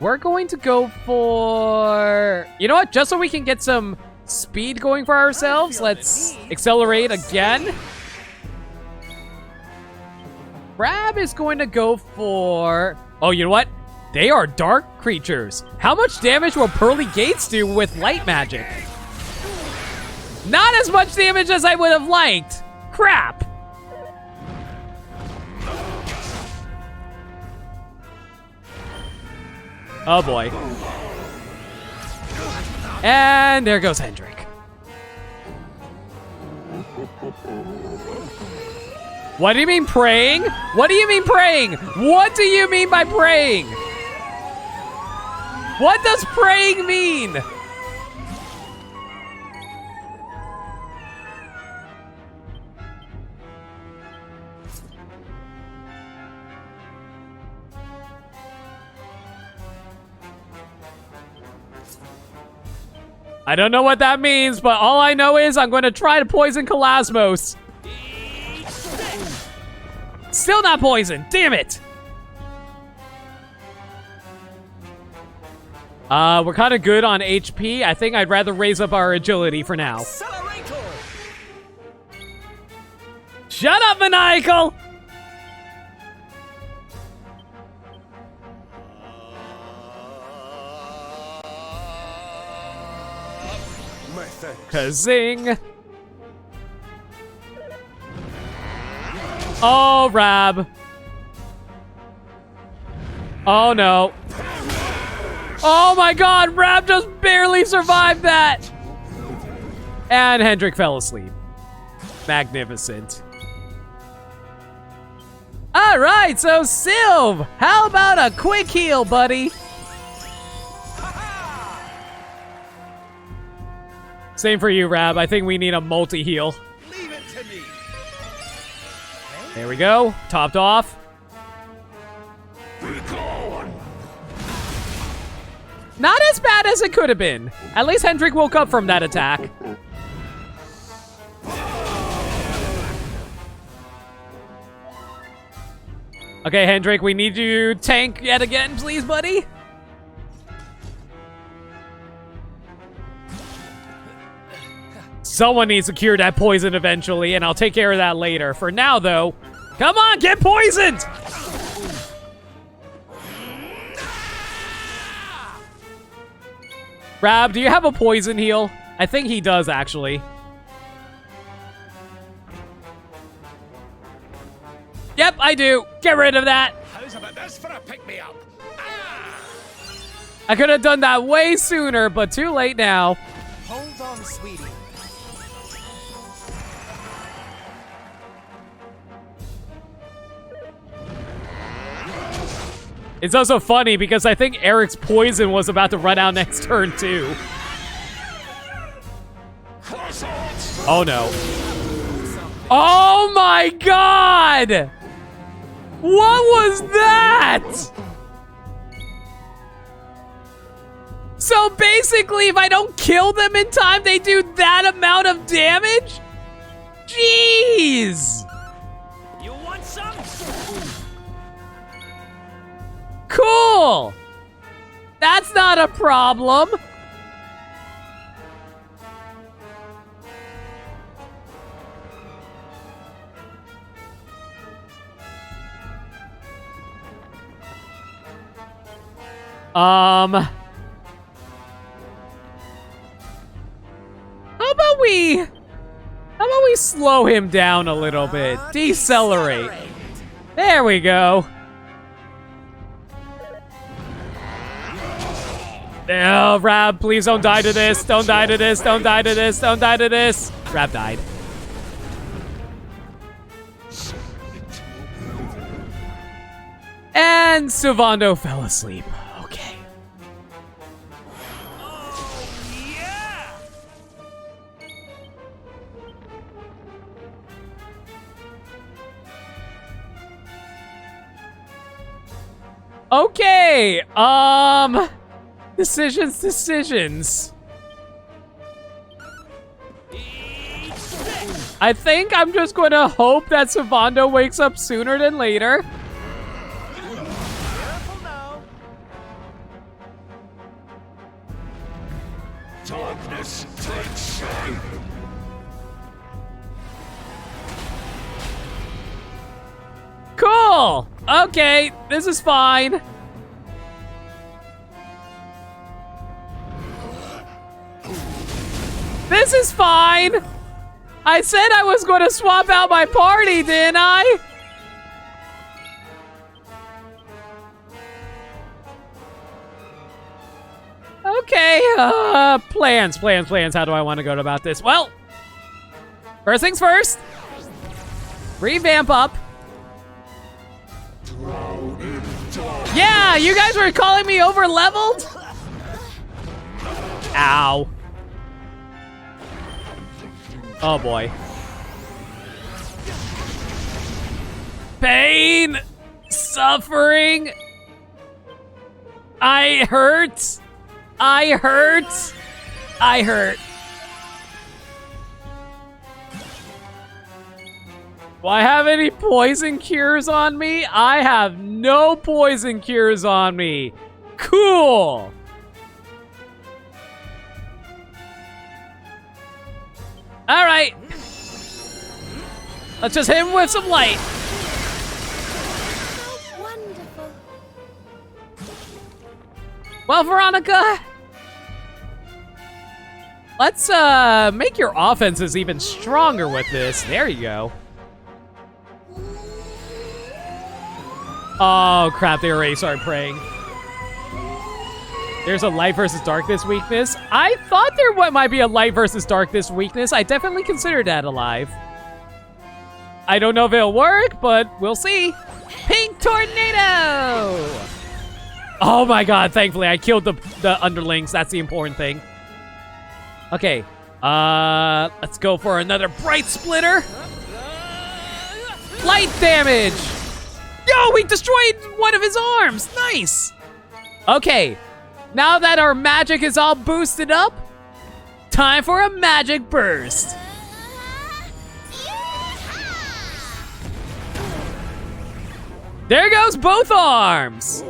we're going to go for... You know what? Just so we can get some speed going for ourselves, let's accelerate again. Crab is going to go for... Oh, you know what? They are dark creatures. How much damage will Pearly Gates do with light magic? Not as much damage as I would have liked. Crap. Oh boy. And there goes Hendrik. What do you mean praying? What do you mean praying? What do you mean by praying? What does praying mean? I don't know what that means, but all I know is I'm going to try to poison Kalasmos. Still not poisoned. Damn it. We're kind of good on HP. I think I'd rather raise up our agility for now. Shut up, Maniacal! Kazing. Oh, Rab. Oh, no. Oh, my God. Rab just barely survived that. And Hendrik fell asleep. Magnificent. All right, so Sylv, how about a quick heal, buddy? Same for you, Rab. I think we need a multi-heal. Leave it to me. There we go. Topped off. Not as bad as it could have been. At least Hendrik woke up from that attack. Okay, Hendrik, we need you to tank yet again, please, buddy. Someone needs to cure that poison eventually, and I'll take care of that later. For now, though, come on, get poisoned! Rab, do you have a poison heal? I think he does, actually. Yep, I do. Get rid of that. How's about this for a pick-me-up? I could have done that way sooner, but too late now. Hold on, sweetie. It's also funny because I think Eric's poison was about to run out next turn, too. Oh, no. Oh, my God! What was that? So basically, if I don't kill them in time, they do that amount of damage? Jeez! You want some? Cool! That's not a problem. How about we slow him down a little bit? Decelerate. There we go. Oh, Rab, please don't die to this. Don't die to this. Don't die to this. Don't die to this. Rab died. And Sylvando fell asleep. Okay. Oh, yeah! Okay. Decisions. I think I'm just going to hope that Sylvando wakes up sooner than later. Careful now. Darkness takes shape. Cool. Okay, this is fine. This is fine. I said I was going to swap out my party, didn't I? Okay, plans. How do I want to go about this? Well, first things first. Revamp up. Yeah, you guys were calling me over-leveled? Ow. Oh, boy. Pain! Suffering! I hurt! I hurt! I hurt. Do I have any poison cures on me? I have no poison cures on me. Cool! Alright. Let's just hit him with some light. How wonderful. Well, Veronica, let's make your offenses even stronger with this. There you go. Oh, crap, they already started praying. There's a light versus darkness weakness. I thought there might be a light versus darkness weakness. I definitely considered that alive. I don't know if it'll work, but we'll see. Pink Tornado! Oh my god, thankfully I killed the underlings. That's the important thing. Okay, let's go for another Bright Splitter. Light damage! Yo, we destroyed one of his arms! Nice! Okay, now that our magic is all boosted up, time for a magic burst. There goes both arms!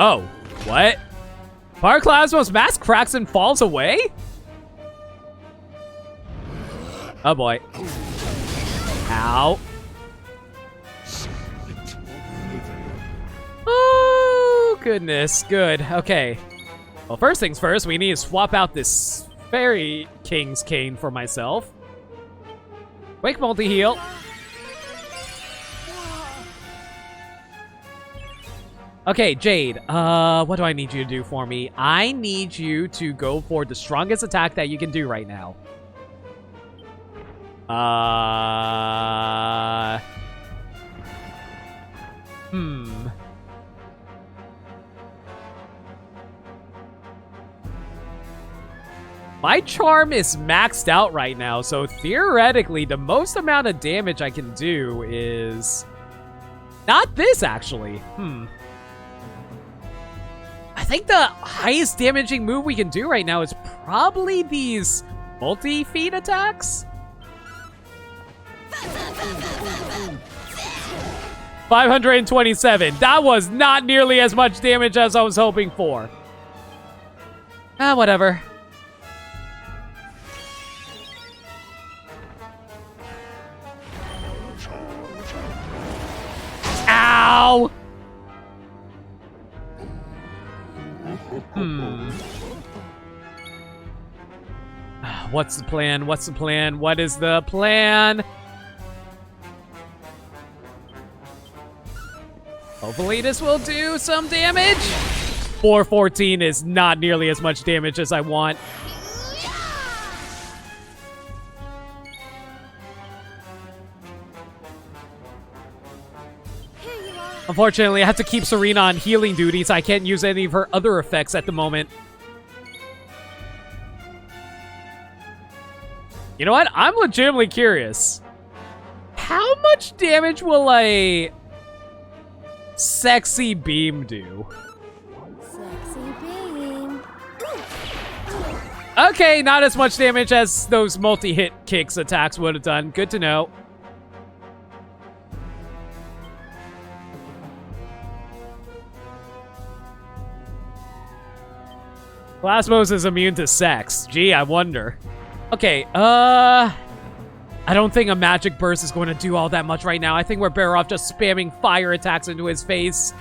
Oh, what? Pyroclasmo's mask cracks and falls away? Oh boy. Ow. Oh, goodness. Good. Okay. Well, first things first, we need to swap out this Fairy King's cane for myself. Quick multi-heal. Okay, Jade, what do I need you to do for me? I need you to go for the strongest attack that you can do right now. My charm is maxed out right now, so theoretically, the most amount of damage I can do is... not this, actually. I think the highest damaging move we can do right now is probably these multi-feet attacks. 527. That was not nearly as much damage as I was hoping for. Ah, whatever. Ow! What's the plan? What's the plan? What is the plan? Hopefully this will do some damage. 414 is not nearly as much damage as I want. Unfortunately, I have to keep Serena on healing duty, so I can't use any of her other effects at the moment. You know what? I'm legitimately curious. How much damage will a sexy beam do? Sexy beam. Okay, not as much damage as those multi-hit kicks attacks would have done. Good to know. Plasmos is immune to sex. Gee, I wonder. Okay, I don't think a magic burst is going to do all that much right now. I think we're better off just spamming fire attacks into his face.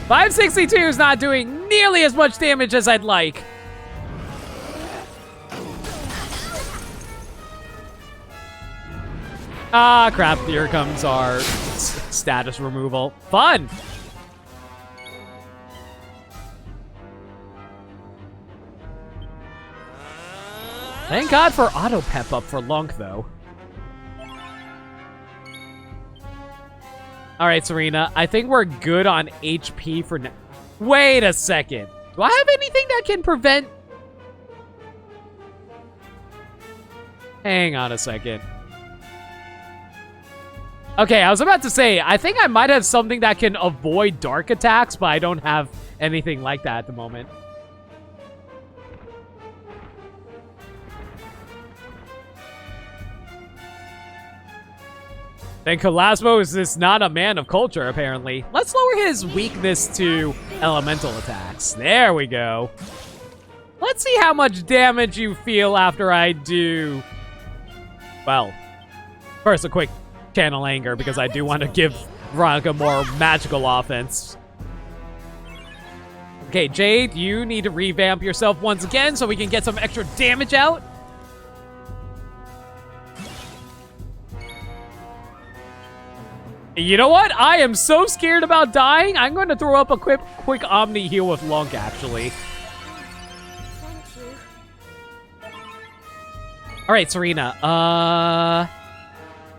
.562 is not doing nearly as much damage as I'd like. Ah, crap. Here comes our status removal. Fun! Thank God for auto pep up for Lunk, though. Alright, Serena. I think we're good on HP for now. Wait a second. Do I have anything that can prevent... Hang on a second. Okay, I was about to say, I think I might have something that can avoid dark attacks, but I don't have anything like that at the moment. Then Kalasmo is just not a man of culture, apparently. Let's lower his weakness to elemental attacks. There we go. Let's see how much damage you feel after I do... Well, first a quick channel anger, because I do want to give Veronica more magical offense. Okay, Jade, you need to revamp yourself once again so we can get some extra damage out. You know what? I am so scared about dying. I'm going to throw up a quick Omni heal with Lunk, actually. Thank you. All right, Serena.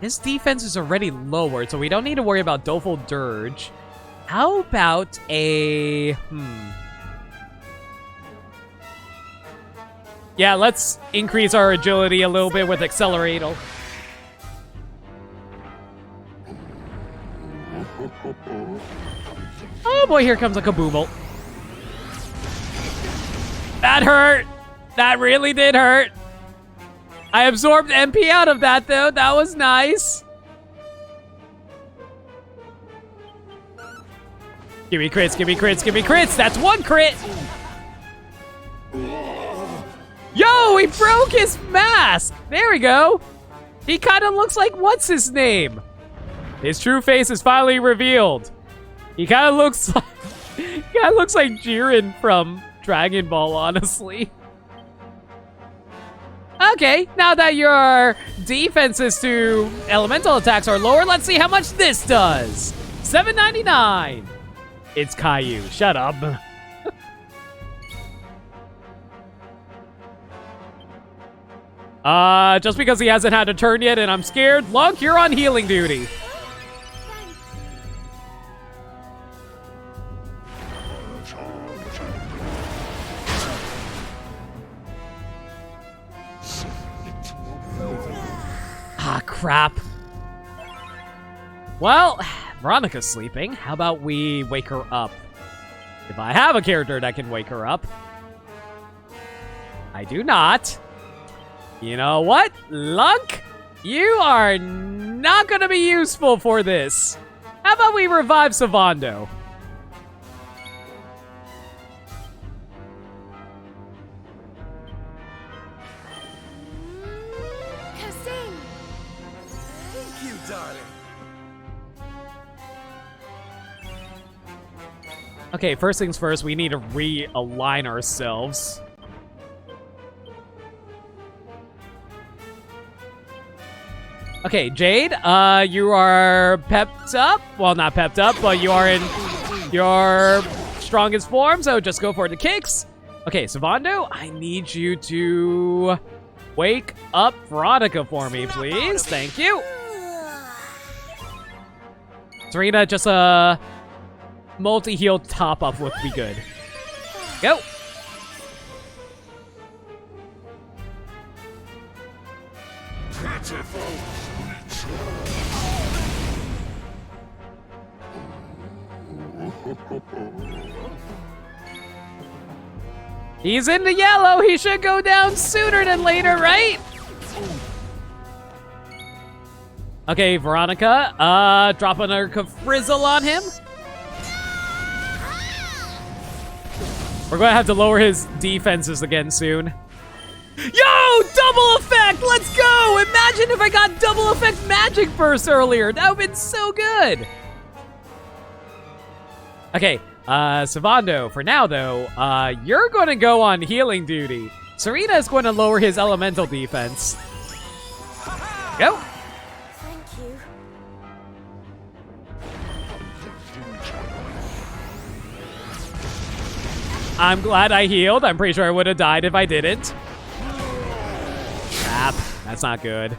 His defense is already lowered, so we don't need to worry about Doleful Dirge. How about a... Yeah, let's increase our agility a little bit with Accelerator. Oh boy, here comes a Kabooble. That hurt. That really did hurt. I absorbed MP out of that, though. That was nice. Give me crits, give me crits, give me crits. That's one crit. Yo, he broke his mask. There we go. He kind of looks like what's his name? His true face is finally revealed. He kind of looks like Jiren from Dragon Ball, honestly. Okay, now that your defenses to elemental attacks are lower, let's see how much this does. $7.99. It's Caillou. Shut up. Just because he hasn't had a turn yet and I'm scared, Lunk, you're on healing duty. Ah, crap. Well, Veronica's sleeping. How about we wake her up? If I have a character that can wake her up. I do not. You know what? Lunk, you are not going to be useful for this. How about we revive Savando? Thank you, darling. Okay, first things first, we need to realign ourselves. Okay, Jade, you are pepped up. Well, not pepped up, but you are in your strongest form, so just go for the kicks. Okay, Savando, I need you to wake up Veronica for me, please. Thank you. Serena, just a multi-heal top-up would be good. Go. He's in the yellow. He should go down sooner than later, right? Okay, Veronica, drop another Frizzle on him. We're gonna have to lower his defenses again soon. Yo, double effect, let's go! Imagine if I got double effect magic burst earlier. That would've been so good. Okay, Savando, for now though, you're gonna go on healing duty. Serena is going to lower his elemental defense. Go. Thank Thank you. I'm glad I healed. I'm pretty sure I would have died if I didn't. Crap. That's not good.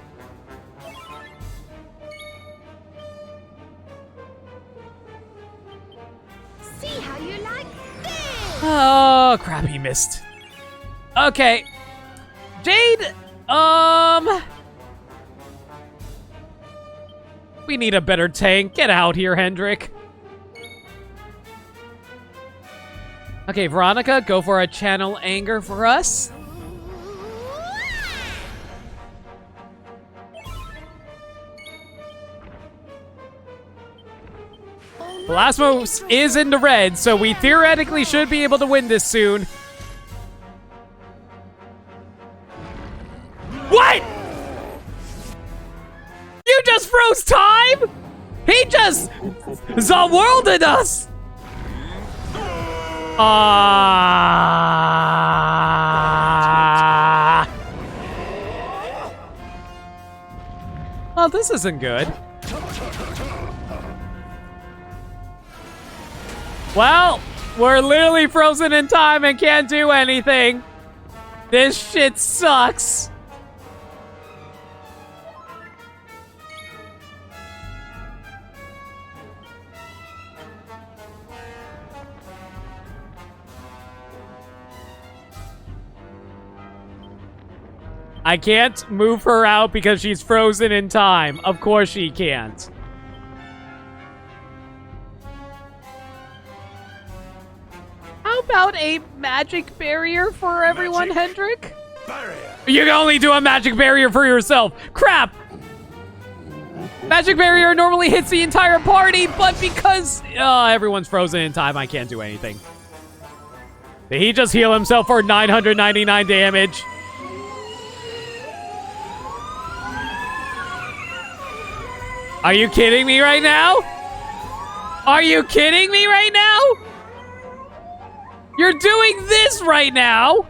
See how you like this. Oh, crap. He missed. Okay. Jade, we need a better tank. Get out here, Hendrik. Okay, Veronica, go for a channel anger for us. Belasmo is in the red, so we theoretically should be able to win this soon. What? You just froze time? He just the-worlded us! Well, this isn't good. Well, we're literally frozen in time and can't do anything. This shit sucks. I can't move her out because she's frozen in time. Of course she can't. How about a magic barrier for everyone, Hendrik? Barrier. You can only do a magic barrier for yourself. Crap! Magic barrier normally hits the entire party, but because everyone's frozen in time, I can't do anything. Did he just heal himself for 999 damage? Are you kidding me right now? Are you kidding me right now? You're doing this right now?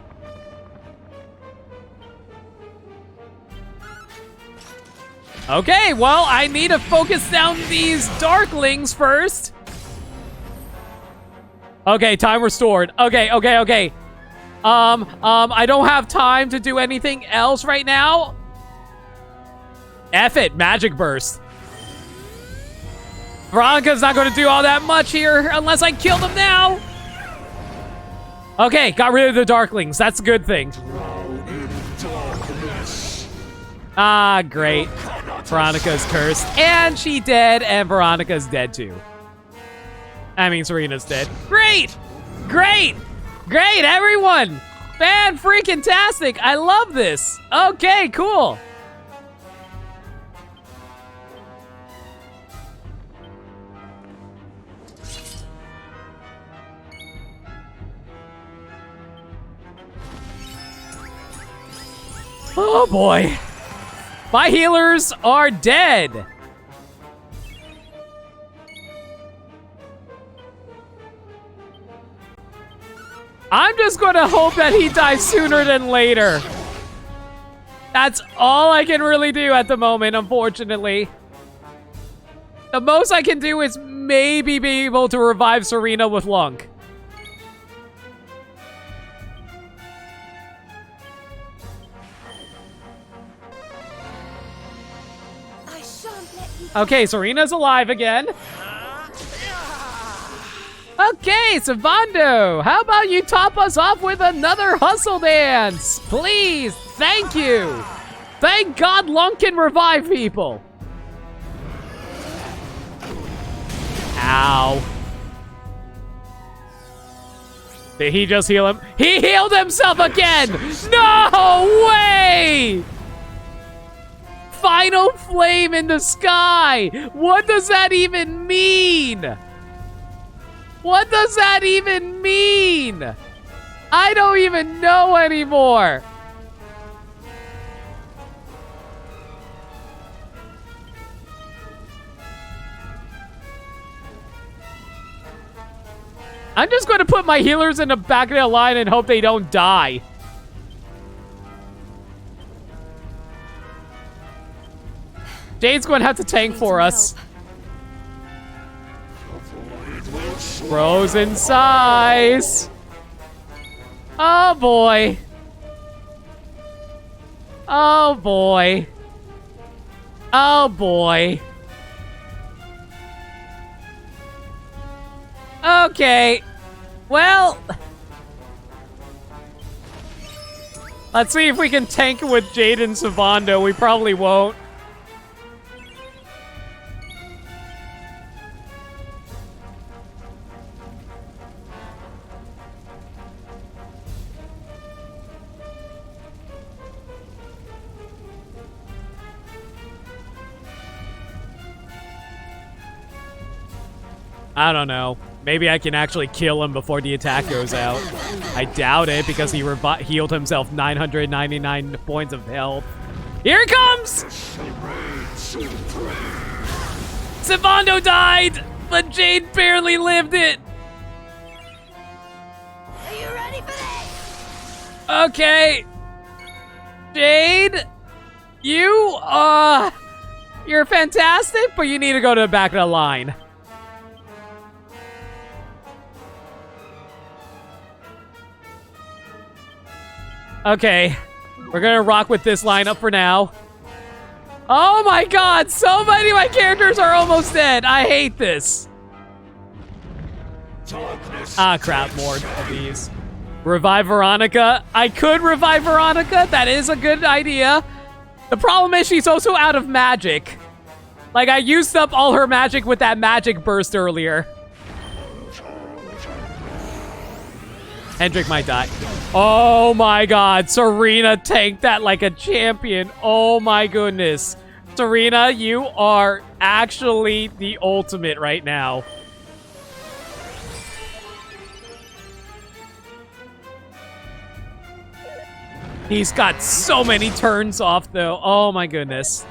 Okay, well, I need to focus down these Darklings first. Okay, time restored. Okay. I don't have time to do anything else right now. F it, Magic Burst. Veronica's not going to do all that much here unless I kill them now. Okay, got rid of the Darklings. That's a good thing. Ah, great. Veronica's cursed. And she dead, and Veronica's dead too. I mean, Serena's dead. Great! Great! Great, everyone! Fan-freaking-tastic! I love this! Okay, cool. Oh boy. My healers are dead. I'm just gonna hope that he dies sooner than later. That's all I can really do at the moment, unfortunately. The most I can do is maybe be able to revive Serena with Lunk. Okay, Serena's alive again. Okay, Savando, how about you top us off with another hustle dance? Please, thank you. Thank God Lunk can revive people. Ow. Did he just heal him? He healed himself again! No way! Final flame in the sky! What does that even mean? What does that even mean? I don't even know anymore. I'm just going to put my healers in the back of the line and hope they don't die. Jade's going to have to tank for us. Frozen size. Oh boy. Oh boy. Oh boy. Okay. Well, let's see if we can tank with Jade and Savando. We probably won't. I don't know. Maybe I can actually kill him before the attack goes out. I doubt it because he healed himself 999 points of health. Here it comes! Savando died, but Jade barely lived it. Are you ready for this? Okay. Jade, you're fantastic, but you need to go to the back of the line. Okay, we're gonna rock with this lineup for now. Oh my god, so many of my characters are almost dead. I hate this. Ah, crap, more of these. Revive Veronica. I could revive Veronica. That is a good idea. The problem is she's also out of magic. Like, I used up all her magic with that magic burst earlier. Hendrik might die. Oh my god, Serena tanked that like a champion. Oh my goodness. Serena, you are actually the ultimate right now. He's got so many turns off though. Oh my goodness.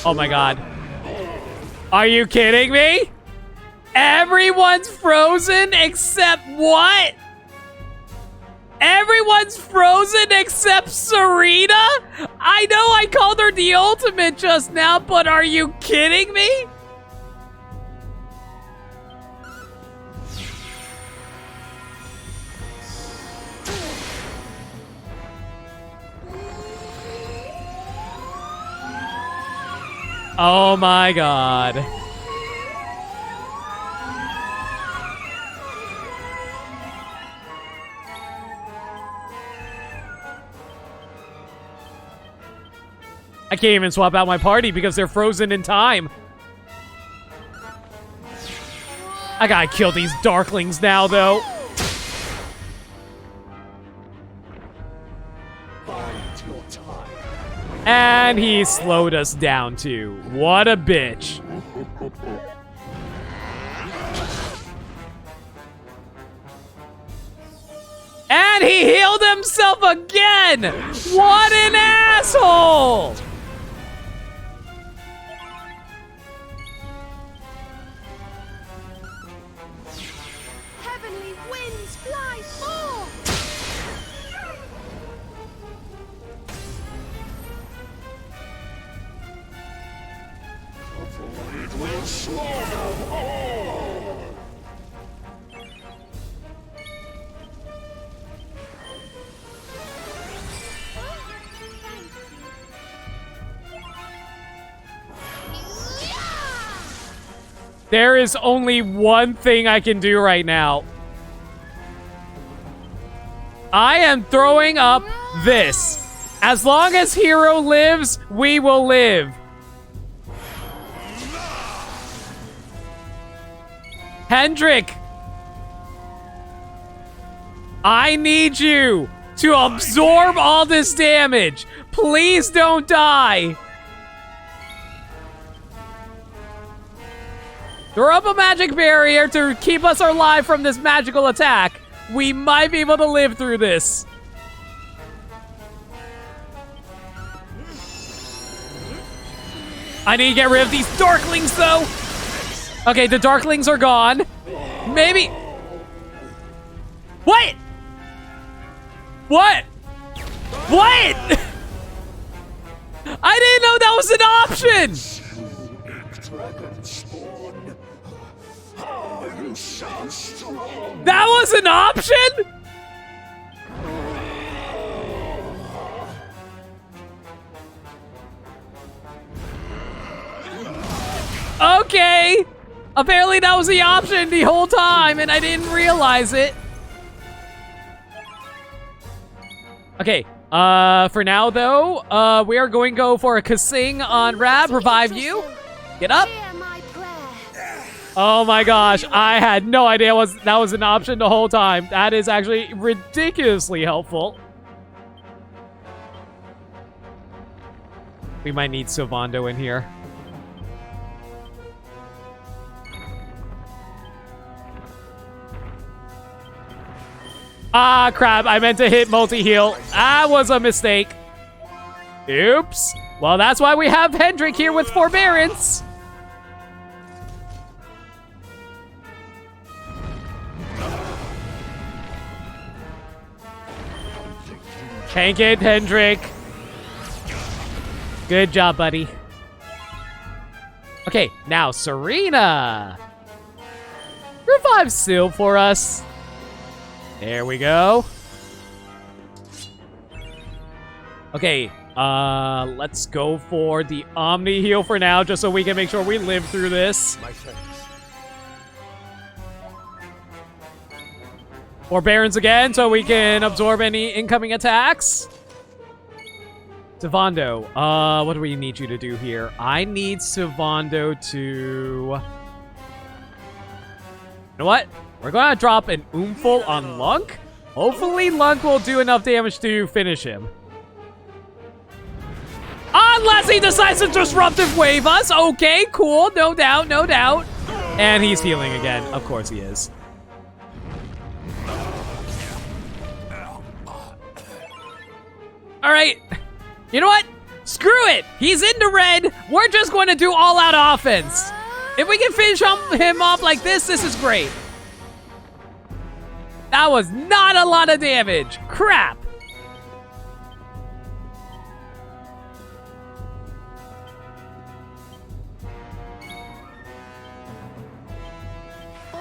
Oh my god. Are you kidding me? Everyone's frozen except what? Everyone's frozen except Serena? I know I called her the ultimate just now, but are you kidding me? Oh my god. I can't even swap out my party because they're frozen in time. I gotta kill these Darklings now, though. And he slowed us down, too. What a bitch. And he healed himself again! What an asshole! Heavenly winds fly forth! It will slaughter all! There is only one thing I can do right now. I am throwing up this. As long as Hero lives, we will live. Hendrik, I need you to absorb all this damage. Please don't die. Throw up a magic barrier to keep us alive from this magical attack. We might be able to live through this. I need to get rid of these Darklings, though. Okay, the Darklings are gone. Maybe... What? What? What? was an option! That was an option? Okay. Apparently that was the option the whole time and I didn't realize it. Okay. For now though, we are going to go for a Kasing on Rab. Revive you. Get up. Oh my gosh, I had no idea that was an option the whole time. That is actually ridiculously helpful. We might need Sylvando in here. Ah, crap. I meant to hit multi-heal. That was a mistake. Oops. Well, that's why we have Hendrik here with Forbearance. Tank it, Hendrik. Good job, buddy. Okay, now Serena. Revive Syl for us. There we go. Okay, let's go for the Omni heal for now, just so we can make sure we live through this. Forbearance again, so we can absorb any incoming attacks. Sylvando, what do we need you to do here? I need Sylvando to... You know what? We're gonna drop an Oomful on Lunk. Hopefully Lunk will do enough damage to finish him. Unless he decides to Disruptive Wave us. Okay, cool. No doubt, no doubt. And he's healing again. Of course he is. Alright. You know what? Screw it. He's into red. We're just going to do all-out offense. If we can finish him off like this is great. That was not a lot of damage. Crap.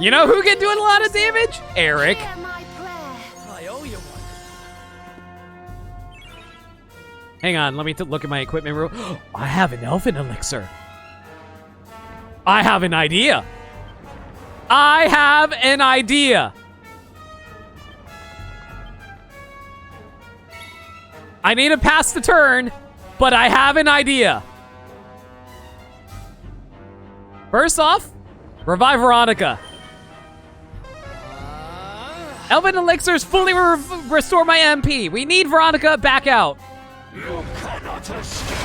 You know who can do a lot of damage? Eric. I owe you one. Hang on, let me look at my equipment room. I have an Elfin Elixir. I have an idea. I have an idea. I need to pass the turn, but I have an idea. First off, revive Veronica. Elven Elixirs fully restore my MP. We need Veronica back out.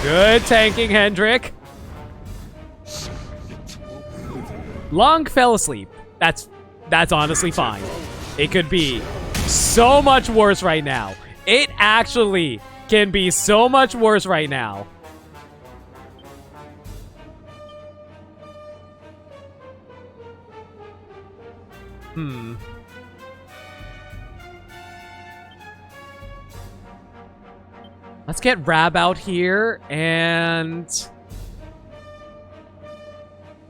Good tanking, Hendrik. Long fell asleep. That's honestly fine. It could be so much worse right now. It actually can be so much worse right now. Let's get Rab out here and...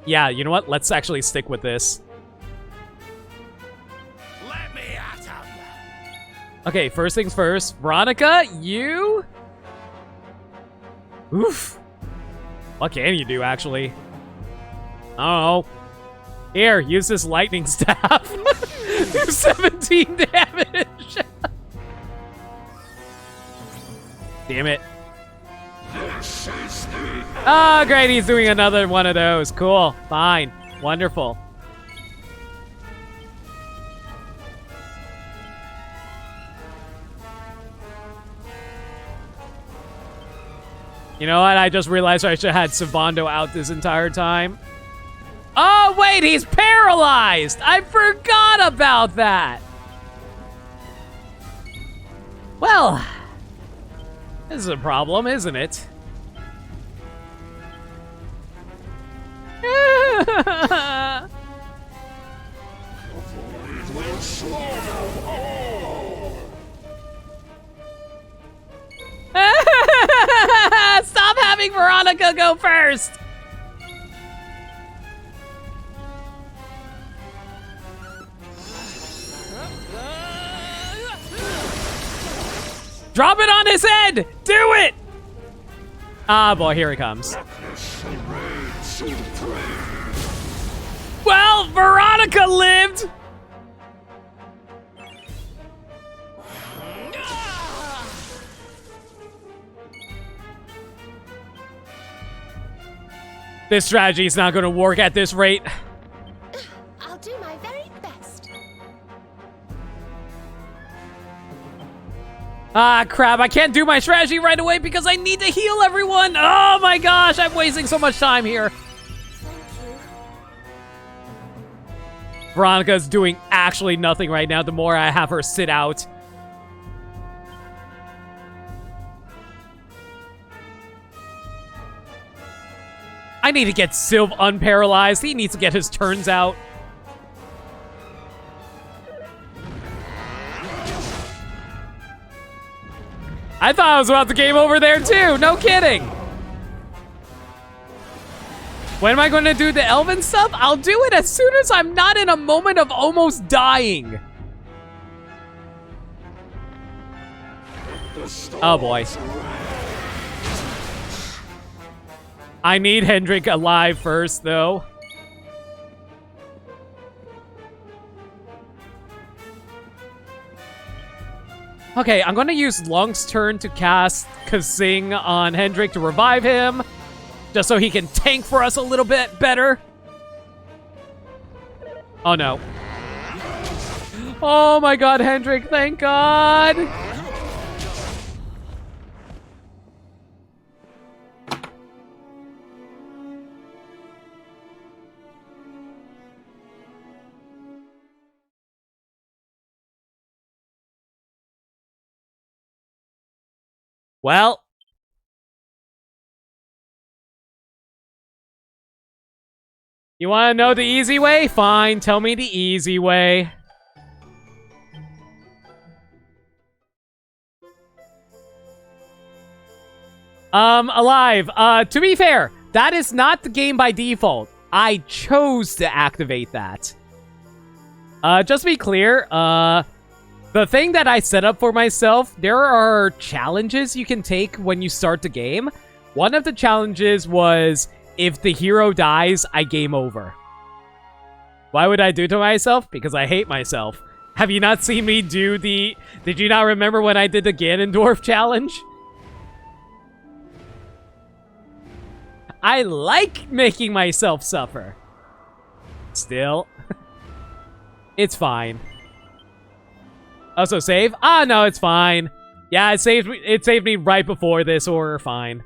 Yeah, you know what? Let's actually stick with this. Let me at him. Okay, first things first. Veronica, you... Oof. What can you do, actually? I don't know. Here, use this lightning staff. Do 17 damage. Damn it. Oh, great. He's doing another one of those. Cool. Fine. Wonderful. You know what? I just realized I should have had Sylvando out this entire time. Oh, wait. He's paralyzed. I forgot about that. Well... This is a problem, isn't it? Stop having Veronica Veronica go first! Drop it on his head! Do it! Ah, boy, here he comes. Well, Veronica lived! This strategy is not going to work at this rate. I'll do my very best. Ah, crap. I can't do my strategy right away because I need to heal everyone. Oh my gosh, I'm wasting so much time here. Veronica's doing actually nothing right now the more I have her sit out. I need to get Sylv unparalyzed. He needs to get his turns out. I thought I was about to game over there too. No kidding. When am I going to do the Elven stuff? I'll do it as soon as I'm not in a moment of almost dying. Oh boy. I need Hendrik alive first, though. Okay, I'm gonna use Lung's turn to cast Kazing on Hendrik to revive him, just so he can tank for us a little bit better. Oh no. Oh my god, Hendrik, thank god! Well, you want to know the easy way? Fine, tell me the easy way. Alive. To be fair, that is not the game by default. I chose to activate that. Just to be clear, the thing that I set up for myself, there are challenges you can take when you start the game. One of the challenges was, if the hero dies, I game over. Why would I do to myself? Because I hate myself. Have you not seen me do the... Did you not remember when I did the Ganondorf challenge? I like making myself suffer. Still. It's fine. Also save? Ah, no, it's fine. Yeah, it saved me right before this, or fine.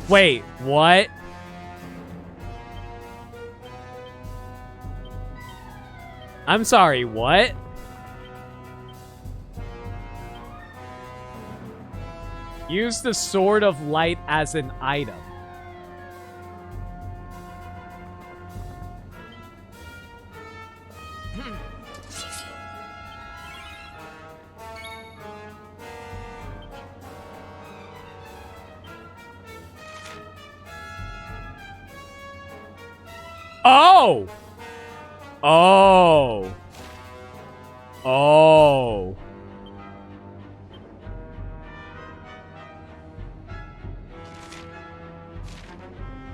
Wait, what? I'm sorry, what? Use the Sword of Light as an item. Oh! Oh. Oh.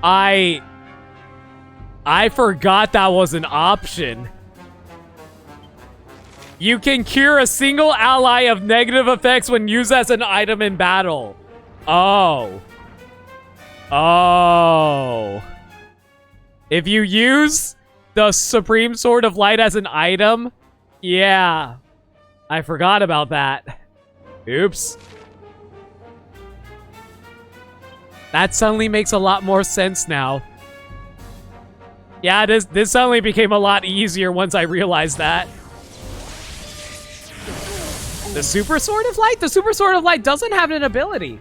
I forgot that was an option. You can cure a single ally of negative effects when used as an item in battle. Oh. Oh. If you use the Supreme Sword of Light as an item, yeah. I forgot about that. Oops. That suddenly makes a lot more sense now. Yeah, this suddenly became a lot easier once I realized that. The Super Sword of Light? The Super Sword of Light doesn't have an ability.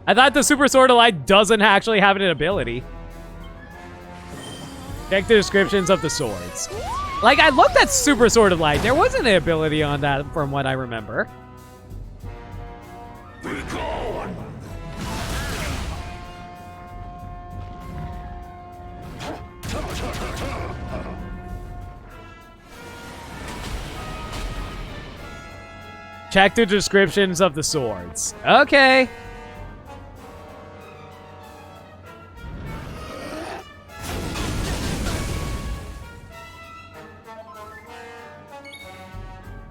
I thought the Super Sword of Light doesn't actually have an ability. Check the descriptions of the swords. Like, I looked at Super Sword of Light. There wasn't an ability on that from what I remember. Check the descriptions of the swords. Okay.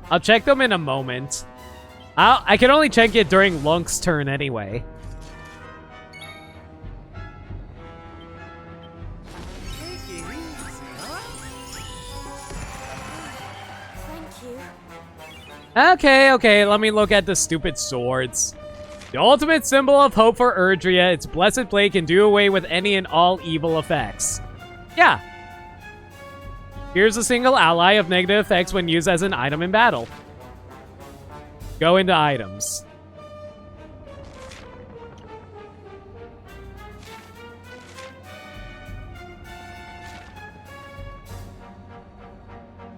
I'll check them in a moment. I can only check it during Lunk's turn anyway. Okay, let me look at the stupid swords. The ultimate symbol of hope for Erdrea, its blessed blade can do away with any and all evil effects. Yeah. Here's a single ally of negative effects when used as an item in battle. Go into items.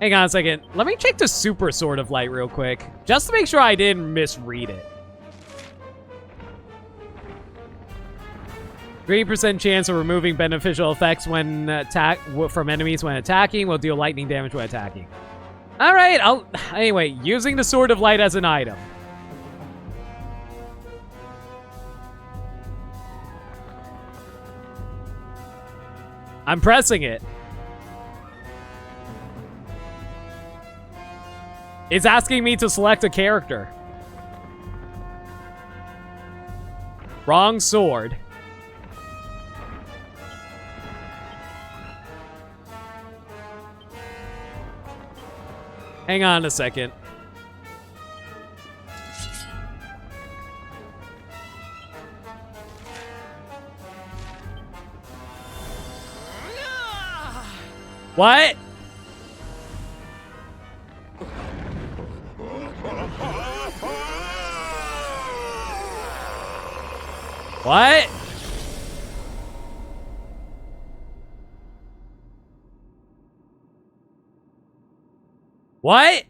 Hang on a second. Let me check the Super Sword of Light real quick, just to make sure I didn't misread it. 3% chance of removing beneficial effects when from enemies when attacking. Will deal lightning damage when attacking. All right. Anyway, using the Sword of Light as an item. I'm pressing it. It's asking me to select a character. Wrong sword. Hang on a second. What? What? What?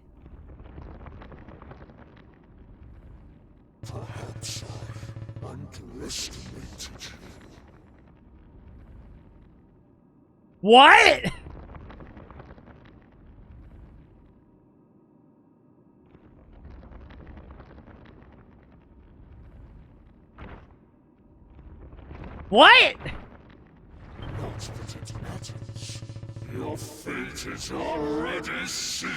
Perhaps I underestimated you. What? What? Not that it matters. Your fate is already sealed.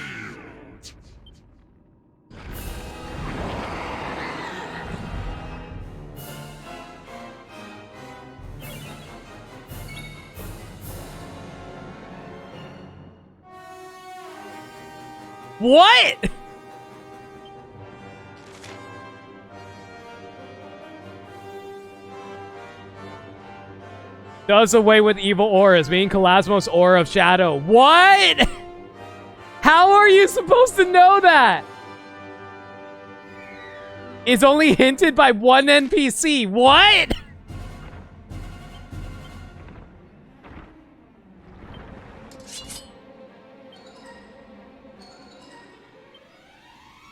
What? Does away with evil auras, being Kalasmos' aura of shadow. What? How are you supposed to know that? It's only hinted by one NPC. What?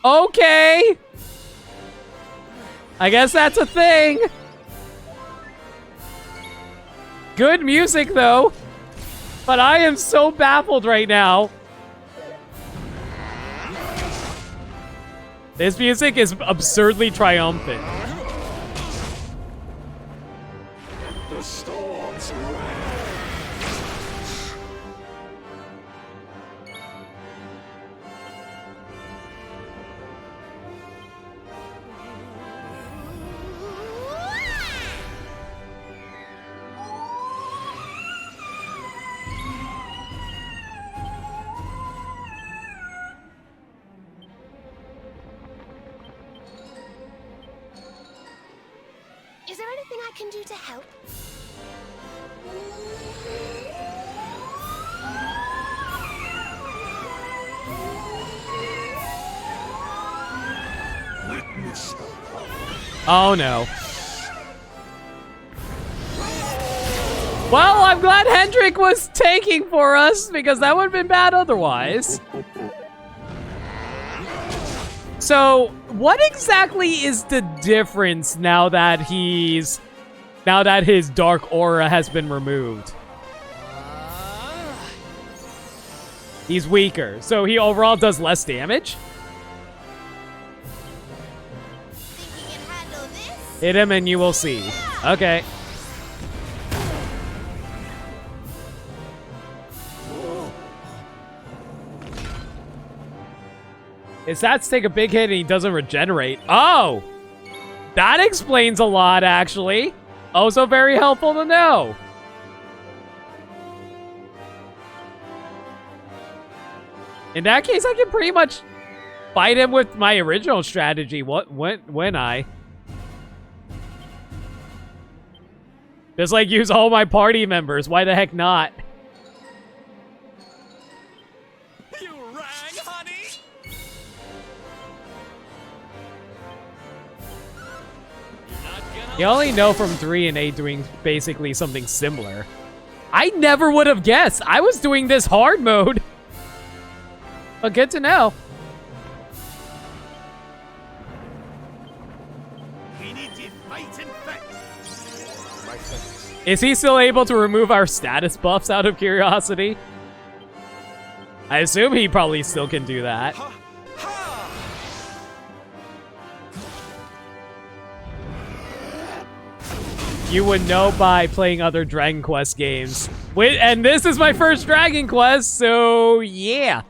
Okay. I guess that's a thing. Good music, though. But I am so baffled right now. This music is absurdly triumphant. The storms rage. Is there anything I can do to help? Witness the power. Oh no. Well, I'm glad Hendrik was taking for us, because that would have been bad otherwise. So, what exactly is the difference now that his dark aura has been removed? He's weaker, so he overall does less damage? Think you can handle this? Hit him and you will see. Okay. His stats take a big hit and he doesn't regenerate. Oh! That explains a lot, actually. Also very helpful to know. In that case, I can pretty much fight him with my original strategy. When I just like use all my party members. Why the heck not? You rang, honey? You only know from 3 and 8 doing basically something similar. I never would have guessed. I was doing this hard mode. But good to know. We need to fight and fit. Is he still able to remove our status buffs out of curiosity? I assume he probably still can do that. You would know by playing other Dragon Quest games. And this is my first Dragon Quest, so yeah.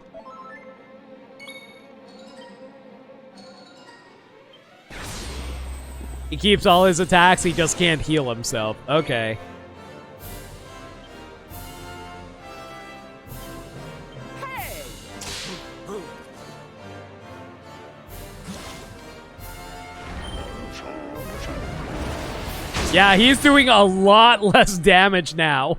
He keeps all his attacks, he just can't heal himself. Okay. Yeah, he's doing a lot less damage now.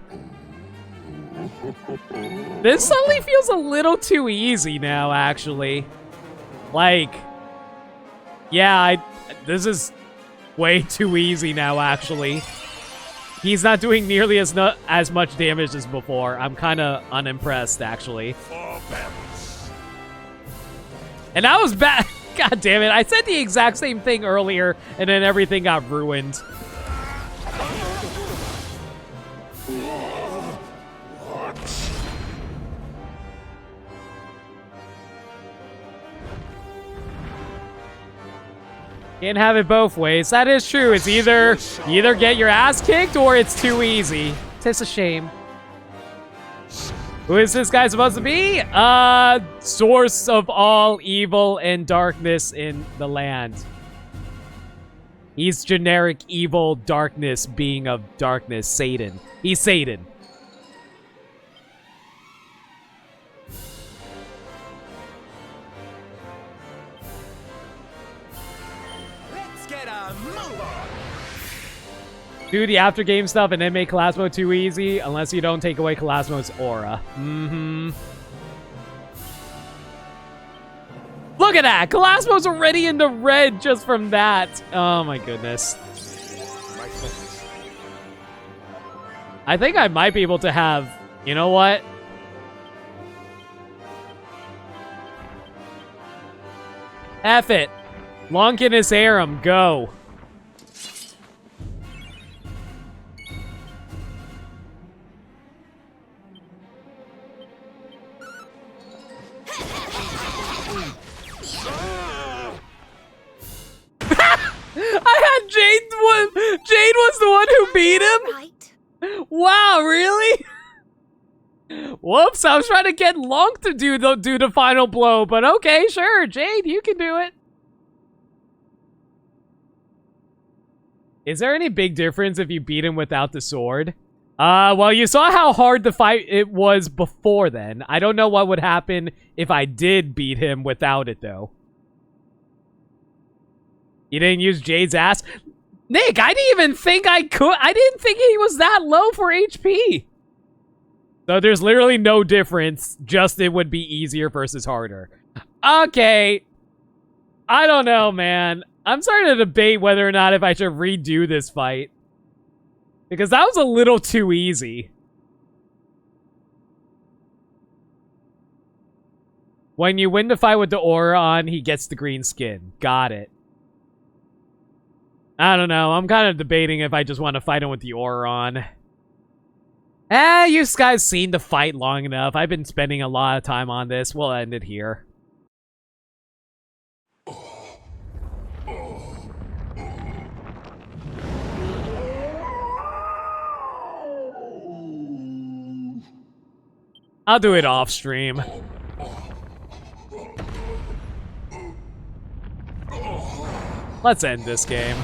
This suddenly feels a little too easy now, actually. Like, yeah, this is way too easy now, actually. He's not doing nearly as much damage as before. I'm kind of unimpressed, actually. And that was bad. God damn it. I said the exact same thing earlier, and then everything got ruined. Can't have it both ways. That is true. It's either get your ass kicked or it's too easy. It's a shame. Who is this guy supposed to be? Source of all evil and darkness in the land. He's generic evil darkness, being of darkness, Satan. He's Satan. Do the after game stuff and then make Kalasmo too easy, unless you don't take away Kalasmo's aura. Look at that! Kalasmo's already in the red just from that. Oh my goodness. I think I might be able to have... You know what? F it. Longinus Arum, go. Jade was the one who beat him? Wow, really? Whoops, I was trying to get Long to do the final blow, but okay, sure, Jade, you can do it. Is there any big difference if you beat him without the sword? Well, you saw how hard the fight it was before then. I don't know what would happen if I did beat him without it, though. You didn't use Jade's ass? Nick, I didn't even think I could. I didn't think he was that low for HP. So there's literally no difference. Just it would be easier versus harder. Okay. I don't know, man. I'm starting to debate whether or not if I should redo this fight. Because that was a little too easy. When you win the fight with the aura on, he gets the green skin. Got it. I don't know. I'm kind of debating if I just want to fight him with the aura on. You guys seen the fight long enough. I've been spending a lot of time on this. We'll end it here. I'll do it off stream. Let's end this game.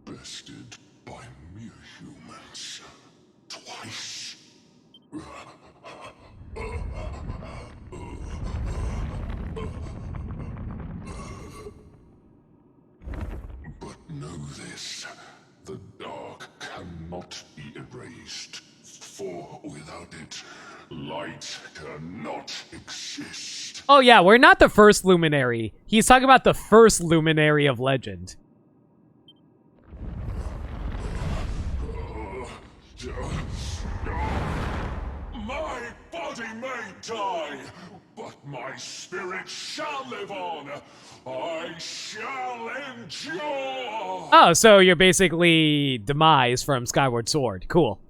Bested by mere humans twice. But know this, the dark cannot be erased, for without it, light cannot exist. Oh yeah, we're not the first luminary. He's talking about the first luminary of legend. My body may die, but my spirit shall live on. I shall endure. Oh, so you're basically Demise from Skyward Sword. Cool.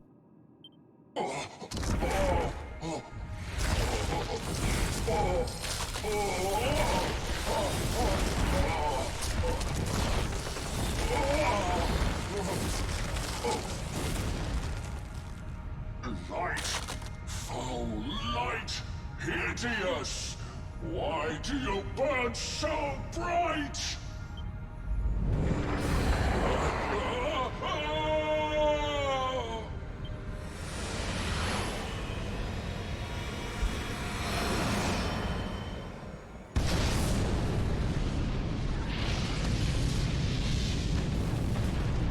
Light, foul light, hideous. Why do you burn so bright?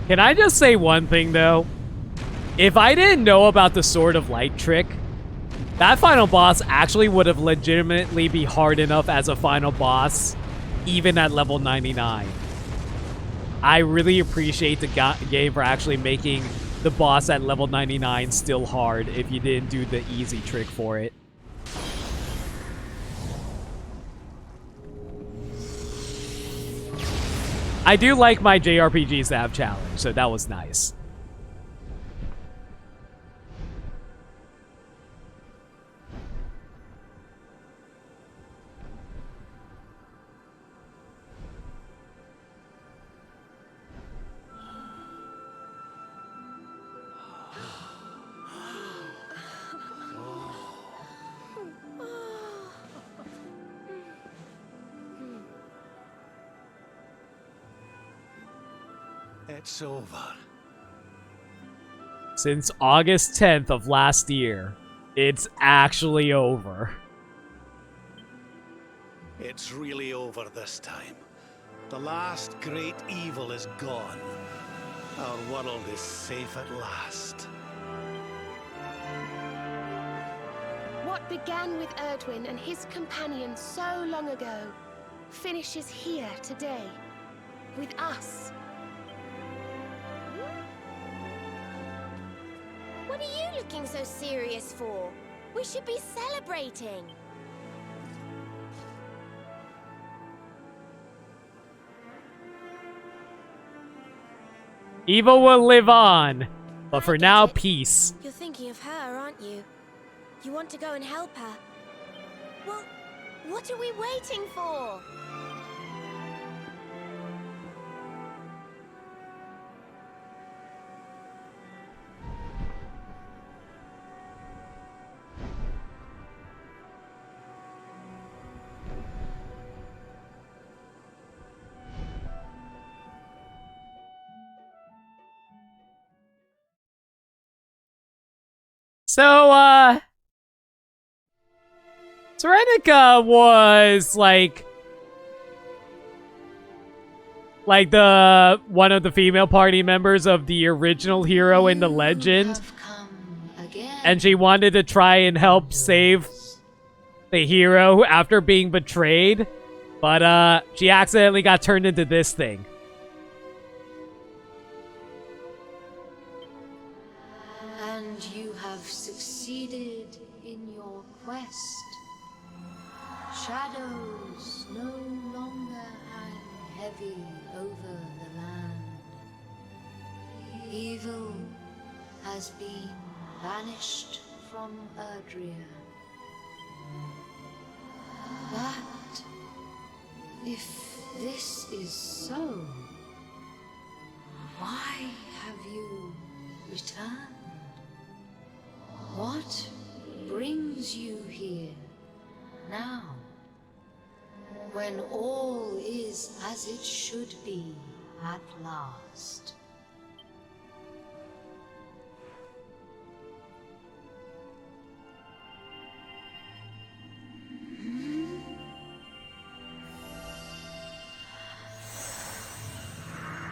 Can I just say one thing, though? If I didn't know about the Sword of Light trick, that final boss actually would have legitimately be hard enough as a final boss, even at level 99. I really appreciate the game for actually making the boss at level 99 still hard if you didn't do the easy trick for it. I do like my JRPGs to have challenge, so that was nice. It's over. Since August 10th of last year, it's actually over. It's really over this time. The last great evil is gone. Our world is safe at last. What began with Erdwin and his companions so long ago finishes here today, with us. What are you looking so serious for? We should be celebrating. Evil will live on, but for I get now, it. peace. You're thinking of her, aren't you? You want to go and help her. Well, what are we waiting for? So, Serenica was like the one of the female party members of the original hero in the legend, and she wanted to try and help save the hero after being betrayed, But, she accidentally got turned into this thing. And you have succeeded in your quest. Shadows no longer hang heavy over the land. Evil has been banished from Erdrea. But if this is so, why have you returned? What brings you here now, when all is as it should be at last?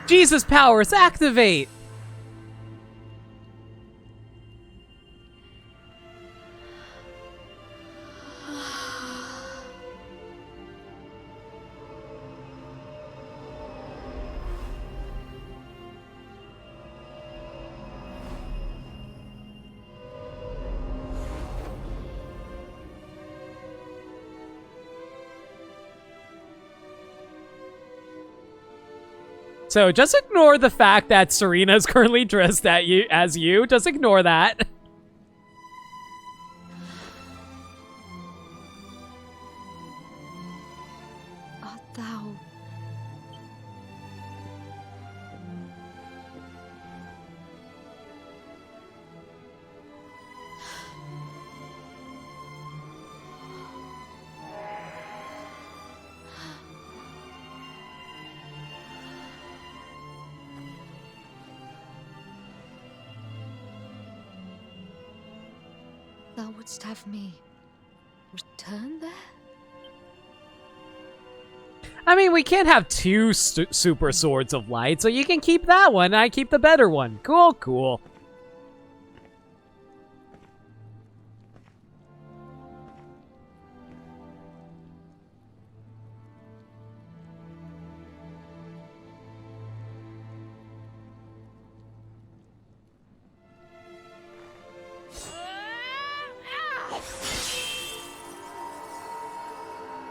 Jesus powers, activate! So just ignore the fact that Serena is currently dressed as you. Just ignore that. Art thou? Thou wouldst have me return there? I mean, we can't have two super swords of light, so you can keep that one, and I keep the better one. Cool, cool.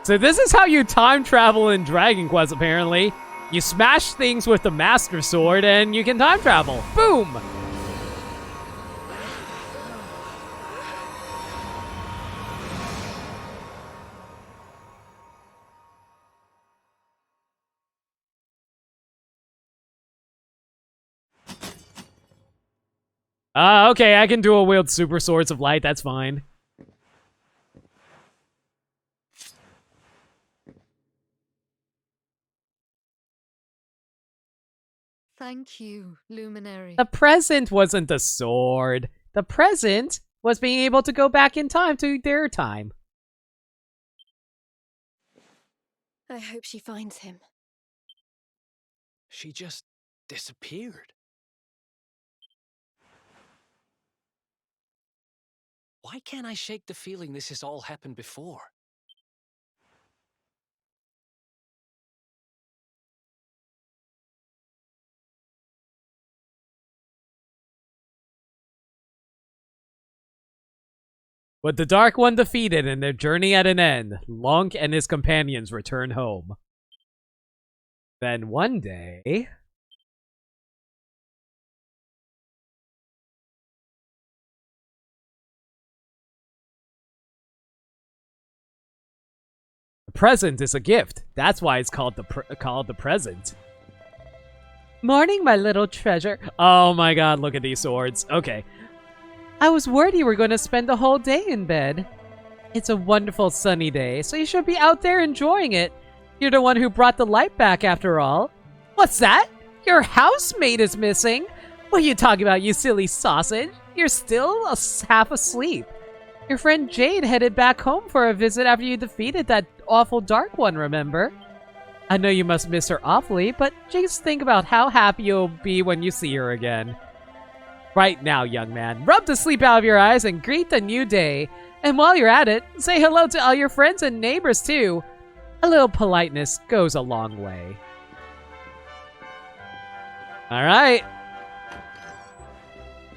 So this is how you time travel in Dragon Quest, apparently. You smash things with the Master Sword, and you can time travel. Boom! Okay, I can dual wield super swords of light, that's fine. Thank you, Luminary. The present wasn't the sword. The present was being able to go back in time to their time. I hope she finds him. She just disappeared. Why can't I shake the feeling this has all happened before? With the Dark One defeated and their journey at an end, Lonk and his companions return home. Then one day... the present is a gift. That's why it's called the present. Morning, my little treasure. Oh my god, look at these swords. Okay. I was worried you were going to spend the whole day in bed. It's a wonderful sunny day, so you should be out there enjoying it. You're the one who brought the light back after all. What's that? Your housemate is missing? What are you talking about, you silly sausage? You're still half asleep. Your friend Jade headed back home for a visit after you defeated that awful Dark One, remember? I know you must miss her awfully, but just think about how happy you'll be when you see her again. Right now, young man, rub the sleep out of your eyes and greet the new day. And while you're at it, say hello to all your friends and neighbors, too. A little politeness goes a long way. Alright.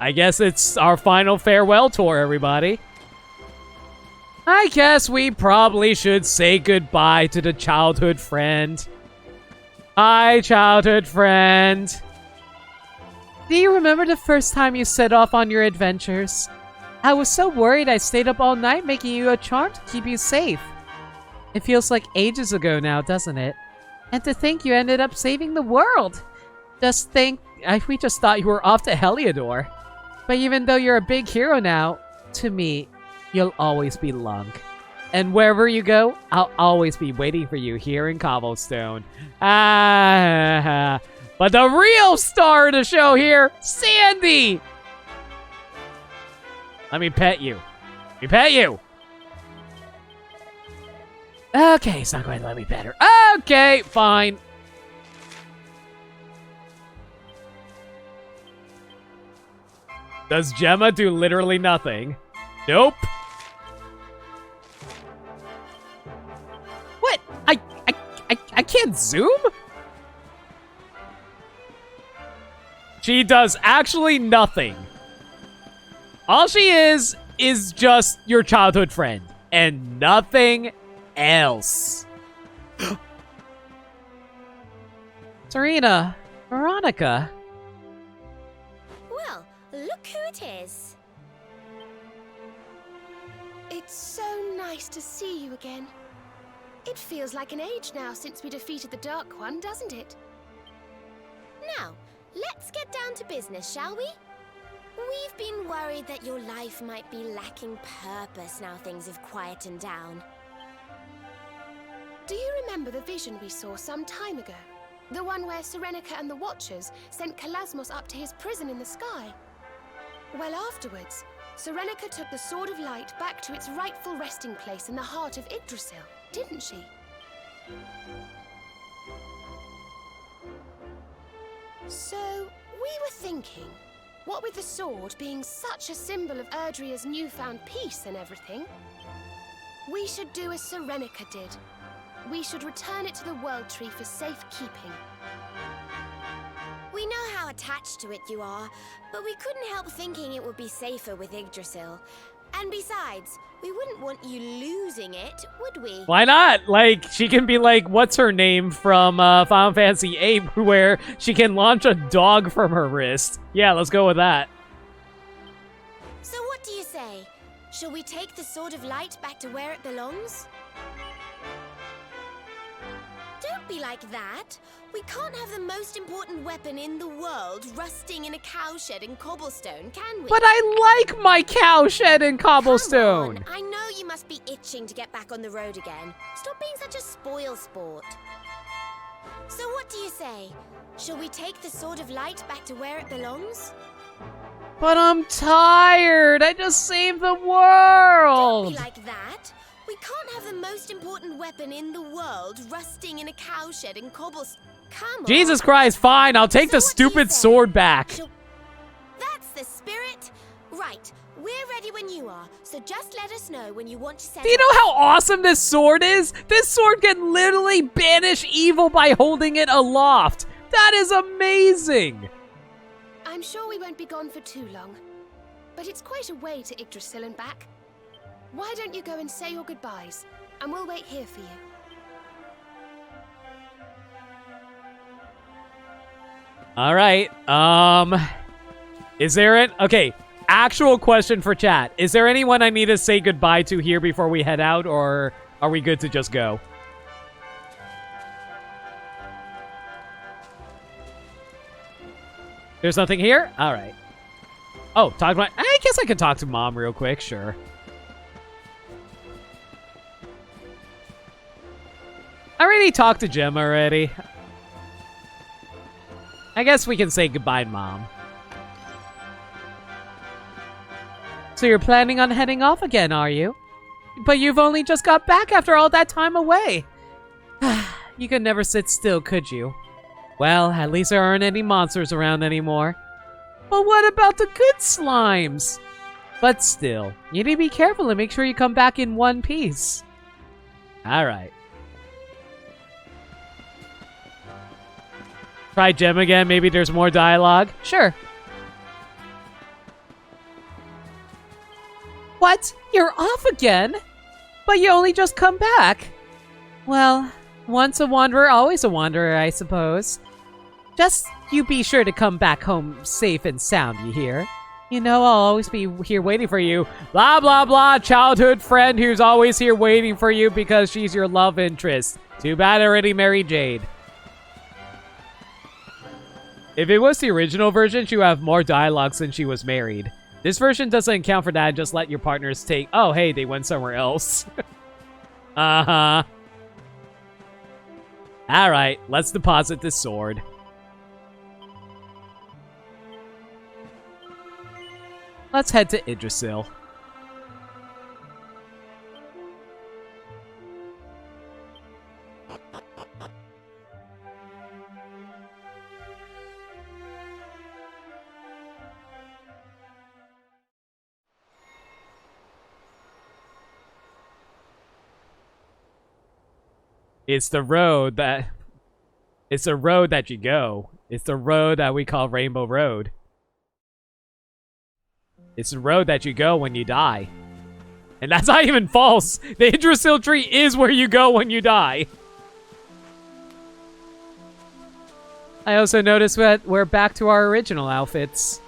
I guess it's our final farewell tour, everybody. I guess we probably should say goodbye to the childhood friend. Hi, childhood friend. Do you remember the first time you set off on your adventures? I was so worried I stayed up all night making you a charm to keep you safe. It feels like ages ago now, doesn't it? And to think you ended up saving the world. We just thought you were off to Heliodor. But even though you're a big hero now, to me, you'll always be Lunk. And wherever you go, I'll always be waiting for you here in Cobblestone. But the real star of the show here, Sandy! Let me pet you. Let me pet you! Okay, he's not going to let me pet her. Okay, fine. Does Gemma do literally nothing? Nope. What? I can't zoom? She does actually nothing. All she is just your childhood friend and nothing else. Serena, Veronica. Well, look who it is. It's so nice to see you again. It feels like an age now since we defeated the Dark One, doesn't it? Now, let's get down to business, shall we? We've been worried that your life might be lacking purpose now things have quietened down. Do you remember the vision we saw some time ago? The one where Serenica and the Watchers sent Kalasmos up to his prison in the sky? Well, afterwards, Serenica took the Sword of Light back to its rightful resting place in the heart of Yggdrasil, didn't she? So, we were thinking, what with the sword being such a symbol of Erdrea's newfound peace and everything, we should do as Serenica did. We should return it to the World Tree for safekeeping. We know how attached to it you are, but we couldn't help thinking it would be safer with Yggdrasil. And besides, we wouldn't want you losing it, would we? Why not? Like, she can be like, what's her name from Final Fantasy VIII, where she can launch a dog from her wrist. Yeah, let's go with that. So what do you say? Shall we take the Sword of Light back to where it belongs? Don't be like that. We can't have the most important weapon in the world rusting in a cowshed in Cobblestone, can we? But I like my cowshed in Cobblestone! Come on. I know you must be itching to get back on the road again. Stop being such a spoil sport. So what do you say? Shall we take the Sword of Light back to where it belongs? But I'm tired! I just saved the world! Don't be like that. We can't have the most important weapon in the world rusting in a cowshed in Cobblestone. Come on. Jesus Christ, fine, I'll take the stupid sword back. That's the spirit. Right, we're ready when you are, so just let us know when you want to set Do you know how awesome this sword is? This sword can literally banish evil by holding it aloft. That is amazing. I'm sure we won't be gone for too long, but it's quite a way to Yggdrasil and back. Why don't you go and say your goodbyes, and we'll wait here for you. Alright, is there okay, actual question for chat. Is there anyone I need to say goodbye to here before we head out, or are we good to just go? There's nothing here? Alright. Oh, talk to my... I guess I can talk to Mom real quick, sure. I already talked to Jim already. I guess we can say goodbye, Mom. So you're planning on heading off again, are you? But you've only just got back after all that time away. You could never sit still, could you? Well, at least there aren't any monsters around anymore. But what about the good slimes? But still, you need to be careful and make sure you come back in one piece. Alright. Try Gem again. Maybe there's more dialogue. Sure. What? You're off again? But you only just come back. Well, once a wanderer, always a wanderer, I suppose. Just you be sure to come back home safe and sound, you hear? You know I'll always be here waiting for you. Blah, blah, blah. Childhood friend who's always here waiting for you because she's your love interest. Too bad I already married Jade. If it was the original version, she would have more dialogue since she was married. This version doesn't account for that, just let your partners take... Oh, hey, they went somewhere else. Uh-huh. Alright, let's deposit this sword. Let's head to Yggdrasil. It's the road that... It's the road that you go. It's the road that we call Rainbow Road. It's the road that you go when you die. And that's not even false. The Yggdrasil tree is where you go when you die. I also noticed that we're back to our original outfits.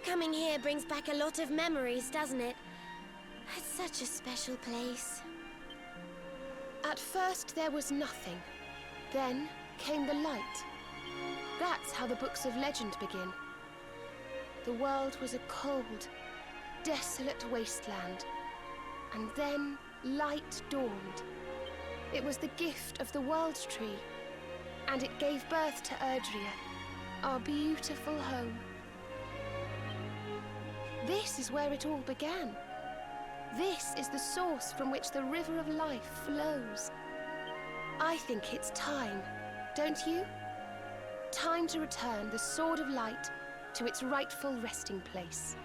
Coming here brings back a lot of memories, doesn't it? It's such a special place. At first there was nothing. Then came the light. That's how the books of legend begin. The world was a cold, desolate wasteland. And then light dawned. It was the gift of the World Tree. And it gave birth to Erdrea, our beautiful home. This is where it all began. This is the source from which the river of life flows. I think it's time, don't you? Time to return the Sword of Light to its rightful resting place.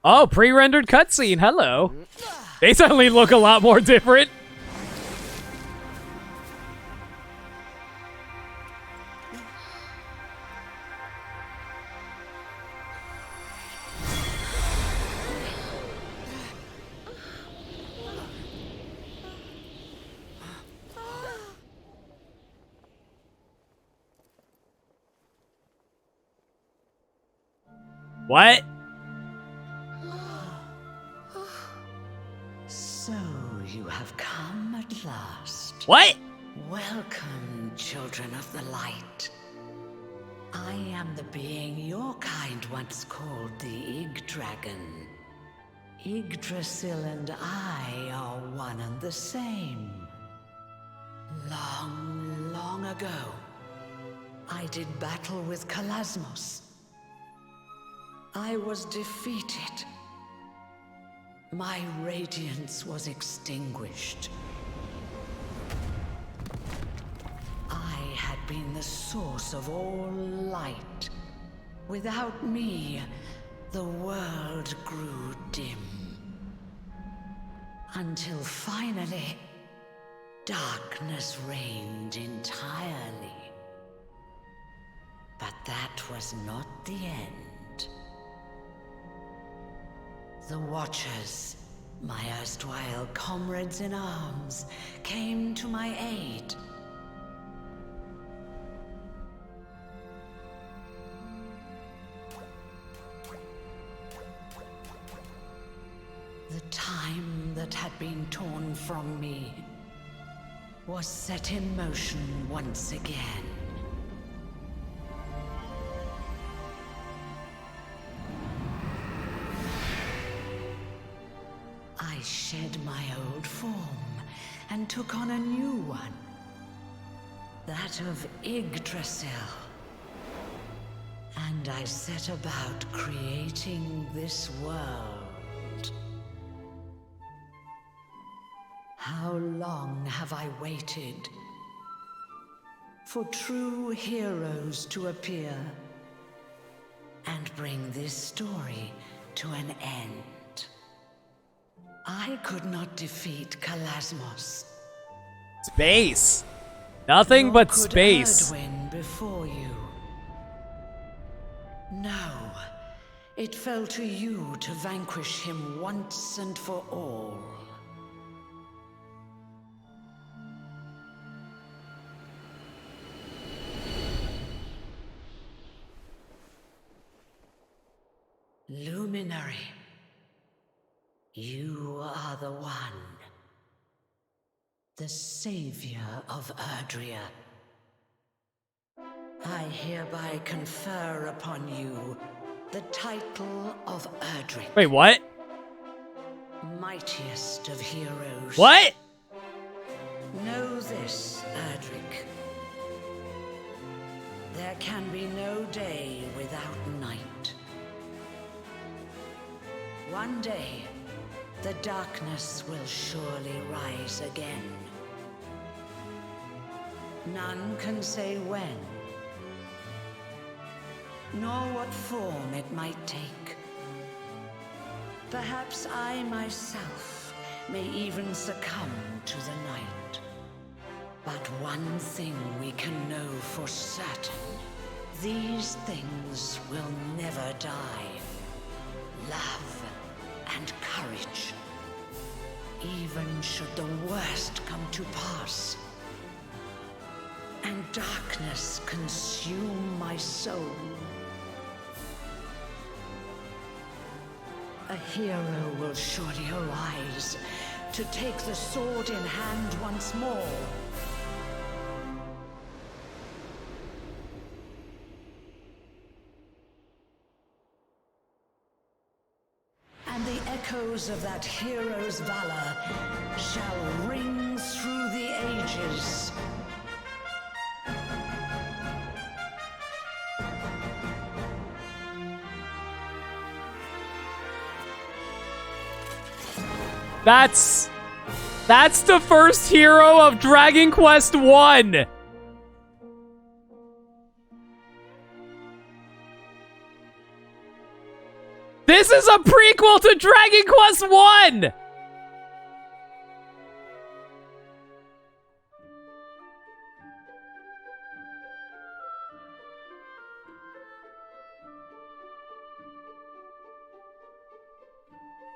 Oh, pre-rendered cutscene. Hello. They suddenly look a lot more different. What? So you have come at last. What? Welcome, children of the light. I am the being your kind once called the Ig-Dragon. Yggdrasil and I are one and the same. Long, long ago, I did battle with Kalasmos. I was defeated. My radiance was extinguished. I had been the source of all light. Without me, the world grew dim. Until finally, darkness reigned entirely. But that was not the end. The Watchers, my erstwhile comrades in arms, came to my aid. The that had been torn from me was set in motion once again. I shed my old form and took on a new one, that of Yggdrasil. And I set about creating this world. How long have I waited for true heroes to appear and bring this story to an end? I could not defeat Kalasmos. Space! Nothing Nor but could space. Erdwin before you. No, it fell to you to vanquish him once and for all. Luminary, you are the one. The savior of Erdrea. I hereby confer upon you the title of Erdrick. Wait, what? Mightiest of heroes. What? Know this, Erdrick. There can be no day without night. One day, the darkness will surely rise again. None can say when, nor what form it might take. Perhaps I myself may even succumb to the night. But one thing we can know for certain. These things will never die. Love and courage. Even should the worst come to pass, and darkness consume my soul, a hero will surely arise to take the sword in hand once more. And the echoes of that hero's valor shall ring through the ages. That's the first hero of Dragon Quest 1. This is a prequel to Dragon Quest 1!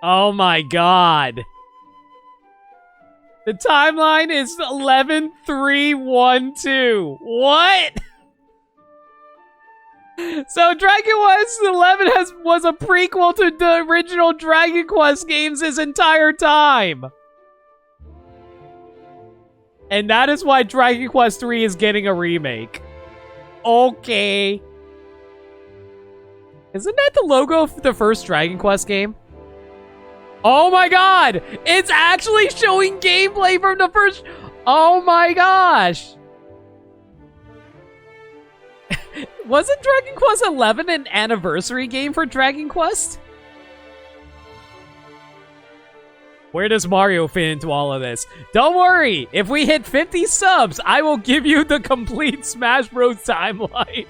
Oh my god. The timeline is 11-3-1-2. What? So Dragon Quest 11 was a prequel to the original Dragon Quest games this entire time. And that is why Dragon Quest 3 is getting a remake. Okay. Isn't that the logo of the first Dragon Quest game? Oh my god! It's actually showing gameplay from the first... Oh my gosh! Wasn't Dragon Quest 11 an anniversary game for Dragon Quest? Where does Mario fit into all of this? Don't worry! If we hit 50 subs, I will give you the complete Smash Bros. Timeline.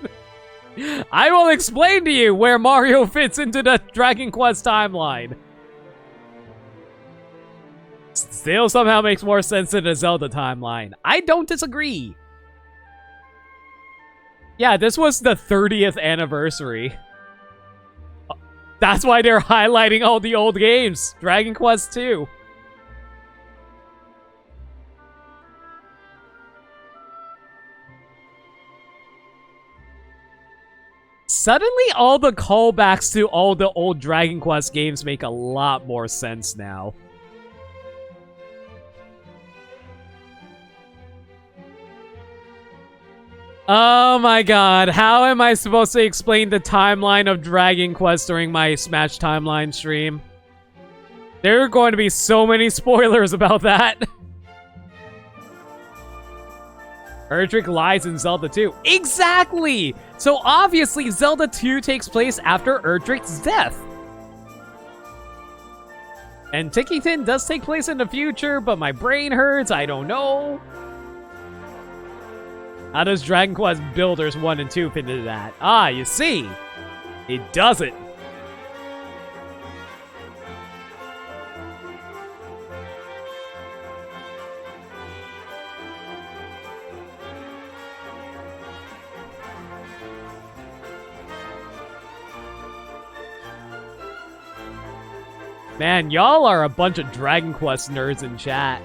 I will explain to you where Mario fits into the Dragon Quest timeline. Still somehow makes more sense than the Zelda timeline. I don't disagree. Yeah, this was the 30th anniversary. That's why they're highlighting all the old games. Dragon Quest 2. Suddenly, all the callbacks to all the old Dragon Quest games make a lot more sense now. Oh my god, how am I supposed to explain the timeline of Dragon Quest during my Smash Timeline stream? There are going to be so many spoilers about that. Erdrick lies in Zelda 2. Exactly! So obviously Zelda 2 takes place after Erdrick's death. And Tickington does take place in the future, but my brain hurts, I don't know. How does Dragon Quest Builders 1 and 2 fit into that? Ah, you see! It doesn't. Man, y'all are a bunch of Dragon Quest nerds in chat.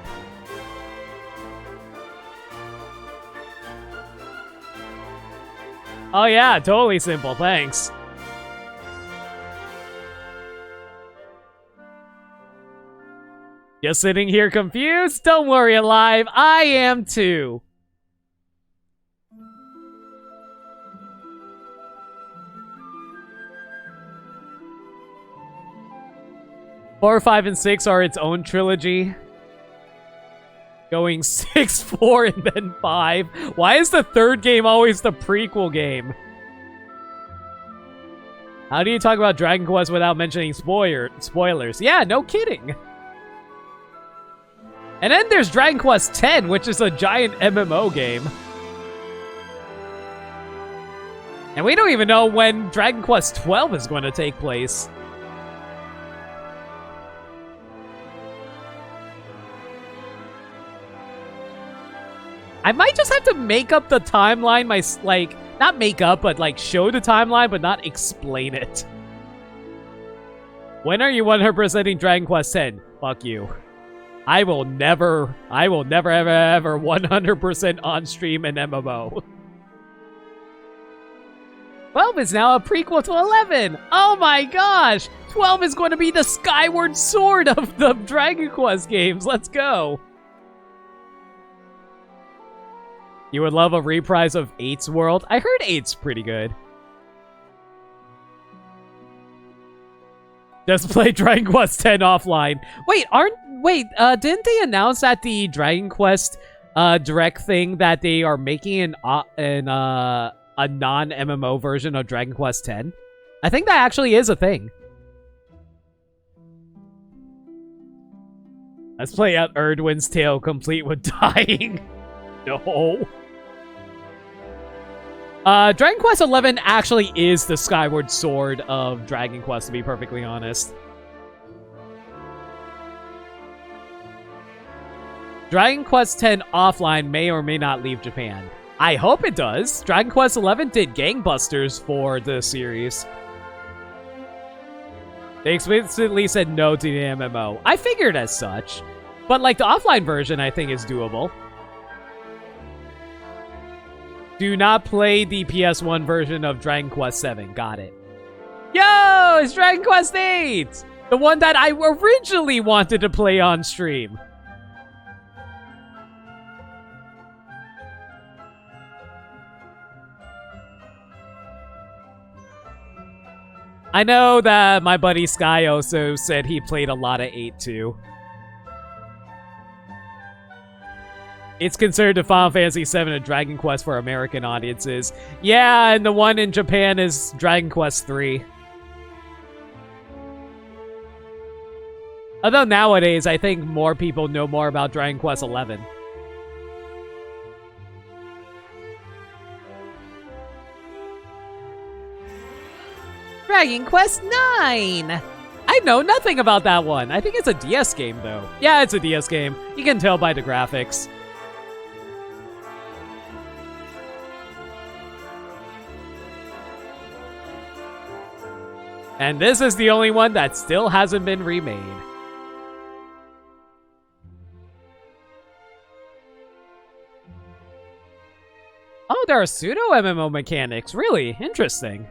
Oh yeah, totally simple, thanks. Just sitting here confused? Don't worry, Alive, I am too. Four, 5, and 6 are its own trilogy. Going 6, 4, and then 5. Why is the third game always the prequel game? How do you talk about Dragon Quest without mentioning spoilers? Yeah, no kidding. And then there's Dragon Quest X, which is a giant MMO game. And we don't even know when Dragon Quest 12 is going to take place. I might just have to make up the timeline, not make up, but like show the timeline, but not explain it. When are you 100%ing Dragon Quest X? Fuck you. I will never ever 100% on stream an MMO. 12 is now a prequel to 11. Oh my gosh. 12 is going to be the Skyward Sword of the Dragon Quest games. Let's go. You would love a reprise of 8's World? I heard 8's pretty good. Just play Dragon Quest X offline. Wait, didn't they announce at the Dragon Quest direct thing that they are making a non-MMO version of Dragon Quest X? I think that actually is a thing. Let's play out Erdwin's Tale complete with dying. No. Dragon Quest XI actually is the Skyward Sword of Dragon Quest, to be perfectly honest. Dragon Quest X offline may or may not leave Japan. I hope it does. Dragon Quest XI did gangbusters for the series. They explicitly said no to the MMO. I figured as such. But like the offline version, I think is doable. Do not play the PS1 version of Dragon Quest VII. Got it. Yo, it's Dragon Quest VIII! The one that I originally wanted to play on stream. I know that my buddy Sky also said he played a lot of 8 too. It's considered the Final Fantasy VII a Dragon Quest for American audiences. Yeah, and the one in Japan is Dragon Quest III. Although nowadays, I think more people know more about Dragon Quest XI. Dragon Quest IX! I know nothing about that one. I think it's a DS game, though. Yeah, it's a DS game. You can tell by the graphics. And this is the only one that still hasn't been remade. Oh, there are pseudo-MMO mechanics. Really? Interesting.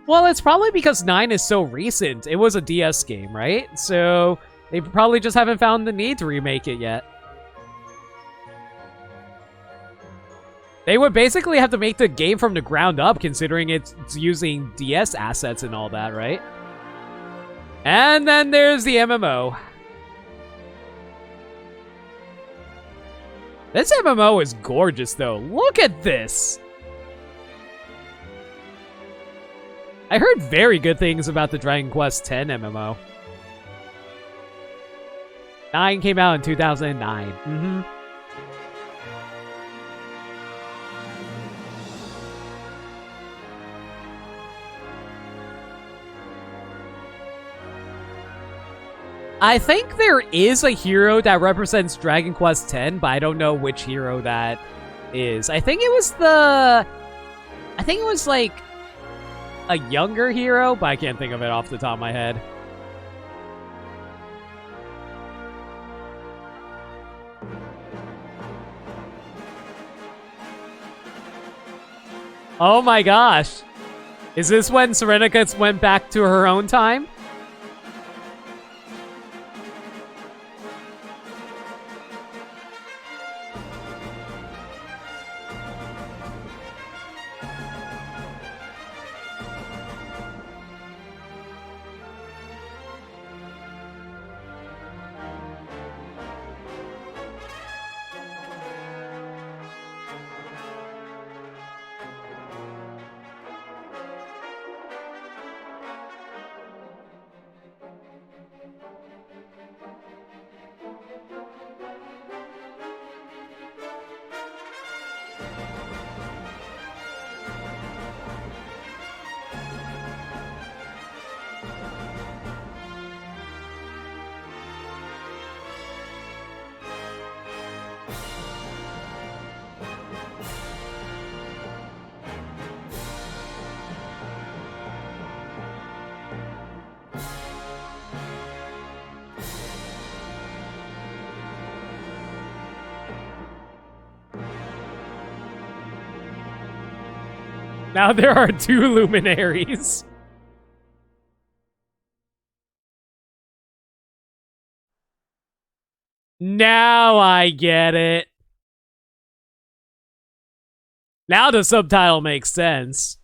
Well, it's probably because 9 is so recent. It was a DS game, right? So They probably just haven't found the need to remake it yet. They would basically have to make the game from the ground up, considering it's using DS assets and all that, right? And then there's the MMO. This MMO is gorgeous, though. Look at this! I heard very good things about the Dragon Quest X MMO. 9 came out in 2009. Mm-hmm. I think there is a hero that represents Dragon Quest X, but I don't know which hero that is. I think it was like a younger hero, but I can't think of it off the top of my head. Oh my gosh. Is this when Serenica went back to her own time? Now there are 2 luminaries. Now I get it. Now the subtitle makes sense.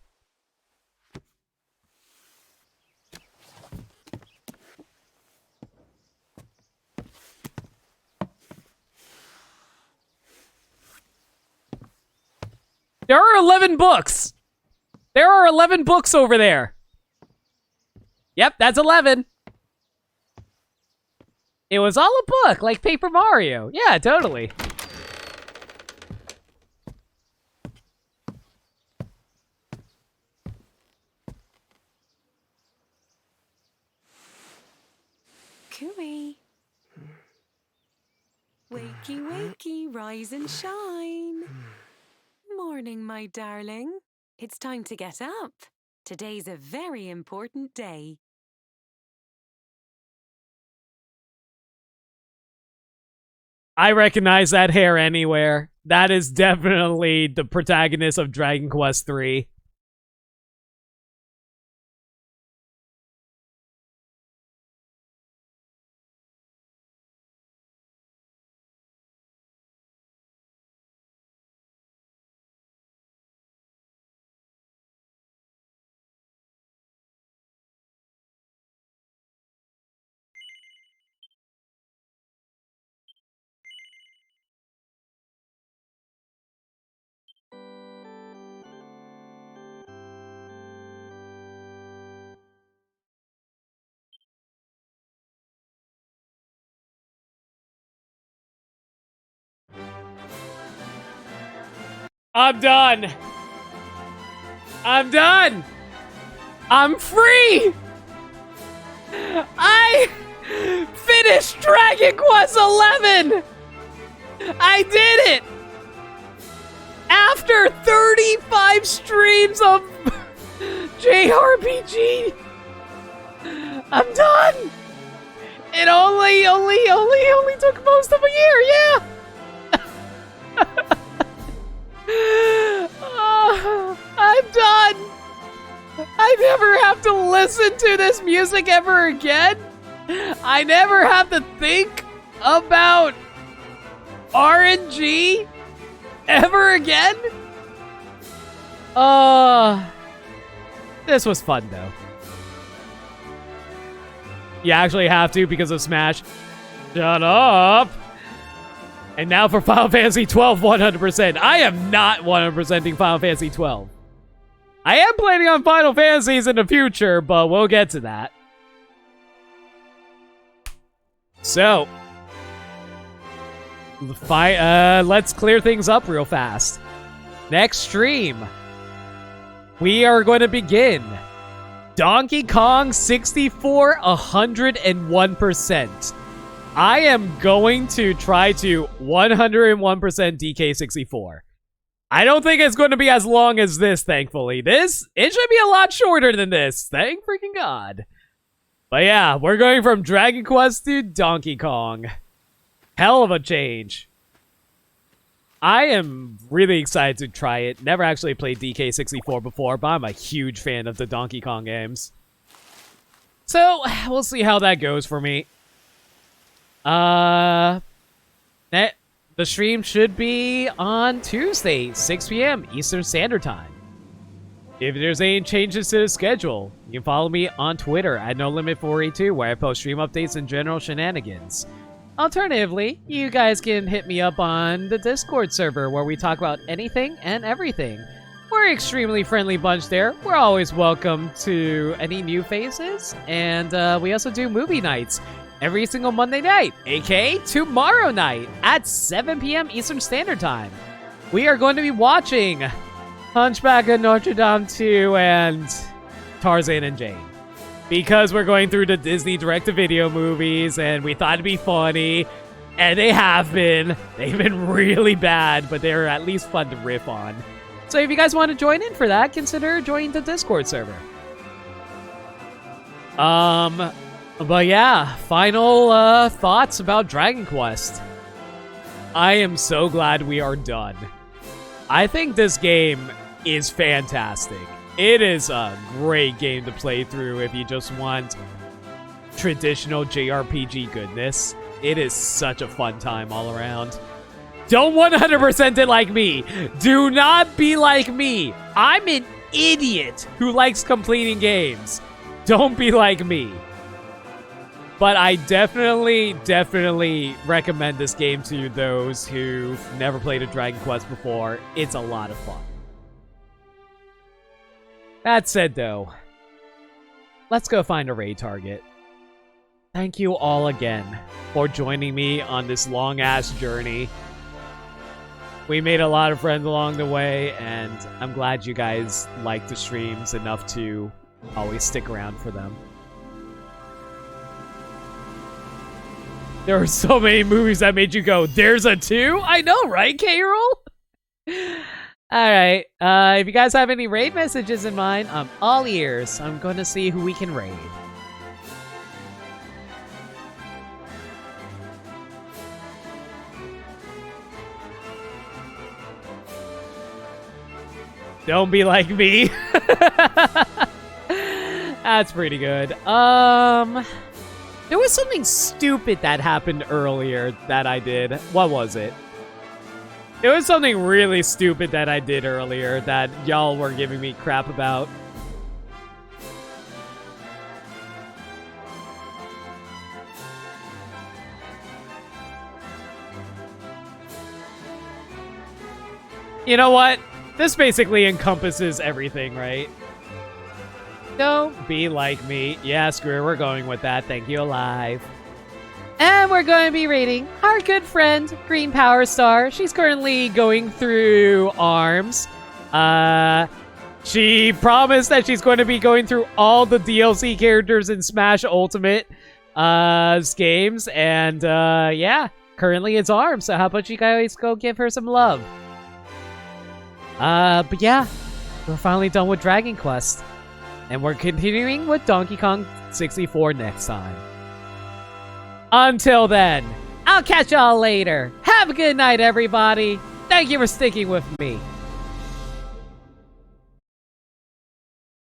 There are 11 books. There are 11 books over there. Yep, that's 11. It was all a book, like Paper Mario. Yeah, totally. Cooey. Wakey, wakey, rise and shine. Morning, my darling. It's time to get up. Today's a very important day. I recognize that hair anywhere. That is definitely the protagonist of Dragon Quest III. I'm done. I'm done. I'm free. I finished Dragon Quest XI. I did it. After 35 streams of JRPG, I'm done. It only took most of a year, yeah. I'm done. I never have to listen to this music ever again. I never have to think about RNG ever again? This was fun, though. You actually have to because of Smash. Shut up! And now for Final Fantasy 12, 100%. I am not 100%ing Final Fantasy 12. I am planning on Final Fantasies in the future, but we'll get to that. So, let's clear things up real fast. Next stream, we are going to begin Donkey Kong 64 101%. I am going to try to 101% DK64. I don't think it's going to be as long as this, thankfully. It should be a lot shorter than this. Thank freaking God. But yeah, we're going from Dragon Quest to Donkey Kong. Hell of a change. I am really excited to try it. Never actually played DK64 before, but I'm a huge fan of the Donkey Kong games. So, we'll see how that goes for me. The stream should be on Tuesday, 6 p.m. Eastern Standard Time. If there's any changes to the schedule, you can follow me on Twitter at NoLimit482, where I post stream updates and general shenanigans. Alternatively, you guys can hit me up on the Discord server, where we talk about anything and everything. We're an extremely friendly bunch there. We're always welcome to any new faces, and we also do movie nights every single Monday night, aka tomorrow night at 7 p.m. Eastern Standard Time. We are going to be watching Hunchback of Notre Dame 2 and Tarzan and Jane, because we're going through the Disney direct-to-video movies, and we thought it'd be funny, and they have been. They've been really bad, but they're at least fun to riff on. So if you guys want to join in for that, consider joining the Discord server. But yeah, final thoughts about Dragon Quest. I am so glad we are done. I think this game is fantastic. It is a great game to play through if you just want traditional JRPG goodness. It is such a fun time all around. Don't 100% it like me. Do not be like me. I'm an idiot who likes completing games. Don't be like me. But I definitely recommend this game to those who've never played a Dragon Quest before. It's a lot of fun. That said, though, let's go find a raid target. Thank you all again for joining me on this long-ass journey. We made a lot of friends along the way, and I'm glad you guys like the streams enough to always stick around for them. There were so many movies that made you go, there's a 2? I know, right, K-Roll? Alright, if you guys have any raid messages in mind, I'm all ears. I'm going to see who we can raid. Don't be like me. That's pretty good. There was something stupid that happened earlier that I did. What was it? It was something really stupid that I did earlier that y'all were giving me crap about. You know what? This basically encompasses everything, right? Don't be like me. Yeah, screw it, we're going with that. Thank you, Alive. And we're going to be rating our good friend, Green Power Star. She's currently going through ARMS. She promised that she's going to be going through all the DLC characters in Smash Ultimate games. And yeah, currently it's ARMS. So how about you guys go give her some love? But yeah, we're finally done with Dragon Quest. And we're continuing with Donkey Kong 64 next time. Until then, I'll catch y'all later. Have a good night, everybody. Thank you for sticking with me.